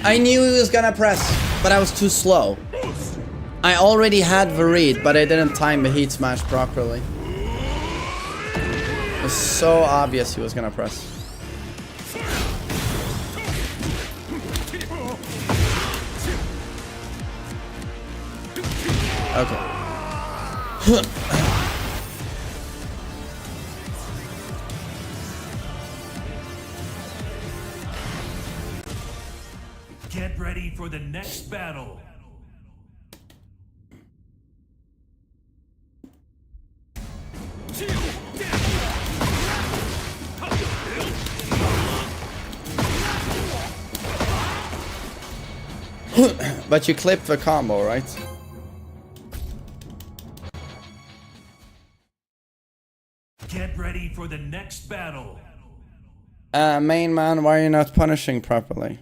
I knew he was gonna press, but I was too slow. I already had the read, but I didn't time the heat smash properly. It was so obvious he was gonna press. Okay. Get ready for the next battle. But you clipped the combo, right? Get ready for the next battle. Main man, why are you not punishing properly?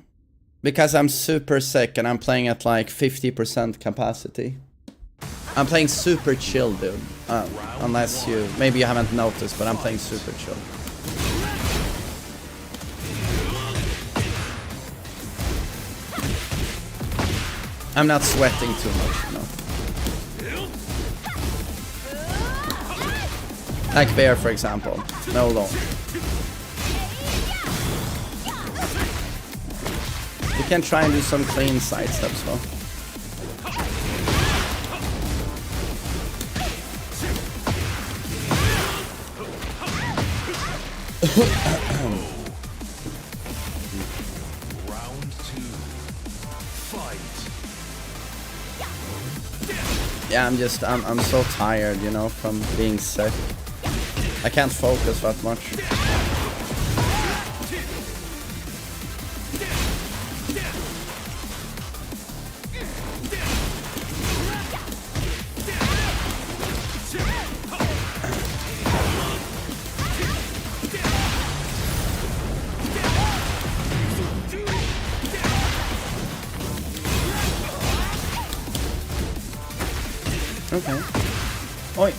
Because I'm super sick and I'm playing at like 50% capacity. I'm playing super chill, dude. Unless maybe you haven't noticed, but I'm playing super chill. I'm not sweating too much, you know. Like Bear, for example. No loan. You can try and do some clean side steps though. Round 2. Fight. Yeah, I'm so tired, you know, from being sick. I can't focus that much. Okay. Oi.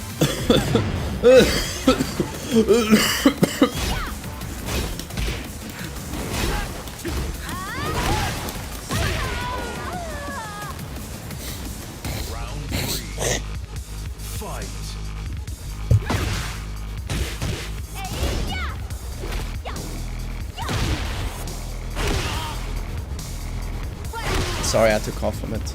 Round 3. Fight. Sorry, I had to cough a bit.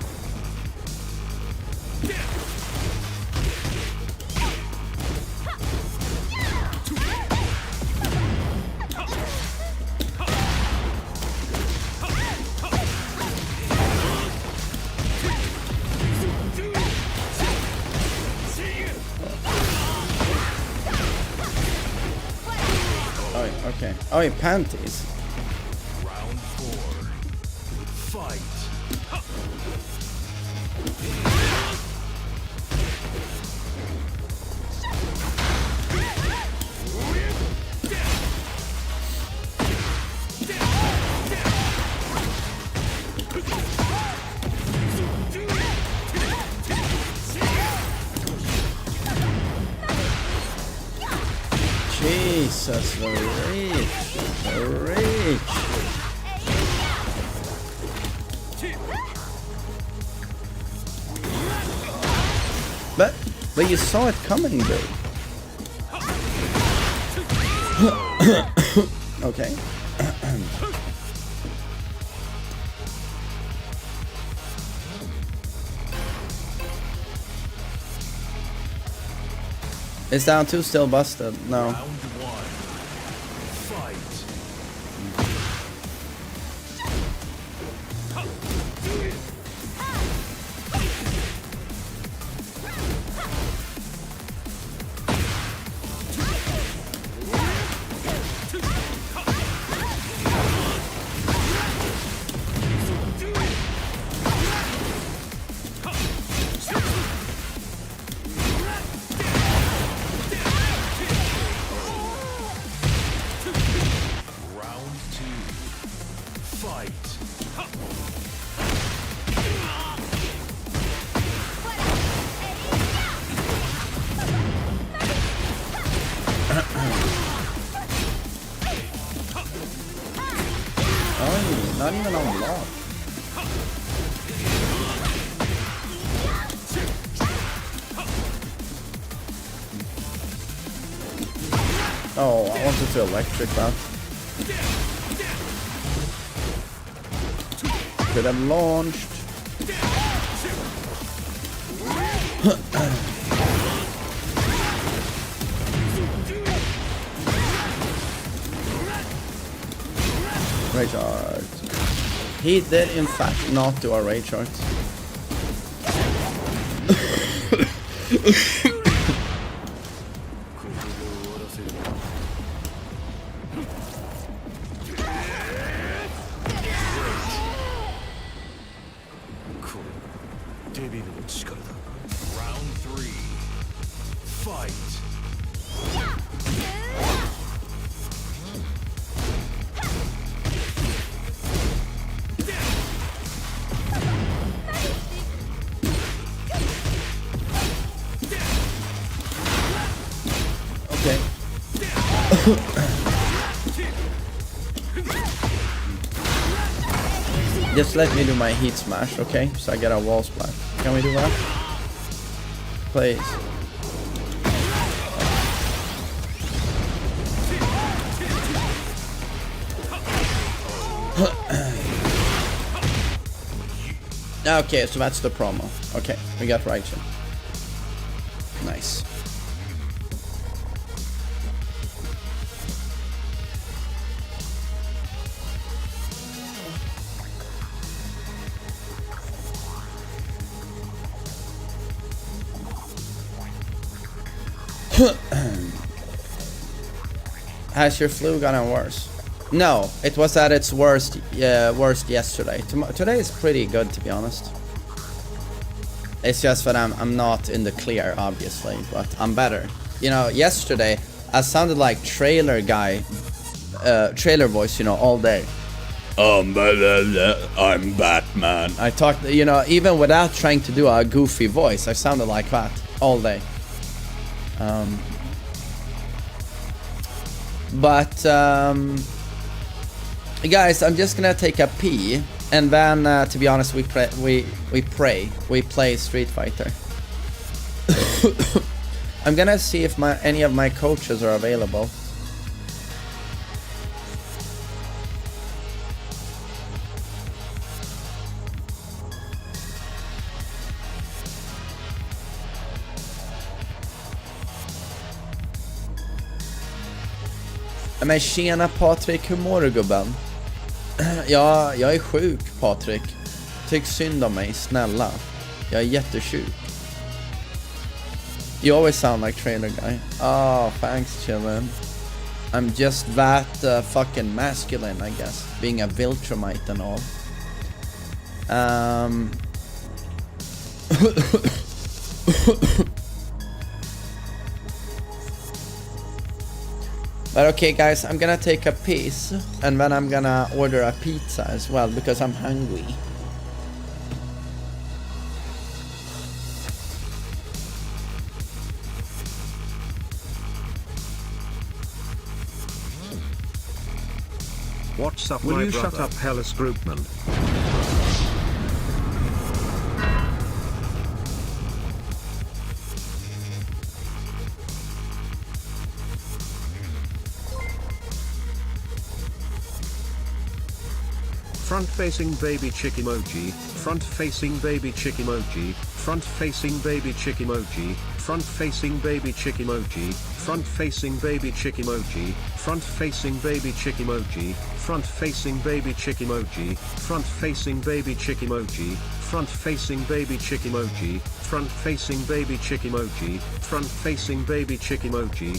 Okay. Oh, yeah, panties. Round 4. Fight. Jesus, the reach. But you saw it coming, dude. Okay. Is down 2 still busted? No. Round 1. Fight. Oh, not even on block. Oh, I wanted to electric that. Could have launched. Rage art. He did in fact not do a rage art. Round 3. Fight. Okay. Just let me do my heat smash, okay? So I get a wall splat. Can we do that? Please. Okay, so that's the promo. Okay, we got Raichu. Nice. Has your flu gotten worse? No, it was at its worst yesterday. Today is pretty good, to be honest. It's just that I'm not in the clear, obviously, but I'm better. You know, yesterday I sounded like trailer voice, you know, all day. I'm Batman. I talked, you know, even without trying to do a goofy voice, I sounded like that all day. Guys, I'm just gonna take a pee, and then to be honest, we play Street Fighter. I'm gonna see if any of my coaches are available. Men tjena Patrik, hur mår du gubben? Ja, jag är sjuk Patrik. Tyck synd om mig, snälla. Jag är jättesjuk. You always sound like trailer guy. Oh, thanks chillin'. I'm just that fucking masculine, I guess. Being a Viltrumite and all. But okay guys, I'm gonna take a piece and then I'm gonna order a pizza as well because I'm hungry. What's up, Will my you brother? Shut up, Hellas Groupman? Front-facing baby chick emoji, front-facing baby chick emoji, front-facing baby chick emoji, front-facing baby chick emoji, front-facing baby chick emoji, front-facing baby chick emoji, front-facing baby chick emoji, front-facing baby chick emoji, front-facing baby chick emoji, front-facing baby chick emoji, front-facing baby chick emoji,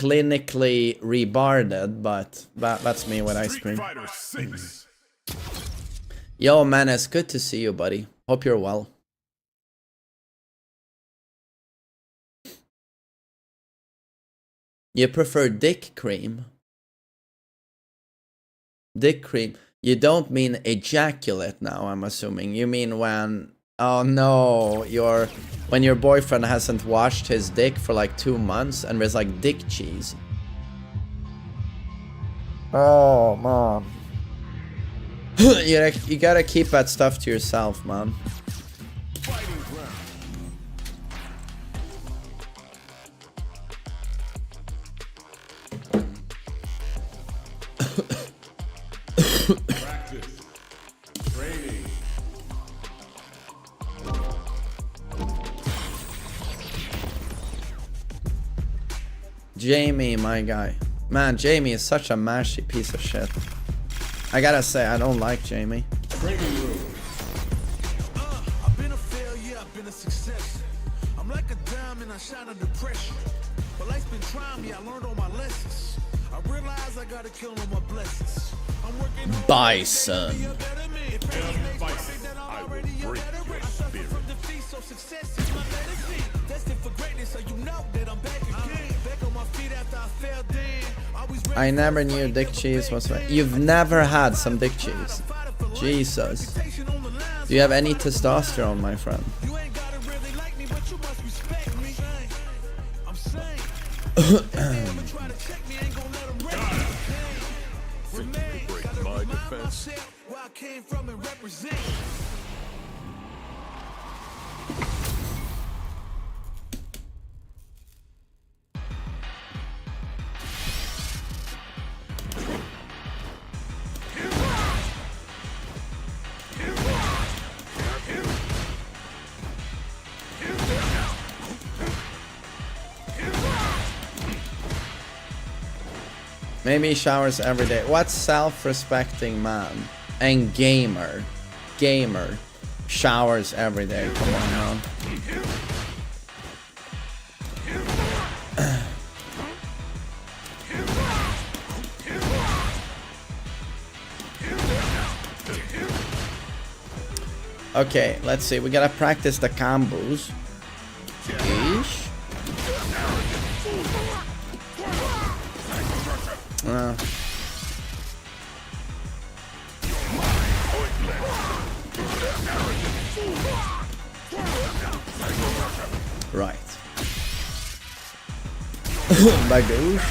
clinically rebarded, but that's me when I stream. Fighter 6. Yo, man, it's good to see you, buddy. Hope you're well. You prefer dick cream? Dick cream. You don't mean ejaculate now, I'm assuming. You mean when... Oh no, when your boyfriend hasn't washed his dick for like 2 months and there's like dick cheese. Oh, man. You gotta keep that stuff to yourself, man. Practice. Training. Jamie, my guy. Man, Jamie is such a mashy piece of shit. I gotta say, I don't like Jamie. Training room. I've been a failure, I've been a success. I'm like a diamond, I shine under pressure. But life's been trying me, I learned all my lessons. I realize I gotta kill all my blessings. I'm working hard. Bison. I will break your spirit. Success is my legacy. Destined for greatness, so you know that I'm back again. Back on my feet after I fell down. I never knew dick cheese was... You've never had some dick cheese. Jesus. Do you have any testosterone, my friend? You ain't gotta really like me, but you must respect me. I'm saying, if they ever try to check me, ain't gonna let them remain. Break Gotta my remind defense. myself where I came from and represent. Maybe he showers every day. What self-respecting man and gamer showers every day? Come on, man. Okay, let's see. We gotta practice the combos. Eesh. Right. Bagoosh.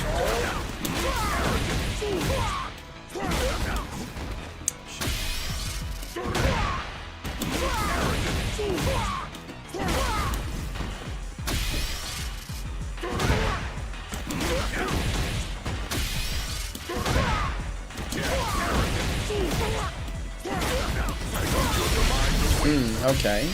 Okay.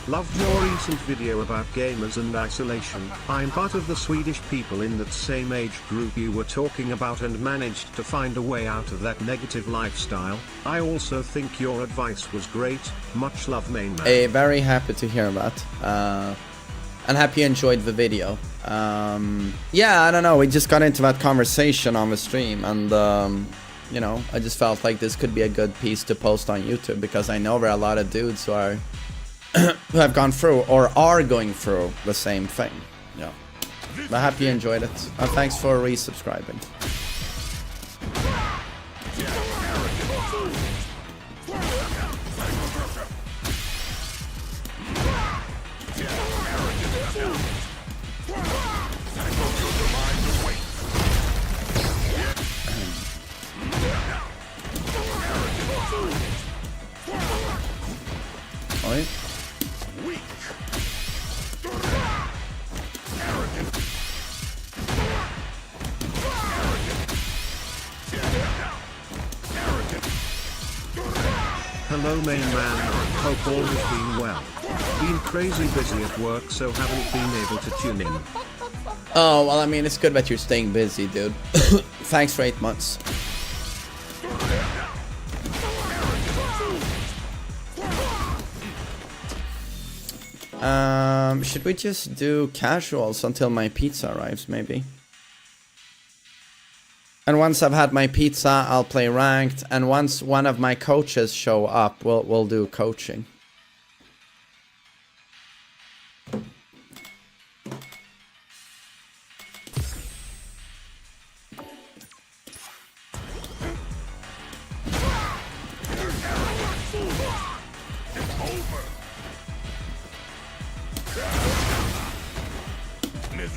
Loved your recent video about gamers and isolation. I'm part of the Swedish people in that same age group you were talking about and managed to find a way out of that negative lifestyle. I also think your advice was great. Much love, main man. Very happy to hear that. And happy you enjoyed the video. Yeah, I don't know. We just got into that conversation on the stream, and you know, I just felt like this could be a good piece to post on YouTube, because I know there are a lot of dudes who are who have gone through or are going through the same thing. Yeah. But happy you enjoyed it. Thanks for resubscribing. Oi. Hello main man, hope all has been well. Been crazy busy at work, so haven't been able to tune in. Oh, well, I mean, it's good that you're staying busy, dude. Thanks for 8 months. Should we just do casuals until my pizza arrives, maybe? And once I've had my pizza, I'll play ranked. And once one of my coaches show up, we'll do coaching.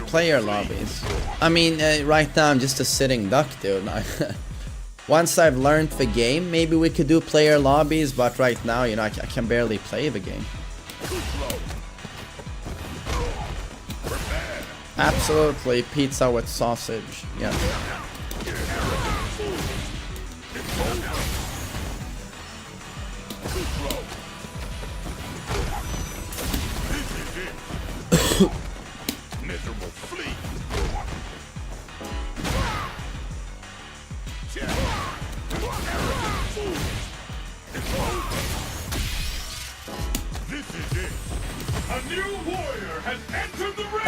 Player lobbies. I mean, right now I'm just a sitting duck, dude. Once I've learned the game, maybe we could do player lobbies, but right now, you know, I can barely play the game. Absolutely, pizza with sausage. Yes.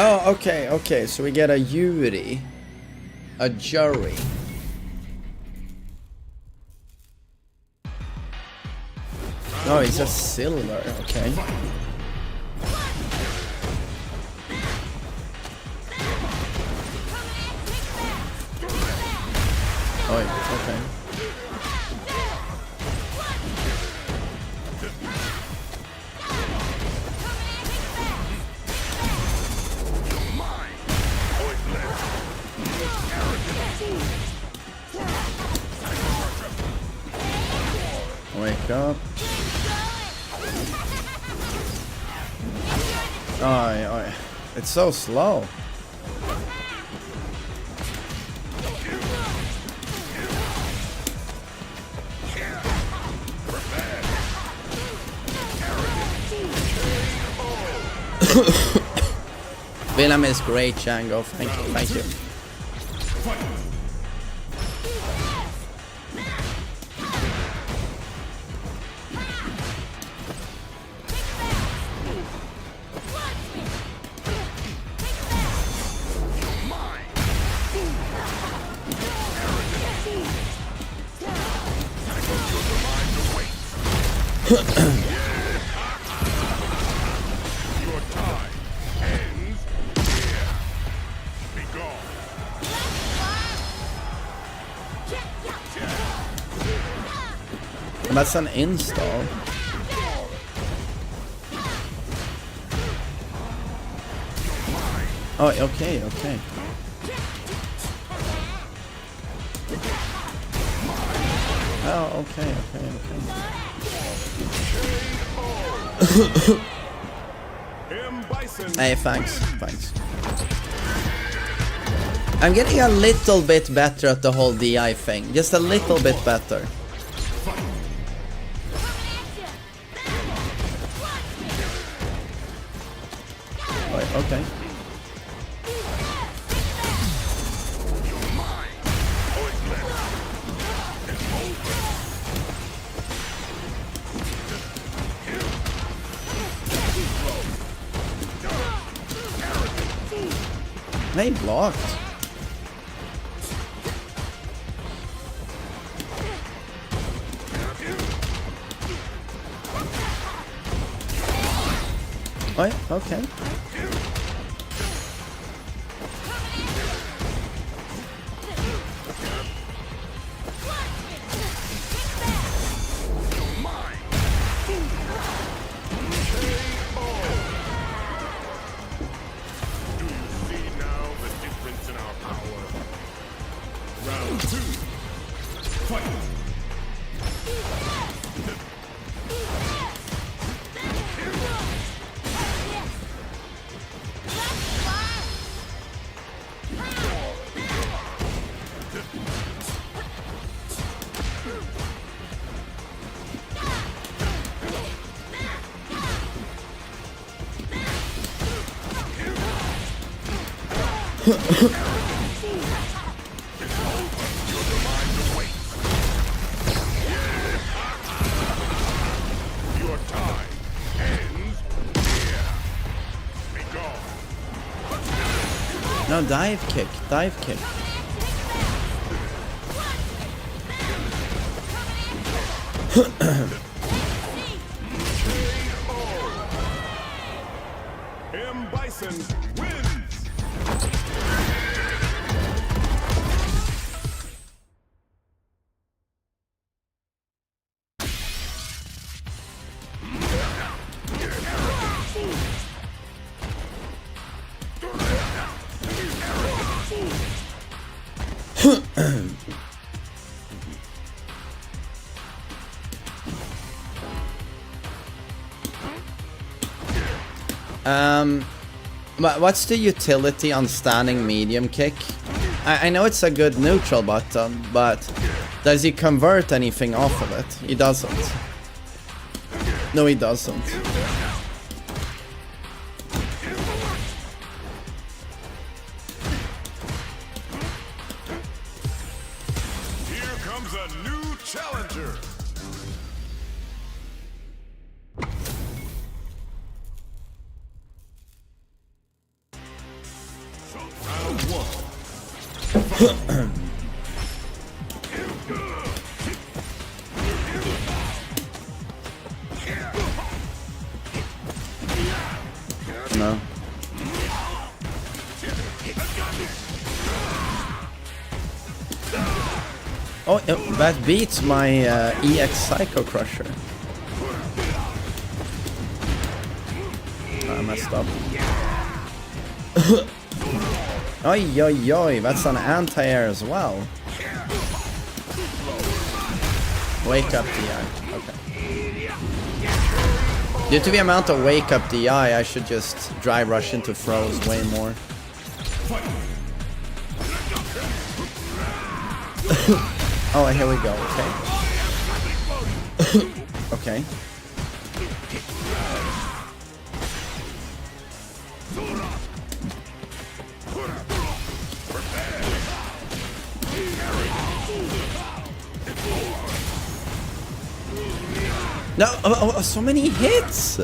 Oh, okay, okay, so we get a Yuri, a Jury. Oh, he's a silver, okay. Oh, okay. Wake up. Oh, it's so slow. Willem is great, Django. Thank you, thank you. That's an install. Oh, okay, okay. Oh, okay, okay, okay. Hey, thanks, thanks. I'm getting a little bit better at the whole DI thing. Just a little bit better. Okay. They blocked. Oh, yeah, okay. No, dive kick, dive kick. M. Bison wins. What's the utility on standing medium kick? I know it's a good neutral button, but does he convert anything off of it? He doesn't. No, he doesn't. Here comes a new challenger. Round one. No. Oh, that beats my EX Psycho Crusher. I messed up. Oi, oi, oi, that's an anti-air as well. Wake up DI. Okay. Due to the amount of wake up DI, I should just dry rush into throws way more. Oh, here we go, okay. Okay. No, so many hits!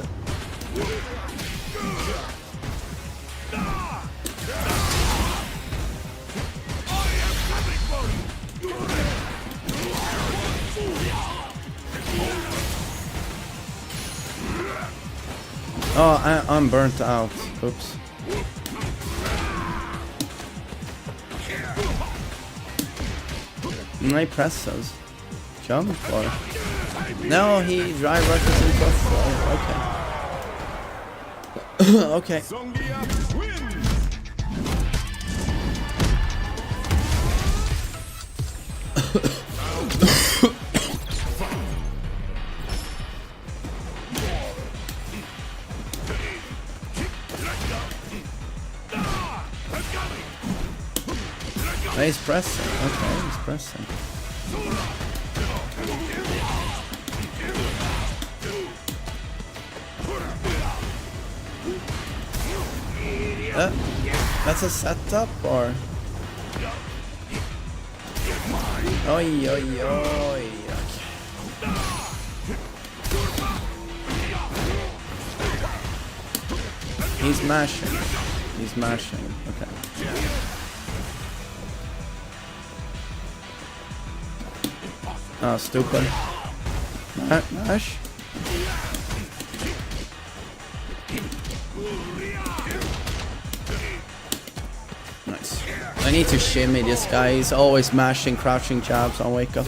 Oh, I'm burnt out. Oops. I press those. Jump or... No, he dry rushes into a throw. Okay. Okay. Zongia wins. Oh, he's pressing. Okay, he's pressing. That's a setup or? Oi, oi, oi. He's mashing. He's mashing. Okay. Oh, stupid. Mash. Nice. I need to shimmy this guy. He's always mashing, crouching jabs on wake up.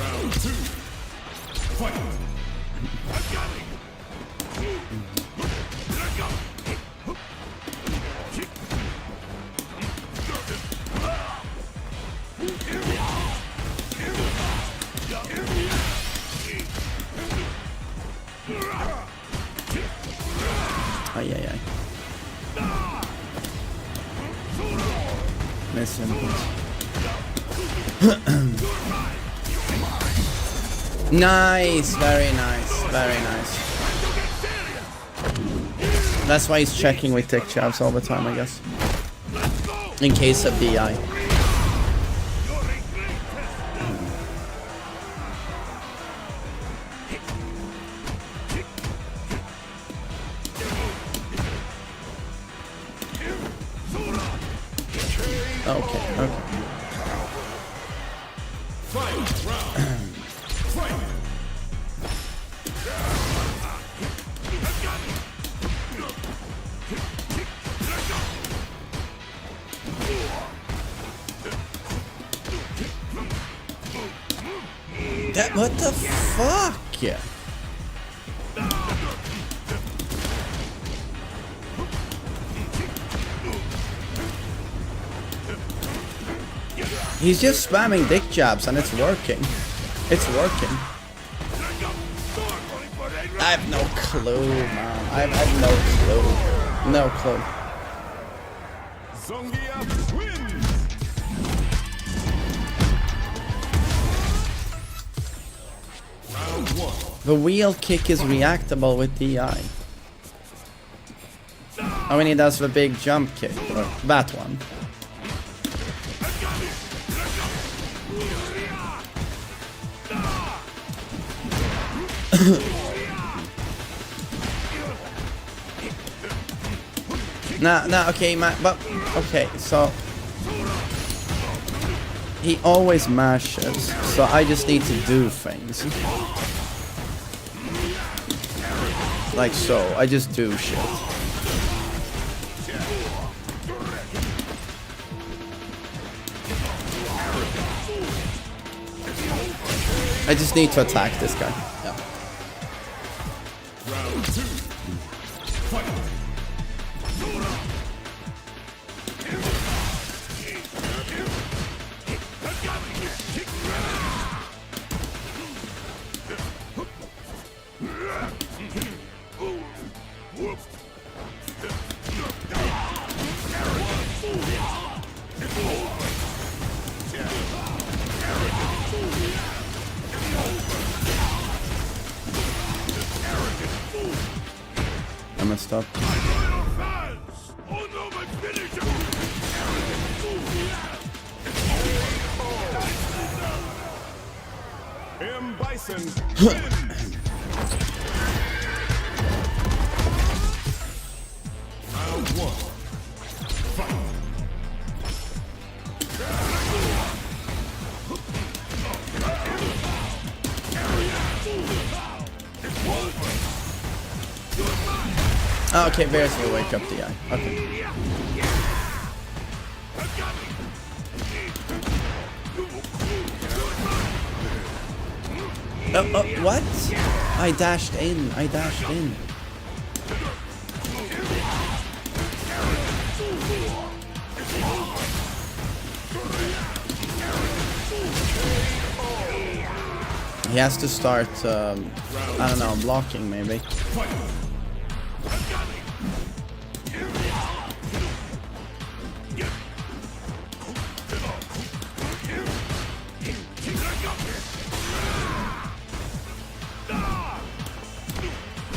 Ay, ay, ay. Miss him. Nice, very nice, very nice. That's why he's checking with tech jabs all the time, I guess. In case of DI. Okay, okay. That, what the fuck? He's just spamming dick jabs and it's working. It's working. I have no clue, man. I have no clue. No clue. Zongia wins. Round 1. The wheel kick is reactable with DI. Oh, when he does the big jump kick, or that one. Nah, okay, but okay, so he always mashes, so I just need to do things. Like so, I just do shit. I just need to attack this guy. Yeah. Round 2. Fight. I messed up. Bison wins. Round 1. Fight. Oh, okay, Bears will wake up the eye. Okay. Oh, what? I dashed in. He has to start, I don't know, blocking maybe.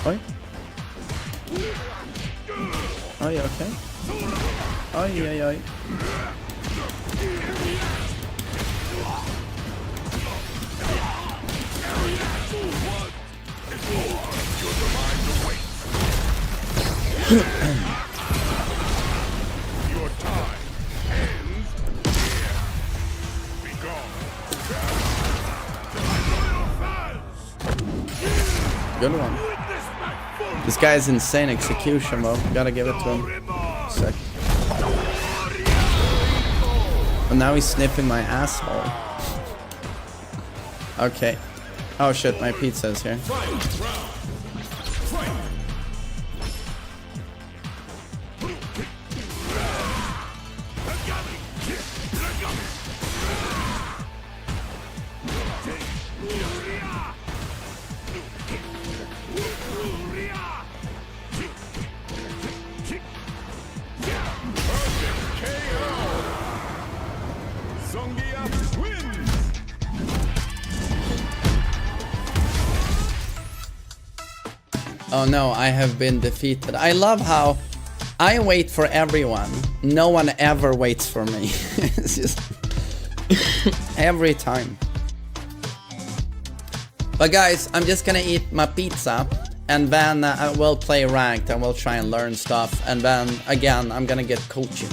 Oi. Oi, okay. Oi. Your time ends here. Be gone. Good one. This guy's insane execution, though. Gotta give it to him. Sick. And now he's sniffing my asshole. Okay. Oh shit, my pizza's here. Zongia wins. Oh no, I have been defeated. I love how I wait for everyone. No one ever waits for me. It's just every time. But guys, I'm just gonna eat my pizza and then I will play ranked and we'll try and learn stuff. And then again, I'm gonna get coaching.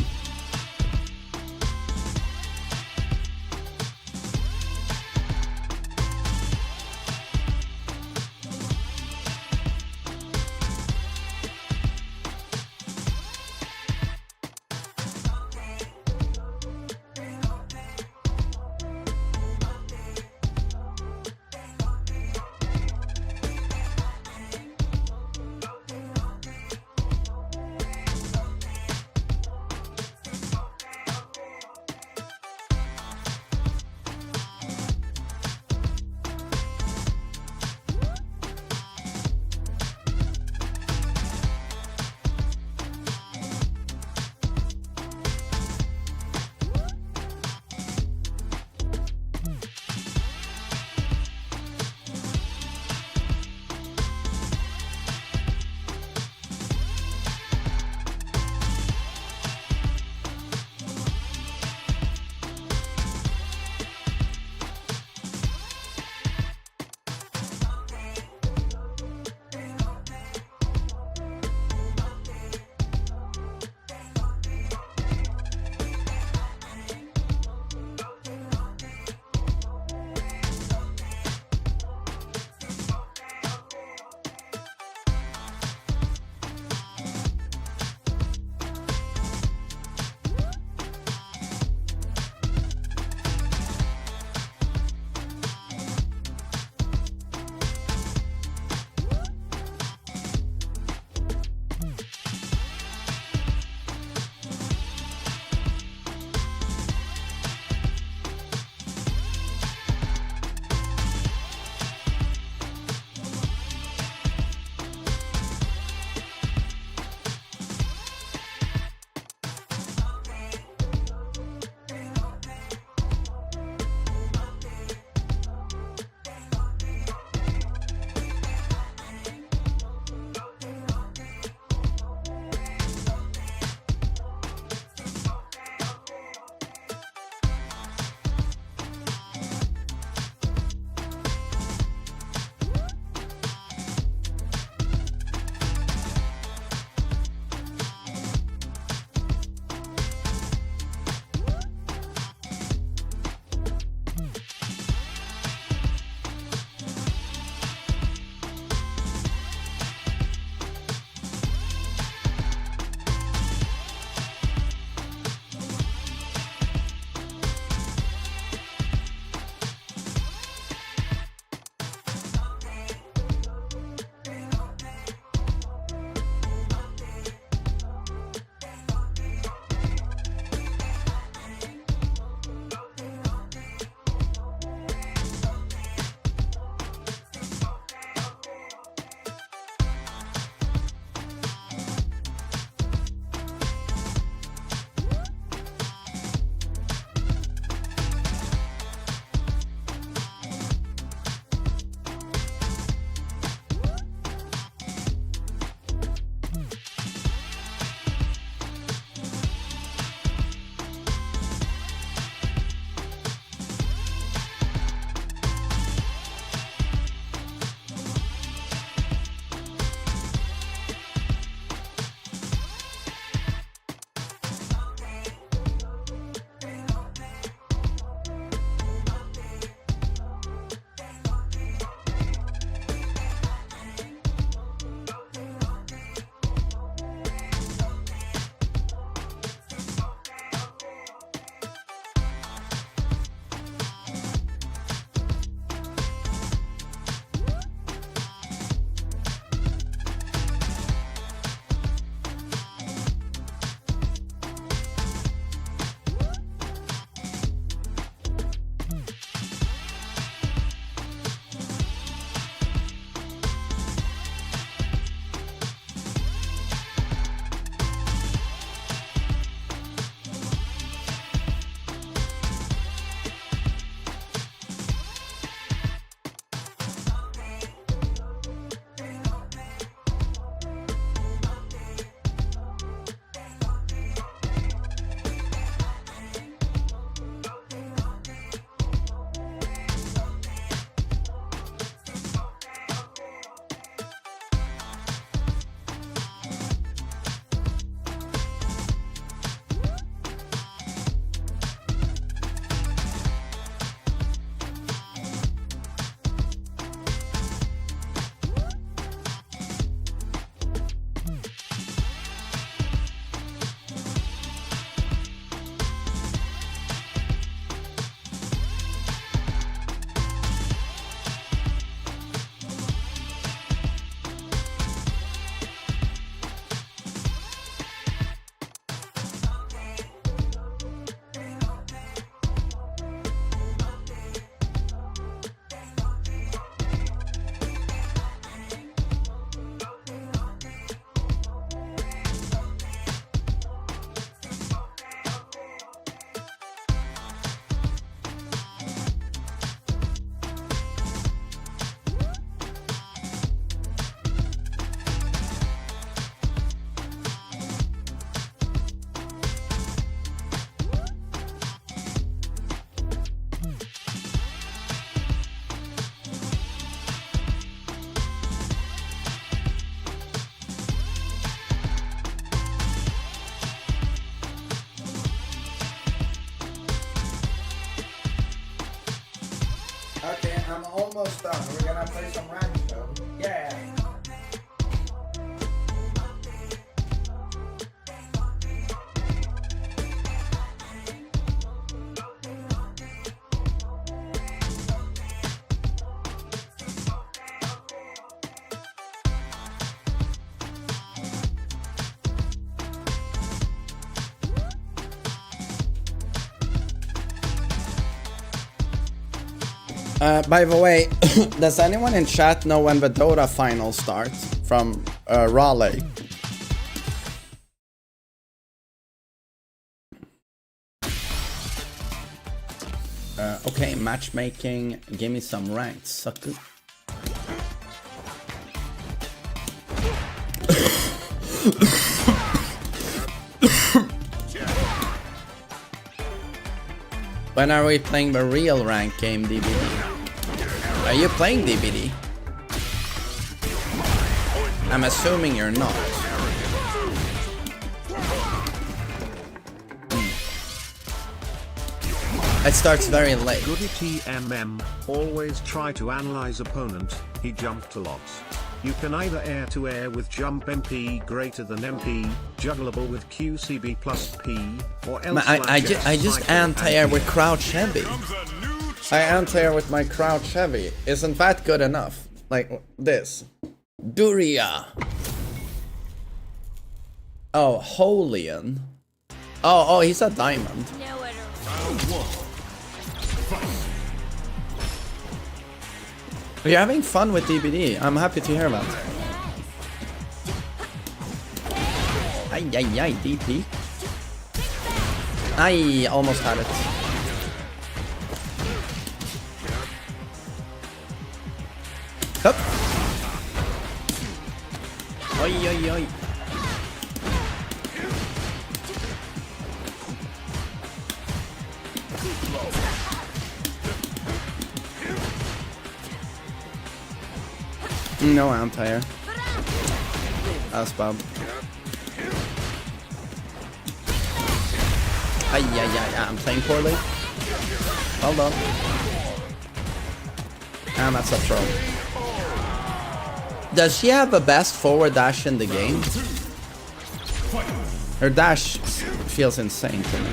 I'm almost done. We're gonna play some rank though. Yeah. By the way, does anyone in chat know when the Dota final starts from Raleigh? Okay, matchmaking. Give me some ranked, sucker. When are we playing the real rank game, DBD? Are you playing DBD? I'm assuming you're not. It starts very late. Goody TMM, always try to analyze opponent, he jumped a lot. You can either air to air with jump MP greater than MP, juggleable with QCB plus P, or else I just anti-air with crouch heavy. I anti-air with my crouch heavy. Isn't that good enough? Like this. Duria. Oh, Holian. Oh, he's a diamond. You're having fun with DBD. I'm happy to hear that. Ay, DP. I almost had it. Hup. Oi. No anti-air. That's bad. I'm playing poorly. Well done. And that's a throw. Does she have the best forward dash in the game? Her dash feels insane to me.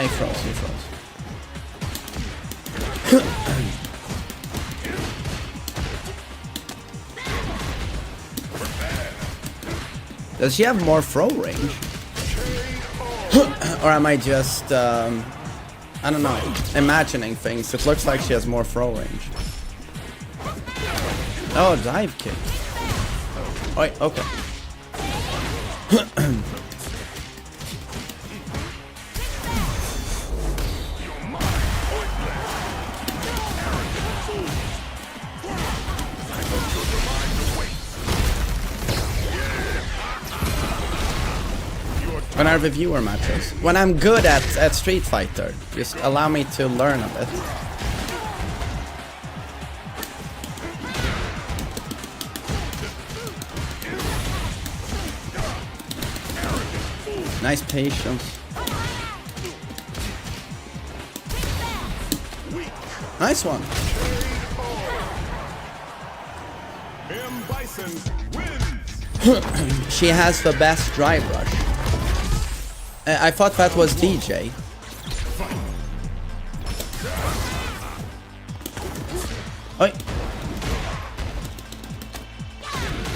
He froze. Does she have more throw range? Or am I just, I don't know, imagining things? It looks like she has more throw range. Oh, dive kick. Oh, okay. When are the viewer matches? When I'm good at Street Fighter. Just allow me to learn a bit. Nice patience. Nice one. She has the best drive rush. I thought that was DJ. Oi.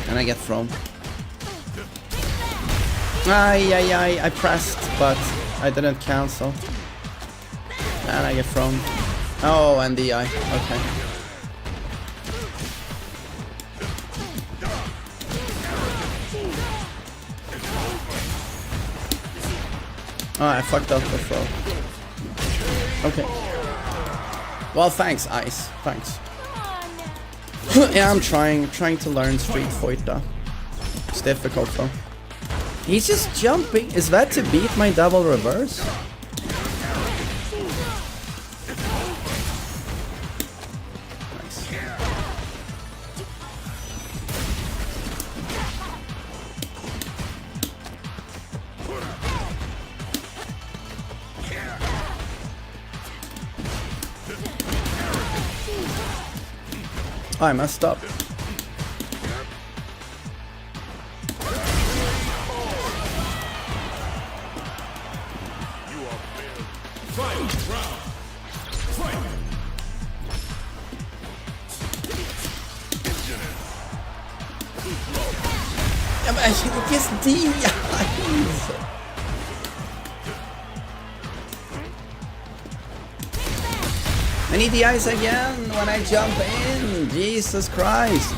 And I get thrown. I pressed, but I didn't cancel. And I get thrown. Oh, and DI. Okay. Oh, I fucked up the throw. Okay. Well, thanks, Ice. Thanks. Yeah, I'm trying to learn Street Fighter. It's difficult though. He's just jumping. Is that to beat my double reverse? Nice. I messed up. Ja, men just DIs! I need the ice again when I jump in! Jesus Christ!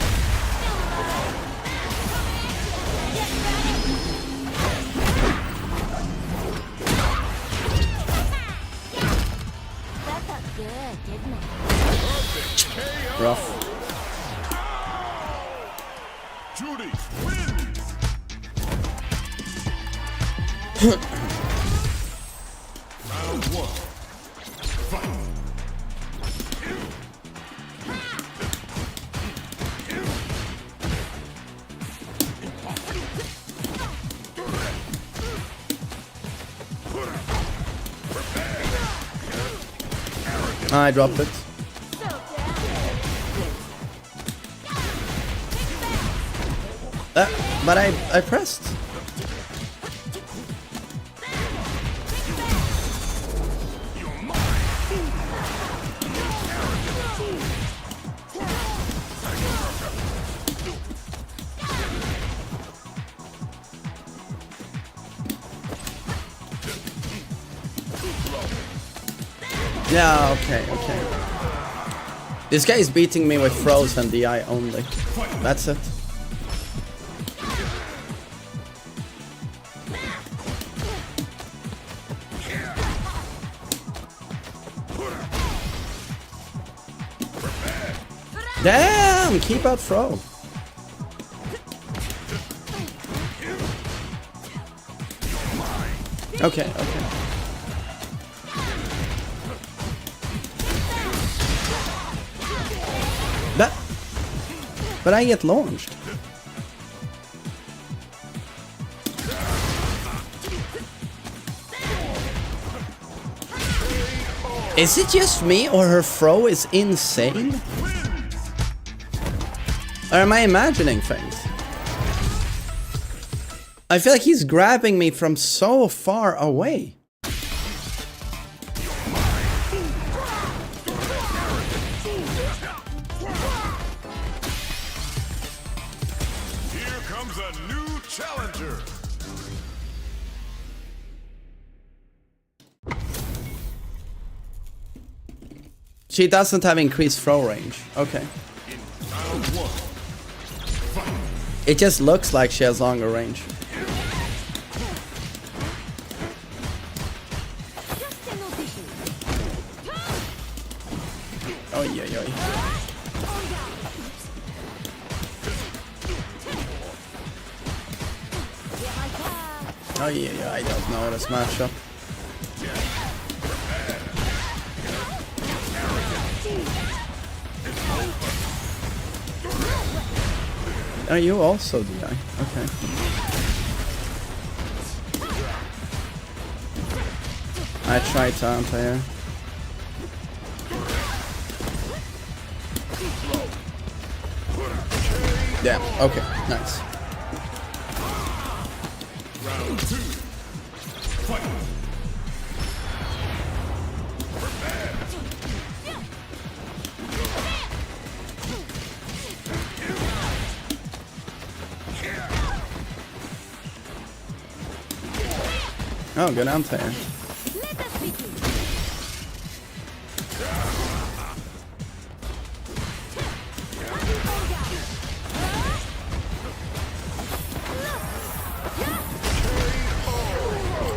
That felt good, didn't it? Rough. Judy wins. Round one. Fight. I dropped it. But I pressed. Yeah, okay. This guy is beating me with throws and DI only. That's it. Damn! Keep out throw. Okay. But I get launched. Is it just me or her throw is insane? Or am I imagining things? I feel like he's grabbing me from so far away. Here comes a new challenger. She doesn't have increased throw range. Okay. Round one. Fight. It just looks like she has longer range. Oh yeah. Oh yeah, I don't know this matchup. Are you also DI? Okay. I tried to anti-air. Damn, okay, nice. Round two. Fight. Oh, good anti-air.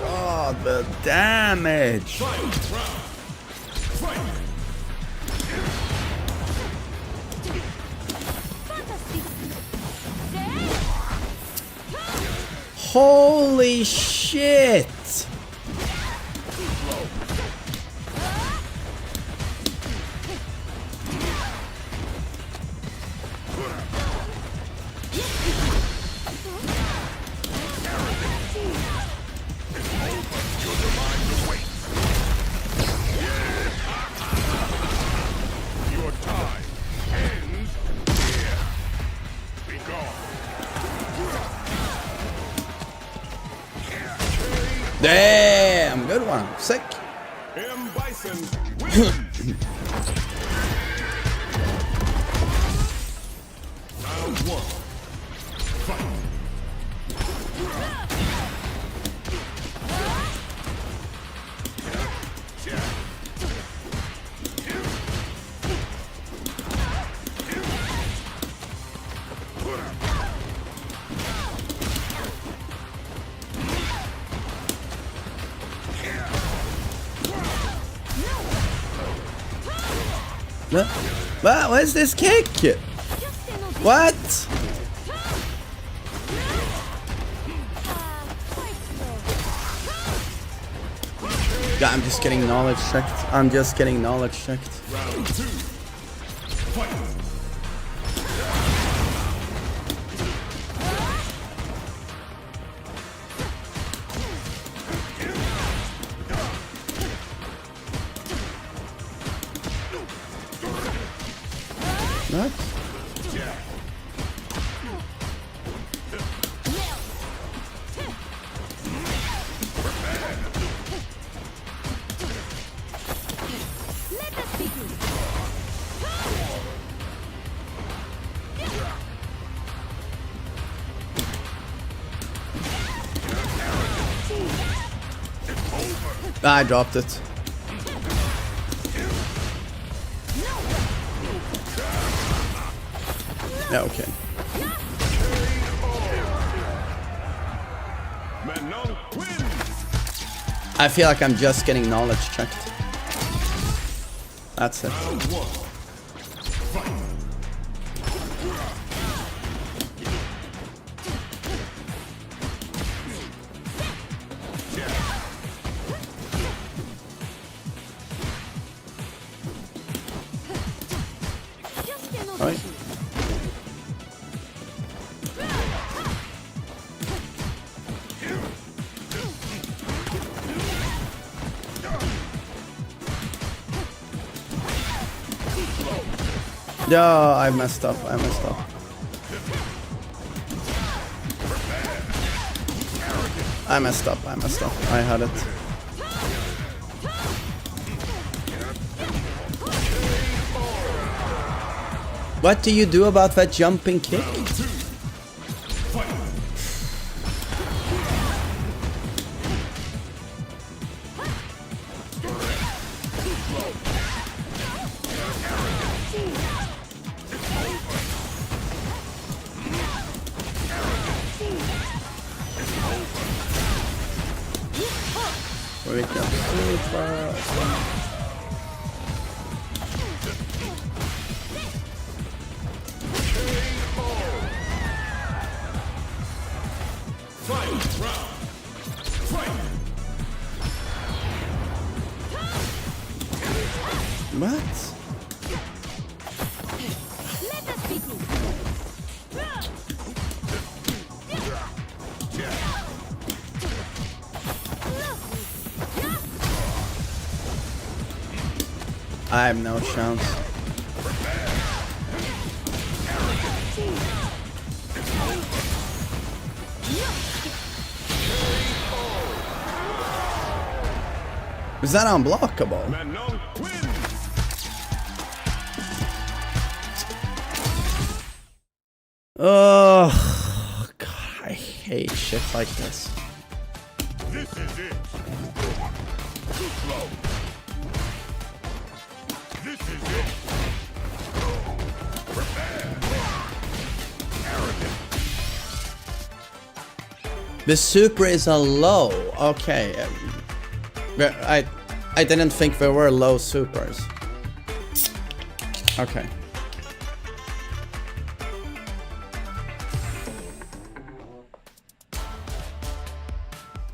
Oh, the damage! Holy shit! Your time ends here. Be gone. Damn, good one. Sick. M. Bison wins. Round 1. Fight. What is this kick? What? God, I'm just getting knowledge checked. I'm just getting knowledge checked. Round 2. Fight. What? I dropped it. Yeah, okay. Manon wins. I feel like I'm just getting knowledge checked. That's it. Round 1. Fight. Oi. Yo, I messed up. I messed up. I messed up. I messed up. I had it. What do you do about that jumping kick? Where we go? What? I have no chance. Is that unblockable? Manon wins. Oh, God, I hate shit like this. This is it. Too slow. This is it. Prepare. Arrogant. The super is a low. Okay. I didn't think there were low supers. Okay.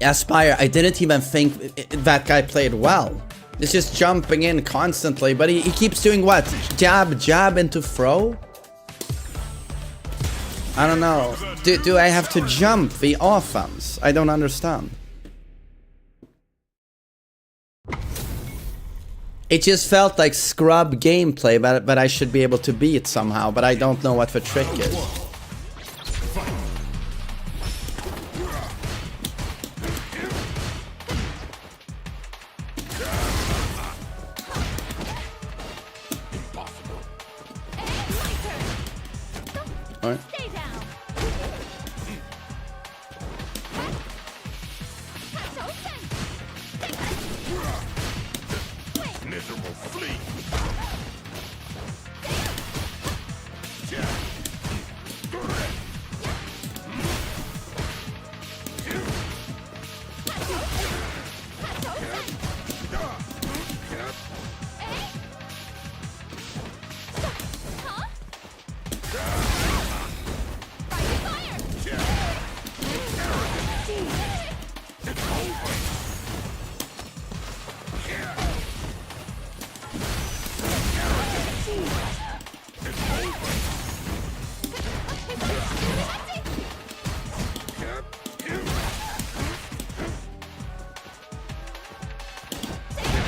Aspire, I didn't even think that guy played well. He's just jumping in constantly, but he keeps doing what? Jab, jab into throw? I don't know. Do I have to jump the offense? I don't understand. It just felt like scrub gameplay, but I should be able to beat somehow, but I don't know what the trick is. Alright. Miserable flea.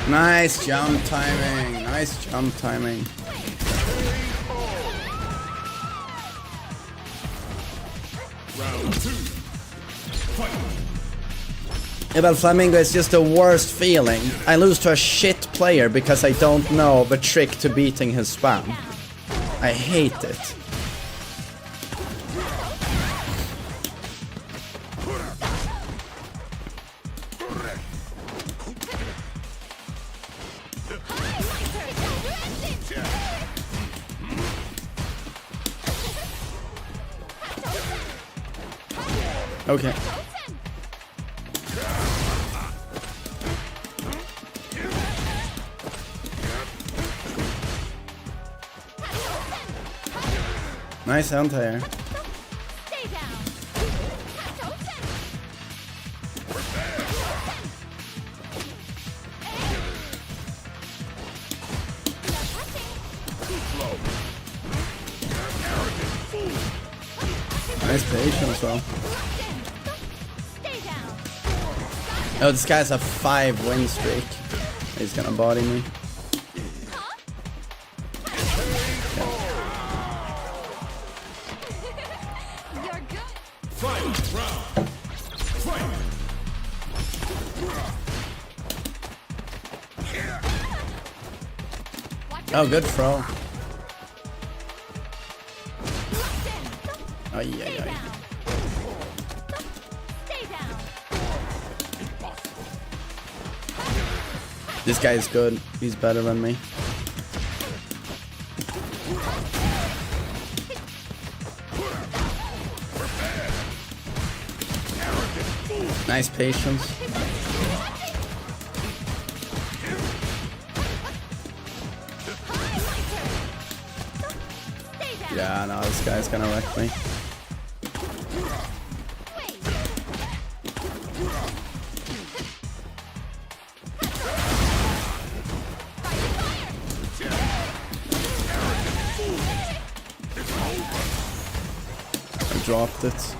Nice jump timing. Nice jump timing. Round 2. Well, Flamingo is just the worst feeling. I lose to a shit player because I don't know the trick to beating his spam. I hate it. Okay. Nice anti-air. Nice patience as well. Oh, this guy has a 5 win streak. He's gonna body me. Oh, good throw. Oh, yeah. This guy is good. He's better than me. Nice patience. Yeah, no, this guy's gonna wreck me. I dropped it.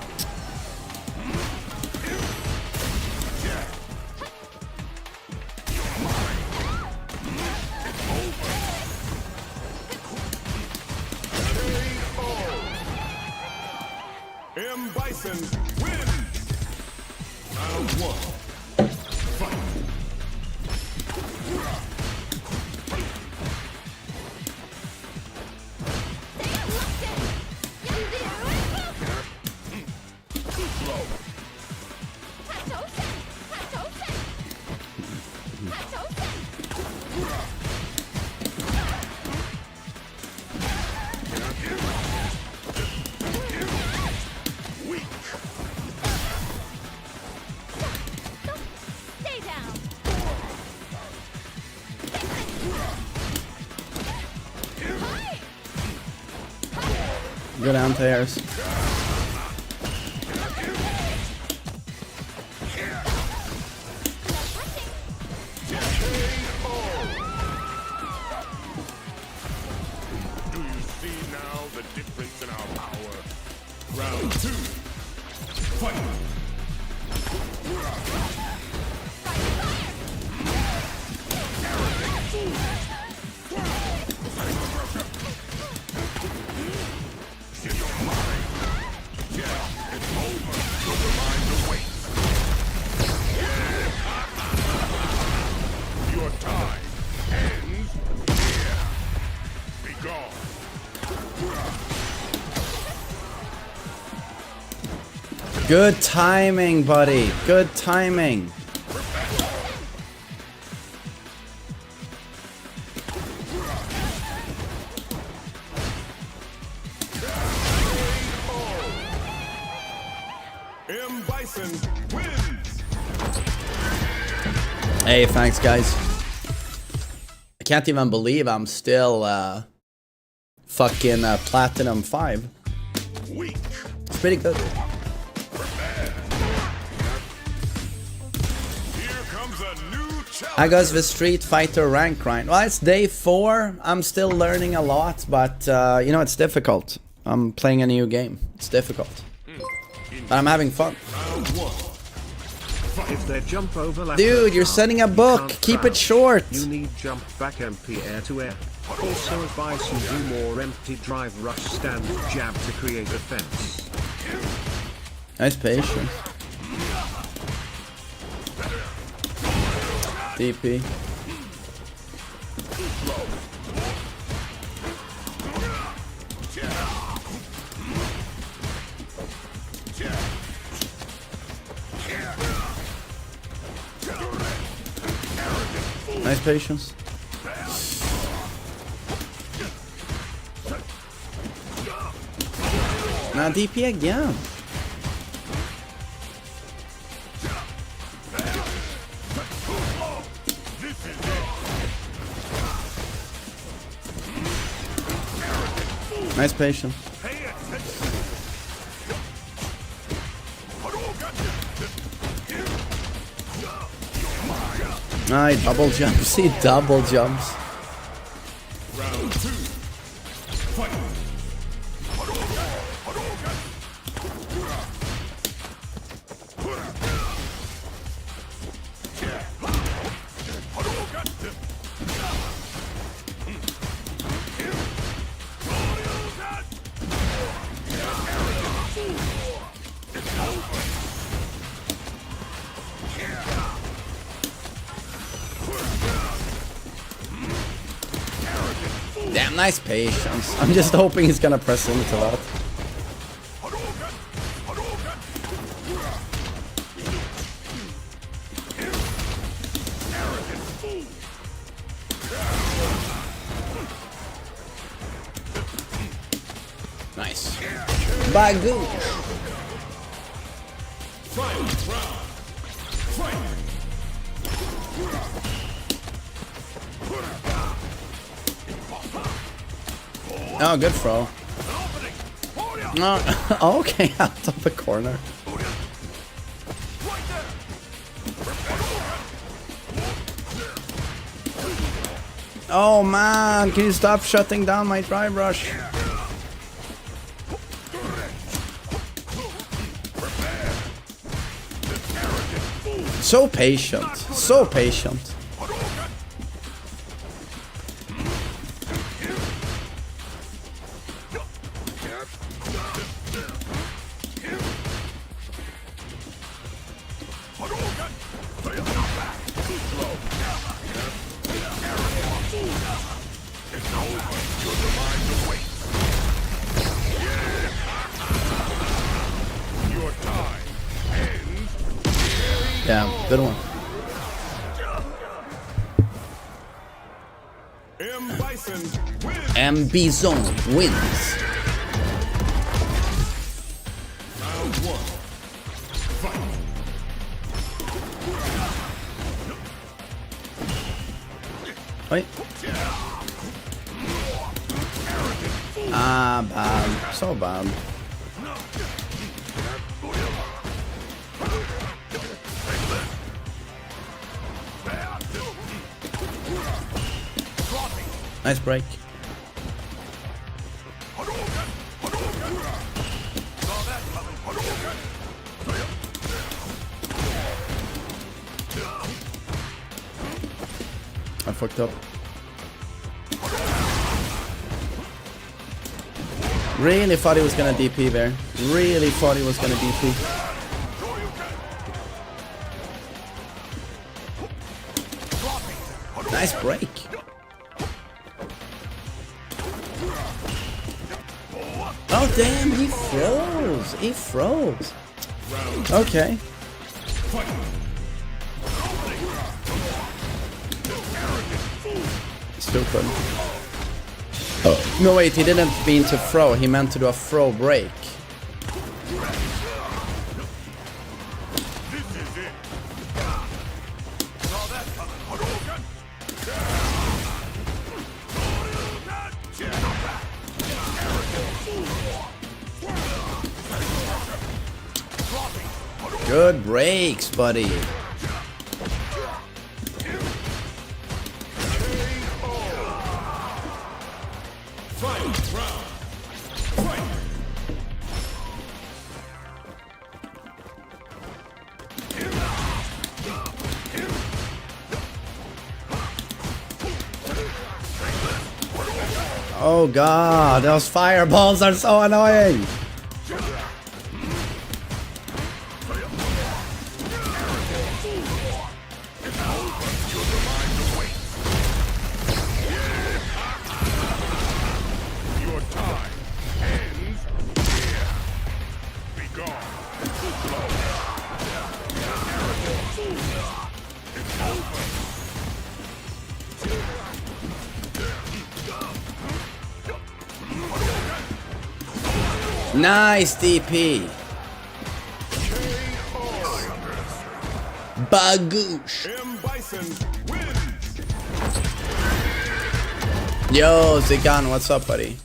Bison wins. Round 1. Fight. Good anti-airs. Your time ends here. Be gone. Good timing, buddy. Good timing. Bison wins. Hey, thanks, guys. I can't even believe I'm still fucking Platinum 5. Weak. It's pretty good. Here comes a new challenge. I got the Street Fighter rank grind. Well, it's day 4. I'm still learning a lot, but you know, it's difficult. I'm playing a new game. It's difficult. But I'm having fun. If they jump overlap, Dude, you're sending a book. Keep it short. You need jump back MP air to air. Also advise you do more empty drive rush stand jab to create a fence. Nice patience. DP. Nice patience. Now DP again. Nice patience. Ah, he double jumps. He double jumps. Round 2. Fight. Damn, nice patience. I'm just hoping he's gonna press into that. Nice. Bagoo. Oh, good throw. No, okay, out of the corner. Oh man, can you stop shutting down my drive rush? So patient, so patient. Yeah, good one. M Bison wins. Round 1. Fight. Wait. Ah, bad. So bad. Nice break. I fucked up. Really thought he was gonna DP there. Really thought he was gonna DP. Nice break. Oh damn, he froze. He froze. Okay. Stupid. Oh. No wait, he didn't mean to throw, he meant to do a throw break. Good breaks, buddy. Oh god, those fireballs are so annoying. Nice DP. Bagoosh. Yo, Zigan, what's up, buddy?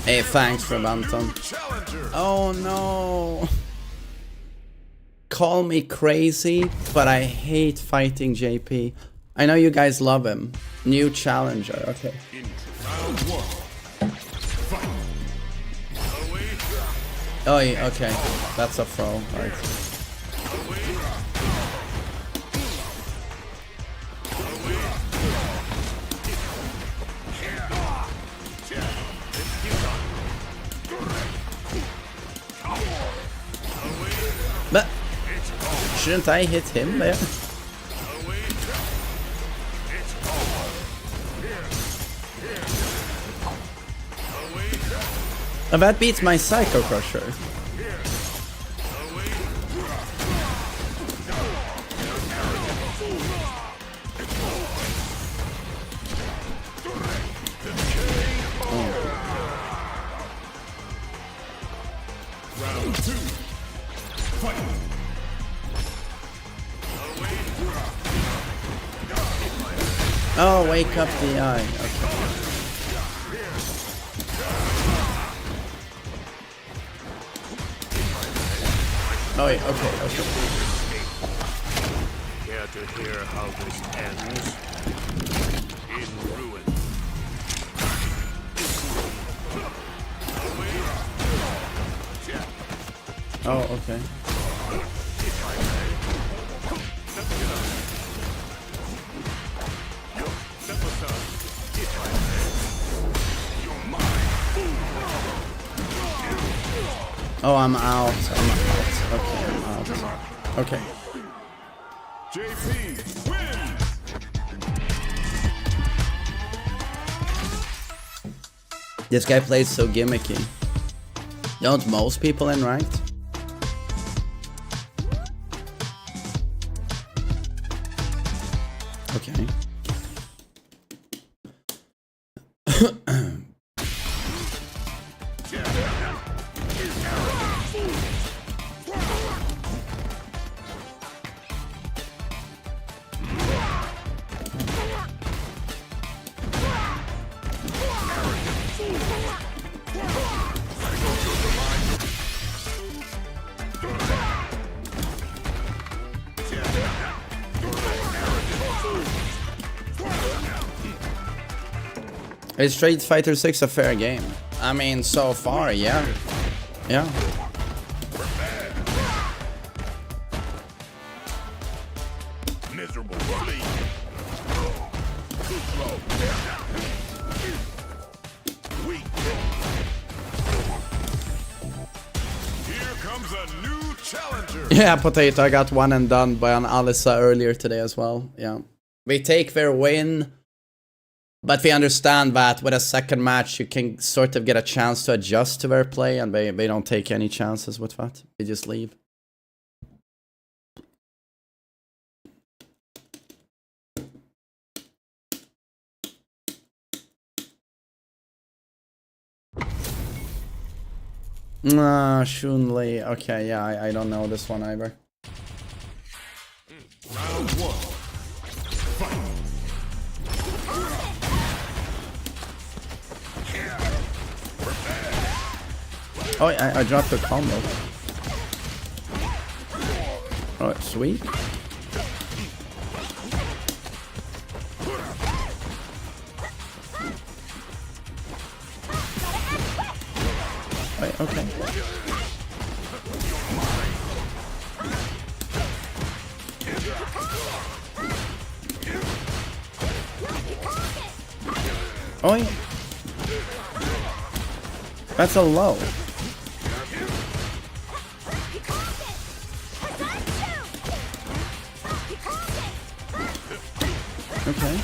Hey, thanks for Bantam. Oh no. Call me crazy, but I hate fighting JP. I know you guys love him. New challenger, okay. Oh, yeah, okay. That's a throw, right. But shouldn't I hit him there? Oh, that beats my Psycho Crusher. Oh, wake up the eye. Okay. Oh, yeah, okay. Care to hear how this ends? In ruin. Oh, okay. Oh, I'm out. Okay, I'm out. Okay. JP wins. This guy plays so gimmicky. Don't most people in ranked? Okay. Is Street Fighter 6 a fair game? I mean, so far, yeah. Yeah. Miserable flea. Weak. a new challenger. Yeah, Potato, I got one and done by an Alyssa earlier today as well. Yeah. We take their win, but we understand that with a second match, you can sort of get a chance to adjust to their play, and they don't take any chances with that. They just leave. Shunli. Okay, yeah, I don't know this one either. Round one. Fight. Oh, I dropped the combo. Oh, sweet. Wait, okay. Oh, yeah. That's a low. Okay.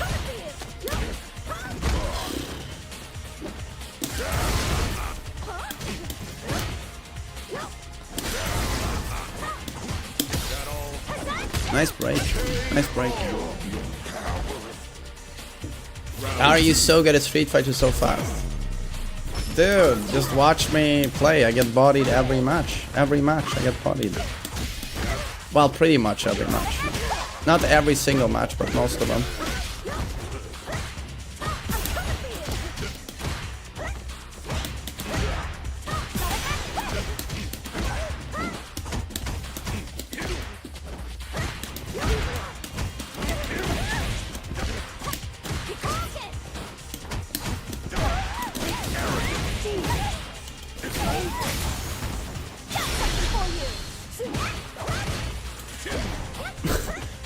Nice break. Nice break. How are you so good at Street Fighter so fast? Dude, just watch me play. I get bodied every match. Every match I get bodied. Well, pretty much every match. Not every single match, but most of them.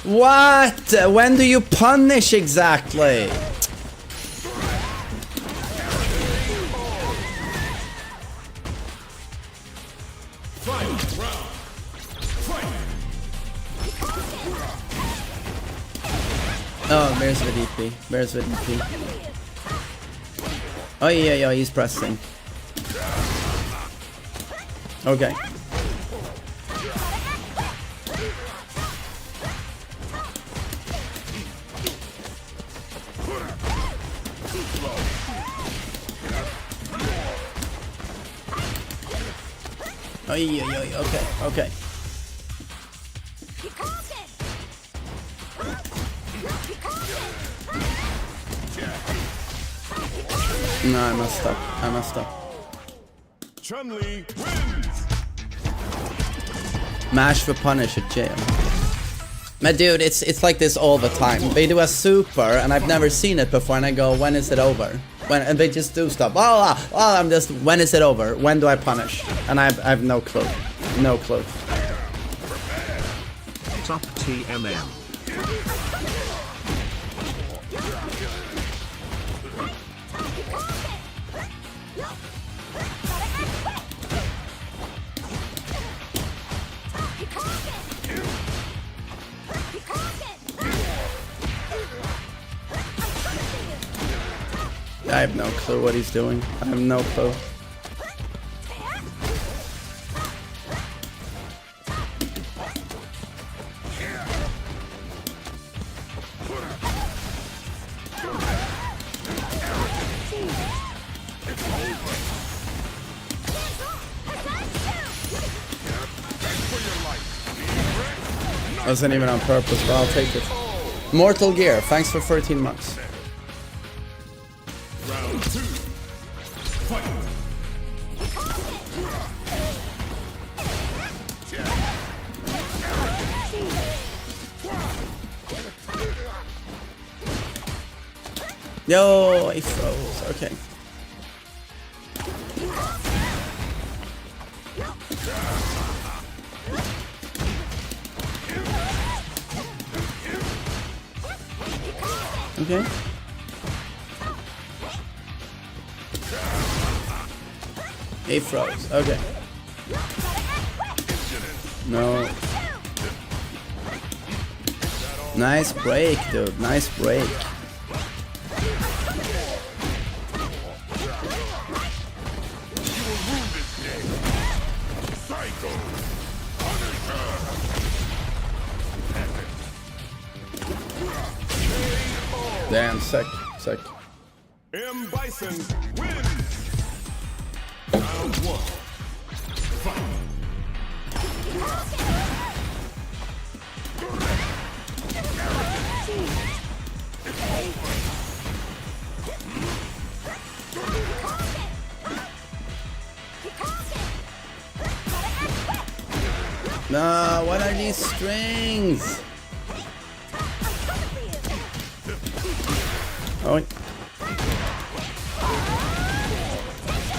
What? When do you punish exactly? Oh, there's the DP. There's the DP. Oh yeah, he's pressing. Okay. Oh yeah, okay. No, I messed up. Chun-Li wins. Mash for punish at jail. My dude, it's like this all the time. They do a super, and I've never seen it before, and I go, when is it over? And they just do stuff. I'm just, when is it over? When do I punish? And I have no clue. No clue. Top TMM. I have no clue what he's doing. I have no clue. Wasn't even on purpose, but I'll take it. Mortal Gear, thanks for 13 months. Round two. Fight. Yo, he froze. Okay. Okay. He froze. Okay. No. Nice break, dude. Nice break. Damn, sick. M. Bison wins. Round 1. Fight. No, what are these strings? Oh.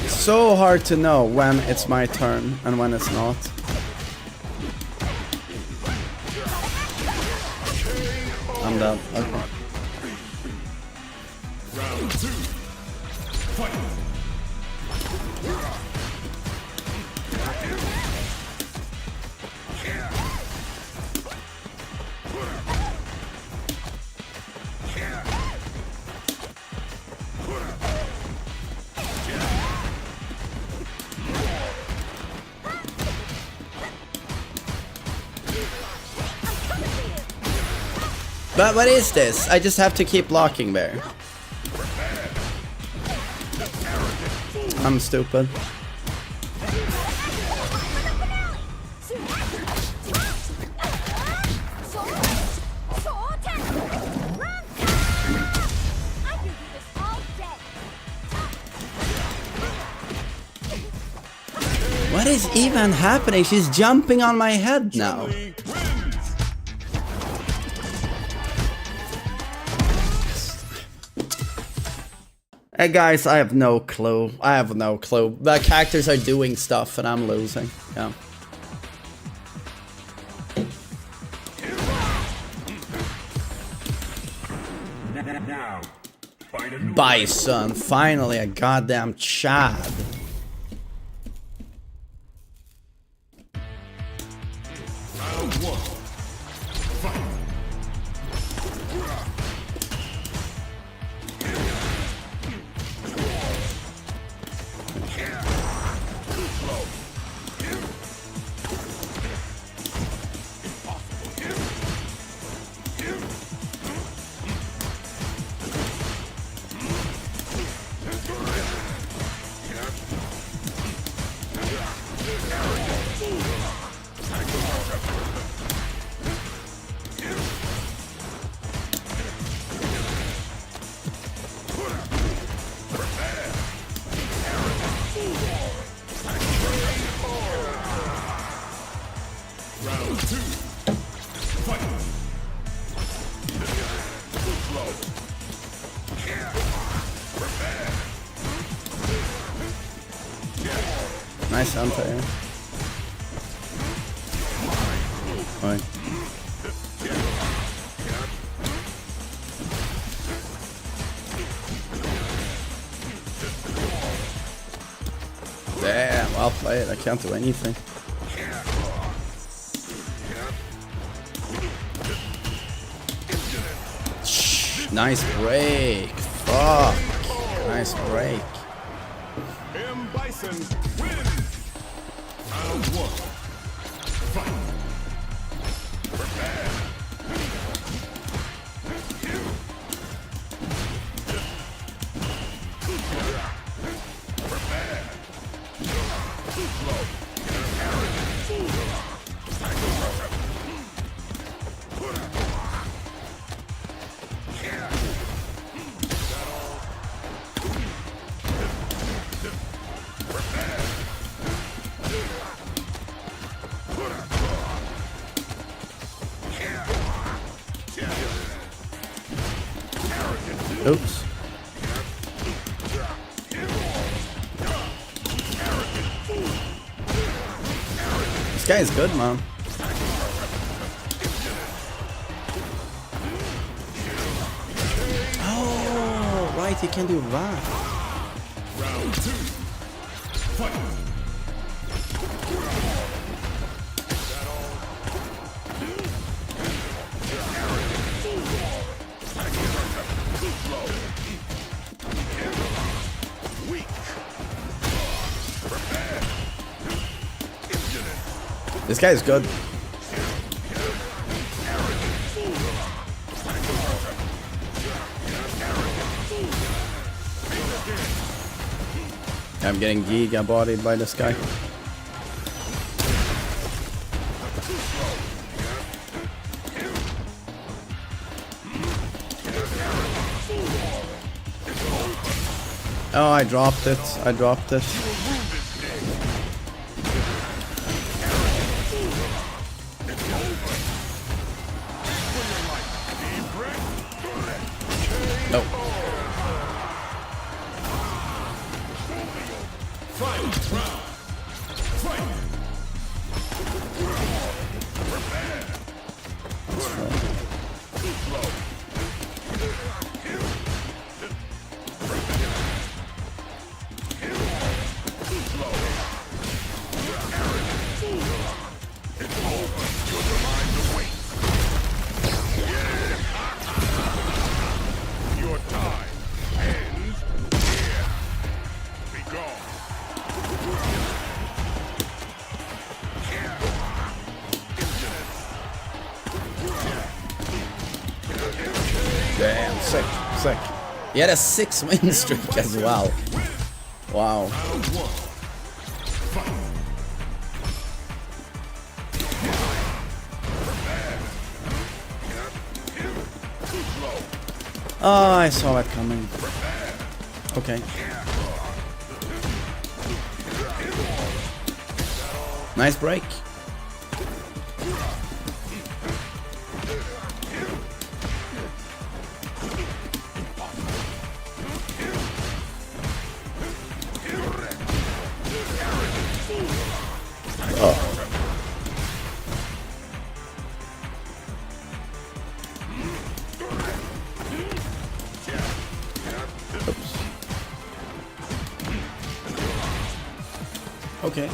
It's so hard to know when it's my turn and when it's not. I'm done. Okay. Round 2. Fight. But what is this? I just have to keep blocking there. I'm stupid. What is even happening? She's jumping on my head now. Hey guys, I have no clue. I have no clue. The characters are doing stuff and I'm losing. Yeah. Bison, finally a goddamn Chad. Round 1. Fight. Round 2. Fight. Nice anti. Oi. Damn, well played. I can't do anything. Nice break. Fuck. Nice break. M. Bison wins. Round 1. Fight. Oops. This guy is good, man. Oh, right, he can do that. Round 2. Fight. This guy is good. I'm getting giga bodied by this guy. Oh, I dropped it. I dropped it. No. Damn, sick, sick. He had a 6-win streak as well. Wow. Oh, I saw that coming. Okay. Nice break. Okay.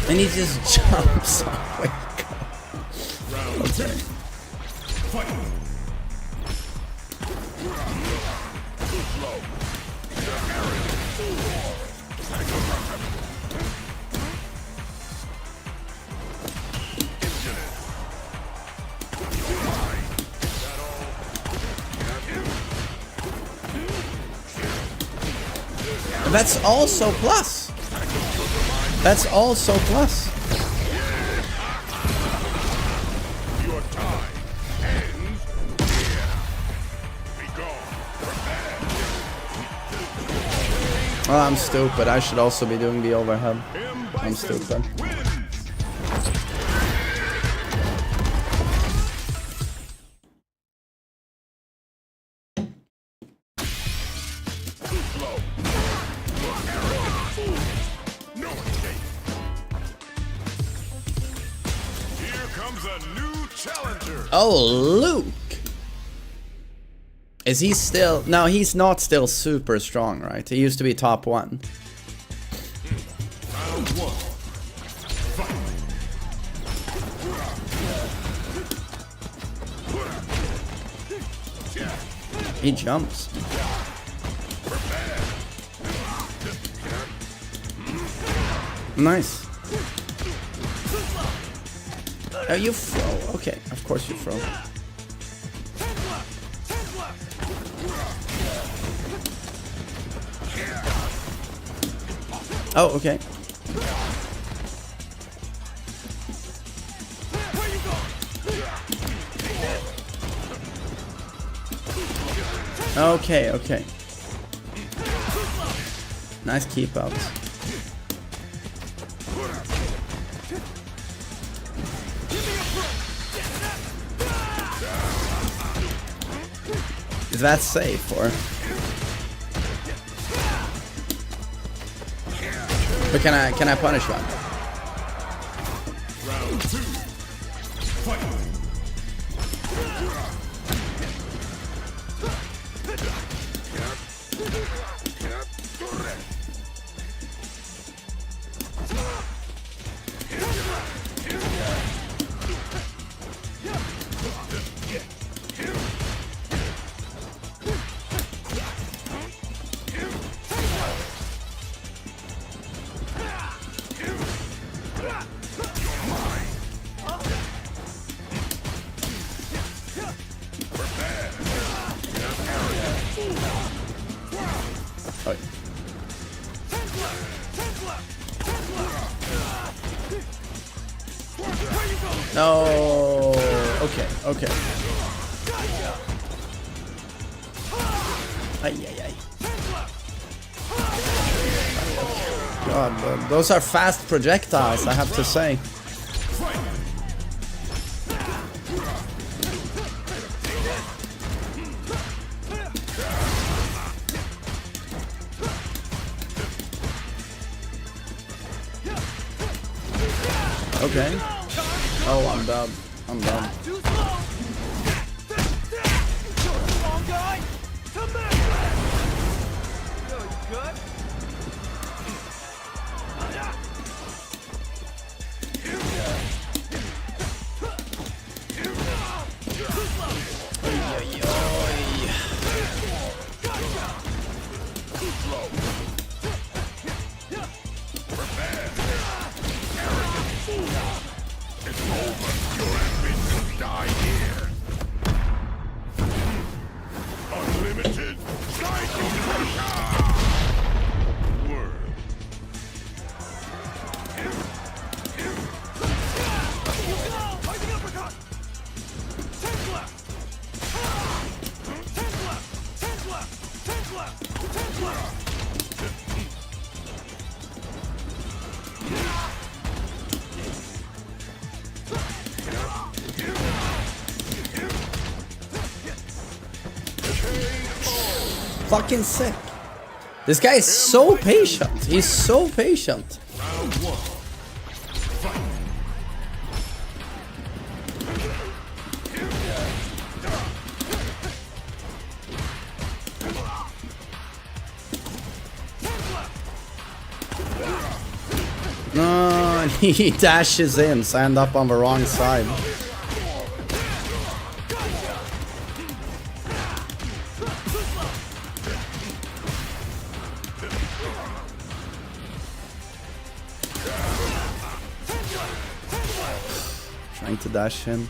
And he just jumps. Oh my god. Okay. That's also plus. That's also plus. Your time ends here. Be gone. Oh, I'm stupid. I should also be doing the overhead. I'm stupid. Oh, Luke! Is he still... No, he's not still super strong, right? He used to be top 1. He jumps. Nice. Oh, you throw. Okay, of course you throw. Oh, okay. Okay, okay. Nice keep out. Is that safe or? But can I punish one? Round 2. Fight. Oh. No. Okay. Okay. Ay, ay, ay. God, those are fast projectiles, I have to say. Okay. Oh, I'm done. I'm done. Fucking sick. This guy is so patient. He's so patient. No, and he dashes in, so I end up on the wrong side. Trying to dash him.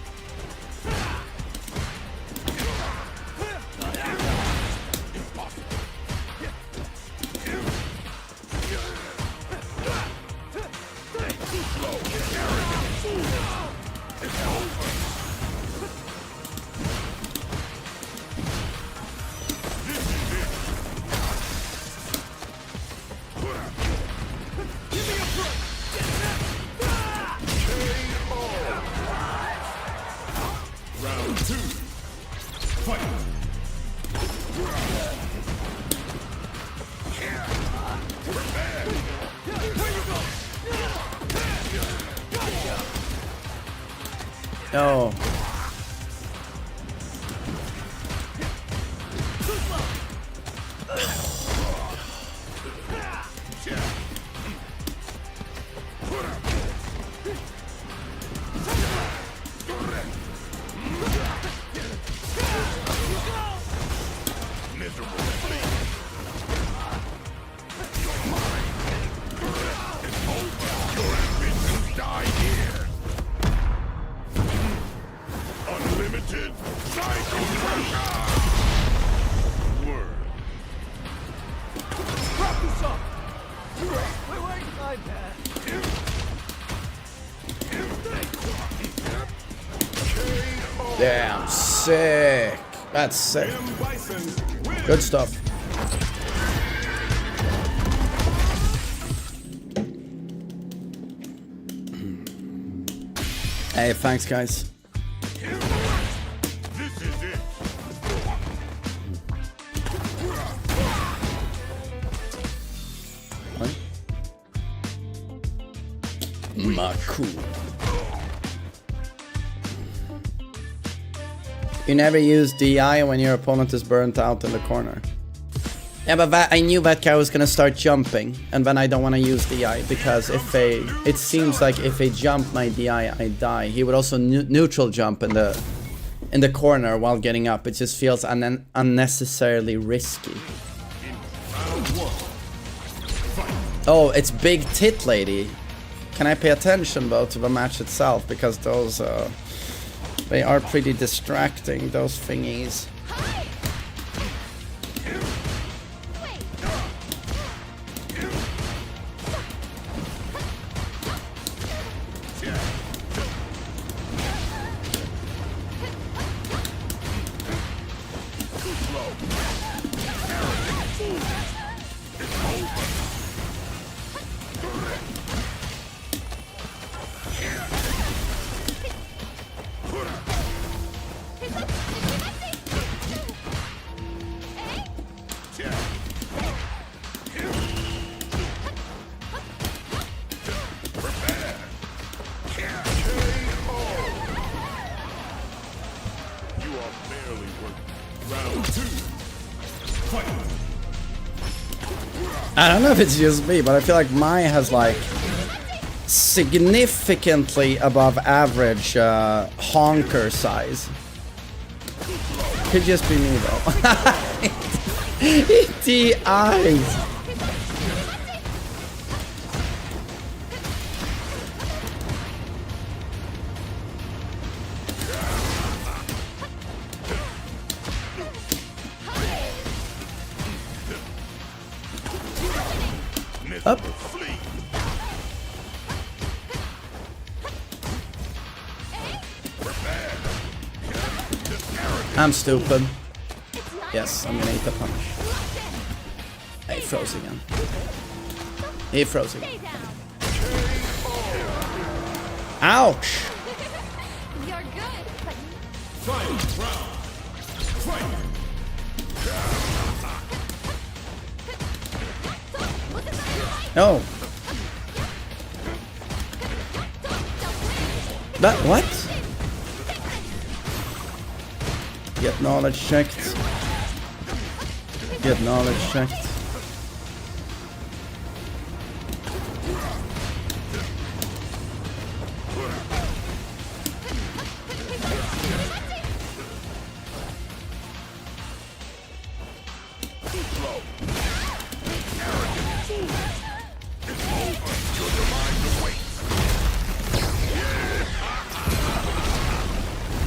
No. Damn, sick. That's sick. Good stuff. Hey, thanks, guys. Cool. You never use DI when your opponent is burnt out in the corner. Yeah, but I knew that guy was gonna start jumping, and then I don't want to use DI because it seems like if they jump my DI, I die. He would also neutral jump in the corner while getting up. It just feels unnecessarily risky. Oh, it's Big Tit Lady. Can I pay attention though to the match itself, because those they are pretty distracting, those thingies. I don't know if it's just me, but I feel like mine has like significantly above average honker size. Could just be me though. The eyes. Up. I'm stupid. Yes, I'm gonna eat the punch. He froze again. He froze again. Ouch! You're good, but No. But what? Get knowledge checked. Get knowledge checked.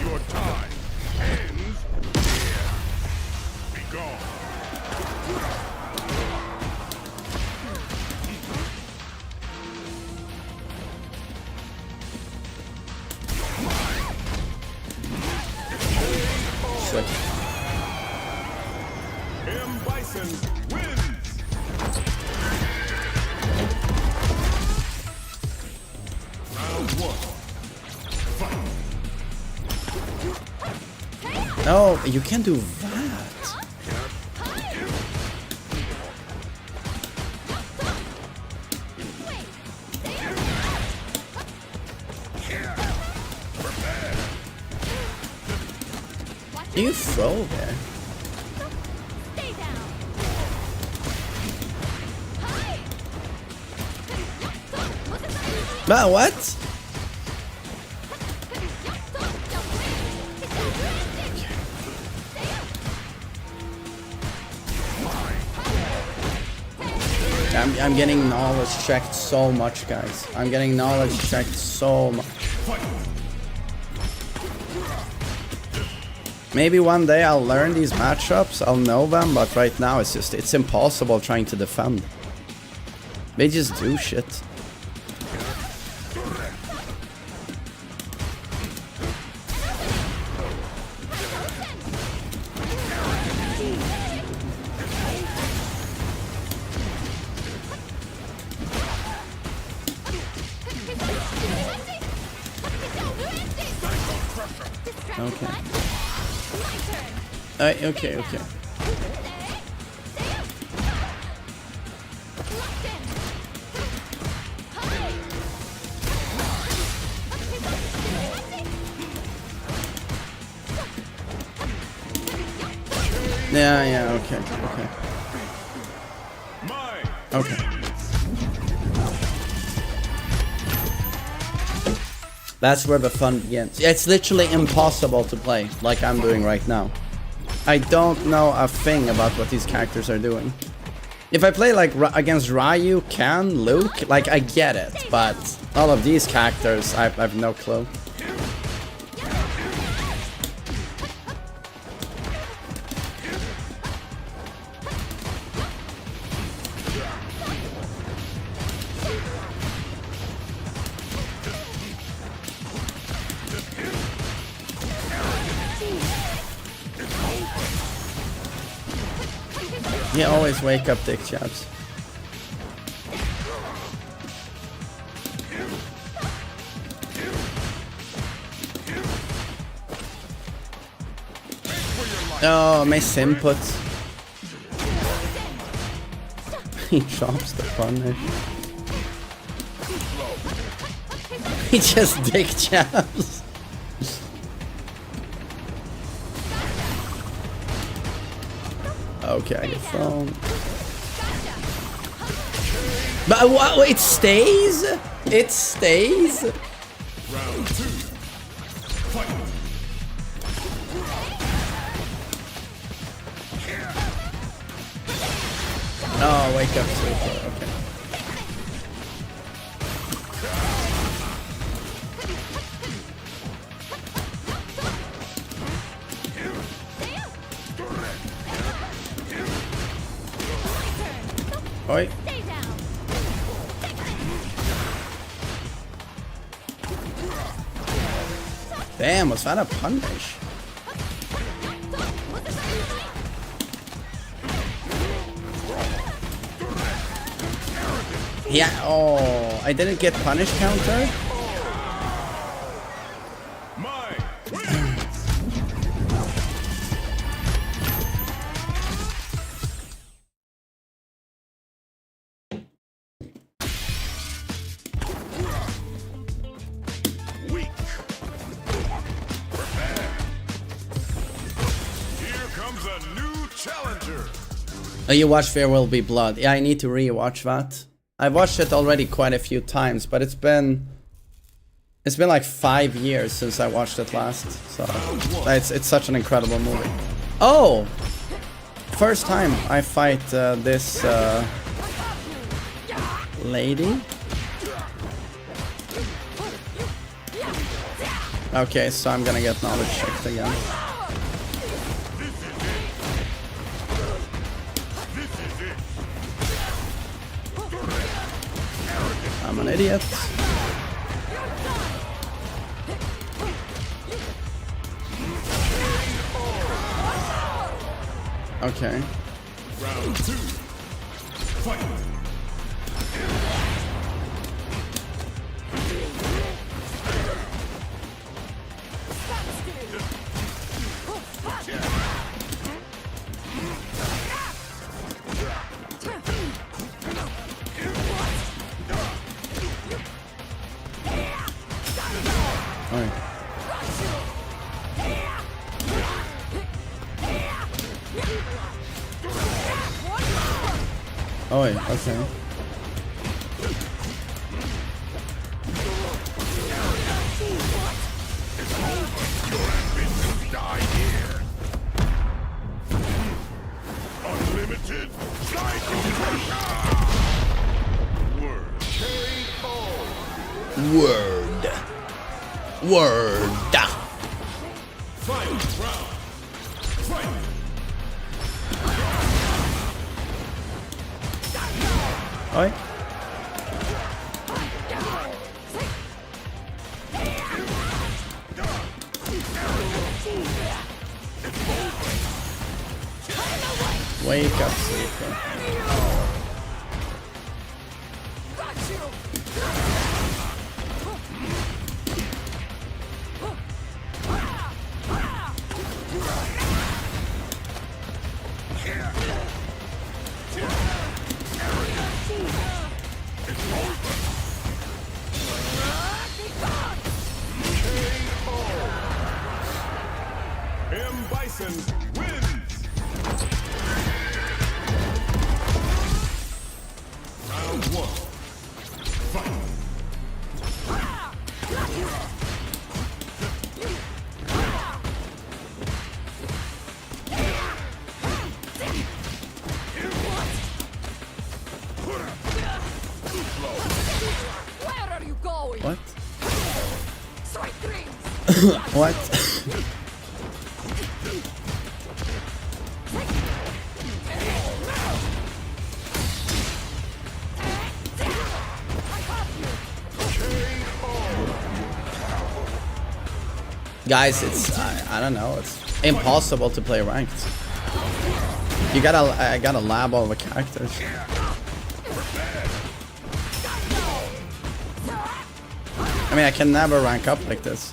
Your time ends here. Be gone. Sick. M. Bison wins. Round one. No, you can't do that. You throw there. stay down. But what? I'm getting knowledge checked so much, guys. I'm getting knowledge checked so much. Maybe one day I'll learn these matchups, I'll know them, but right now it's impossible trying to defend. They just do shit. Okay. Okay. Yeah, okay. Okay. That's where the fun begins. It's literally impossible to play like I'm doing right now. I don't know a thing about what these characters are doing. If I play like against Ryu, Ken, Luke, like I get it, but all of these characters, I have no clue. You always wake up dick jabs. Oh, miss input. He drops the punish. He just dick jabs. Okay, I get thrown. But what? It stays? It stays? Round 2. Fight. Oh, wake up super. Okay. Oi. Damn, was that a punish? Yeah, oh, I didn't get punish counter? Oh, you watched There Will Be Blood. Yeah, I need to re-watch that. I've watched it already quite a few times, but it's been like 5 years since I watched it last. So it's such an incredible movie. Oh, first time I fight this lady. Okay, so I'm gonna get knowledge checked again. I'm an idiot. Okay. Round 2. Fight. Oh, wait, okay. Unlimited Word. Word. Final round. Fight. Oi. Wake up, sleeper. Bison wins. Round 1. Fight. Where are you going? What? Sweet dreams. What? Guys, it's, I don't know, it's impossible to play ranked. You gotta, I gotta lab all the characters. I mean, I can never rank up like this.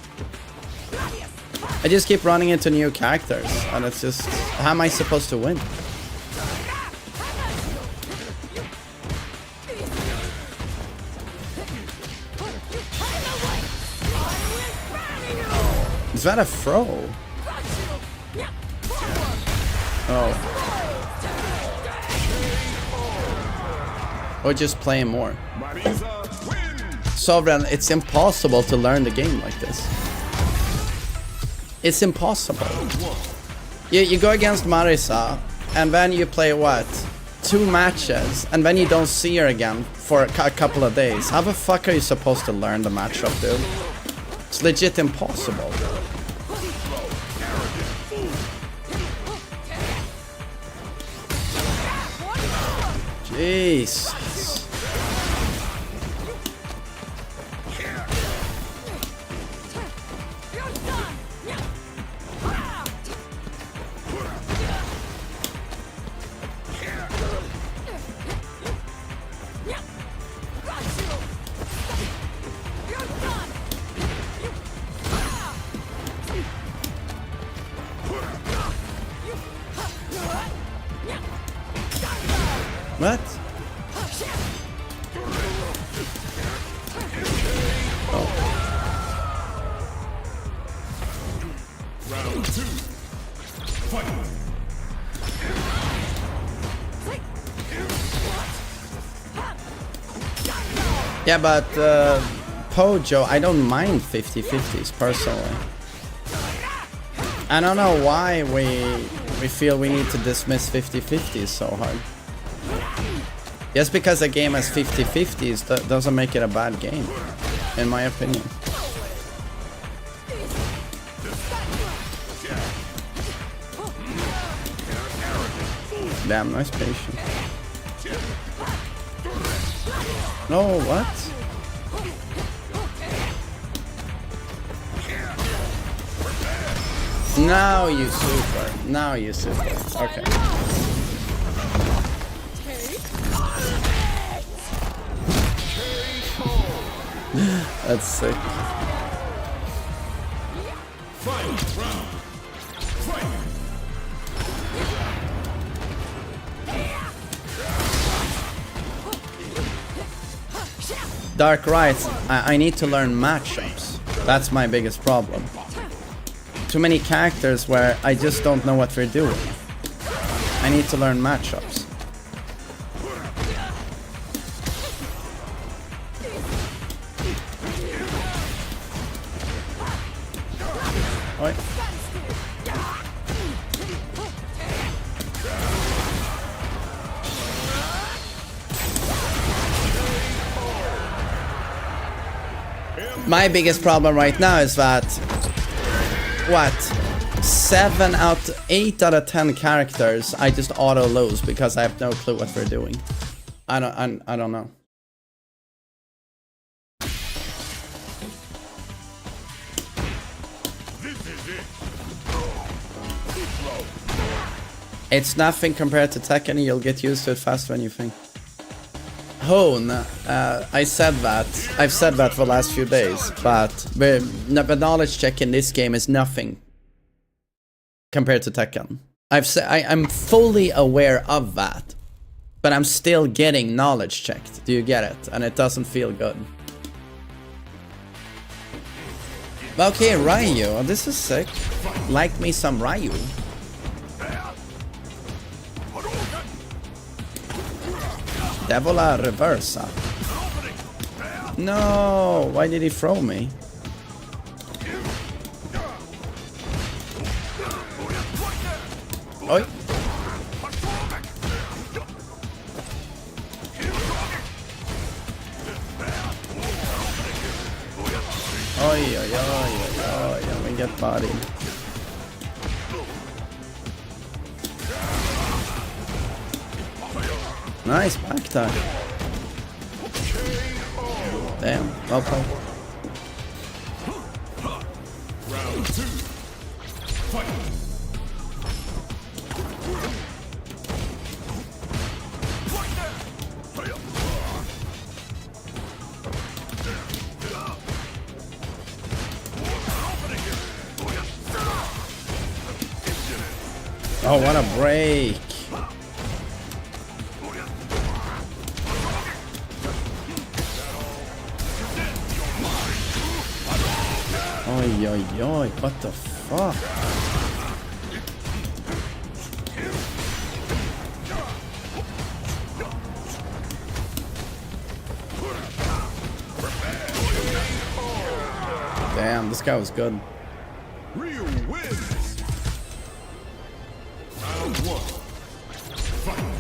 I just keep running into new characters, and it's just, how am I supposed to win? Is that a throw? Oh. Or just play more. Sovereign, it's impossible to learn the game like this. It's impossible. You go against Marisa, and then you play what? 2 matches, and then you don't see her again for a couple of days. How the fuck are you supposed to learn the matchup, dude? It's legit impossible. Jeez. What? Oh. Round 2. Fight. Yeah, but Pojo, I don't mind 50-50s personally. I don't know why we feel we need to dismiss 50-50s so hard. Just because a game has 50-50s doesn't make it a bad game, in my opinion. Damn, nice patience. No, what? Now you super. Now you super. Okay. That's sick. Dark Rights, I need to learn matchups. That's my biggest problem. Too many characters where I just don't know what they're doing. I need to learn matchups. Oi. My biggest problem right now is that what 8 out of 10 characters I just auto lose because I have no clue what they're doing. I don't know. It's nothing compared to Tekken. You'll get used to it faster than you think. Hone, I said that. I've said that for the last few days, but the knowledge check in this game is nothing compared to Tekken. I'm fully aware of that, but I'm still getting knowledge checked. Do you get it? And it doesn't feel good. Okay, Ryu. This is sick. Like me some Ryu. Devola reversa. No, why did he throw me? Oi. Oi, oi, oi, oi, oi, we get bodied. Nice back tag. Damn, well played. Round 2. Fight. Oh, what a break. Oi, oi, oi, what the fuck? Damn, this guy was good. Real wins. Round one. Fight.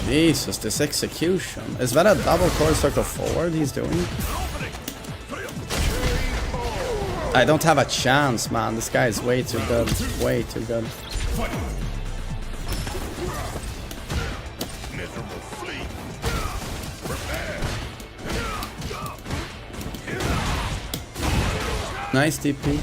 Jesus, this execution. Is that a double core circle forward he's doing? I don't have a chance, man. This guy is way too good. Way too good. Nice DP.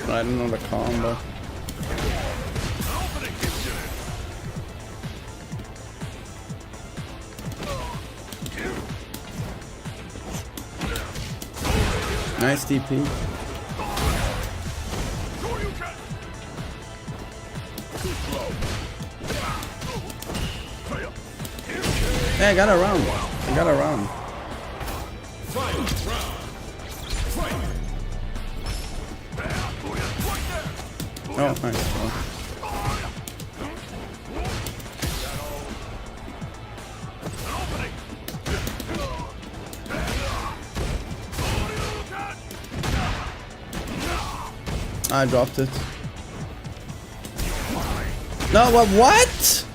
I don't know the combo. Nice DP. Hey, I got a round. I got a round. Oh, nice. I dropped it. No, what?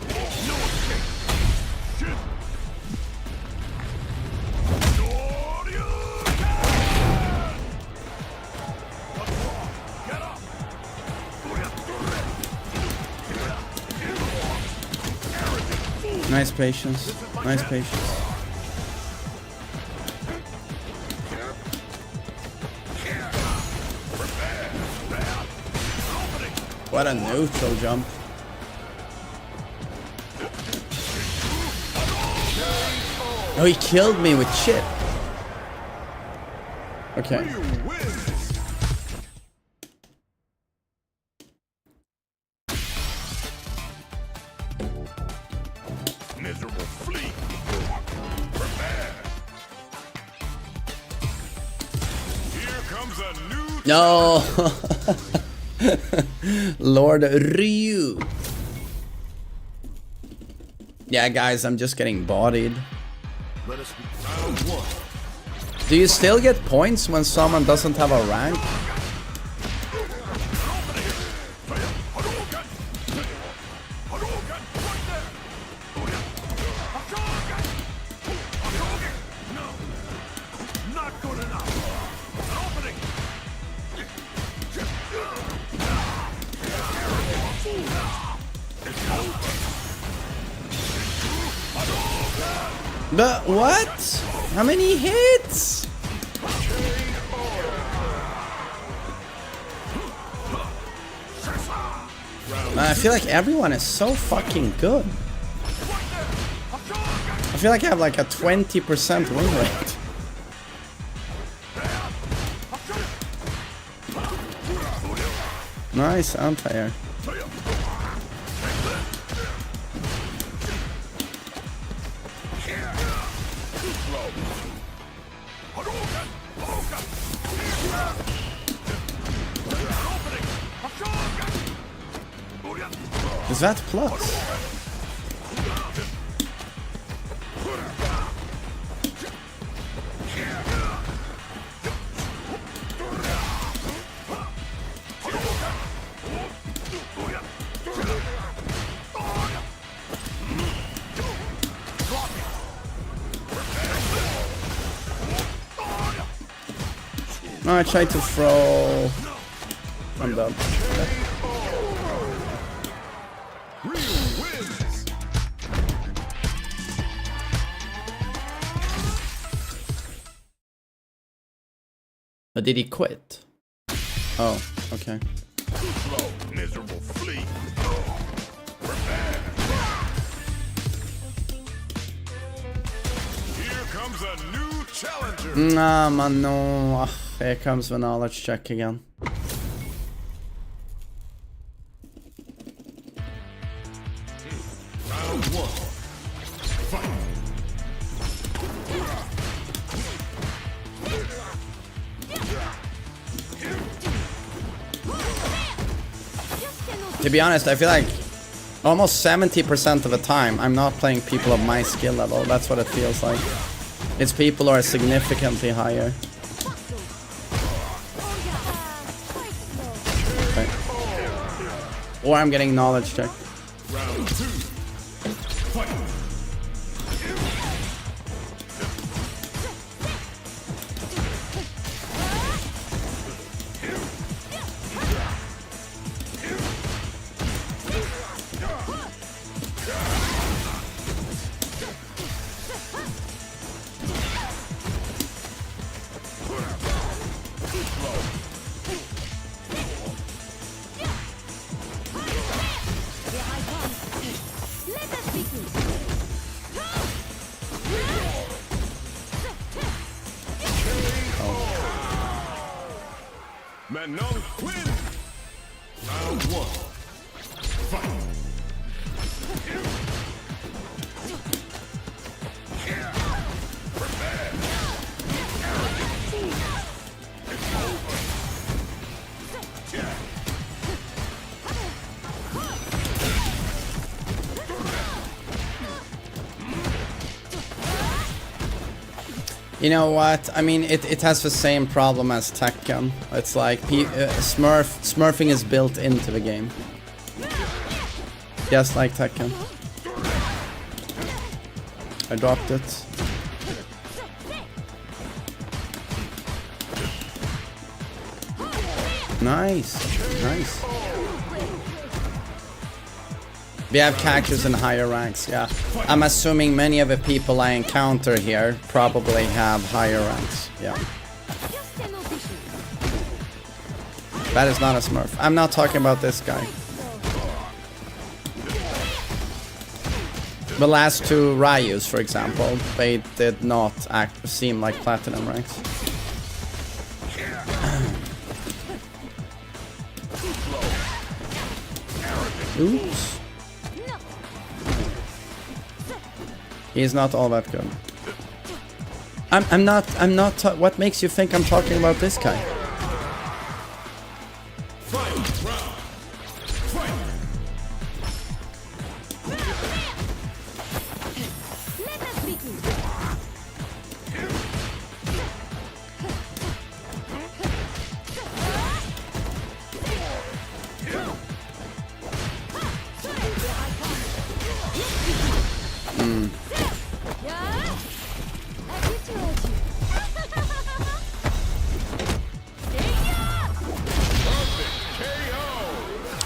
Nice patience. Nice patience. What a neutral jump. Oh, he killed me with shit. Okay. No. Lord Ryu. Yeah, guys, I'm just getting bodied. Do you still get points when someone doesn't have a rank? But what? How many hits? Man, I feel like everyone is so fucking good. I feel like I have like a 20% win rate. Nice anti-air. Is that plus? No, I tried to throw. I'm done. But did he quit? Oh, okay. Miserable flea. Here comes a new challenger. Nah, man, no. Ugh, here comes the knowledge check again. Round one. Fight. To be honest, I feel like almost 70% of the time I'm not playing people of my skill level. That's what it feels like. It's people who are significantly higher. Okay. Or I'm getting knowledge check. Round two. Fight. Manon win. Round one. Fight. You know what? I mean, it has the same problem as Tekken. It's like smurfing is built into the game, just like Tekken. I dropped it. Nice, nice. We have characters in higher ranks, yeah. I'm assuming many of the people I encounter here probably have higher ranks, yeah. That is not a smurf. I'm not talking about this guy. The last two Ryus, for example, they did not seem like platinum ranks. Oops. He's not all that good. I'm not what makes you think I'm talking about this guy?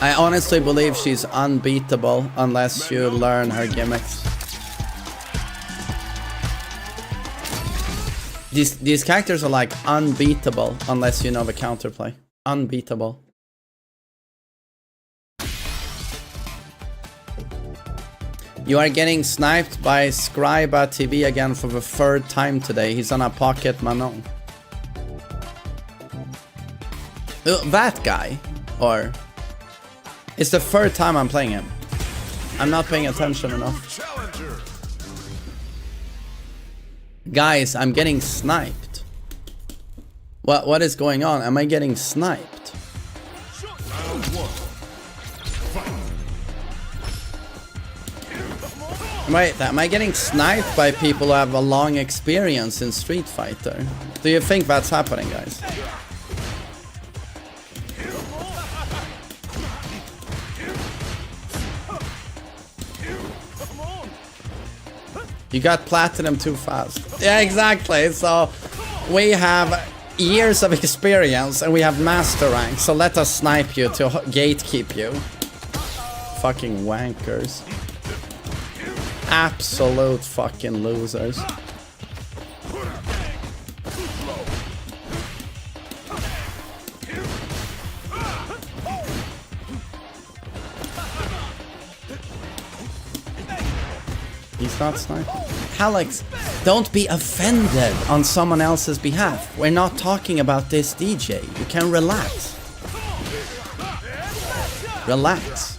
I honestly believe she's unbeatable unless you learn her gimmicks. These characters are like unbeatable unless you know the counterplay. Unbeatable. You are getting sniped by Scriba TV again for the third time today. He's on a pocket Manon. That guy? Or... It's the third time I'm playing him. I'm not paying attention enough. Guys, I'm getting sniped. What is going on? Am I getting sniped? Wait, am I getting sniped by people who have a long experience in Street Fighter? Do you think that's happening, guys? You got platinum too fast. Yeah, exactly. So we have years of experience and we have master rank. So let us snipe you to gatekeep you. Fucking wankers. Absolute fucking losers. He's not sniping. Alex, don't be offended on someone else's behalf. We're not talking about this DJ. You can relax. Relax.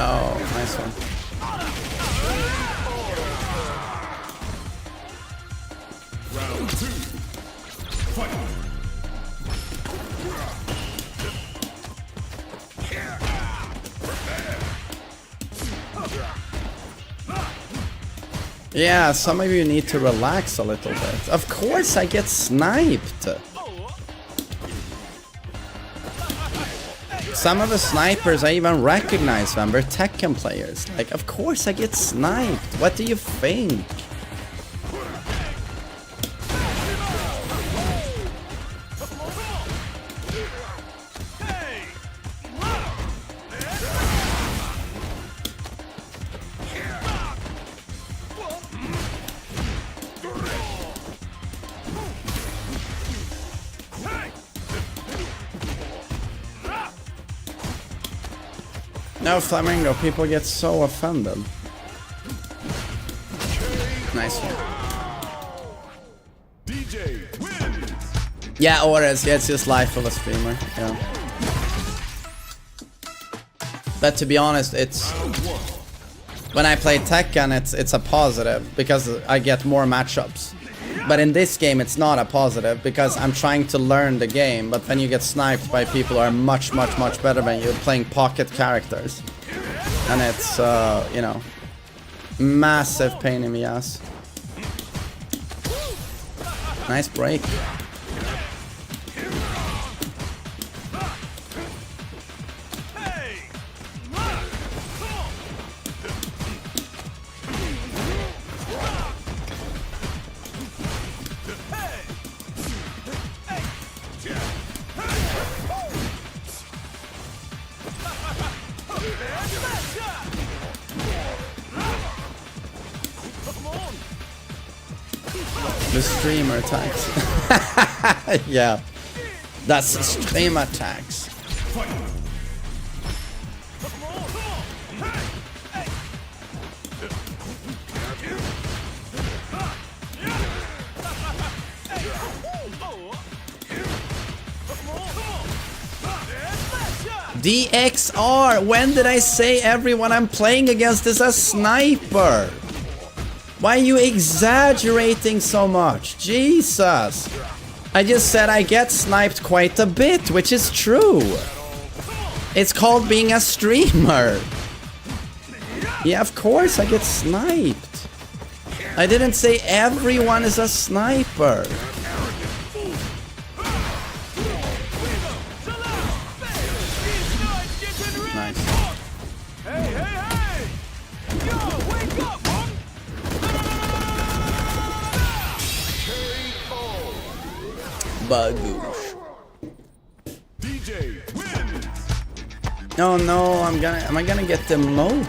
Oh, nice one. Round 2. Fight. Yeah, some of you need to relax a little bit. Of course I get sniped. Some of the snipers I even recognize them, they're Tekken players. Like, of course I get sniped. What do you think? No, Flamingo, people get so offended. Nice one. DJ wins. Yeah, Ores, yeah, it's just life of a streamer, yeah. But to be honest, it's... When I play Tekken, it's a positive, because I get more matchups. But in this game, it's not a positive, because I'm trying to learn the game, but then you get sniped by people who are much, much, much better than you, playing pocket characters. And it's, you know, massive pain in the ass. Nice break. The streamer attacks. Yeah. That's streamer attacks. DXR! When did I say everyone I'm playing against is a sniper? Why are you exaggerating so much? Jesus! I just said I get sniped quite a bit, which is true. It's called being a streamer. Yeah, of course I get sniped. I didn't say everyone is a sniper. Nice. Bagoosh. DJ wins. Oh no, am I gonna get demoted?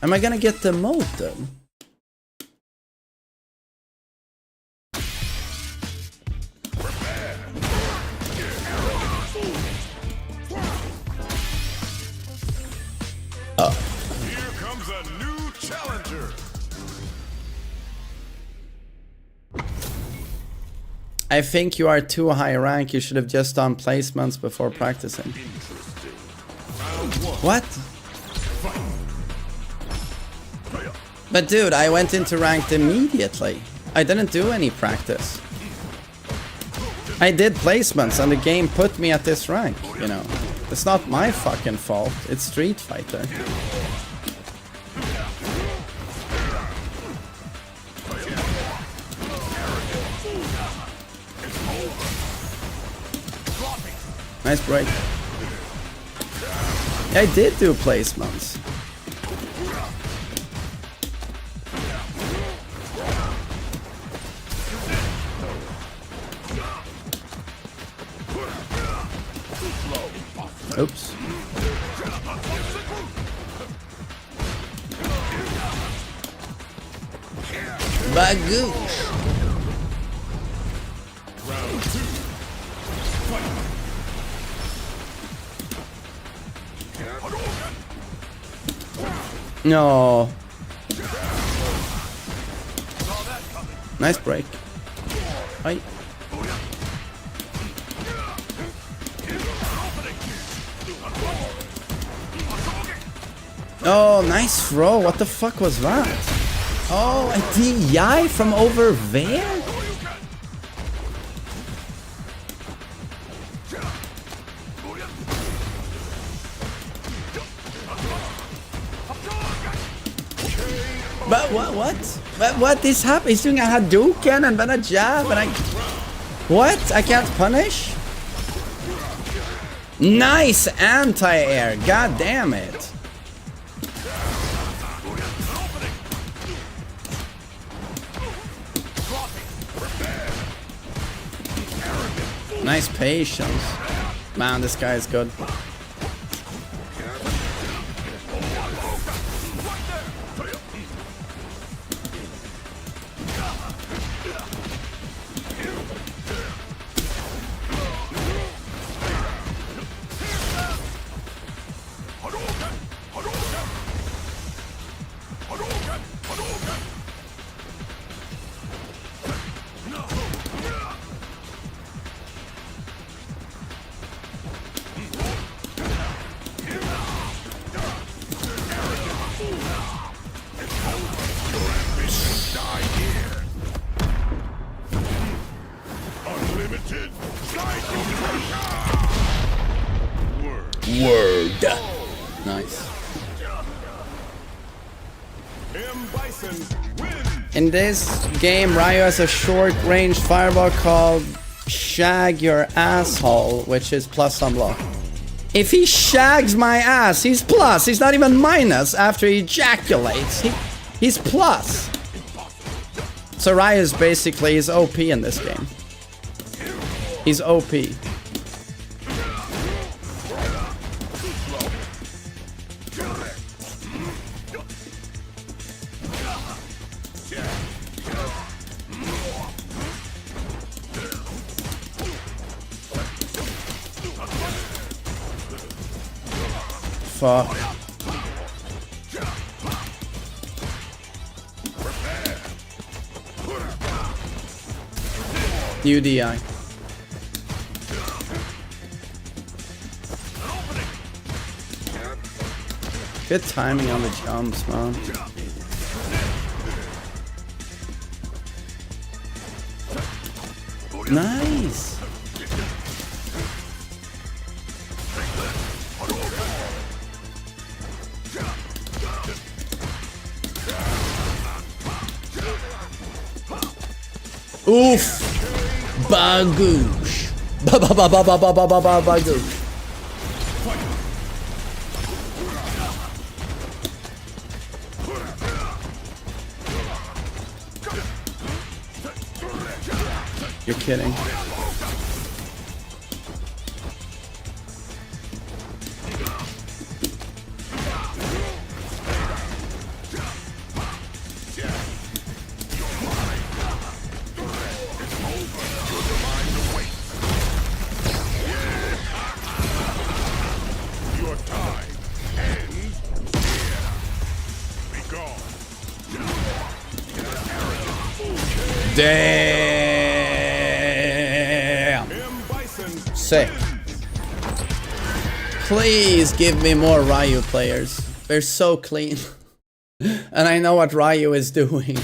Am I gonna get demoted? Here comes a new challenger. I think you are too high rank. You should have just done placements before practicing. What? But dude, I went into ranked immediately. I didn't do any practice. I did placements and the game put me at this rank, you know. It's not my fucking fault, it's Street Fighter. Nice break. I did do placements. Oops. Bagoosh. No. Nice break. Hi. Oh, nice throw. What the fuck was that? Oh, a DI from over there? But what? But what is happening? He's doing a Hadouken and then a jab and I... What? I can't punish? Nice anti-air. God damn it. Nice patience. Man, this guy is good. Word. Nice. In this game, Ryu has a short-range fireball called Shag Your Asshole, which is plus on block. If he shags my ass, he's plus. He's not even minus after he ejaculates. He's plus. So Ryu is basically, he's OP in this game. He's OP. Fuck. UDI. Good timing on the jumps, man. Nice. Oof. Bagoosh. Bagoosh. You're kidding. Damn. Sick. Please give me more Ryu players. They're so clean. And I know what Ryu is doing.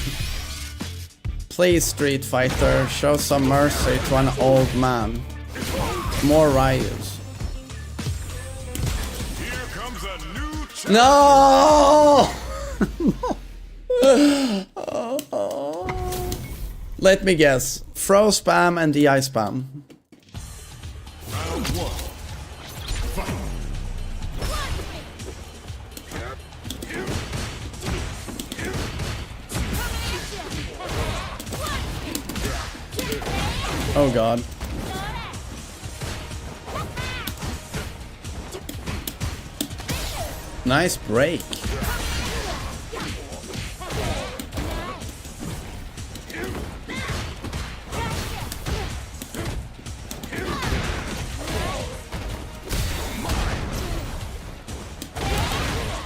Please, Street Fighter, show some mercy to an old man. More Ryus. Here comes a new No! Let me guess. Throw spam and DI spam. round one. Fight. Oh god. Nice break.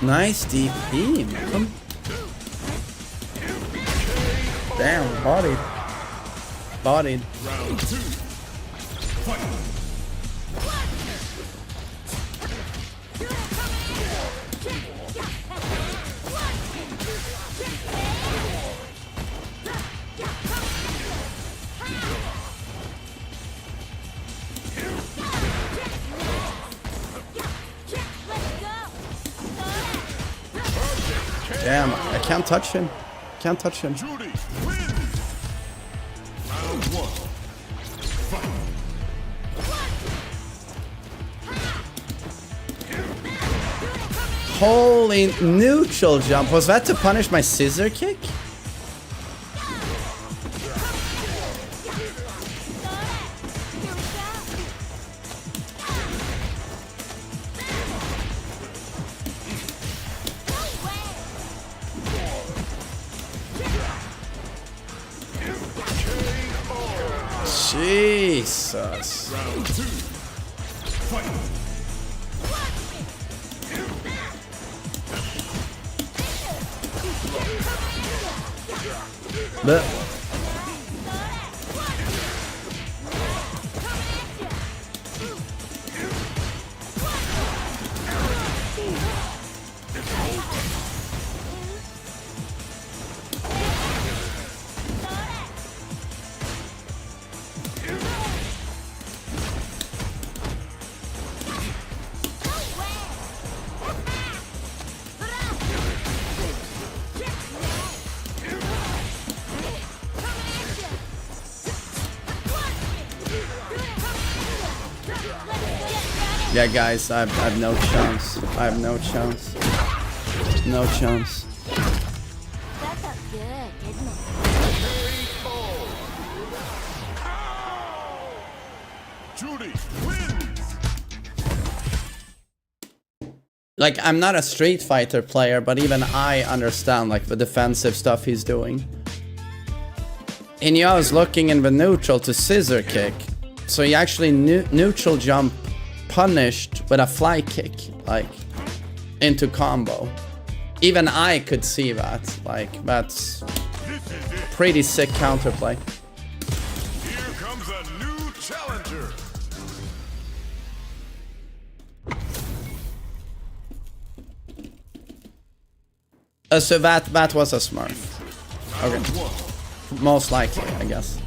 Nice DP, man. Damn, bodied. Bodied. Round two. Fight. Damn, I can't touch him. Can't touch him. Judy wins. Round one. Fight. Holy neutral jump. Was that to punish my scissor kick? Jesus. Round two. Fight. But yeah, guys, I've no chance. I have no chance. No chance. That felt good, didn't it? Judy wins. Like, I'm not a Street Fighter player, but even I understand, like, the defensive stuff he's doing. And I was looking in the neutral to scissor kick. So he actually neutral jump punished with a fly kick, like, into combo. Even I could see that. Like, that's pretty sick counterplay. Here comes a new challenger. So that was a Smurf. Okay. Most likely, I guess.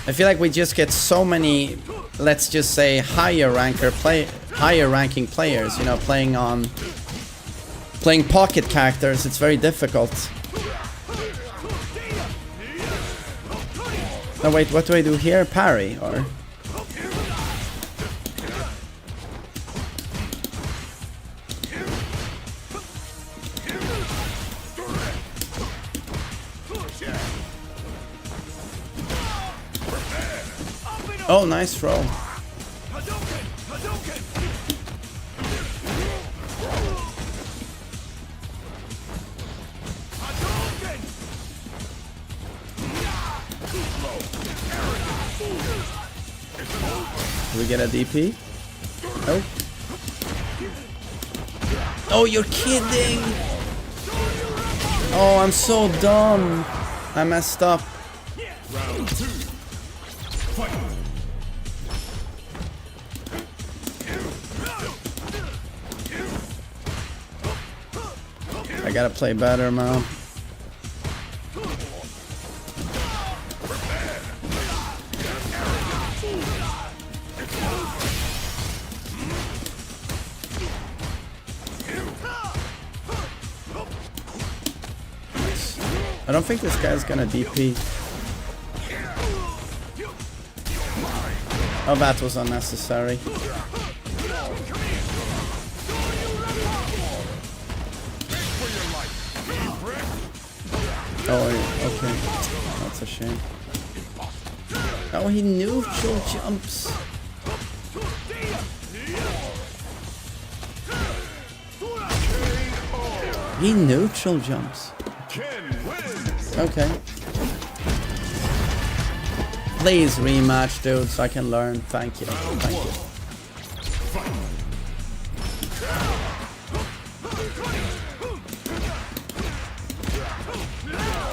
I feel like we just get so many, let's just say, higher ranking players, you know, playing pocket characters. It's very difficult. No, wait, what do I do here? Parry, or? Oh, nice throw. Do we get a DP? Oh. Oh, you're kidding! Oh, I'm so dumb. I messed up. Round two. Fight. gotta play better, man. I don't think this guy's gonna DP. Oh, that was unnecessary. Oh, okay. That's a shame. Oh, he neutral jumps. He neutral jumps. Okay. Please rematch, dude, so I can learn. Thank you. Thank you.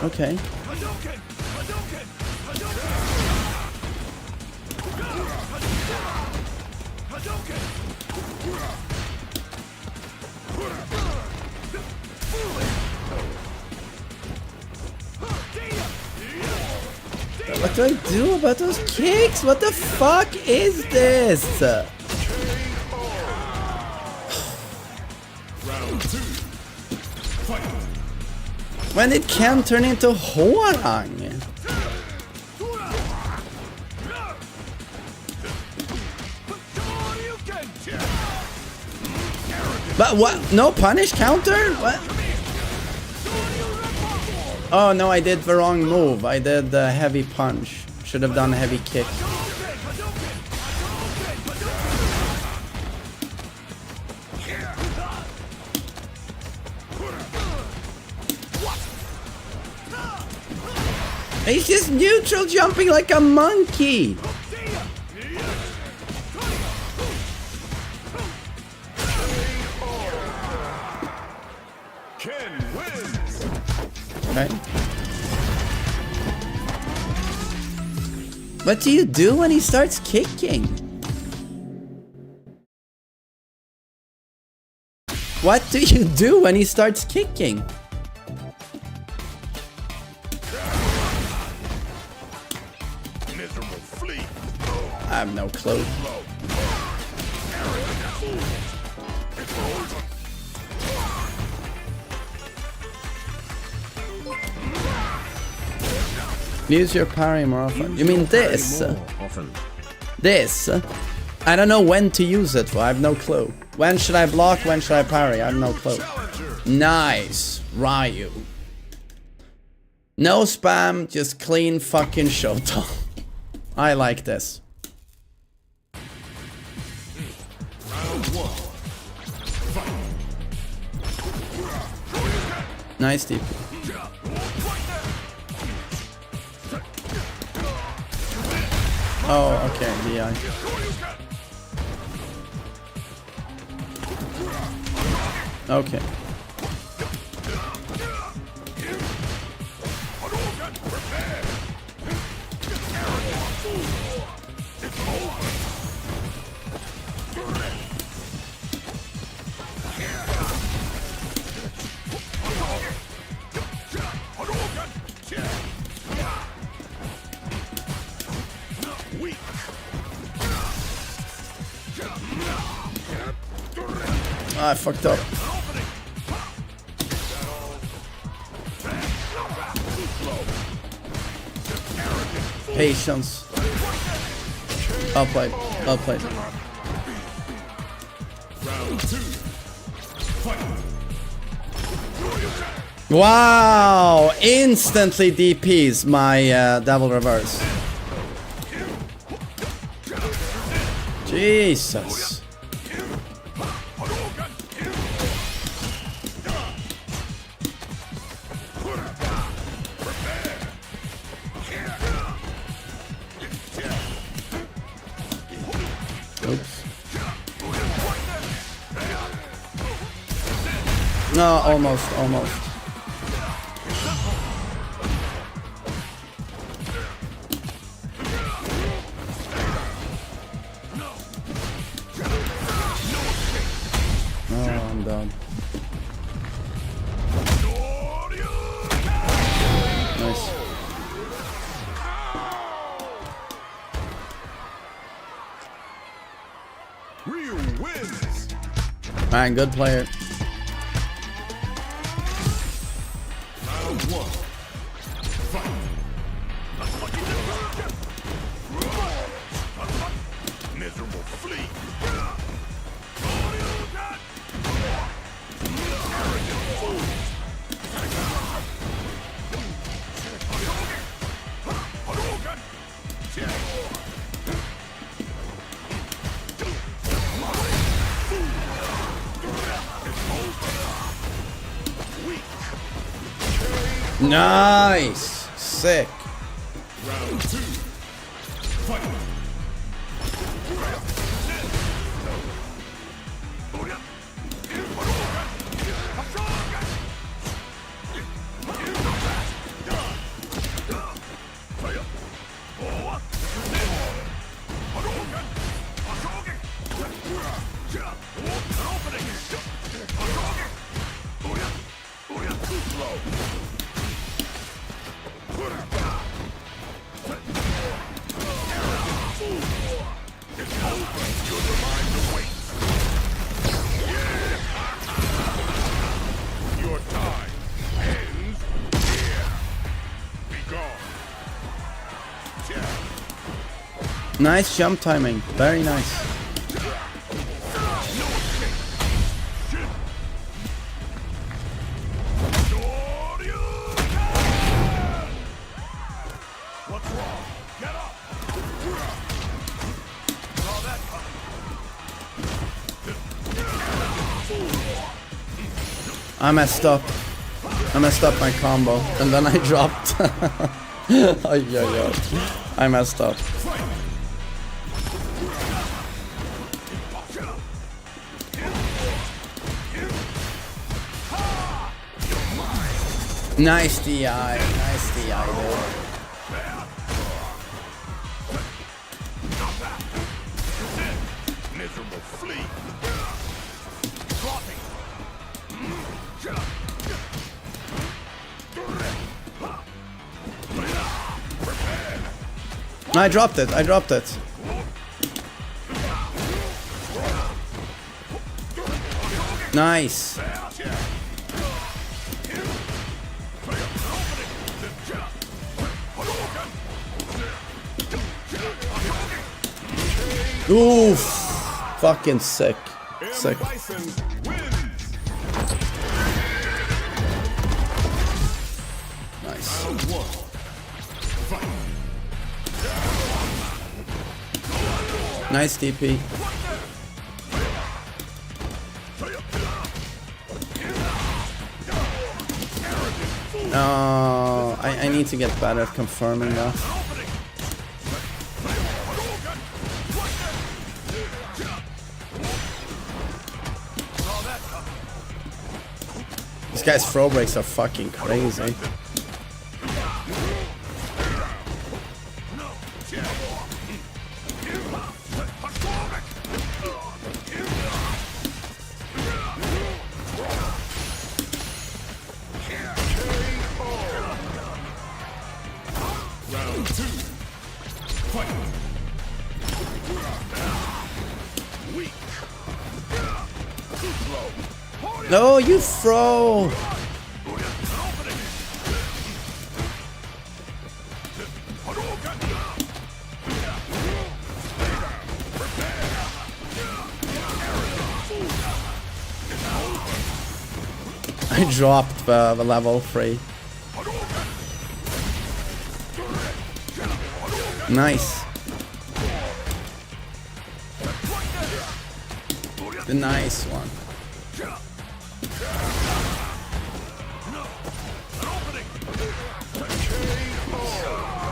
Okay. What do I do about those kicks? What the fuck is this? When it can turn into Horang. But what? No punish counter? What? Oh no, I did the wrong move. I did the heavy punch. Should have done a heavy kick. He's just neutral jumping like a monkey. Okay. What do you do when he starts kicking? What do you do when he starts kicking? I have no clue. Use your parry more often. You mean this? This? I don't know when to use it for. I have no clue. When should I block? When should I parry? I have no clue. Nice. Ryu. No spam, just clean fucking showtime. I like this. Nice DP. Oh, okay, DI. Okay. I fucked up. Patience. I'll play. I'll play. Wow! Instantly DPs my double reverse. Jesus. Oops. No, almost, almost. Oh, I'm done. Nice. Real wins. Man, good player. Round one. Fight. Miserable flea. Nice. Sick. Round two. Fight. Your time ends here. Be gone. Nice jump timing. Very nice. What's wrong? Get up. Saw that coming. I messed up. I messed up my combo. And then I dropped. Ay, ay, ay. I messed up. Nice DI. Nice DI, dude. Miserable flea. I dropped it. I dropped it. Nice. Oof. Fucking sick. Sick. Nice. Nice DP. Oh, I need to get better at confirming that. These guys' throw breaks are fucking crazy. Round two. Fight. Weak. Too slow. No, you throw. I dropped the level 3. Nice. The nice one.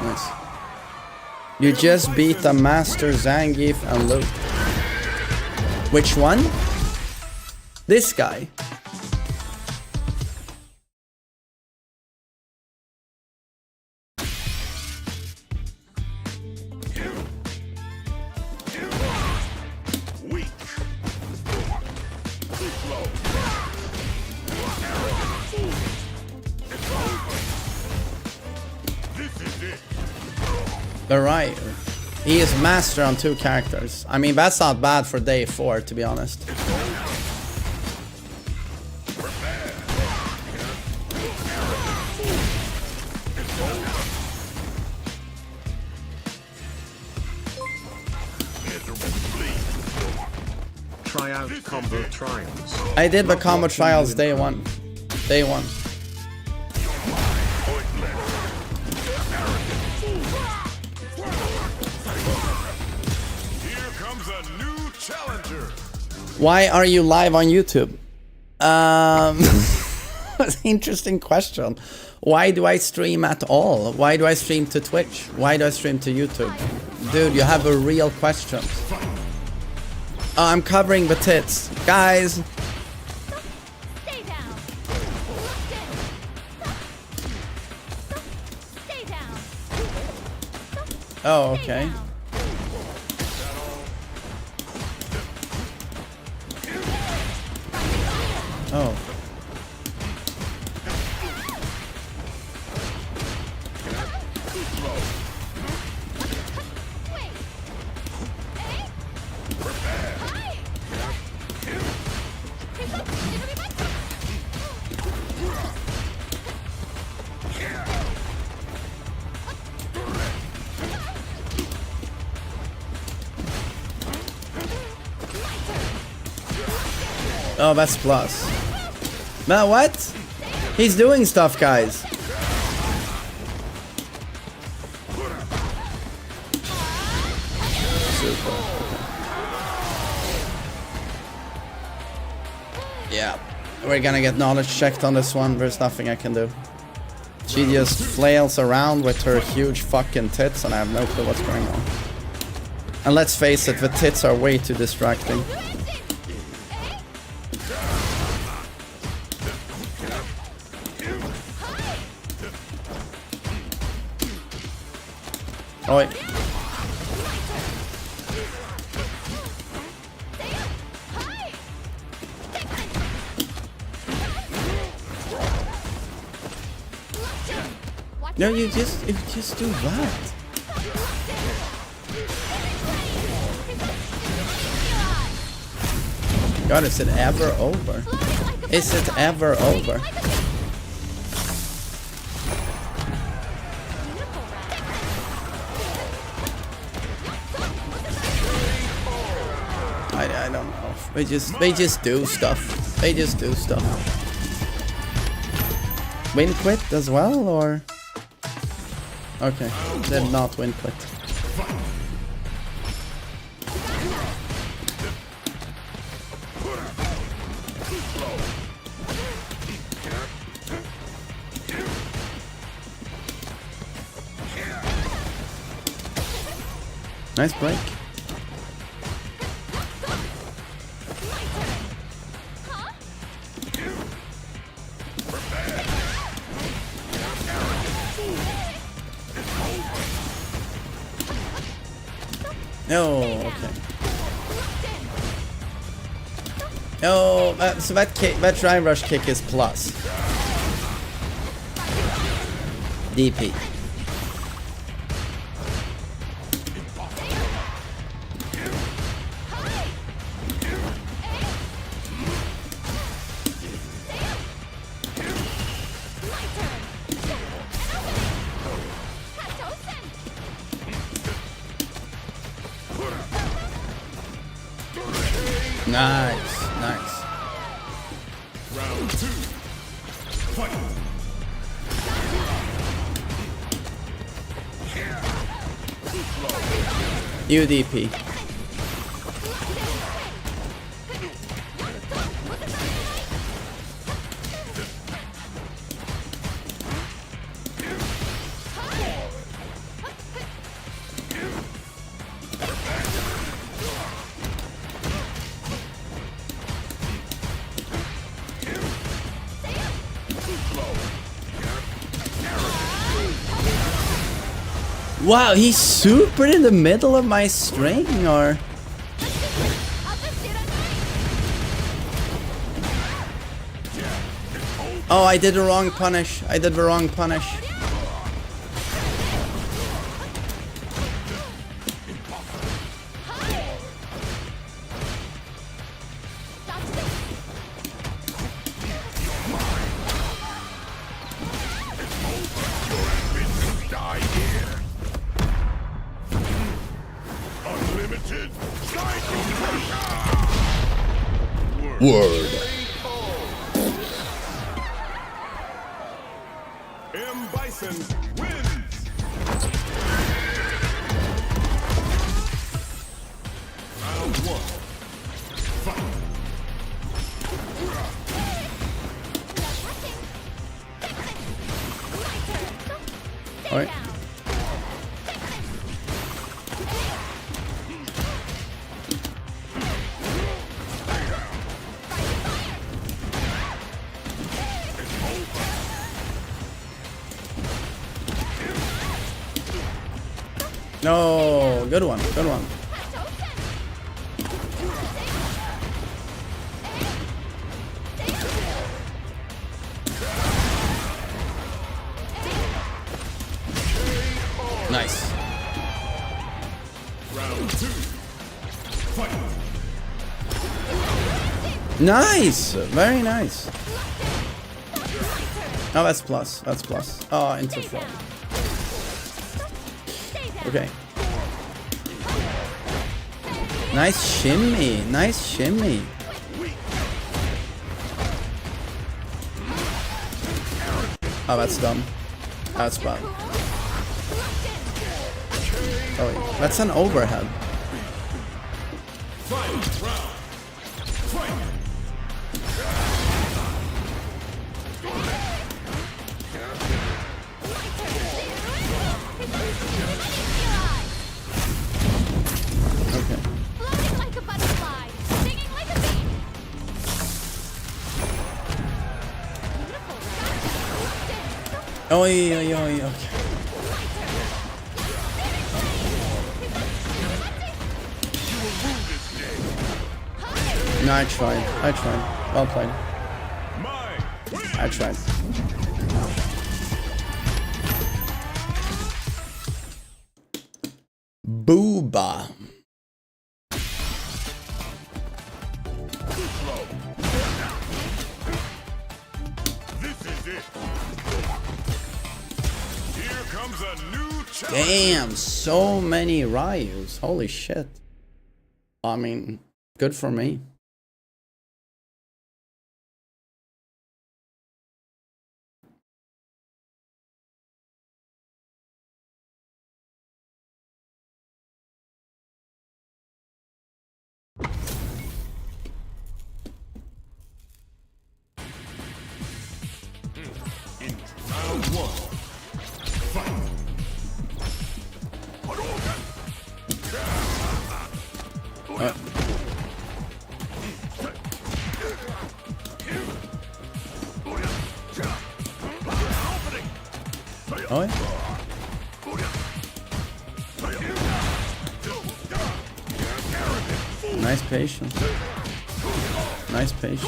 Nice. You just beat the Master Zangief and Luke. Which one? This guy. But right, he is master on 2 characters. I mean, that's not bad for day 4, to be honest. Try out combo trials. I did the combo trials day 1. Day 1. Here comes a new challenger. Why are you live on YouTube? Interesting question. Why do I stream at all? Why do I stream to Twitch? Why do I stream to YouTube? Dude, you have a real question. Oh, I'm covering the tits. Guys. Stay down. Stay down. Oh, okay. Oh. Oh, that's plus. Now what? He's doing stuff, guys. Super. Yeah. We're gonna get knowledge checked on this one. There's nothing I can do. She just flails around with her huge fucking tits and I have no clue what's going on. And let's face it, the tits are way too distracting. Oi. No, you just do that. God, is it ever over? Is it ever over? I don't know. They just do stuff. They just do stuff. Win quit as well, or? Okay, did not win quit. Nice break. Oh, okay. Oh, so that kick, that drive rush kick is plus. DP. Nice, nice. Round 2. Fight. UDP. Wow, he's super in the middle of my string, or? Oh, I did the wrong punish. I did the wrong punish. Word. M. Bison wins. Round 1. Fight. Alright. No, good one, good one. Nice. Round 2. Fight. Nice, very nice. Oh, that's plus, that's plus. Oh, into flow. Okay. Nice shimmy, nice shimmy. Oh, that's dumb. That's bad. Oh, that's an overhead. Okay. Floating like a butterfly, singing like a bee. Beautiful, Oh, yeah, okay. No, I tried. Well played. I tried. Booba. This is it. Here comes a new challenge. Damn, so many Ryus. Holy shit. I mean, good for me. Round 1. Fight. Oh, yeah. Nice patience. Nice patience.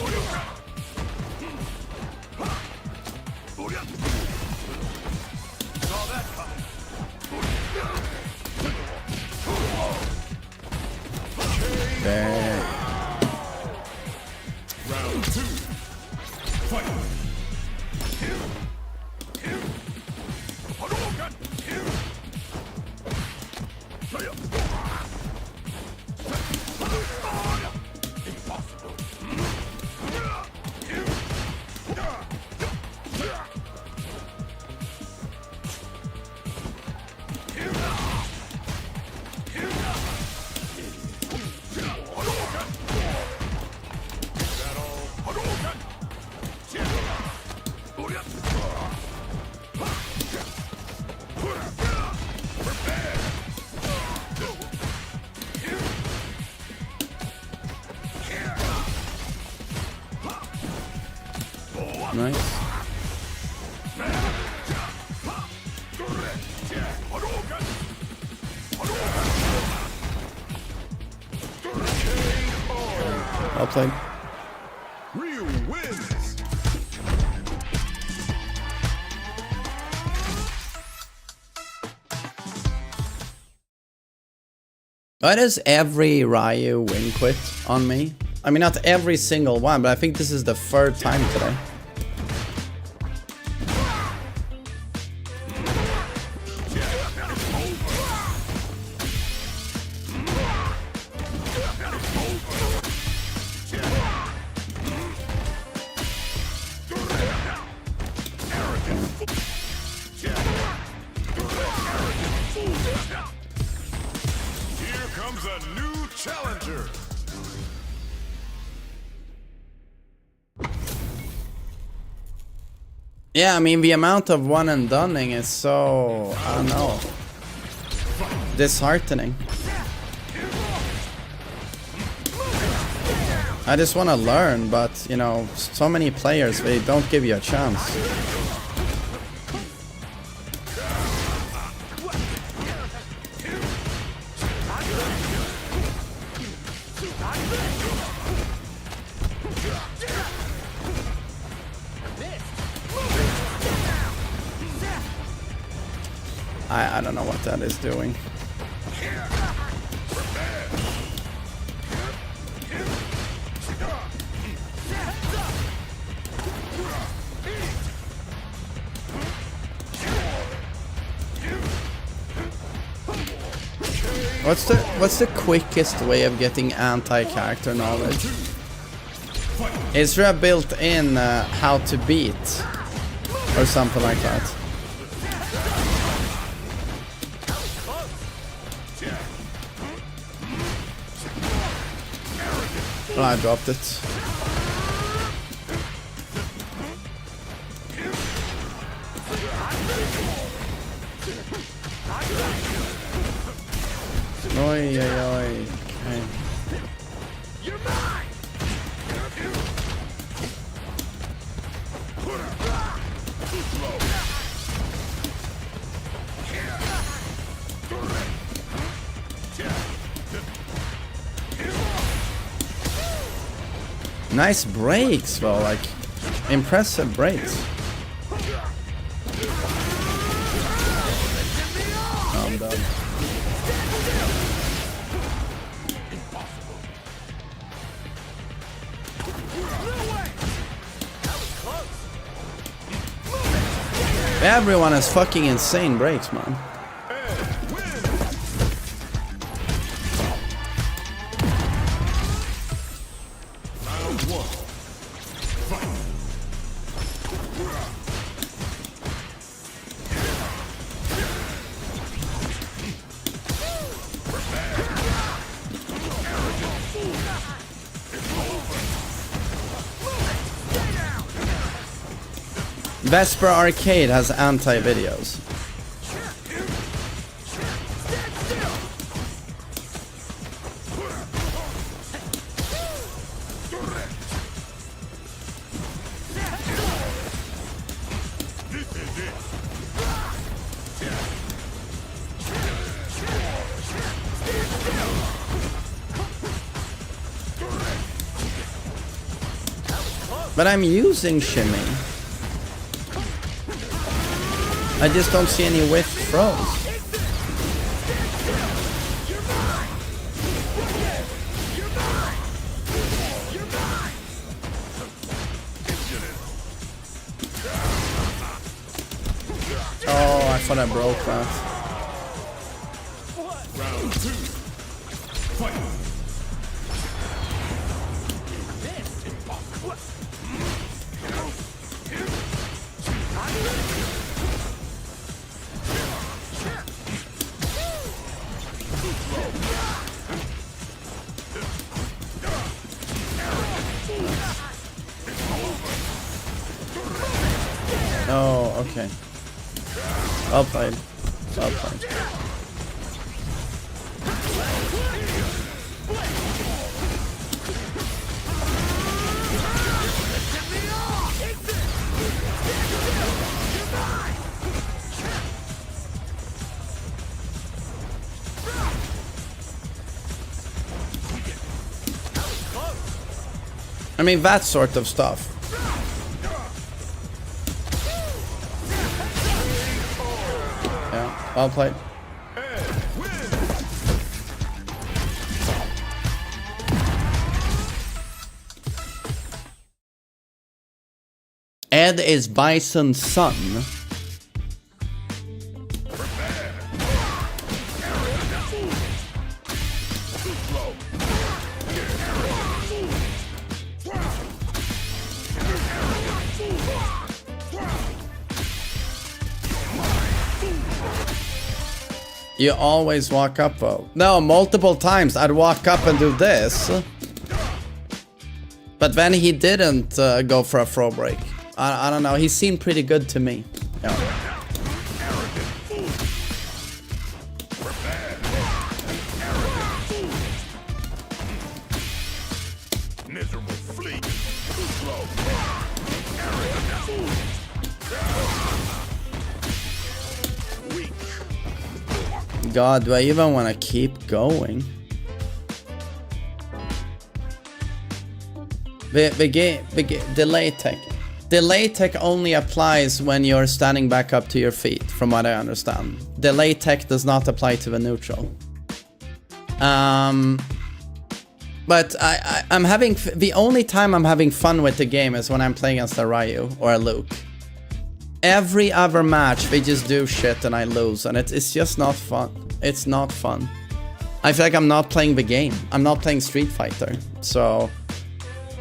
There. Round 2. Fight. Nice. Well played. Ryu wins. Why does every Ryu win quit on me? I mean, not every single one, but I think this is the third time today. Yeah, I mean, the amount of one and doneing is so, I don't know, disheartening. I just want to learn, but, you know, so many players, they don't give you a chance. I don't know what that is doing. What's the quickest way of getting anti-character knowledge? Is there a built-in how to beat or something like that? Oh, I dropped it. Oi, oi, oi. Okay. You're mine. Nice breaks, though, like impressive breaks. I'm done. Everyone has fucking insane breaks, man. Vesper Arcade has anti-videos. But I'm using shimmy. I just don't see any whiff throws. Oh, I thought I broke that. Round 2. Fight. Oh, okay. Well played. Well played. I mean, that sort of stuff. Yeah, well played. Ed is Bison's son. You always walk up, though. No, multiple times I'd walk up and do this. But then he didn't go for a throw break. I don't know. He seemed pretty good to me. Yeah. God, do I even want to keep going? The delay tech. Delay tech only applies when you're standing back up to your feet, from what I understand. Delay tech does not apply to the neutral. But I'm having... The only time I'm having fun with the game is when I'm playing against a Ryu or a Luke. Every other match, they just do shit and I lose, and it's just not fun. It's not fun. I feel like I'm not playing the game. I'm not playing Street Fighter. So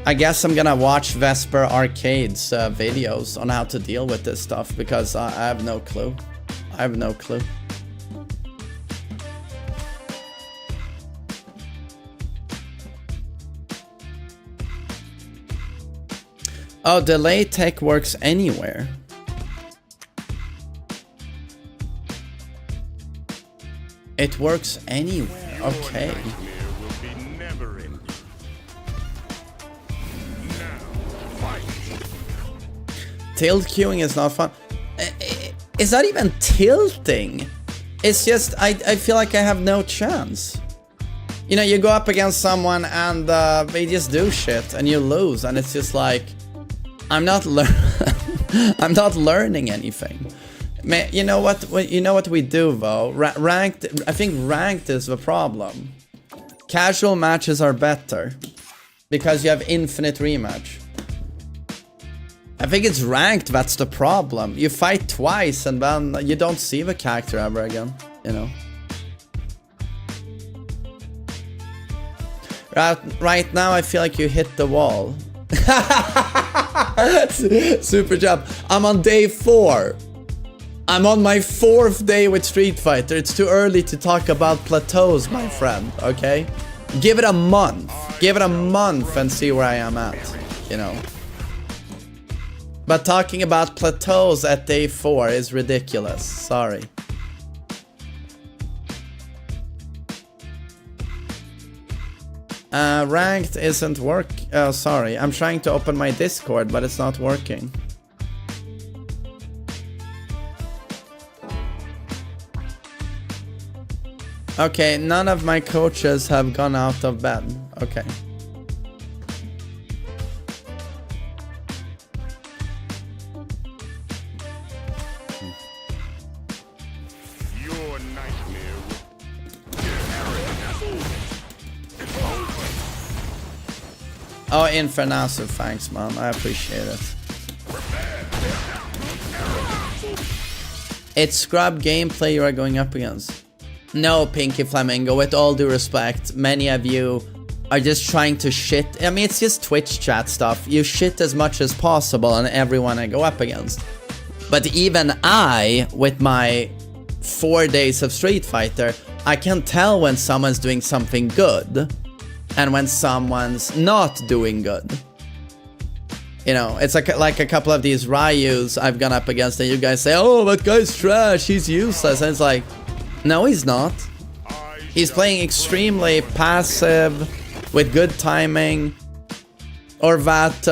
I guess I'm gonna watch Vesper Arcade's videos on how to deal with this stuff, because I have no clue. I have no clue. Oh, delay tech works anywhere. It works anywhere. Okay. Tilt queuing is not fun. It's not even tilting. It's just I feel like I have no chance. You know, you go up against someone and they just do shit and you lose, and it's just like I'm not learning anything. You know what we do though? Ranked. I think ranked is the problem. Casual matches are better because you have infinite rematch. I think it's ranked that's the problem. You fight twice and then you don't see the character ever again. You know. Right now, I feel like you hit the wall. Super jump. I'm on day 4. I'm on my 4th day with Street Fighter. It's too early to talk about plateaus, my friend, okay? Give it a month. Give it a month and see where I am at, you know? But talking about plateaus at day 4 is ridiculous. Sorry. Ranked isn't work. Oh, sorry. I'm trying to open my Discord, but it's not working. Okay, none of my coaches have gone out of bed. Okay. Your nightmare. Oh, Infernasu, thanks, man. I appreciate it. It's scrub gameplay you are going up against. No, Pinky Flamingo, with all due respect, many of you are just trying to shit. I mean, it's just Twitch chat stuff. You shit as much as possible on everyone I go up against. But even I, with my 4 days of Street Fighter, I can tell when someone's doing something good and when someone's not doing good. You know, it's like a couple of these Ryus I've gone up against and you guys say, oh, that guy's trash, he's useless. And it's like, no, he's not. He's playing extremely passive, with good timing. Or that,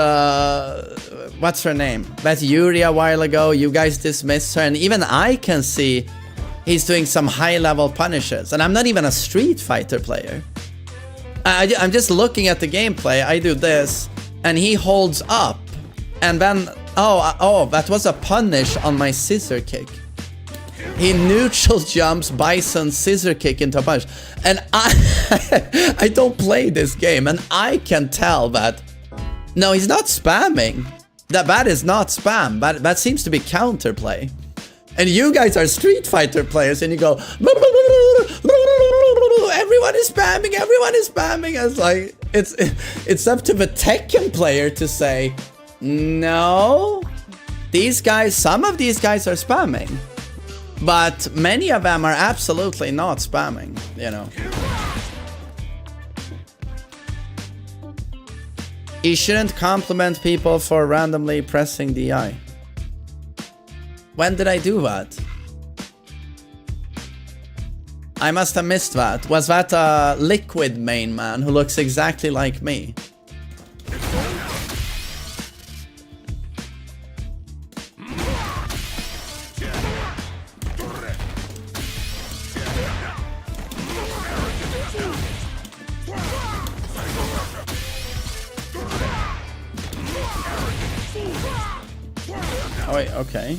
what's her name? That Yuri a while ago, you guys dismissed her, and even I can see he's doing some high-level punishes. And I'm not even a Street Fighter player. I'm just looking at the gameplay. I do this, and he holds up. And then, oh, that was a punish on my scissor kick. He neutral jumps Bison's scissor kick into a punch. And I don't play this game, and I can tell that... No, he's not spamming. That is not spam. That seems to be counterplay. And you guys are Street Fighter players, and you go... Everyone is spamming, everyone is spamming. It's like... It's up to the Tekken player to say... No... These guys, some of these guys are spamming. But many of them are absolutely not spamming, you know. You shouldn't compliment people for randomly pressing DI. When did I do that? I must have missed that. Was that a liquid main man who looks exactly like me? Oh wait, okay.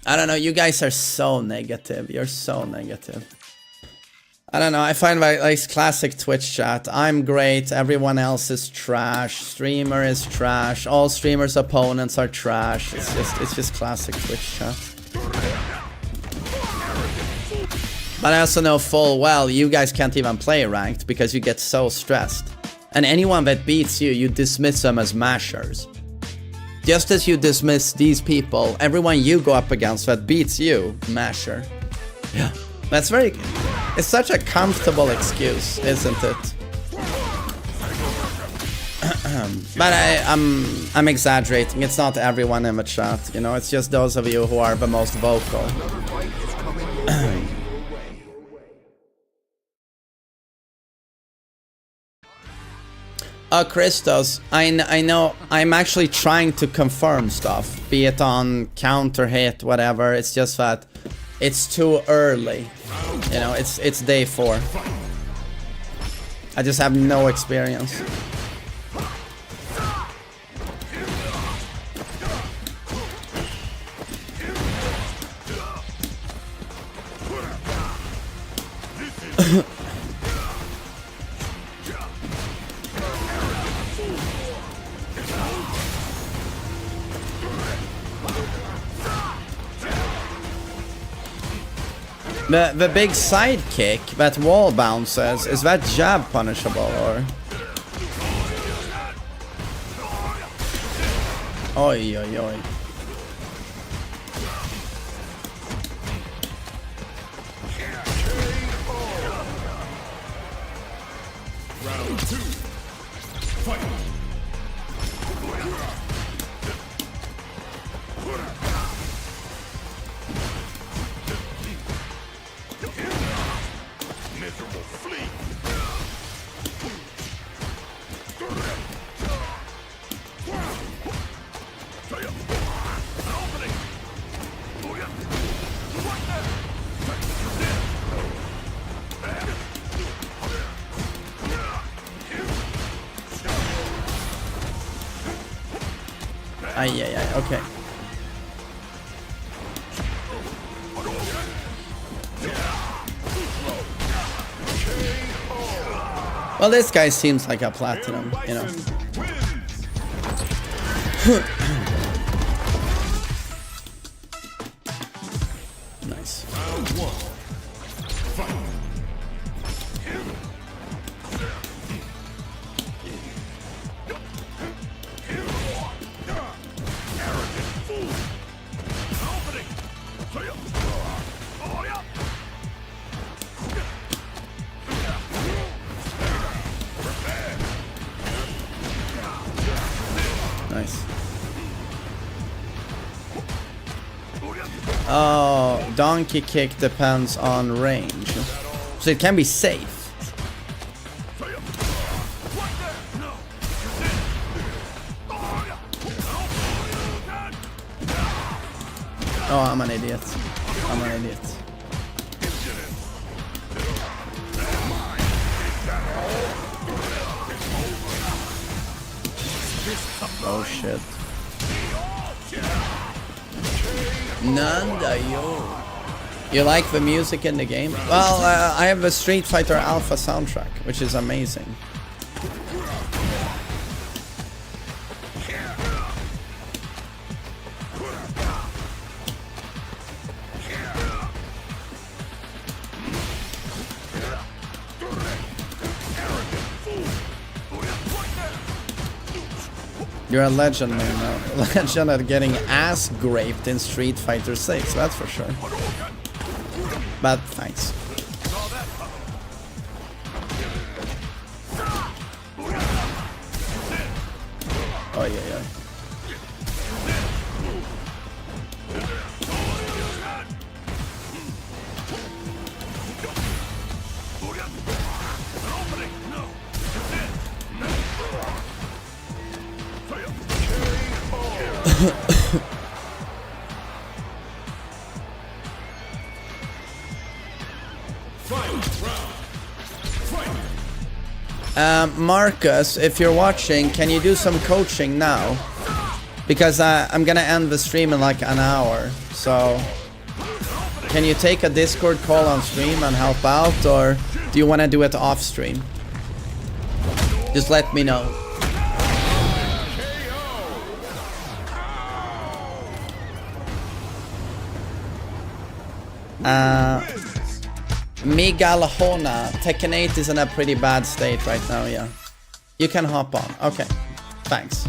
I don't know, you guys are so negative. You're so negative. I don't know, I find like classic Twitch chat. I'm great, everyone else is trash, streamer is trash, all streamers' opponents are trash. It's just classic Twitch chat. But I also know full well you guys can't even play ranked because you get so stressed. And anyone that beats you, you dismiss them as mashers. Just as you dismiss these people, everyone you go up against that beats you, masher. Yeah, that's very... It's such a comfortable excuse, isn't it? But I'm exaggerating. It's not everyone in the chat, you know. It's just those of you who are the most vocal. Christos, I know I'm actually trying to confirm stuff, be it on counter hit, whatever. It's just that it's too early. You know, it's day 4. I just have no experience. The big sidekick that wall bounces, is that jab punishable or? Oi oi oi. Round 2. Fight. Ay, okay. Well, this guy seems like a platinum, you know. Nice. Nice. Oh, donkey kick depends on range. So it can be safe. Oh, I'm an idiot. I'm an idiot. Oh shit. Nanda, yo. You like the music in the game? Well, I have the Street Fighter Alpha soundtrack, which is amazing. You're a legend, man. A legend at getting ass graped in Street Fighter 6, that's for sure. But thanks. Oh yeah, yeah. Marcus, if you're watching, can you do some coaching now? Because I'm gonna end the stream in like an hour. So, can you take a Discord call on stream and help out, or do you want to do it off stream? Just let me know. Megalhona, Tekken 8 is in a pretty bad state right now, yeah. You can hop on. Okay, thanks.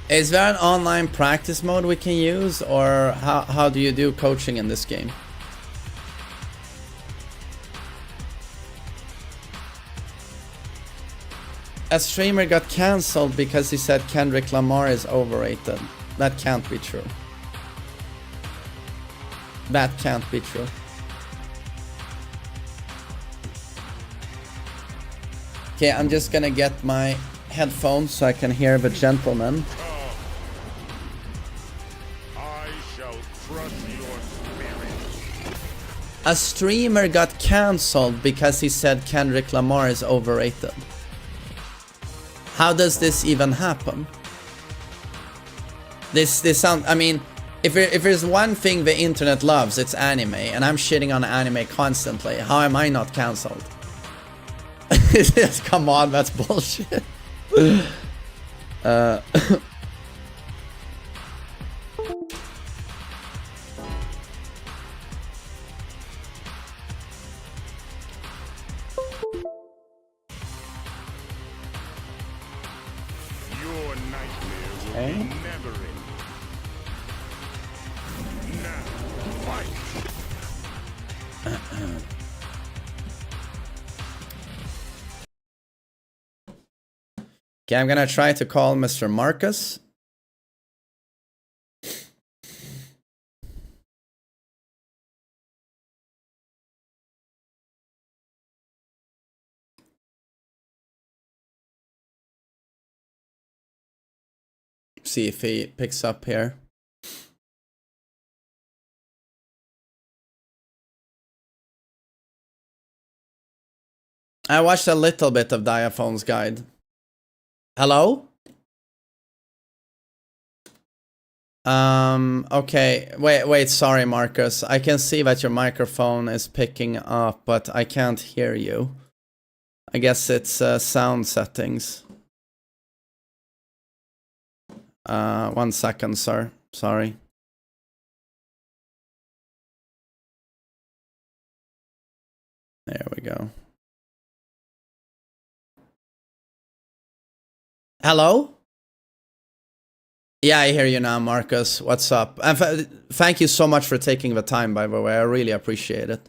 Is there an online practice mode we can use, or how do you do coaching in this game? A streamer got cancelled because he said Kendrick Lamar is overrated. That can't be true. That can't be true. Okay, I'm just gonna get my headphones so I can hear the gentleman. I shall crush your spirit. A streamer got cancelled because he said Kendrick Lamar is overrated. How does this even happen? This sound, I mean, if there's one thing the internet loves, it's anime, and I'm shitting on anime constantly. How am I not cancelled? Come on, that's bullshit. Okay, I'm gonna try to call Mr. Marcus. See if he picks up here. I watched a little bit of Diaphone's guide. Hello? Okay, wait, sorry Marcus. I can see that your microphone is picking up, but I can't hear you. I guess it's sound settings. 1 second, sir. Sorry. There we go. Hello? Yeah, I hear you now, Marcus. What's up? And thank you so much for taking the time, by the way. I really appreciate it.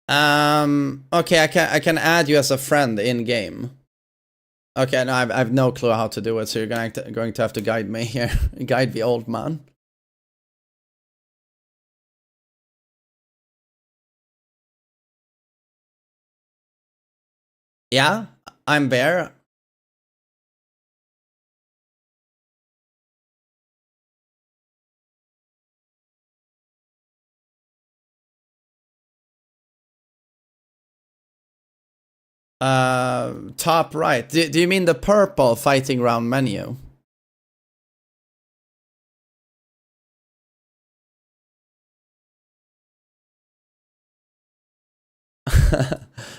Okay, I can add you as a friend in game. Okay, no, I have no clue how to do it, so you're going to have to guide me here. Guide the old man. Yeah, I'm Bear. Top right. Do you mean the purple fighting round menu?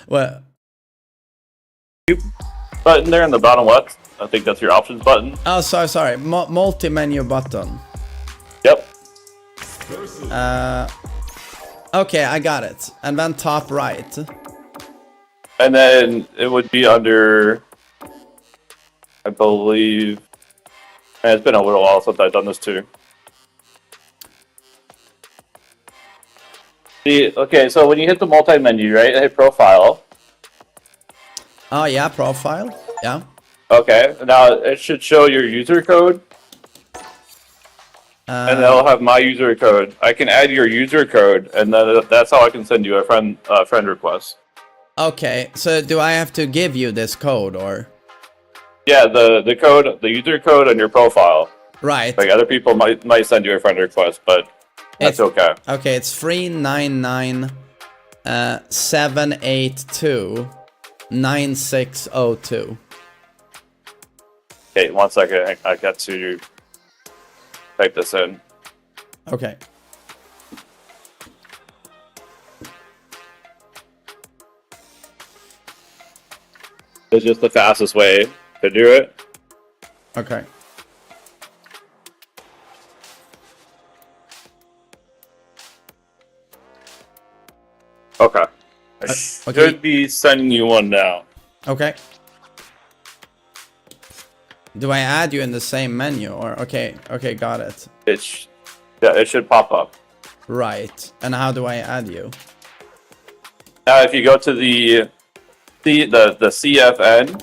Well, button there in the bottom left. I think that's your options button. oh, sorry. Multi-menu button. Yep. Okay, I got it. And then top right. And then it would be under, I believe, man, it's been a little while since I've done this too. See, okay, so when you hit the multi-menu, right, hit profile. Oh yeah, profile. Yeah. Okay, now it should show your user code. And it'll have my user code. I can add your user code, and then that's how I can send you a friend request. Okay, so do I have to give you this code or? Yeah, the code, the user code on your profile. Right. Like other people might send you a friend request, but that's okay. Okay, it's 399-782-9602. Okay, 1 second. I got to type this in. Okay. It's just the fastest way to do it. Okay. Okay. I should be sending you one now. Okay. Do I add you in the same menu or okay, got it. Yeah, it should pop up. Right. And how do I add you? Now if you go to the CFN.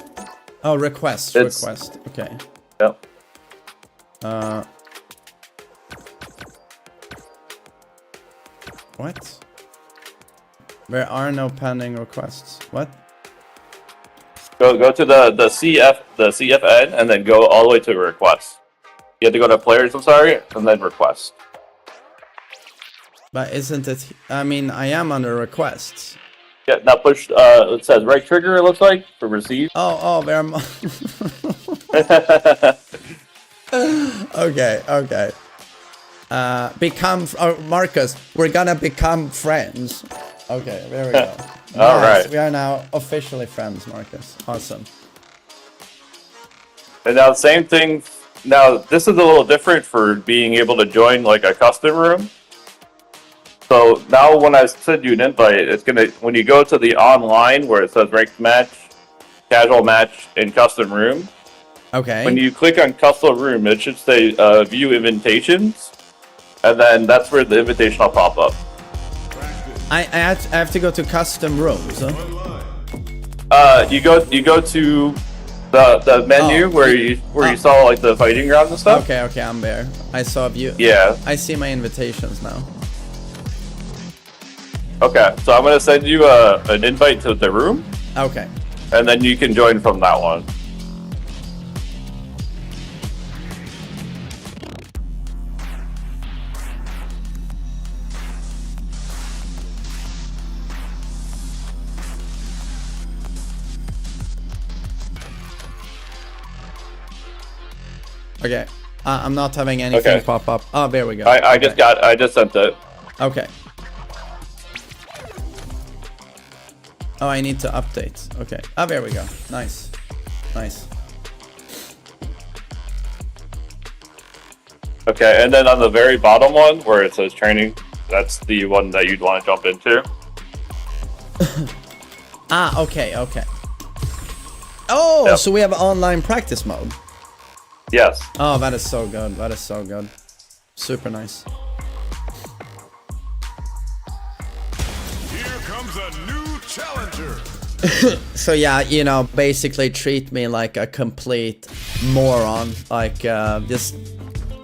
Oh, request. Okay. Yep. What? There are no pending requests. What? Go to the CFN and then go all the way to request. You have to go to players, I'm sorry, and then request. But isn't it? I mean, I am under requests. Yeah, now push. It says right trigger. It looks like for receive. Oh, there. Okay. Become Marcus. We're gonna become friends. Okay, there we go. All right. We are now officially friends, Marcus. Awesome. And now same thing. Now this is a little different for being able to join like a custom room. So now when I send you an invite, it's gonna when you go to the online where it says ranked match, casual match, and custom room. Okay. When you click on custom room, it should say view invitations, and then that's where the invitation will pop up. I have to go to custom rooms. Huh? You go to the menu where you saw like the fighting grounds and stuff. Okay, I'm there. I saw view. Yeah. I see my invitations now. Okay, so I'm gonna send you an invite to the room. Okay. And then you can join from that one. Okay. I'm not having anything pop up. Oh, there we go. I just sent it. Okay. Oh, I need to update. Okay. Oh, there we go. Nice. Okay, and then on the very bottom one where it says training, that's the one that you'd want to jump into. Okay. Oh, Yep. so we have online practice mode. Yes. Oh, that is so good. Super nice. Here comes a new challenger. So yeah, you know, basically treat me like a complete moron. Like, just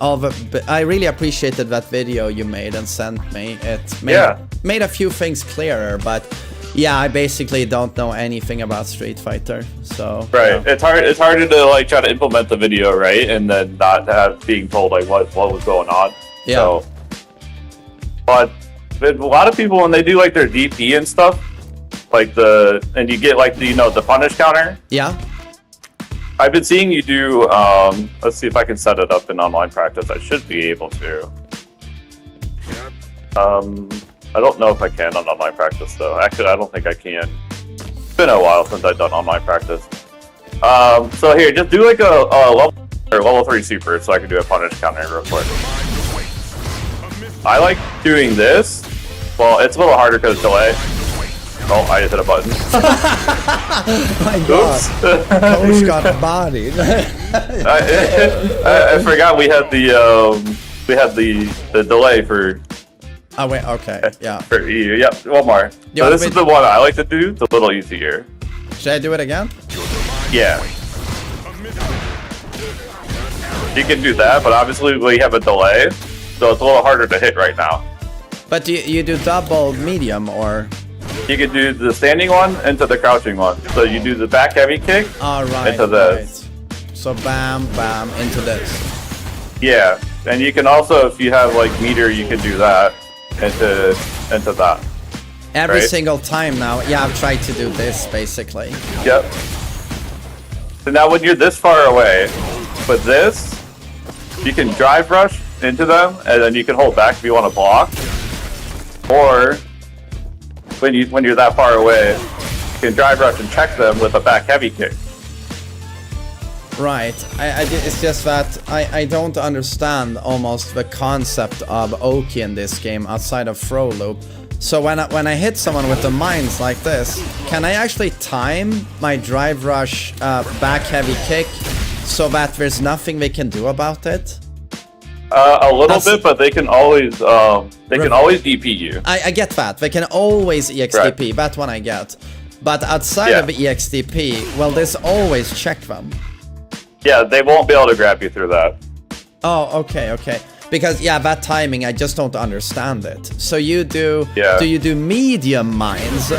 all the. I really appreciated that video you made and sent me. It made a few things clearer, but yeah, I basically don't know anything about Street Fighter, so. Right. Yeah. It's harder to like try to implement the video, right, and then not have being told like what was going on. Yeah. So, but a lot of people when they do like their DP and stuff, like and you get like the punish counter. Yeah. I've been seeing you do. Let's see if I can set it up in online practice. I should be able to. I don't know if I can on online practice though. Actually, I don't think I can. It's been a while since I've done online practice. So here, just do like a level 3 super so I can do a punish counter real quick. I like doing this Well, it's a little harder because of delay. Oh, I just hit a button. My God, Coach got bodied. I forgot we had the delay for. Oh wait, okay, yeah. For EU. Yep, one more. Yeah, so this is the one I like to do. It's a little easier. Should I do it again? Yeah. You can do that, but obviously we have a delay, so it's a little harder to hit right now. But you do double medium or? You can do the standing one into the crouching one. So you do the back heavy kick into this. Right. So bam, bam, into this. Yeah, and you can also, if you have like meter, you can do that into that. Every right? single time now. Yeah, I've tried to do this basically. Yep. So now when you're this far away, with this, you can drive rush into them, and then you can hold back if you want to block. Or when you're that far away, you can drive rush and check them with a back heavy kick. Right. It's just that I don't understand almost the concept of Oki in this game outside of throw loop. So when I hit someone with the mines like this, can I actually time my drive rush back heavy kick so that there's nothing they can do about it? A little bit, but they can always DP you. I get that. They can always EXDP. Right. That one I get. But outside of the EXDP, will this always check them? Yeah, they won't be able to grab you through that. Oh, okay. Because yeah, that timing, I just don't understand it. So you do? Yeah. Do you do medium mines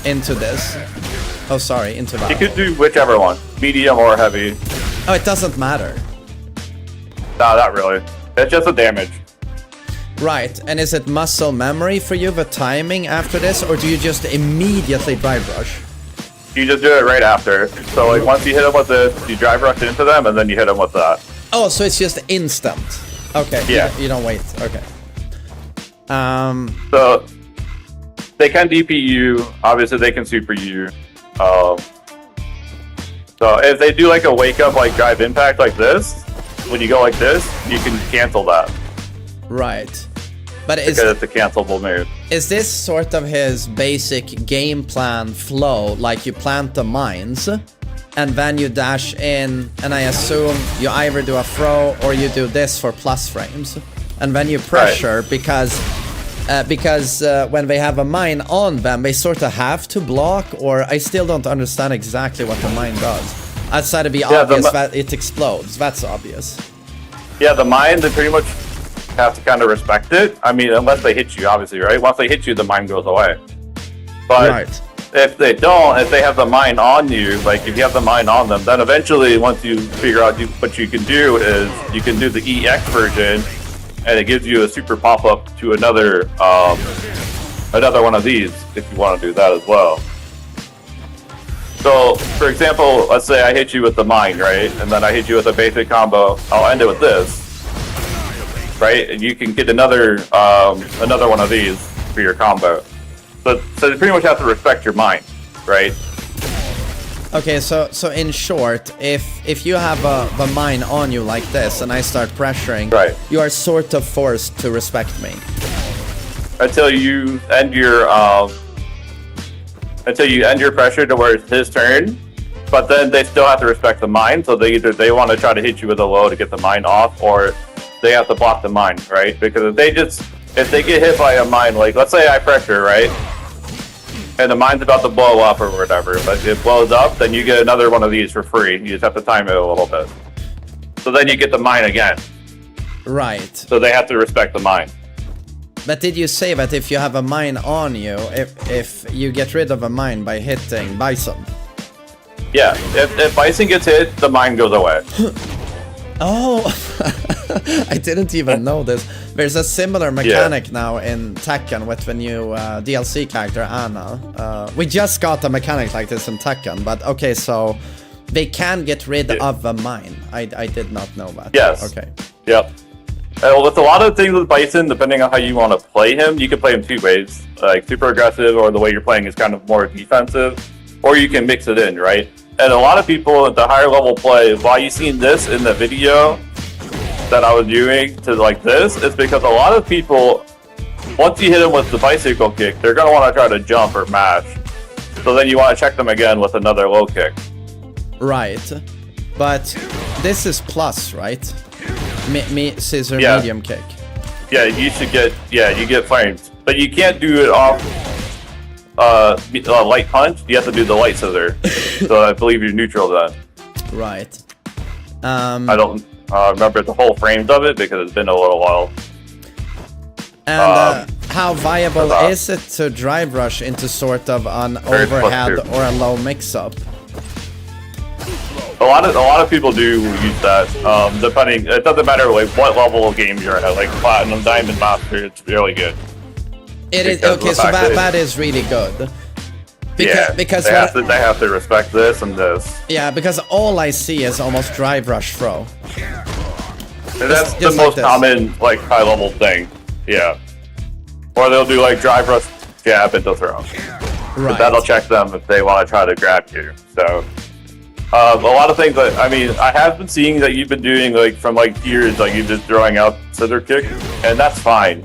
into this? Oh, sorry, into that. You could do whichever one, medium or heavy. Oh, it doesn't matter. No, not really. It's just the damage. Right, and is it muscle memory for you, the timing after this, or do you just immediately drive rush? You just do it right after. So like once you hit them with this, you drive rush into them, and then you hit them with that. Oh, so it's just instant. Okay. Yeah. You don't wait. Okay. So they can DP you. Obviously, they can super you. So if they do like a wake up, like drive impact like this, when you go like this, you can cancel that. Right. But because it's a cancelable move. Is this sort of his basic game plan flow? Like you plant the mines, and then you dash in, and I assume you either do a throw or you do this for plus frames, and then you pressure because when they have a mine on them, they sort of have to block, or I still don't understand exactly what the mine does. Outside of the obvious that it explodes, that's obvious. Yeah, the mine, they pretty much have to kind of respect it. I mean, unless they hit you, obviously, right? Once they hit you, the mine goes away. But if they don't, if they have the mine on you, like if you have the mine on them, then eventually, once you figure out what you can do is you can do the EX version, and it gives you a super pop-up to another one of these if you want to do that as well. So, for example, let's say I hit you with the mine, right? And then I hit you with a basic combo. I'll end it with this. Right, and you can get another one of these for your combo. So you pretty much have to respect your mind, right? Okay, so in short, if you have a mine on you like this and I start pressuring, you are sort of forced to respect me until you end your pressure to where it's his turn. But then they still have to respect the mine, so they want to try to hit you with a low to get the mine off, or they have to block the mine, right? Because if they get hit by a mine, like let's say I pressure, right? And the mine's about to blow up or whatever, but it blows up, then you get another one of these for free. You just have to time it a little bit. So then you get the mine again. Right. So they have to respect the mine. But did you say that if you have a mine on you, if you get rid of a mine by hitting Bison? Yeah, if Bison gets hit, the mine goes away. Oh, I didn't even know this. There's a similar mechanic now in Tekken with the new DLC character, Anna. We just got a mechanic like this in Tekken, but okay, so they can get rid of a mine. I did not know that. Yes. Okay. Yep. With a lot of things with Bison, depending on how you want to play him, you can play him two ways. Like super aggressive, or the way you're playing is kind of more defensive. Or you can mix it in, right? And a lot of people at the higher level play, why you seen this in the video that I was doing to like this, is because a lot of people once you hit them with the bicycle kick, they're gonna want to try to jump or mash. So then you want to check them again with another low kick. Right. But this is plus, right? Scissor Yeah. medium kick. Yeah, you should get, you get frames. But you can't do it off light punch. You have to do the light scissor. So I believe you're neutral then. Right. I don't remember the whole frames of it because it's been a little while. And how viable is it to drive rush into sort of an overhead or a low mix-up? A lot of people do use that. Depending, it doesn't matter like what level of game you're at. Like Platinum, Diamond, Master, it's really good. It is okay. So that is really good. Because they have to respect this and this. Yeah, because all I see is almost drive rush throw. And that's the most common like high level thing. Yeah. Or they'll do like drive rush, jab, and throw. Right. That'll check them if they want to try to grab you. So a lot of things that I have been seeing that you've been doing like from like years, like you're just throwing out scissor kick, and that's fine.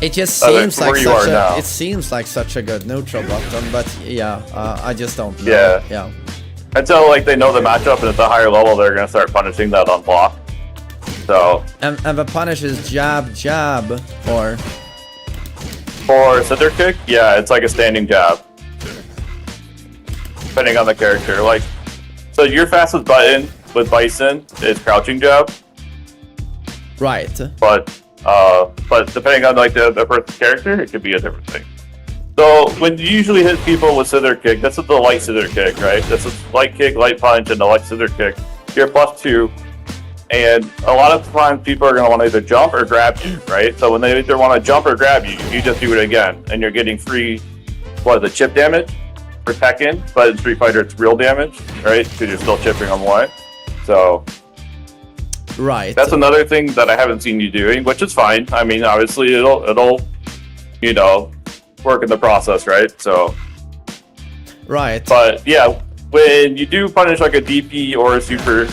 It just seems like such a good neutral button, but yeah, I just don't know. Yeah. Until like they know the matchup and it's a higher level, they're gonna start punishing that on block. So and the punish is jab, or for scissor kick, yeah, it's like a standing jab. Depending on the character, like so your fastest button with Bison is crouching jab. Right. But depending on like the person's character, it could be a different thing. So when you usually hit people with scissor kick, this is the light scissor kick, right? This is light kick, light punch, and the light scissor kick. You're +2, and a lot of times people are gonna want to either jump or grab you, right? So when they either want to jump or grab you, you just do it again, and you're getting free, chip damage for Tekken, but in Street Fighter it's real damage, right? Because you're still chipping them away. So. Right. That's another thing that I haven't seen you doing, which is fine. I mean, obviously it'll work in the process, right? So. Right. But yeah, when you do punish like a DP or a super,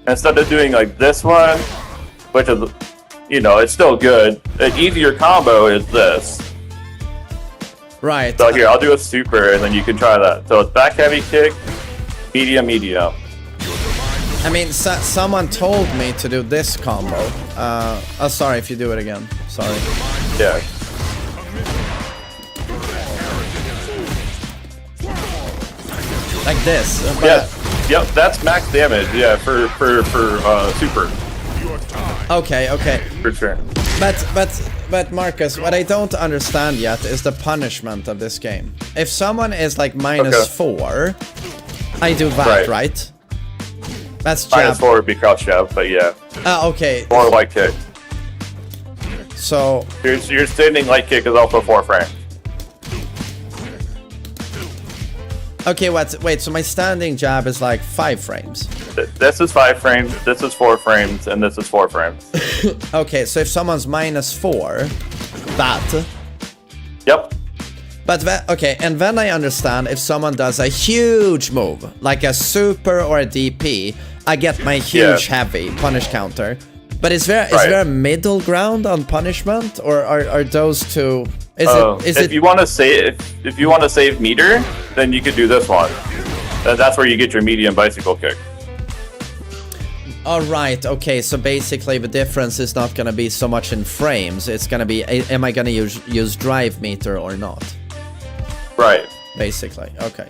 instead of doing like this one, which is, it's still good. An easier combo is this. Right. So here, I'll do a super, and then you can try that. So it's back heavy kick, medium, medium. I mean, someone told me to do this combo. Sorry if you do it again. Sorry. Yeah. Like this. Yep, that's max damage. Yeah, for super. Okay. For sure. But Marcus, what I don't understand yet is the punishment of this game. If someone is like -4, I do that, right? That's jab. -4 would be crouch jab, but yeah. Okay. Or light kick. So your standing light kick is also 4 frames. Okay, wait, so my standing jab is like 5 frames. This is 5 frames, this is 4 frames, and this is 4 frames. Okay, so if someone's -4, that. Yep. But okay, and then I understand if someone does a huge move, like a super or a DP, I get my huge heavy punish counter. But is there a middle ground on punishment, or are those two? If you want to save meter, then you could do this one. And that's where you get your medium bicycle kick. All right. Okay. So basically, the difference is not gonna be so much in frames. It's gonna be, am I gonna use drive meter or not? Right. Basically. Okay.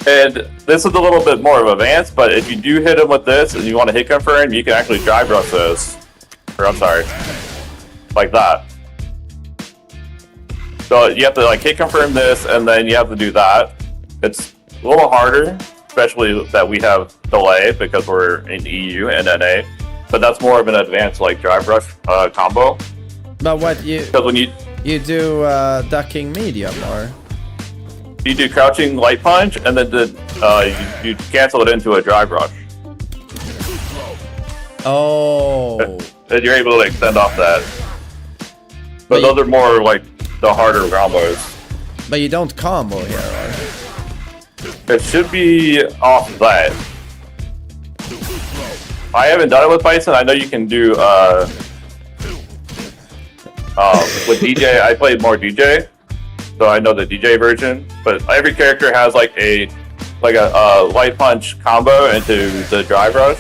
And this is a little bit more of advanced, but if you do hit him with this and you want to hit confirm, you can actually drive rush this. Or I'm sorry, like that. So you have to like hit confirm this, and then you have to do that. It's a little harder, especially that we have delay because we're in EU and NA. But that's more of an advanced like drive rush combo. But what because when you do ducking medium, or you do crouching light punch, and then you cancel it into a drive rush. Oh. And you're able to extend off that. But those are more like the harder combos. But you don't combo here, or? It should be off that. I haven't done it with Bison. I know you can do With DJ, I played more DJ, so I know the DJ version. But every character has like a light punch combo into the drive rush.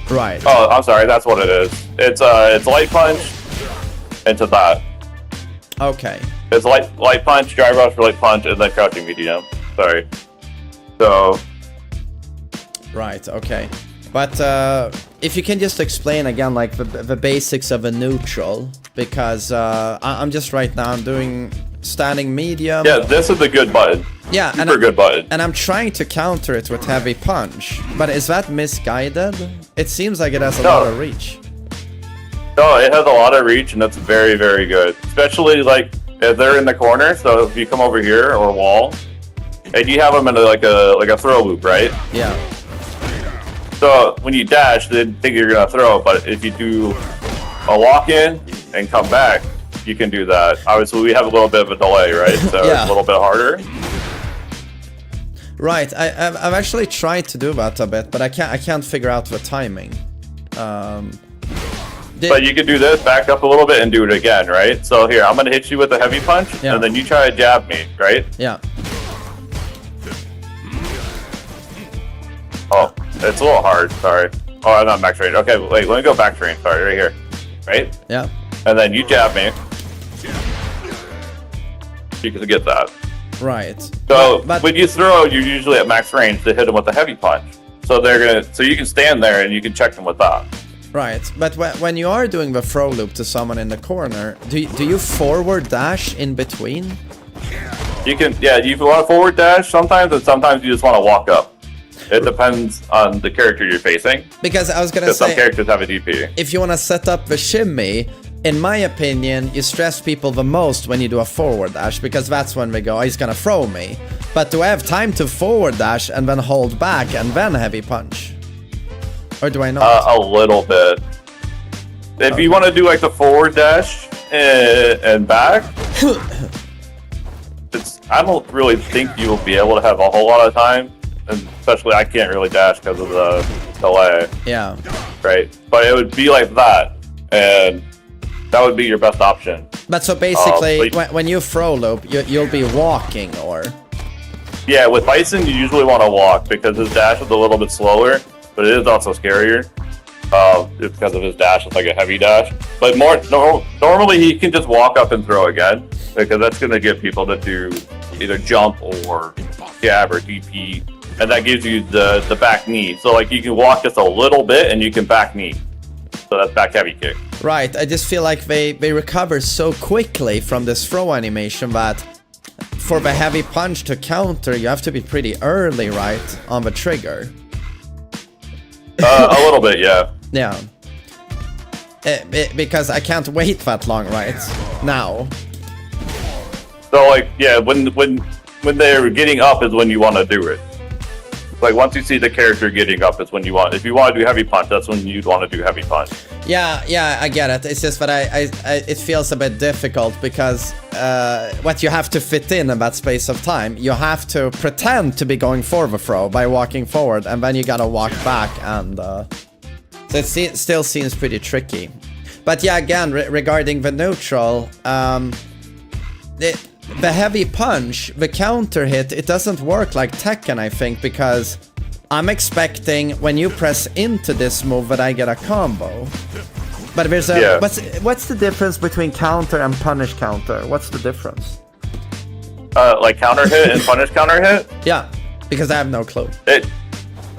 Right. Oh, I'm sorry, that's what it is. It's light punch into that. Okay. It's light punch, drive rush, light punch, and then crouching medium. Sorry. So. Right. Okay. But if you can just explain again, like the basics of a neutral, because I'm just right now I'm doing standing medium. Yeah, this is a good button. Yeah, super good button. And I'm trying to counter it with heavy punch, but is that misguided? It seems like it has a lot of reach. No, it has a lot of reach, and that's very, very good. Especially like if they're in the corner. So if you come over here or wall, and you have them in like a throw loop, right? Yeah. So when you dash, they think you're gonna throw, but if you do a lock in and come back, you can do that. Obviously, we have a little bit of a delay, right? So yeah. It's a little bit harder. Right. I've actually tried to do that a bit, but I can't figure out the timing. But you can do this, back up a little bit, and do it again, right? So here, I'm gonna hit you with a heavy punch, and then you try to jab me, right? Yeah. Oh, it's a little hard. Sorry. Oh, I'm not max range. Okay, wait. Let me go back range. Sorry, right here. Right? Yeah. And then you jab me. You can get that. Right. So when you throw, you're usually at max range to hit them with a heavy punch. So so you can stand there and you can check them with that. Right. But when you are doing the throw loop to someone in the corner, do you forward dash in between? You can. Yeah. You want to forward dash sometimes, and sometimes you just want to walk up. It depends on the character you're facing. Because I was gonna say, some characters have a DP. If you want to set up the shimmy, in my opinion, you stress people the most when you do a forward dash, because that's when they go, oh, he's gonna throw me. But do I have time to forward dash and then hold back and then heavy punch? Or do I not? A little bit. If you want to do like the forward dash and back, I don't really think you'll be able to have a whole lot of time. And especially, I can't really dash because of the delay. Yeah. Right. But it would be like that, and that would be your best option. But so basically, when you throw loop, you'll be walking, or? Yeah, with Bison, you usually want to walk because his dash is a little bit slower, but it is also scarier. Because of his dash, it's like a heavy dash. But normally he can just walk up and throw again, because that's going to get people to do either jump or jab or DP. And that gives you the back knee. So like you can walk just a little bit and you can back knee. So that's back heavy kick. Right, I just feel like they recover so quickly from this throw animation that for the heavy punch to counter, you have to be pretty early, right, on the trigger. A little bit, yeah. Yeah. Because I can't wait that long, right? Now. So like, yeah, when they're getting up is when you want to do it. Like once you see the character getting up is when you want. If you want to do heavy punch, that's when you'd want to do heavy punch. Yeah, I get it. It's just that it feels a bit difficult because what you have to fit in that space of time, you have to pretend to be going for the throw by walking forward, and then you gotta walk back, and so it still seems pretty tricky. But yeah, again, regarding the neutral, the heavy punch, the counter hit, it doesn't work like Tekken, I think, because I'm expecting when you press into this move that I get a combo. But there's a what's the difference between counter and punish counter? What's the difference? Like counter hit and punish counter hit? Yeah, because I have no clue.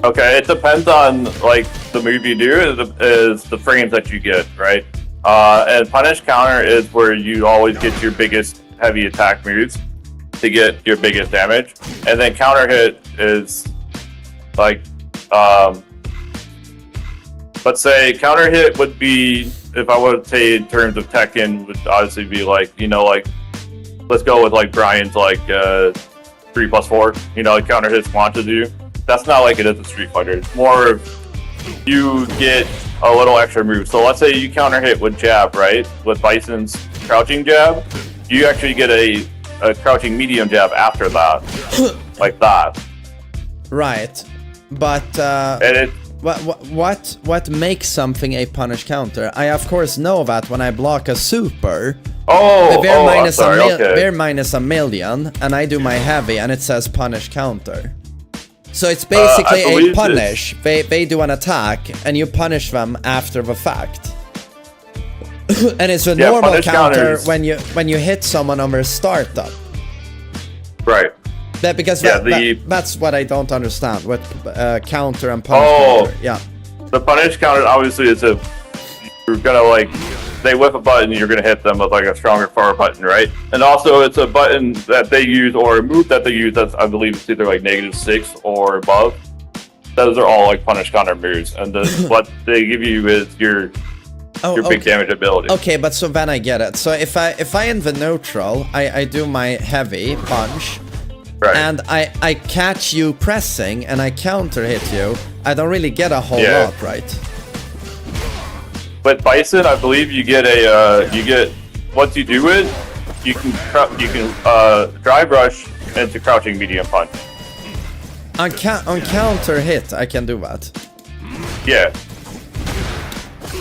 Okay, it depends on like the move you do is the frames that you get, right? And punish counter is where you always get your biggest heavy attack moves to get your biggest damage, and then counter hit is like let's say counter hit would be, if I would say in terms of Tekken, would obviously be like, you know, like let's go with like Brian's like 3+4, you know, like counter hits launches you. That's not like it is in Street Fighter. It's more you get a little extra move. So let's say you counter hit with jab, right? With Bison's crouching jab, you actually get a crouching medium jab after that, like that. Right, but and what makes something a punish counter? I of course know that when I block a super. Oh, They're I'm sorry. Okay. they're minus a million, and I do my heavy, and it says punish counter. So it's basically a punish. They do an attack, and you punish them after the fact. And it's a normal counter when you hit someone on their startup. Right. Because that's what I don't understand with counter and punish counter. Yeah. The punish counter obviously is you're gonna like they whip a button, you're gonna hit them with like a stronger forward button, right? And also it's a button that they use or a move that they use that's I believe it's either like -6 or above. Those are all like punish counter moves, and what they give you is your big damage ability. Okay, but so then I get it. So if I in the neutral, I do my heavy punch. Right. And I catch you pressing and I counter hit you, I don't really get a whole lot, right? But Bison, I believe you get once you do it, you can drive rush into crouching medium punch. On counter hit, I can do that. Yeah.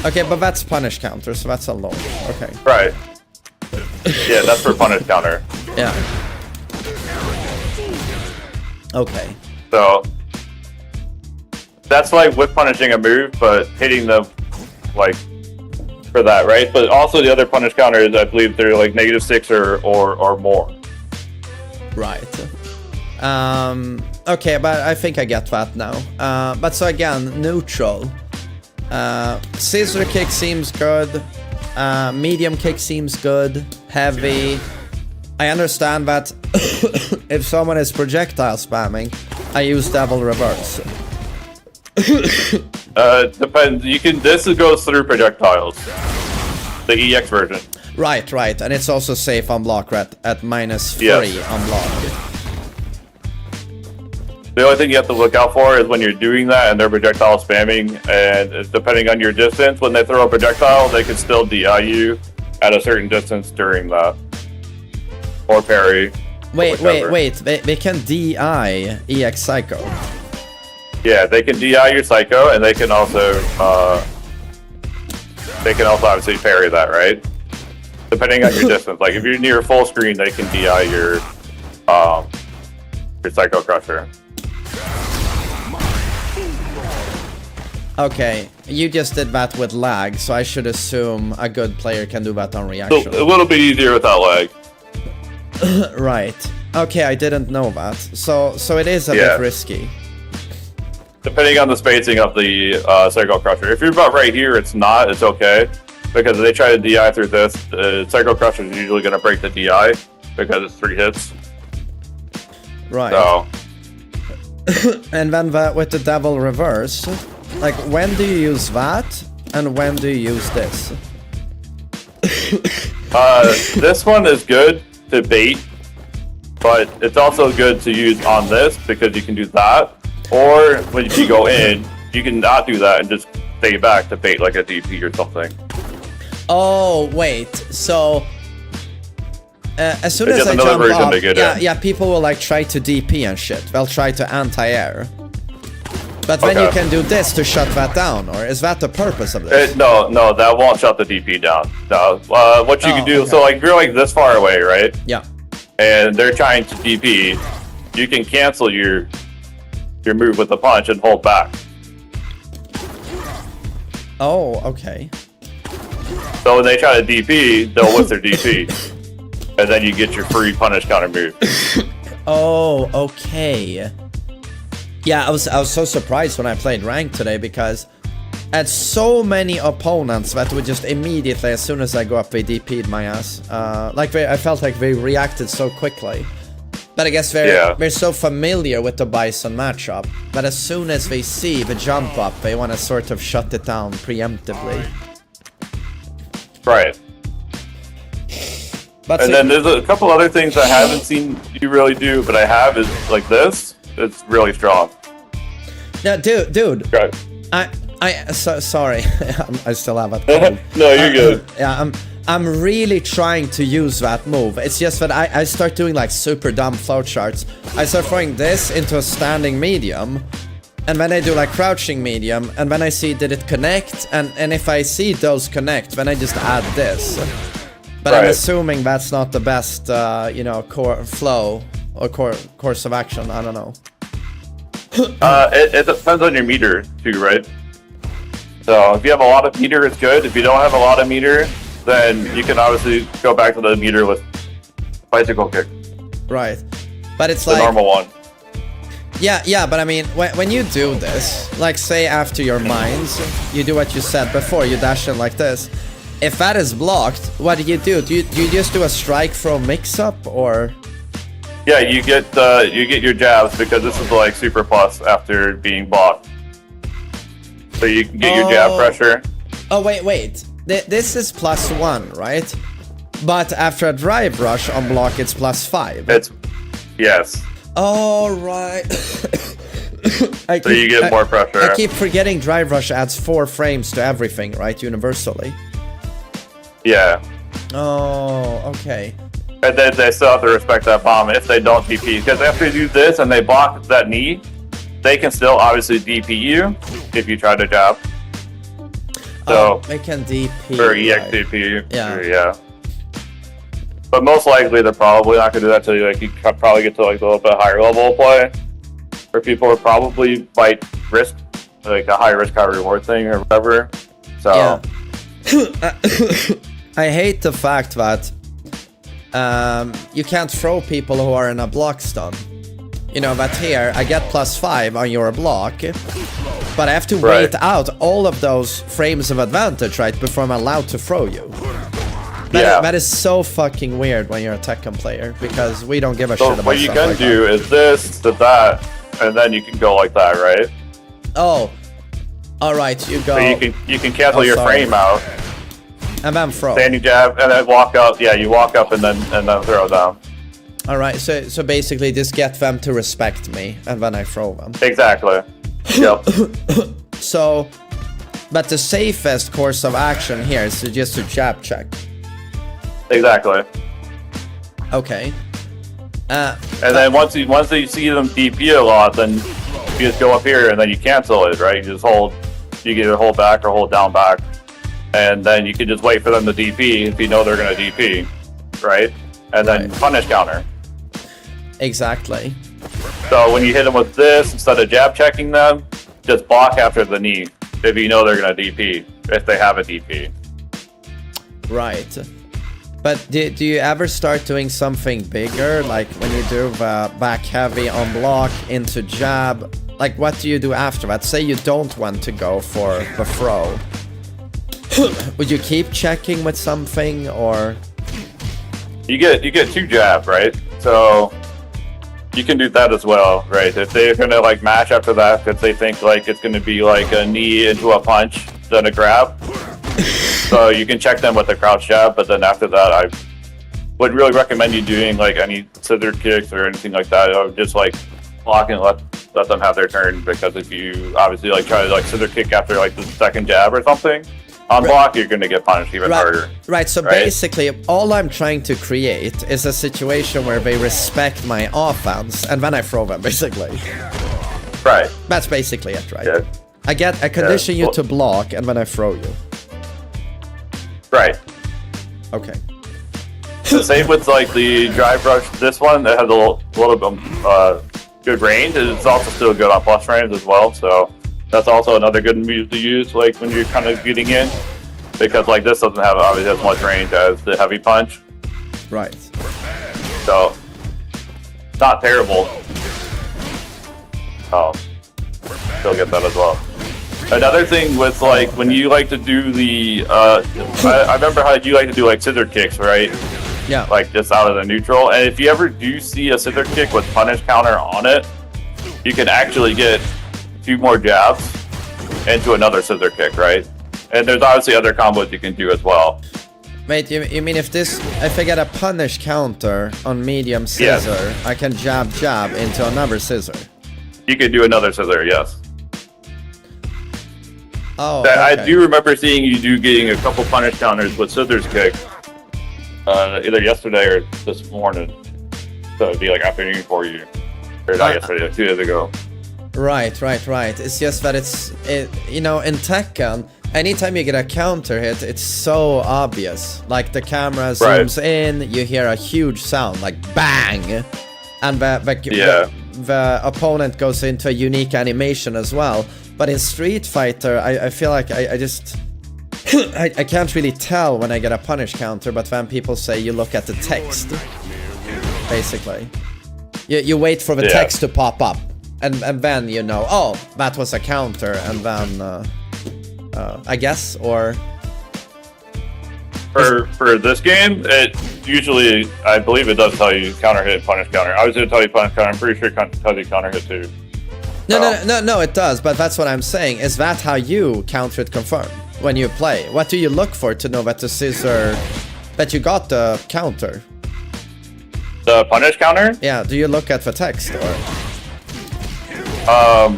Okay, but that's punish counter, so that's a low. Okay. Right. Yeah, that's for punish counter. Yeah. Okay. So that's like with punishing a move, but hitting them like for that, right? But also the other punish counters, I believe they're like -6 or more. Right. Okay, but I think I get that now. But so again, neutral. Scissor kick seems good. Medium kick seems good. Heavy. I understand that if someone is projectile spamming, I use double reverse. Depends. This goes through projectiles. The EX version. Right, and it's also safe on block at -3 on block. The only thing you have to look out for is when you're doing that and they're projectile spamming, and depending on your distance, when they throw a projectile, they can still DI you at a certain distance during that. Or parry. Wait. They can DI EX Psycho. Yeah, they can DI your Psycho, and they can also obviously parry that, right? Depending on your distance. Like if you're near full screen, they can DI your Psycho Crusher. Okay, you just did that with lag, so I should assume a good player can do that on reaction. So, a little bit easier without lag. Right. Okay, I didn't know that. So it is a bit risky. Depending on the spacing of the Psycho Crusher. If you're about right here, it's okay. Because if they try to DI through this, the Psycho Crusher is usually going to break the DI because it's 3 hits. Right. So. And then with the double reverse, like when do you use that and when do you use this? This one is good to bait, but it's also good to use on this because you can do that. Or when you go in, you can not do that and just stay back to bait like a DP or something. Oh wait, so as soon as I jump up, people will like try to DP and shit. They'll try to anti-air. But then you can do this to shut that down, or is that the purpose of this? No, that won't shut the DP down. No, what you can do, so like if you're like this far away, right? Yeah. And they're trying to DP, you can cancel your move with the punch and hold back. Oh, okay. So when they try to DP, they'll whip their DP. And then you get your free punish counter move. Oh, okay. Yeah, I was so surprised when I played ranked today because I had so many opponents that would just immediately, as soon as I go up, they DP'd my ass. I felt like they reacted so quickly. But I guess they're so familiar with the Bison matchup that as soon as they see the jump up, they want to sort of shut it down preemptively. Right. And then there's a couple other things I haven't seen you really do, but I have is like this. It's really strong. Yeah, dude. Right. Sorry, I still have it. No, you're good. Yeah, I'm really trying to use that move. It's just that I start doing like super dumb flowcharts. I start throwing this into a standing medium, And then I do like crouching medium, and then I see did it connect, and if I see those connect, then I just add this. But I'm assuming that's not the best, you know, core flow or course of action. I don't know. It depends on your meter too, right? So if you have a lot of meter, it's good. If you don't have a lot of meter, then you can obviously go back to the meter with bicycle kick. Right, but it's the like normal one. Yeah, but I mean, when you do this, like say after your mines, you do what you said before, you dash in like this. If that is blocked, what do? Do you just do a strike throw mix-up, or? Yeah, you get your jabs because this is like super plus after being blocked. So you can get your jab pressure. Oh, wait. This is +1, right? But after a drive rush on block, it's +5. Yes. Oh, right. So you get more pressure. I keep forgetting drive rush adds 4 frames to everything, right? Universally. Yeah. Oh, okay. And then they still have to respect that bomb if they don't DP. Because after you do this and they block that knee, they can still obviously DP you if you try to jab. So they can DP. Or EX right. DP. Yeah. Yeah. But most likely they're probably not gonna do that till you probably get to like a little bit higher level of play. Where people would might risk like a high risk, high reward thing or whatever. So yeah. I hate the fact that you can't throw people who are in a block stun. You know, that here, I get +5 on your block, but I have to wait out all of those frames of advantage, right, before I'm allowed to throw you. That is so fucking weird when you're a Tekken player, because we don't give a shit about what you stuff can like do is this to that, and then you can go like that, right? Oh. Alright, you go. So you can cancel your frame out. And then throw. Standing jab, and then walk up. Yeah, you walk up and then throw down. Alright, so basically just get them to respect me, and then I throw them. Exactly. Yep. So, but the safest course of action here is just to jab check. Exactly. Okay. And then once you see them DP a lot, then you just go up here and then you cancel it, right? You just hold, you either hold back or hold down back, and then you can just wait for them to DP if you know they're gonna DP, right? And then punish counter. Exactly. So when you hit them with this, instead of jab checking them, just block after the knee if you know they're gonna DP, if they have a DP. Right. But do you ever start doing something bigger, like when you do back heavy on block into jab? Like what do you do after that? Say you don't want to go for the throw. Would you keep checking with something, or? You get 2 jab, right? So you can do that as well, right? If they're gonna like match after that, because they think like it's gonna be like a knee into a punch, then a grab. So you can check them with the crouch jab, but then after that, I would really recommend you doing like any scissor kicks or anything like that. I would just like block and let them have their turn, because if you obviously like try to like scissor kick after like the second jab or something on block, you're gonna get punished even harder. Right. So basically, all I'm trying to create is a situation where they respect my offense, and then I throw them. Basically. Right. That's basically it, right? Yeah. I condition you to block, and then I throw you. Right. Okay. The same with like the drive rush. This one that has a little bit good range. It's also still good on plus frames as well. So that's also another good move to use, like when you're kind of getting in, because like this doesn't have obviously as much range as the heavy punch. Right. So not terrible. Still get that as well. Another thing with like when you like to do the I remember how you like to do like scissor kicks, right? Yeah. Like just out of the neutral. And if you ever do see a scissor kick with punish counter on it, you can actually get 2 more jabs into another scissor kick, right? And there's obviously other combos you can do as well. Wait, you mean if I get a punish counter on medium scissor, I can jab into another scissor? You could do another scissor, yes. Oh, okay. I do remember seeing you getting a couple punish counters with scissors kick, either yesterday or this morning. So it'd be like afternoon for you, or not yesterday, like 2 days ago. Right. It's just that you know, in Tekken, anytime you get a counter hit, it's so obvious. Like the camera zooms in, you hear a huge sound, like bang, and the opponent goes into a unique animation as well. But in Street Fighter, I feel like I just I can't really tell when I get a punish counter, but then people say you look at the text, basically. You wait for the text to pop up, and then you know, oh, that was a counter, and then I guess, or for this game, it usually, I believe it does tell you counter hit, punish counter. I was going to tell you punish counter. I'm pretty sure it tells you counter hit too. No, it does, but that's what I'm saying. Is that how you counter it confirm when you play? What do you look for to know that the scissor, that you got the counter? The punish counter? Yeah, do you look at the text, or? I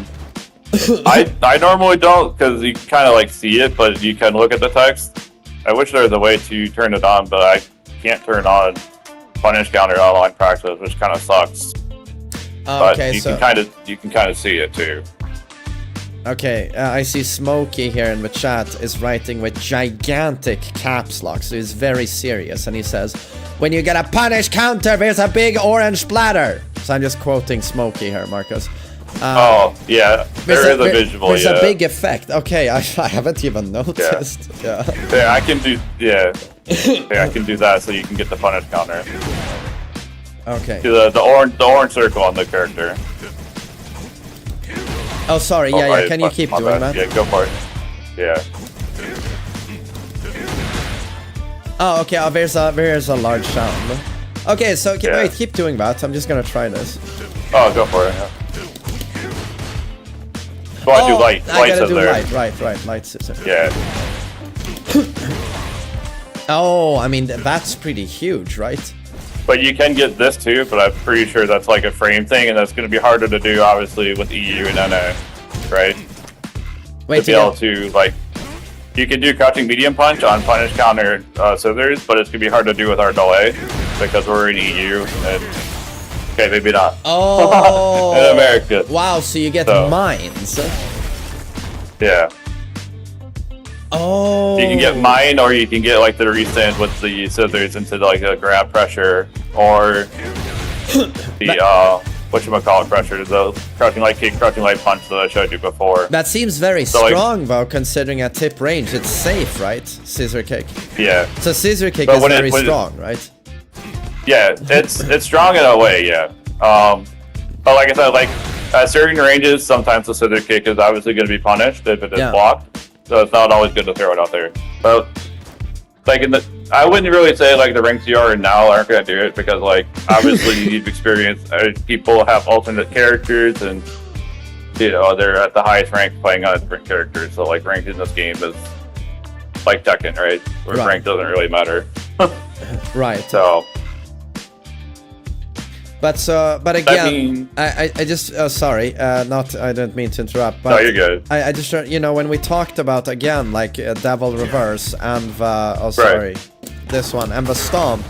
normally don't, because you kind of like see it, but you can look at the text. I wish there was a way to turn it on, but I can't turn on punish counter online practice, which kind of sucks. But you can kind of see it too. Okay, I see Smokey here in the chat is writing with gigantic caps lock, so he's very serious, and he says, "When you get a punish counter, there's a big orange splatter." So I'm just quoting Smokey here, Marcus. Oh yeah, there is a visual. There's a big effect. Okay, I haven't even noticed. Yeah. I can do. Yeah, I can do that, so you can get the punish counter. Okay. Do the orange circle on the character. Oh, sorry. Yeah. Can you keep doing that? Yeah, go for it. Yeah. Oh, okay. Oh, there's a large sound. Okay, so wait, keep doing that. I'm just gonna try this. Oh, go for it. Yeah. Go on, do light. I gotta do light. Right. Light scissor. Yeah. Oh, I mean that's pretty huge, right? But you can get this too, but I'm pretty sure that's like a frame thing, and that's going to be harder to do, obviously, with EU and NA, right? Wait, to be able to, like, you can do crouching medium punch on punish counter scissors, but it's going to be hard to do with our delay, because we're in EU, and, okay, maybe not. Oh! In America. Wow, so you get mines. Yeah. Oh. You can get mine, or you can get like the recent with the scissors into like a grab pressure, or the whatchamacallit pressure, the crouching light kick, crouching light punch that I showed you before. That seems very strong, though, considering at tip range. It's safe, right? Scissor kick. Yeah. So scissor kick is very strong, right? Yeah, it's strong in a way, yeah. But like I said, like at certain ranges, sometimes the scissor kick is obviously going to be punished if it is blocked. So it's not always good to throw it out there. But like I wouldn't really say like the ranks you are in now aren't gonna do it, because like obviously you need experience. People have alternate characters, and you know they're at the highest rank playing on different characters. So like rank in this game is like Tekken, right? Where rank doesn't really matter. Right. So. But again, I just sorry, I didn't mean to interrupt. But no, you're good. I just, you know, when we talked about again like Devil Reverse and the this one and the Stomp,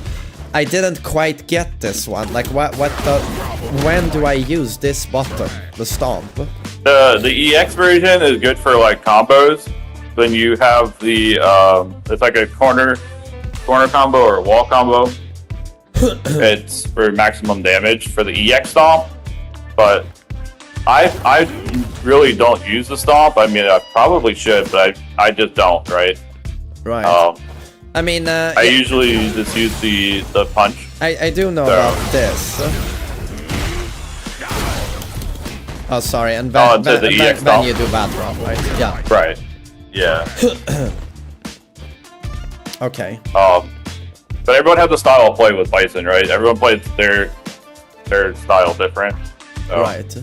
I didn't quite get this one. Like when do I use this button, the Stomp? The EX version is good for like combos. Then you have the it's like a corner combo or a wall combo. It's for maximum damage for the EX Stomp, but I really don't use the Stomp. I mean, I probably should, but I just don't, right? Right. I mean, I usually just use the punch. I do know about this. Oh, sorry, and then you do that wrong, right? Yeah. Right. Yeah. Okay. But everyone has a style of play with Bison, right? Everyone plays their style different. So. Right.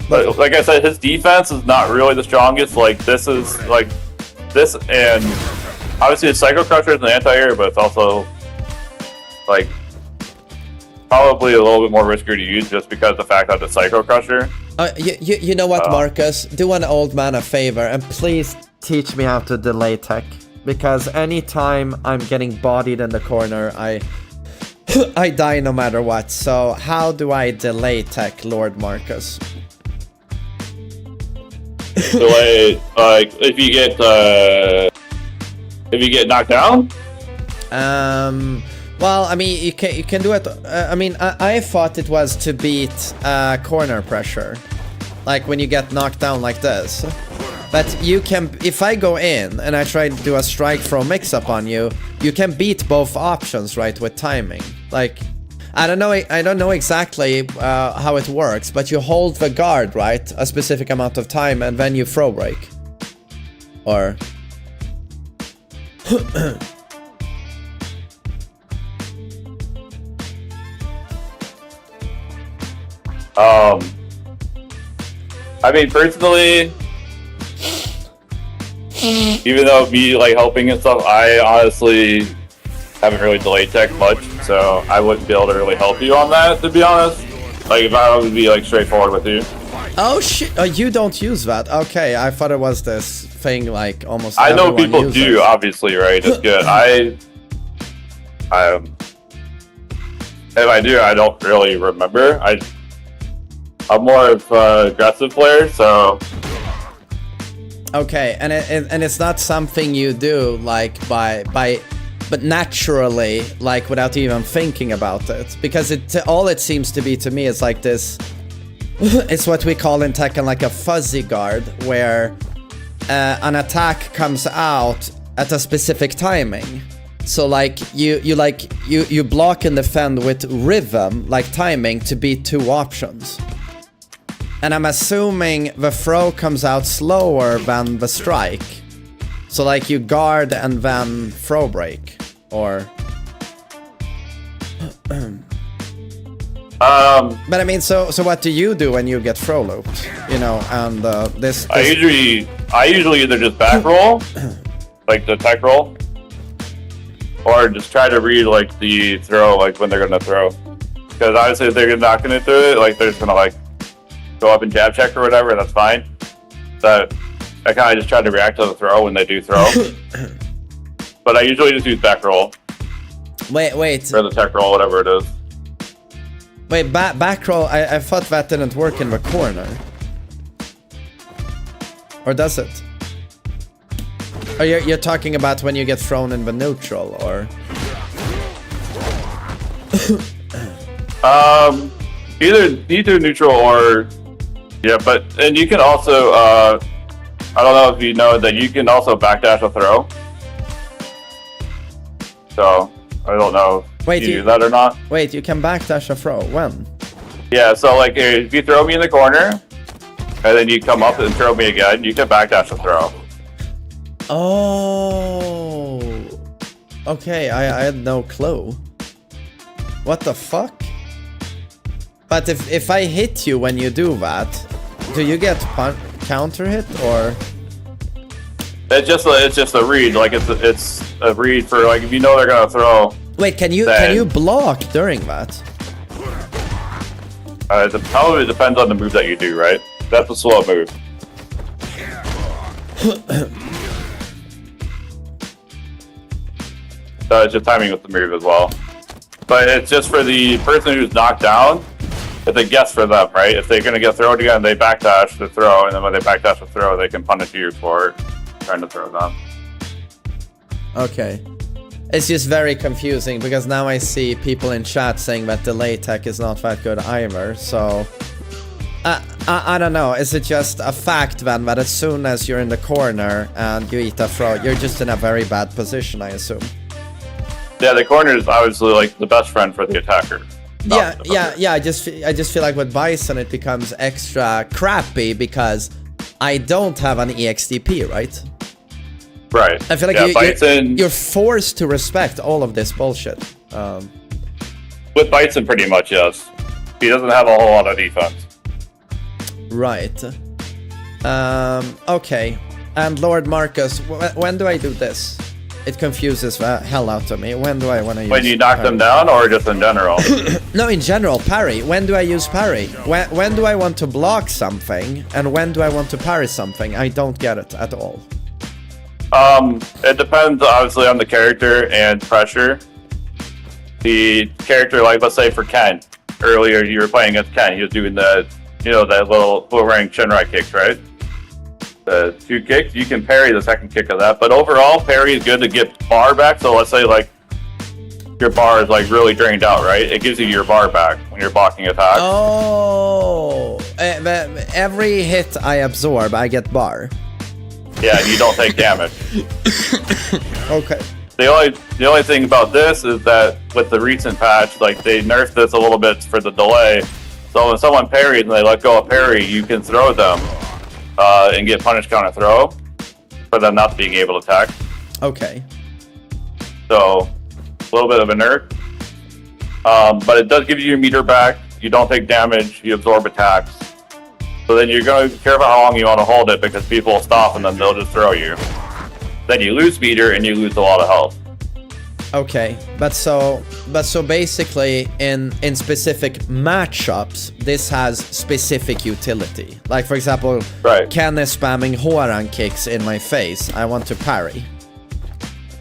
But like I said, his defense is not really the strongest. Like this is like this, and obviously the Psycho Crusher is an anti-air, but it's also like probably a little bit more riskier to use just because of the fact that the Psycho Crusher. You know what, Marcus? Do an old man a favor and please teach me how to delay tech. Because anytime I'm getting bodied in the corner, I I die no matter what. So how do I delay tech, Lord Marcus? Delay, like if you get knocked down. Well, I mean, you can do it. I mean, I thought it was to beat corner pressure, like when you get knocked down like this. But you can, if I go in and I try to do a strike throw mix-up on you, you can beat both options, right, with timing. Like, I don't know exactly how it works, but you hold the guard, right, a specific amount of time, and then you throw break. Or... I mean, personally, even though me like helping and stuff, I honestly haven't really delayed tech much, so I wouldn't be able to really help you on that, to be honest. Like, if I would be like straightforward with you. Oh shit! You don't use that? Okay, I thought it was this thing like almost. I know people do, obviously, right? It's good. If I do, I don't really remember. I'm more of an aggressive player, so. Okay, and it's not something you do like but naturally, like without even thinking about it, because all it seems to be to me is like this. It's what we call in Tekken like a fuzzy guard, where an attack comes out at a specific timing. So like you block and defend with rhythm, like timing, to beat two options. And I'm assuming the throw comes out slower than the strike. So like you guard and then throw break, or... But I mean, so what do you do when you get throw looped? You know, and this... I usually either just back roll, like the tech roll, or just try to read like the throw, like when they're gonna throw. Because obviously if they're not gonna do it, like they're just gonna like go up and jab check or whatever, that's fine. So I kind of just try to react to the throw when they do throw. But I usually just use back roll. Wait. Or the tech roll, whatever it is. Wait, back roll, I thought that didn't work in the corner. Or does it? Or you're talking about when you get thrown in the neutral, or... Either neutral or... Yeah, and you can also, I don't know if you know that you can also backdash a throw. So, I don't know if you do that or not. Wait, you can backdash a throw, when? Yeah, so like if you throw me in the corner, and then you come up and throw me again, you can backdash a throw. Oh... Okay, I had no clue. What the fuck? But if I hit you when you do that, do you get counter hit, or? It's just a read. Like it's a read for like if you know they're gonna throw. Wait, can you block during that? It probably depends on the move that you do, right? That's a slow move. So it's just timing with the move as well. But it's just for the person who's knocked down. It's a guess for them, right? If they're gonna get thrown again, they backdash the throw, and then when they backdash the throw, they can punish you for trying to throw them. Okay. It's just very confusing, because now I see people in chat saying that delay tech is not that good either, so... I don't know, is it just a fact then that as soon as you're in the corner and you eat a throw, you're just in a very bad position, I assume? Yeah, the corner is obviously like the best friend for the attacker. Yeah. I just feel like with Bison it becomes extra crappy because I don't have an EXDP, right? Right. I feel like you're forced to respect all of this bullshit. With Bison, pretty much, yes. He doesn't have a whole lot of defense. Right. Okay. And Lord Marcus, when do I do this? It confuses the hell out of me. When do I want to use When you knock parry? them down, or just in general? No, in general, parry. When do I use parry? When do I want to block something? And when do I want to parry something? I don't get it at all. It depends, obviously, on the character and pressure. the character, like let's say for Ken, earlier you were playing as Ken, he was doing the, you know, that little boomerang Shinrai kicks, right? The 2 kicks, you can parry the second kick of that, but overall parry is good to get bar back. So let's say like your bar is like really drained out, right? It gives you your bar back when you're blocking attacks. Oh, every hit I absorb, I get bar. Yeah, and you don't take damage. Okay. The only thing about this is that with the recent patch, like they nerfed this a little bit for the delay. So when someone parries and they let go of parry, you can throw them and get punish counter throw for them not being able to attack. Okay. So a little bit of a nerf, but it does give you your meter back. You don't take damage. You absorb attacks. So then you're going to be careful how long you want to hold it because people will stop and then they'll just throw you. Then you lose meter and you lose a lot of health. Okay, but so basically in specific matchups, this has specific utility. Like for example, right. Ken is spamming Horan kicks in my face. I want to parry.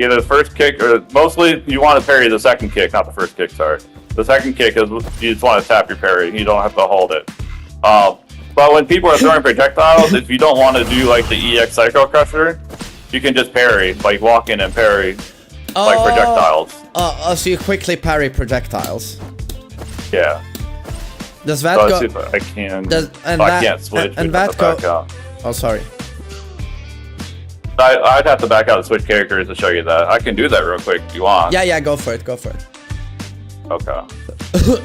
Yeah, the first kick, or mostly you want to parry the second kick, not the first kick, sorry. The second kick is you just want to tap your parry. You don't have to hold it. But when people are throwing projectiles, if you don't want to do like the EX Psycho Crusher, you can just parry, like walk in and parry, like projectiles. So you quickly parry projectiles. Yeah. Does that so go? See if I can. I can't switch. And that go? Back out. Oh, sorry. I'd have to back out and switch characters to show you that. I can do that real quick if you want. Yeah, go for it. Go for it. Okay.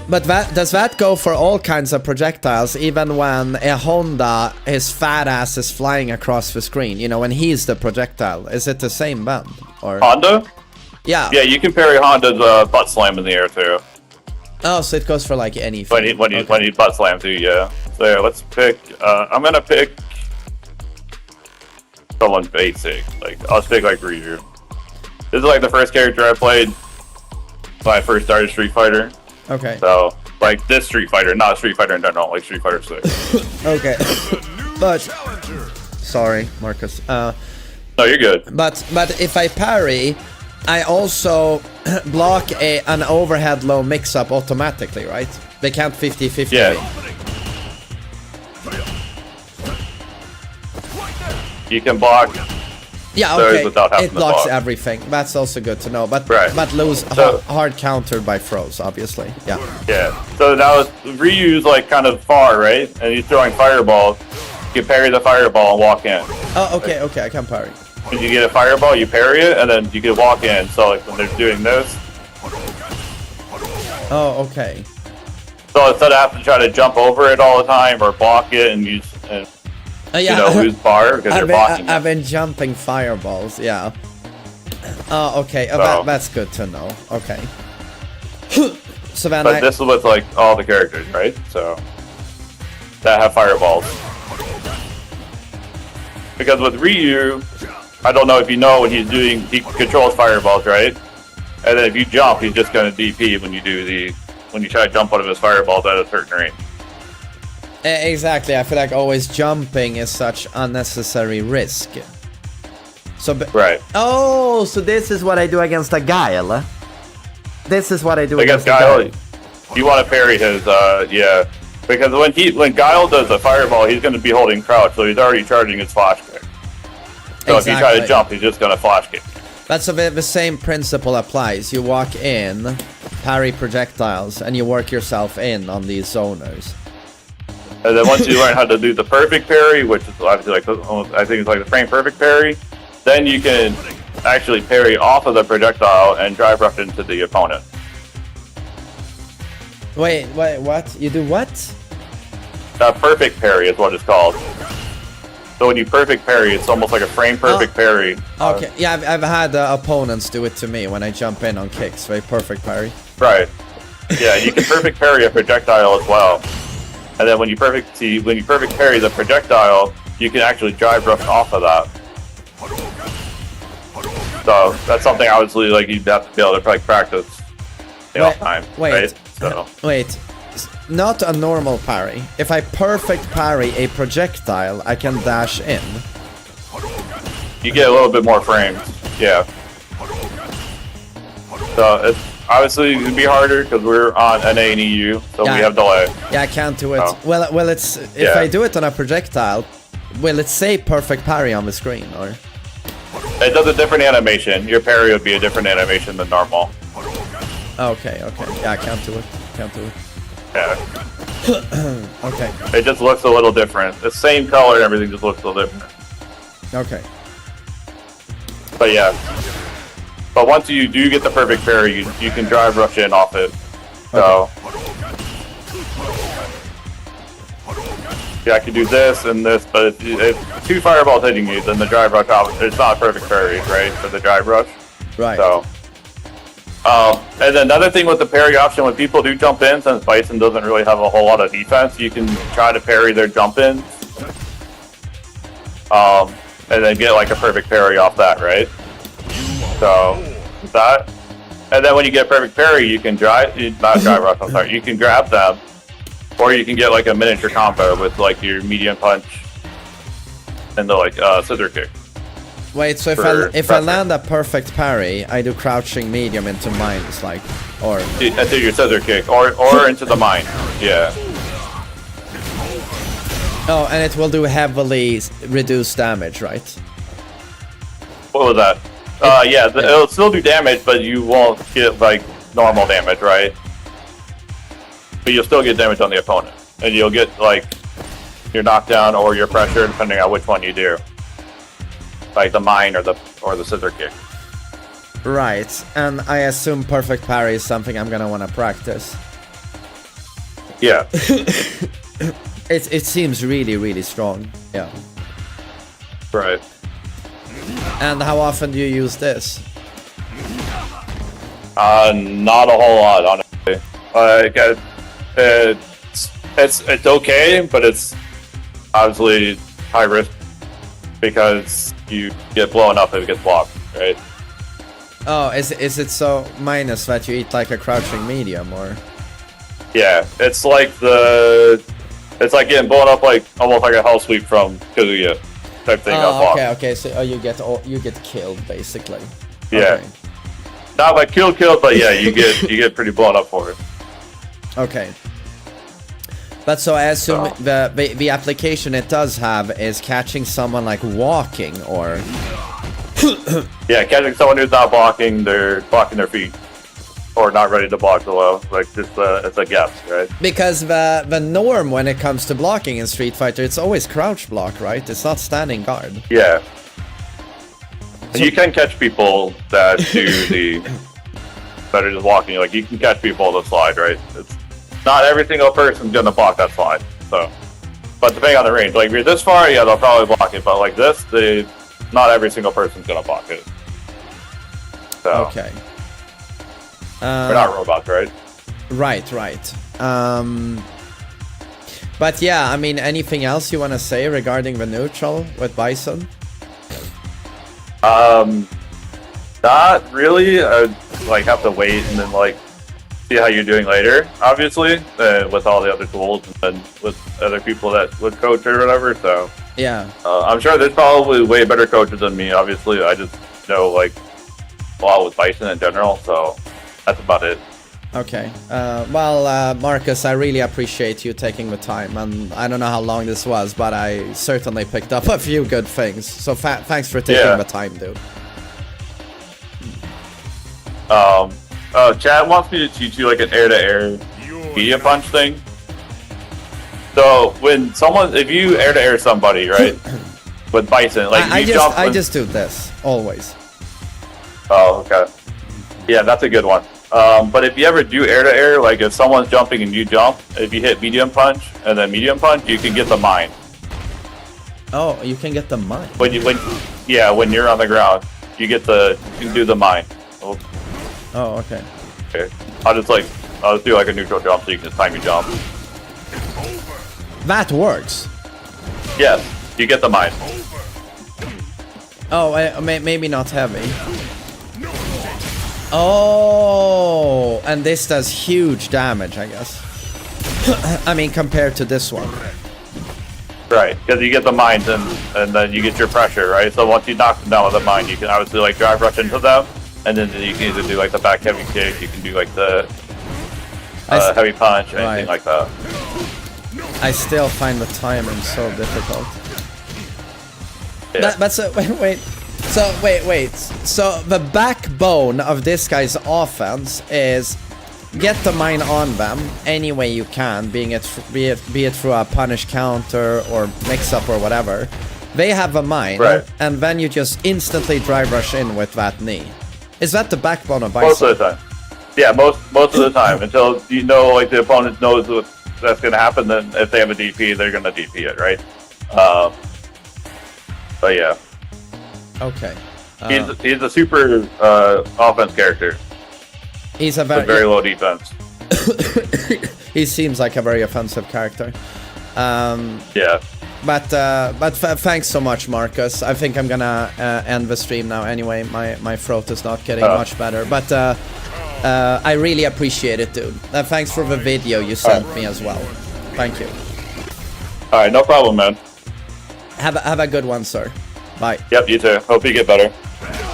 But does that go for all kinds of projectiles, even when a Honda, his fat ass is flying across the screen? You know, when he's the projectile, is it the same band? Or Honda? Yeah. Yeah, you can parry Honda's butt slam in the air too. Oh, so it goes for like anything. When he butt slams you, yeah. So yeah, let's pick. I'm gonna pick someone basic. Like I'll pick like Ryu. This is like the first character I played when I first started Street Fighter. Okay. So like this Street Fighter, not Street Fighter in general, like Street Fighter 6. Okay. But sorry, Marcus. No, you're good. But if I parry, I also block an overhead low mix-up automatically, right? They can't 50-50. Yeah. You can block. Yeah, okay. It blocks everything. That's also good to know. But lose hard countered by throws, obviously. Yeah. Yeah. So now Ryu's like kind of far, right? And he's throwing fireballs. You can parry the fireball and walk in. Oh, okay, I can parry. When you get a fireball, you parry it, and then you can walk in. So like when they're doing this. Oh, okay. So instead of having to try to jump over it all the time or block it and use, lose bar because you're blocking. I've been jumping fireballs. Yeah. Oh, okay. That's good to know. Okay. So then but this is with like all the characters, right? So that have fireballs. Because with Ryu, I don't know if you know when he's doing, he controls fireballs, right? And then if you jump, he's just going to DP when you try to jump out of his fireballs at a certain range. Exactly. I feel like always jumping is such unnecessary risk. So right. Oh, so this is what I do against a Guile. This is what I do against Guile. You want to parry his, yeah. Because when Guile does a fireball, he's going to be holding crouch, so he's already charging his flash kick. So if you try to jump, he's just going to flash kick. That's the same principle applies. You walk in, parry projectiles, and you work yourself in on these zoners. And then once you learn how to do the perfect parry, which is obviously like, I think it's like the frame perfect parry, then you can actually parry off of the projectile and drive rush into the opponent. Wait, what? You do what? Perfect parry is what it's called. So when you perfect parry, it's almost like a frame perfect parry. Okay, yeah, I've had opponents do it to me when I jump in on kicks, right? Perfect parry. Right. Yeah, you can perfect parry a projectile as well. And then when you perfect parry the projectile, you can actually drive rush off of that. So that's something obviously like you'd have to be able to like practice all the time. Right? So. Wait. Not a normal parry. If I perfect parry a projectile, I can dash in. You get a little bit more frames. Yeah. So obviously it'd be harder because we're on NA and EU, so Yeah. we have delay. Yeah, I can't do it. Oh. Well, it's if Yeah. I do it on a projectile, will it say perfect parry on the screen or? It does a different animation. Your parry would be a different animation than normal. Okay. Yeah, I can't do it. Yeah. Okay. It just looks a little different. The same color and everything just looks a little different. Okay. But yeah. But once you do get the perfect parry, you can drive rush in off it. So yeah, I can do this and this, but if 2 fireballs hitting you, then the drive rush it's not a perfect parry, right? For the drive rush. Right. So and another thing with the parry option, when people do jump in, since Bison doesn't really have a whole lot of defense, you can try to parry their jump in. And then get like a perfect parry off that, right? So that, and then when you get a perfect parry, you can not drive rush, I'm sorry, you can grab them, or you can get like a miniature combo with like your medium punch and the like scissor kick. Wait, so if I land a perfect parry, I do crouching medium into mines, like, or Into your scissor kick, or into the mine, yeah. oh, and it will do heavily reduced damage, right? What was that? Yeah, it'll still do damage, but you won't get like normal damage, right? But you'll still get damage on the opponent, and you'll get like your knockdown or your pressure, depending on which one you do, like the mine or the scissor kick. Right, and I assume perfect parry is something I'm gonna want to practice. Yeah. It seems really strong. Yeah. Right. And how often do you use this? Not a whole lot, honestly. It's okay, but it's obviously high risk because you get blown up if it gets blocked, right? Oh, is it so minus that you eat like a crouching medium, or? Yeah, it's like getting blown up like almost like a hell sweep from Kazuya type thing. Oh, okay. So you get killed basically. Yeah. Okay. Not like killed, but yeah, you get pretty blown up for it. Okay. But so I assume the application it does have is catching someone like walking, or? Yeah, catching someone who's not blocking, they're blocking their feet, or not ready to block below. Like just it's a guess, right? Because the norm when it comes to blocking in Street Fighter, it's always crouch block, right? It's not standing guard. Yeah. And you can catch people that that are just walking. Like you can catch people that slide, right? It's not every single person's gonna block that slide. So, but depending on the range, like if you're this far, yeah, they'll probably block it. But like this, not every single person's gonna block it. So, Okay. we're not robots, right? Right. But yeah, I mean, anything else you want to say regarding the neutral with Bison? Not really. I'd like have to wait and then like see how you're doing later, obviously, with all the other tools and then with other people that would coach or whatever. So Yeah. I'm sure there's probably way better coaches than me. Obviously, I just know like a lot with Bison in general, so that's about it. Okay. Well, Marcus, I really appreciate you taking the time, and I don't know how long this was, but I certainly picked up a few good things. So thanks for taking the time, dude. Chad wants me to teach you like an air-to-air media punch thing. So if you air-to-air somebody, right, with Bison, like I just do this always. Oh, okay. Yeah, that's a good one. But if you ever do air-to-air, like if someone's jumping and you jump, if you hit medium punch and then medium punch, you can get the mine. Oh, you can get the mine. When you're on the ground, you can do the mine. Oh, okay. Okay. I'll just do like a neutral jump so you can just time your jump. That works. Yes, you get the mine. Oh, maybe not heavy. Oh, and this does huge damage, I guess. I mean, compared to this one. Right, because you get the mines and then you get your pressure, right? So once you knock them down with the mine, you can obviously like drive rush into them and then you can either do like the back heavy kick, you can do like the heavy punch, anything like that. I still find the timing so difficult. Yeah. But so wait. So the backbone of this guy's offense is get the mine on them any way you can, be it through a punish counter or mix up or whatever. They have a mine, right, and then you just instantly drive rush in with that knee. Is that the backbone of Bison? Most of the time. Yeah, most of the time, until you know, like the opponent knows that's going to happen. Then if they have a DP, they're going to DP it, right? But yeah. Okay. He's a super offense character. He's a very low defense. He seems like a very offensive character. Yeah. But thanks so much, Marcus. I think I'm gonna end the stream now anyway. My throat is not getting much better. But I really appreciate it, dude. Thanks for the video you sent me as well. Thank you. Alright, no problem, man. Have a good one, sir. Bye. Yep, you too. Hope you get better.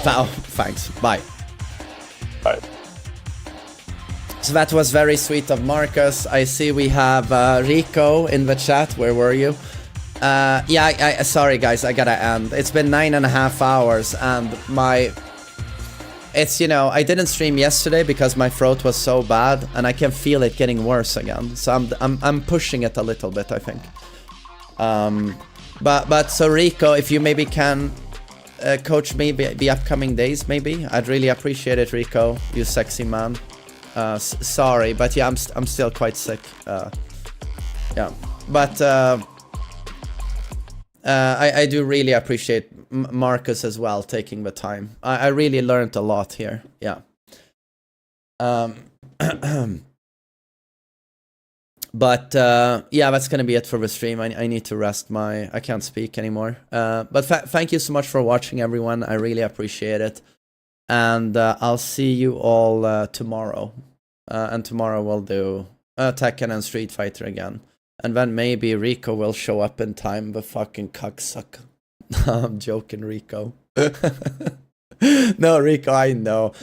Oh, thanks. Bye. Bye. So that was very sweet of Marcus. I see we have Rico in the chat. Where were you? Yeah, sorry guys, I gotta end. It's been 9.5 hours and it's, you know, I didn't stream yesterday because my throat was so bad and I can feel it getting worse again. So I'm pushing it a little bit, I think. But so Rico, if you maybe can coach me the upcoming days, maybe I'd really appreciate it, Rico. You sexy man. Sorry, but yeah, I'm still quite sick. Yeah, but I do really appreciate Marcus as well taking the time. I really learned a lot here. Yeah. But yeah, that's gonna be it for the stream. I need to rest I can't speak anymore. But thank you so much for watching, everyone. I really appreciate it. And I'll see you all tomorrow. And tomorrow we'll do Tekken and Street Fighter again. And then maybe Rico will show up in time, the fucking cocksucker. I'm joking, Rico. No, Rico, I know.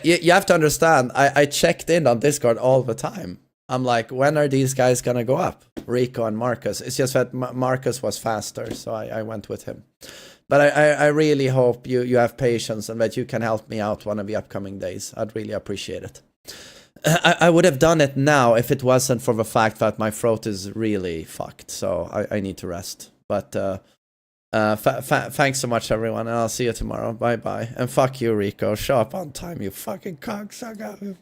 You have to understand, I checked in on Discord all the time. I'm like, when are these guys gonna go up? Rico and Marcus. It's just that Marcus was faster, so I went with him. But I really hope you have patience and that you can help me out one of the upcoming days. I'd really appreciate it. I would have done it now if it wasn't for the fact that my throat is really fucked. So I need to rest. But thanks so much, everyone. And I'll see you tomorrow. Bye-bye. And fuck you, Rico. Show up on time, you fucking cocksucker.